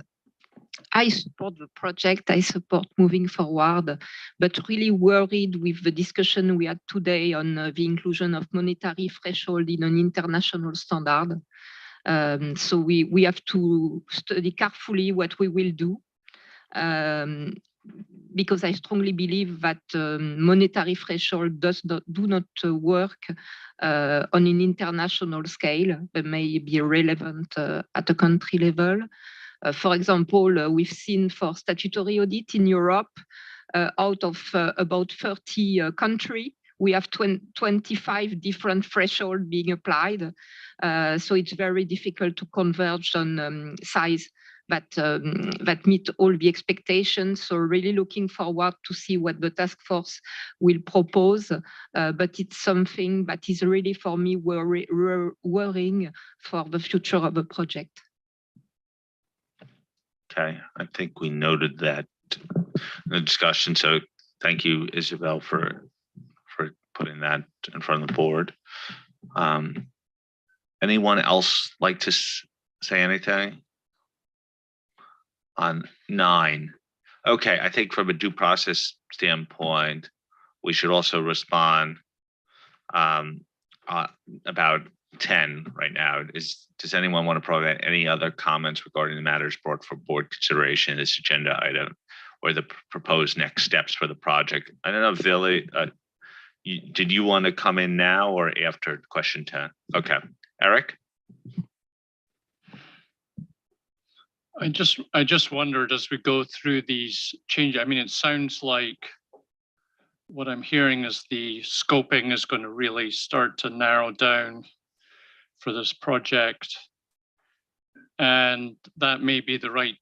I support the project, I support moving forward, but really worried with the discussion we had today on the inclusion of monetary threshold in an international standard. So we have to study carefully what we will do, because I strongly believe that monetary threshold do not work on an international scale, but may be relevant at a country level. For example, we've seen for statutory audit in Europe, out of about 30 countries, we have 25 different thresholds being applied. So it's very difficult to converge on size that meet all the expectations. So really looking forward to see what the task force will propose. But it's something that is really for me worrying for the future of the project.
Okay, I think we noted that in the discussion. So thank you, Isabel, for putting that in front of the board. Anyone else like to say anything on 9? Okay, I think from a due process standpoint, we should also respond about 10 right now. Does anyone want to provide any other comments regarding the matters brought for board consideration in this agenda item or the proposed next steps for the project? I don't know, Vili, did you want to come in now or after question 10? Okay, Eric?
I just wondered as we go through these changes, I mean, it sounds like what I'm hearing is the scoping is going to really start to narrow down for this project. And that may be the right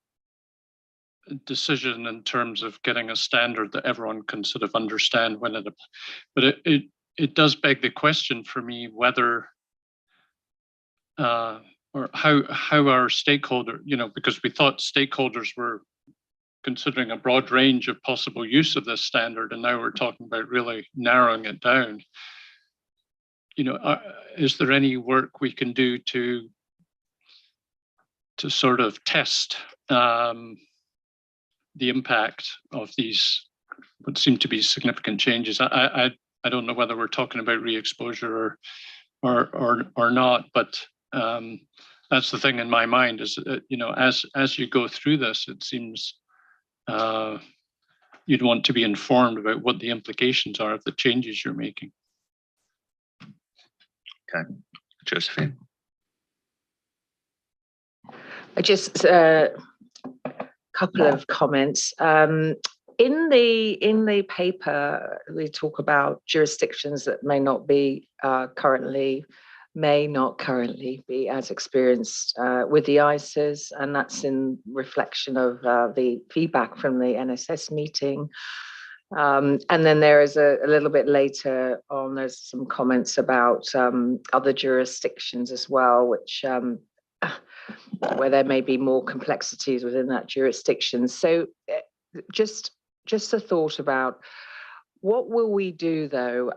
decision in terms of getting a standard that everyone can sort of understand when it, but it does beg the question for me whether or how our stakeholder, because we thought stakeholders were considering a broad range of possible use of this standard, and now we're talking about really narrowing it down. Is there any work we can do to sort of test the impact of these what seem to be significant changes? I don't know whether we're talking about re-exposure or not, but that's the thing in my mind is as you go through this, it seems you'd want to be informed about what the implications are of the changes you're making.
Okay, Josephine.
Just a couple of comments. in the paper, we talk about jurisdictions that may not currently be as experienced with the ISAs, and that's in reflection of the feedback from the NSS meeting. And then there is a little bit later on, there's some comments about other jurisdictions as well, which where there may be more complexities within that jurisdiction. So just a thought about what will we do though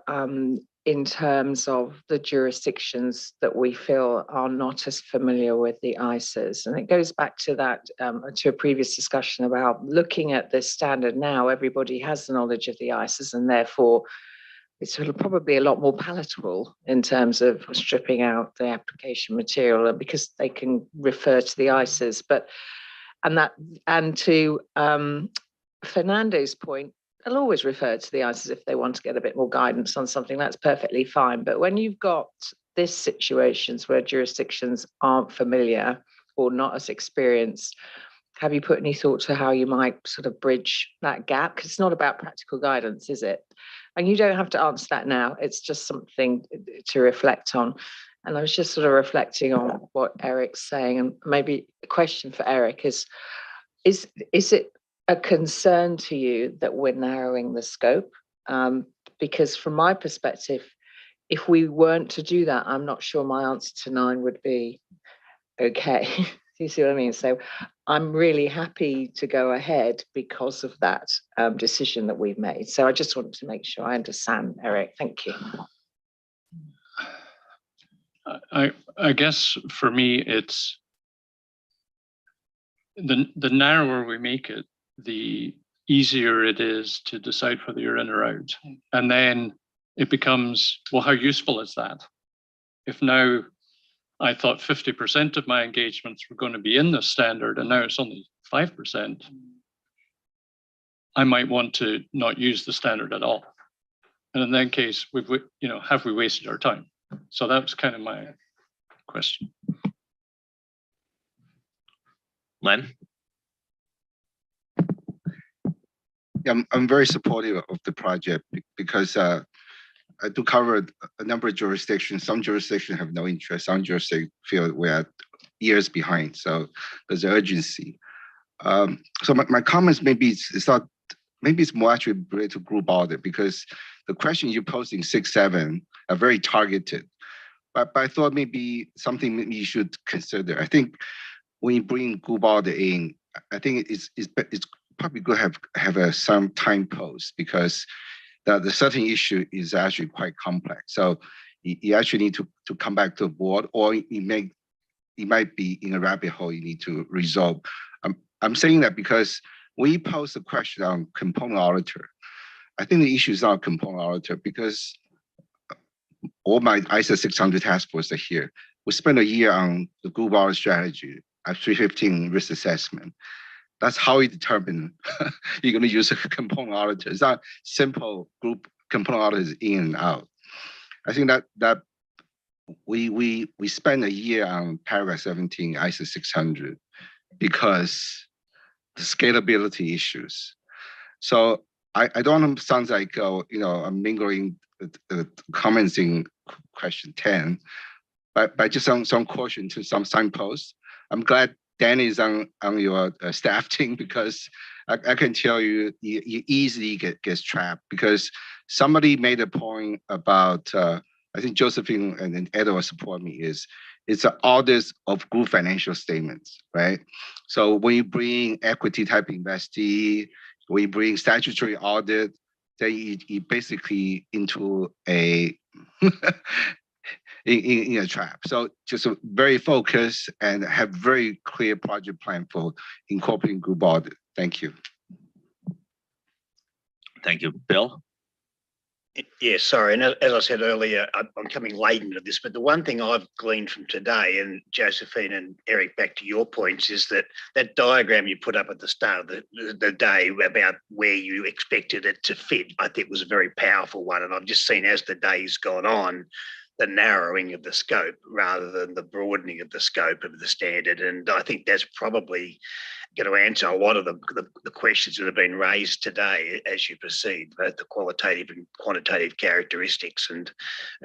in terms of the jurisdictions that we feel are not as familiar with the ISAs. And it goes back to that, to a previous discussion about looking at this standard now, everybody has the knowledge of the ISAs, and therefore it's probably a lot more palatable in terms of stripping out the application material because they can refer to the ISAs. And to Fernando's point, they'll always refer to the ISAs if they want to get a bit more guidance on something. That's perfectly fine. But when you've got this situations where jurisdictions aren't familiar or not as experienced, have you put any thought to how you might sort of bridge that gap? Because it's not about practical guidance, is it? And you don't have to answer that now. It's just something to reflect on. And I was just sort of reflecting on what Eric's saying, and maybe a question for Eric is it a concern to you that we're narrowing the scope? Because from my perspective, if we weren't to do that, I'm not sure my answer to 9 would be okay. Do you see what I mean? So I'm really happy to go ahead because of that decision that we've made. So I just wanted to make sure I understand, Eric. Thank you.
I guess for me, it's the narrower we make it, the easier it is to decide whether you're in or out. And then it becomes, well, how useful is that? If now I thought 50% of my engagements were going to be in this standard, and now it's only 5%, I might want to not use the standard at all. And in that case, have we wasted our time? So that's kind of my question.
Len?
Yeah, I'm very supportive of the project because I do cover a number of jurisdictions. Some jurisdictions have no interest. Some jurisdictions feel we're years behind. So there's urgency. So my comments maybe it's more actually related to group audit, because the questions you posed in 6, 7 are very targeted. But I thought maybe something you should consider. I think when you bring group audit in, I think it's probably good to have some time post, because the certain issue is actually quite complex. So you actually need to come back to the board, or you might be in a rabbit hole you need to resolve. I'm saying that because when you post a question on component auditor, I think the issue is not component auditor, because all my ISA 600 task force are here. We spent a year on the group audit strategy, 315 risk assessment. That's how you determine you're going to use a component auditor. It's not simple group component auditors in and out. I think that we spent a year on paragraph 17 ISA 600 because the scalability issues. So I don't sound like I'm mingling comments in question 10, but just some caution to some signposts. I'm glad Danny is on your staff team, because I can tell you easily gets trapped, because somebody made a point about I think Josephine and Edward support me, it's an audit of group financial statements, right? So when you bring equity type investee, when you bring statutory audit, then you basically into a in a trap. So just very focused and have very clear project plan for incorporating group audit. Thank you.
Thank you. Bill?
Yeah, sorry. And as I said earlier, I'm coming late into this, but the one thing I've gleaned from today, and Josephine and Eric, back to your points, is that diagram you put up at the start of the day about where you expected it to fit, I think was a very powerful one. And I've just seen as the day's gone on, narrowing of the scope rather than the broadening of the scope of the standard. And I think that's probably going to answer a lot of the questions that have been raised today as you proceed, both the qualitative and quantitative characteristics. And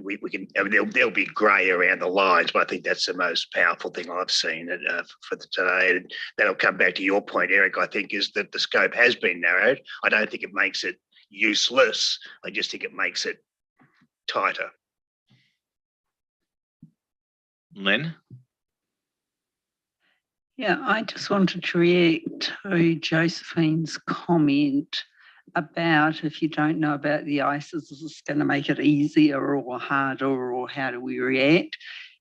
we can, I mean, there'll be grey around the lines, but I think that's the most powerful thing I've seen for today. And that'll come back to your point, Eric, I think, is that the scope has been narrowed. I don't think it makes it useless. I just think it makes it tighter.
Lynn?
Yeah, I just wanted to react to Josephine's comment about if you don't know about the ISIS, is this going to make it easier or harder, or how do we react?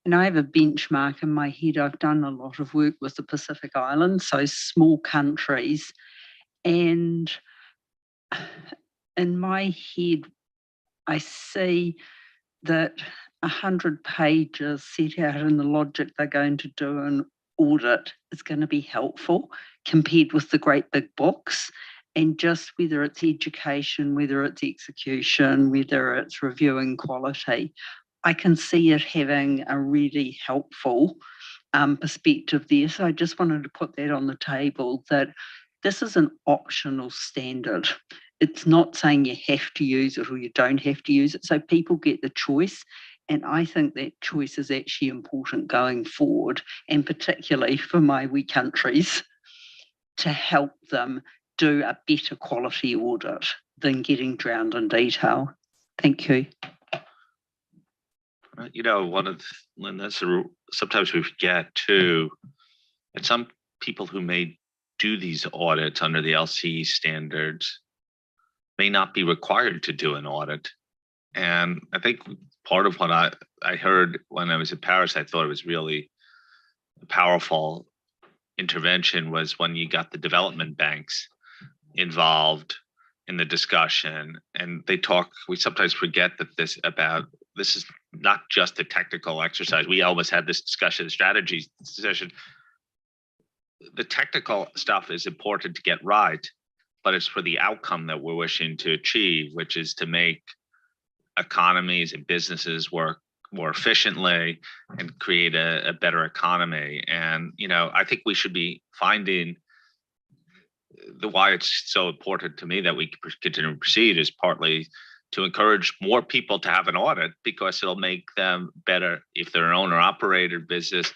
And I have a benchmark in my head. I've done a lot of work with the Pacific Islands, so small countries. And in my head, I see that 100 pages set out in the logic they're going to do an audit is going to be helpful compared with the great big books. And just whether it's education, whether it's execution, whether it's reviewing quality, I can see it having a really helpful perspective there. So I just wanted to put that on the table, that this is an optional standard. It's not saying you have to use it or you don't have to use it. So people get the choice. And I think that choice is actually important going forward, and particularly for my wee countries, to help them do a better quality audit than getting drowned in detail. Thank you.
You know, sometimes we forget too, that some people who may do these audits under the LCE standards may not be required to do an audit. And I think part of what I heard when I was in Paris, I thought it was really a powerful intervention, was when you got the development banks involved in the discussion. And we sometimes forget that this is not just a technical exercise. We almost had this discussion, strategy session. The technical stuff is important to get right, but it's for the outcome that we're wishing to achieve, which is to make economies and businesses work more efficiently and create a better economy. And, you know, I think we should be finding why it's so important to me that we continue to proceed is partly to encourage more people to have an audit, because it'll make them better if they're an owner operator business,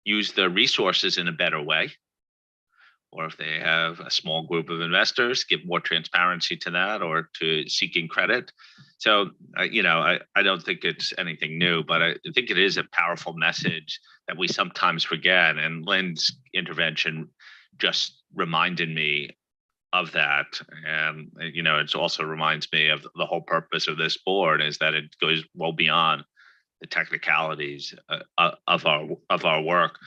use their resources in a better way. Or if they have a small group of investors, give more transparency to that, or to seeking credit. So, you know, I don't think it's anything new, but I think it is a powerful message that we sometimes forget. And Lynn's intervention just reminded me of that. And, you know, it also reminds me of the whole purpose of this board, is that it goes well beyond the technicalities of our work.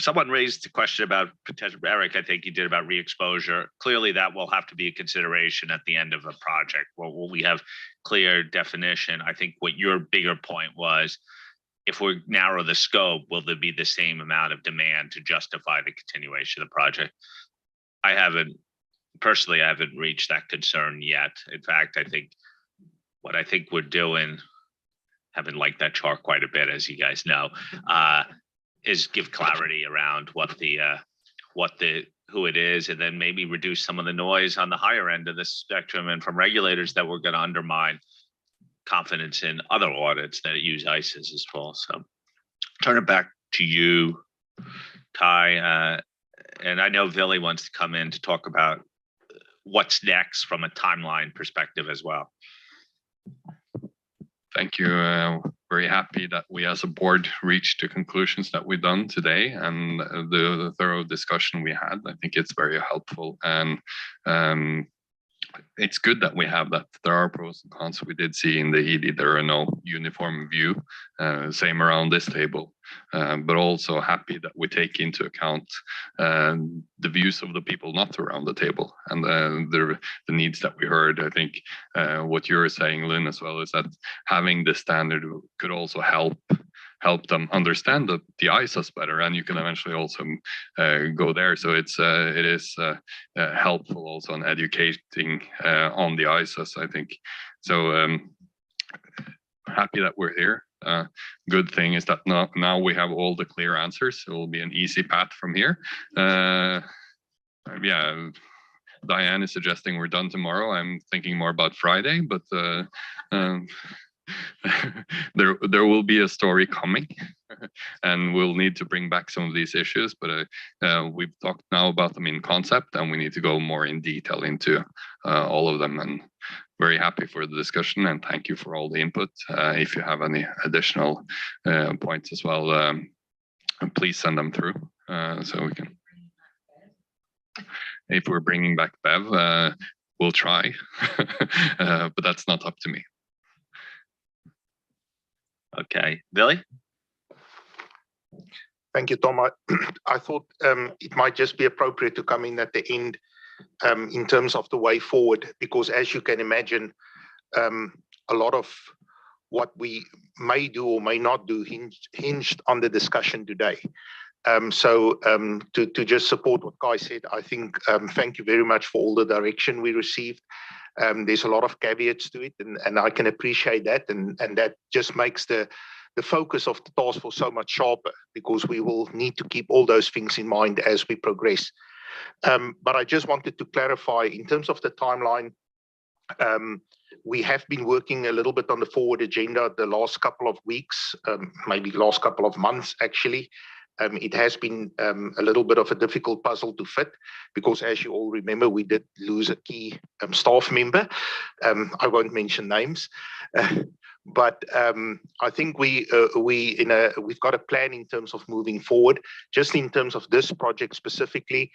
Someone raised a question about potential, Eric, I think you did, about re-exposure. Clearly that will have to be a consideration at the end of a project. Will we have clear definition? I think what your bigger point was, if we narrow the scope, will there be the same amount of demand to justify the continuation of the project? I haven't reached that concern yet. In fact, I think what we're doing, haven't liked that chart quite a bit, as you guys know, is give clarity around who it is, and then maybe reduce some of the noise on the higher end of the spectrum and from regulators that were going to undermine confidence in other audits that use ISIS as well. So turn it back to you, Kai. And I know Vili wants to come in to talk about what's next from a timeline perspective as well.
Thank you. Very happy that we as a board reached the conclusions that we've done today, and the thorough discussion we had. I think it's very helpful, and it's good that we have that. There are pros and cons. We did see in the ED there are no uniform view, same around this table, but also happy that we take into account the views of the people not around the table, and the needs that we heard. I think what you're saying, Lynn, as well, is that having this standard could also help them understand the ISIS better, and you can eventually also go there. So it is helpful also in educating on the ISIS, I think. So happy that we're here. good thing is that now we have all the clear answers. It will be an easy path from here. Yeah, Diane is suggesting we're done tomorrow. I'm thinking more about Friday, but there will be a story coming, and we'll need to bring back some of these issues. But we've talked now about them in concept, and we need to go more in detail into all of them. And very happy for the discussion, and thank you for all the input. If you have any additional points as well, please send them through so we can. If we're bringing back Bev, we'll try, but that's not up to me.
Okay, Billy?
Thank you, Tom. I thought it might just be appropriate to come in at the end in terms of the way forward, because as you can imagine, a lot of what we may do or may not do hinged on the discussion today. To just support what Kai said, I think thank you very much for all the direction we received. There's a lot of caveats to it, and I can appreciate that, and that just makes the focus of the task force so much sharper, because we will need to keep all those things in mind as we progress. But I just wanted to clarify in terms of the timeline. We have been working a little bit on the forward agenda the last couple of weeks, maybe last couple of months actually. It has been a little bit of a difficult puzzle to fit, because as you all remember, we did lose a key staff member. I won't mention names, but I think we've got a plan in terms of moving forward. Just in terms of this project specifically,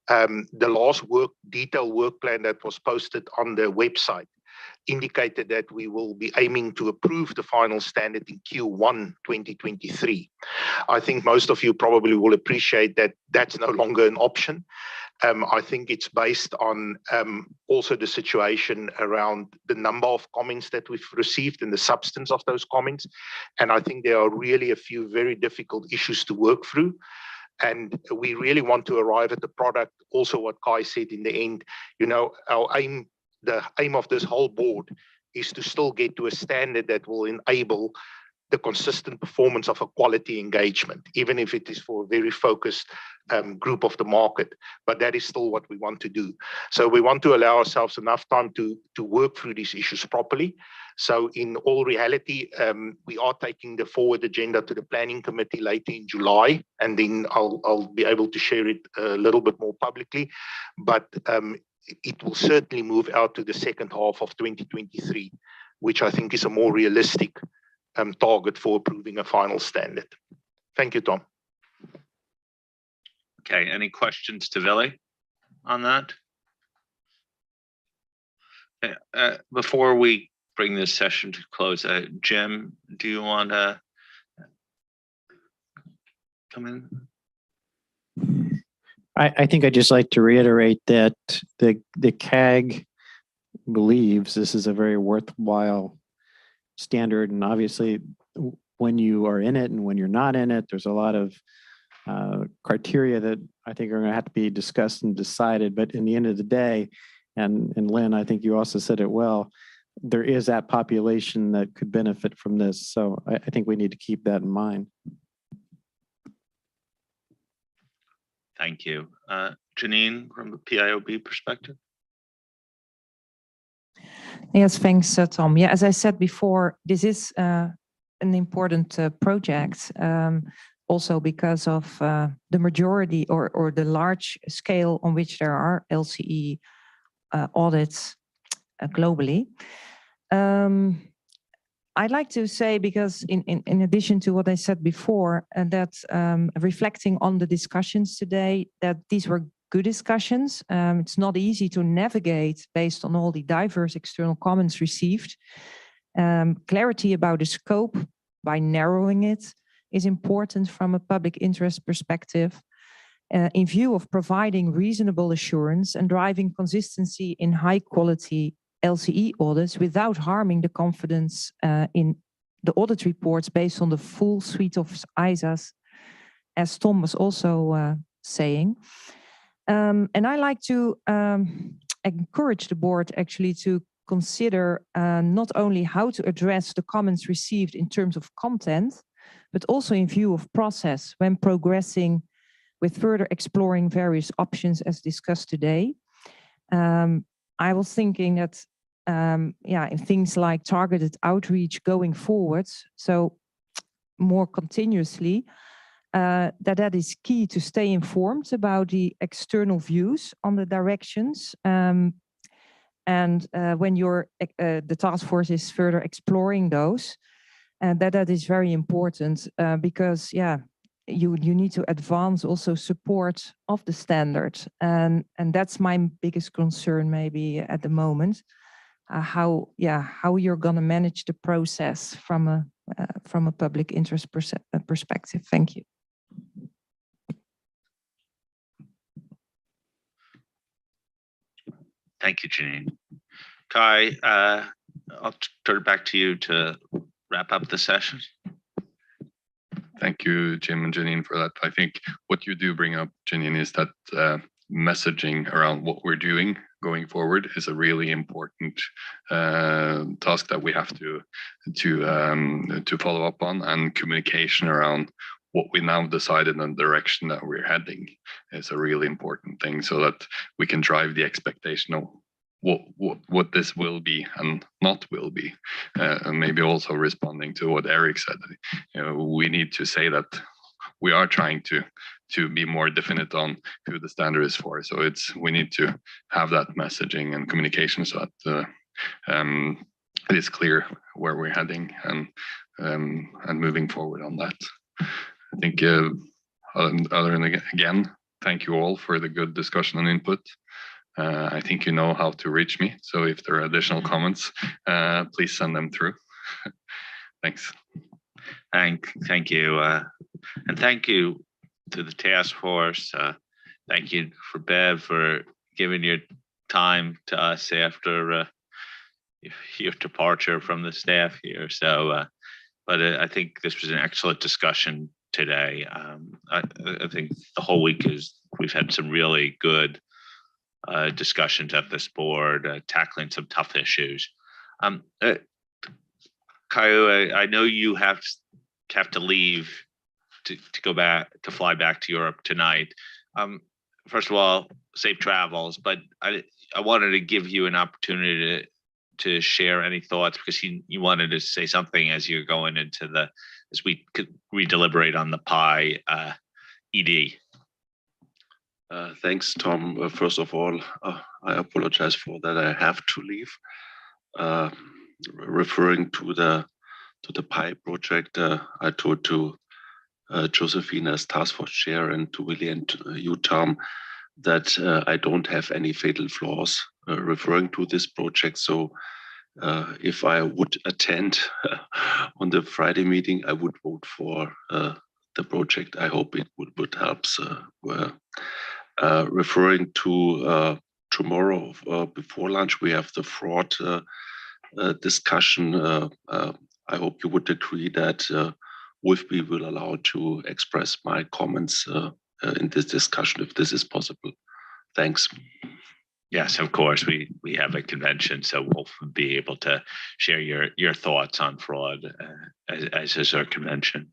the last detailed work plan that was posted on the website indicated that we will be aiming to approve the final standard in Q1 2023. I think most of you probably will appreciate that that's no longer an option. I think it's based on also the situation around the number of comments that we've received and the substance of those comments. And I think there are really a few very difficult issues to work through. And we really want to arrive at the product. Also, what Kai said in the end, the aim of this whole board is to still get to a standard that will enable the consistent performance of a quality engagement, even if it is for a very focused group of the market. But that is still what we want to do. So we want to allow ourselves enough time to work through these issues properly. So in all reality, we are taking the forward agenda to the planning committee later in July, and then I'll be able to share it a little bit more publicly. But it will certainly move out to the second half of 2023, which I think is a more realistic target for approving a final standard. Thank you, Tom.
Okay, any questions to Billy on that? Before we bring this session to close, Jim, do you want to come in?
I think I'd just like to reiterate that the CAG believes this is a very worthwhile standard, and obviously when you are in it and when you're not in it, there's a lot of criteria that I think are going to have to be discussed and decided. But in the end of the day, and Lynn, I think you also said it well, there is that population that could benefit from this. So I think we need to keep that in mind.
Thank you. Janine, from the PIOB perspective.
Yes, thanks, Tom. Yeah, as I said before, this is an important project, also because of the majority or the large scale on which there are LCE audits globally. I'd like to say, because in addition to what I said before, that reflecting on the discussions today, that these were good discussions. It's not easy to navigate based on all the diverse external comments received. Clarity about the scope by narrowing it is important from a public interest perspective, in view of providing reasonable assurance and driving consistency in high quality LCE audits without harming the confidence in the audit reports based on the full suite of ISAs, as Tom was also saying. And I like to encourage the board actually to consider not only how to address the comments received in terms of content, but also in view of process when progressing with further exploring various options as discussed today. I was thinking that, in things like targeted outreach going forward, so more continuously, that is key to stay informed about the external views on the directions. And when the task force is further exploring those, that is very important because, you need to advance also support of the standard. And that's my biggest concern maybe at the moment, how you're going to manage the process from a public interest perspective. Thank you.
Thank you, Janine. Kai, I'll turn it back to you to wrap up the session.
Thank you, Jim and Janine, for that. I think what you do bring up, Janine, is that messaging around what we're doing going forward is a really important task that we have to follow up on, and communication around what we now decided and the direction that we're heading is a really important thing, so that we can drive the expectation of what this will be and not will be. And maybe also responding to what Eric said, we need to say that we are trying to be more definite on who the standard is for. So we need to have that messaging and communication so that it is clear where we're heading and moving forward on that. I think other than again, thank you all for the good discussion and input. I think you know how to reach me. So if there are additional comments, please send them through. Thanks.
Thank you. And thank you to the task force. Thank you for Bev for giving your time to us after your departure from the staff here. So, but I think this was an excellent discussion today. I think the whole week we've had some really good discussions at this board, tackling some tough issues. Caio, I know you have to leave to fly back to Europe tonight. First of all, safe travels, but I wanted to give you an opportunity to share any thoughts, because you wanted to say something as you're going into as we could redeliberate on the PI ED.
Thanks, Tom. First of all, I apologize for that. I have to leave. Referring to the PI project, I told to Josephine as task force chair and to Willie and you, Tom, that I don't have any fatal flaws referring to this project. So if I would attend on the Friday meeting, I would vote for the project. I hope it would help. Referring to tomorrow before lunch, we have the fraud discussion. I hope you would agree that with me will allow to express my comments in this discussion if this is possible. Thanks.
Yes, of course. We have a convention, so we'll be able to share your thoughts on fraud as is our convention.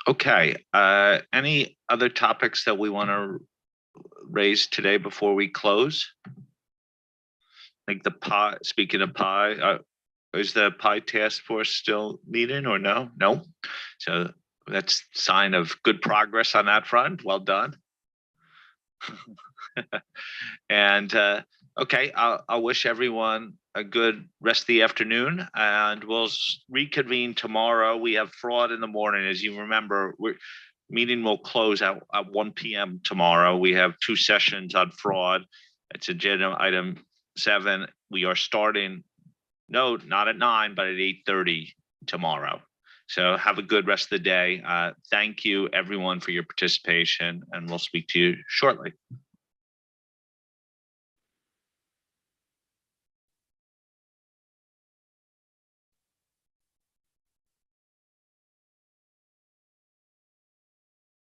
Okay. Any other topics that we want to raise today before we close? I think the PI, speaking of PI, is the PI task force still meeting or no? No. So that's a sign of good progress on that front. Well done. And okay, I'll wish everyone a good rest of the afternoon, and we'll reconvene tomorrow. We have fraud in the morning. As you remember, meeting will close at 1 p.m. tomorrow. We have 2 sessions on fraud. It's agenda item 7. We are starting, no, not at 9, but at 8:30 tomorrow. So have a good rest of the day. Thank you everyone for your participation, and we'll speak to you shortly.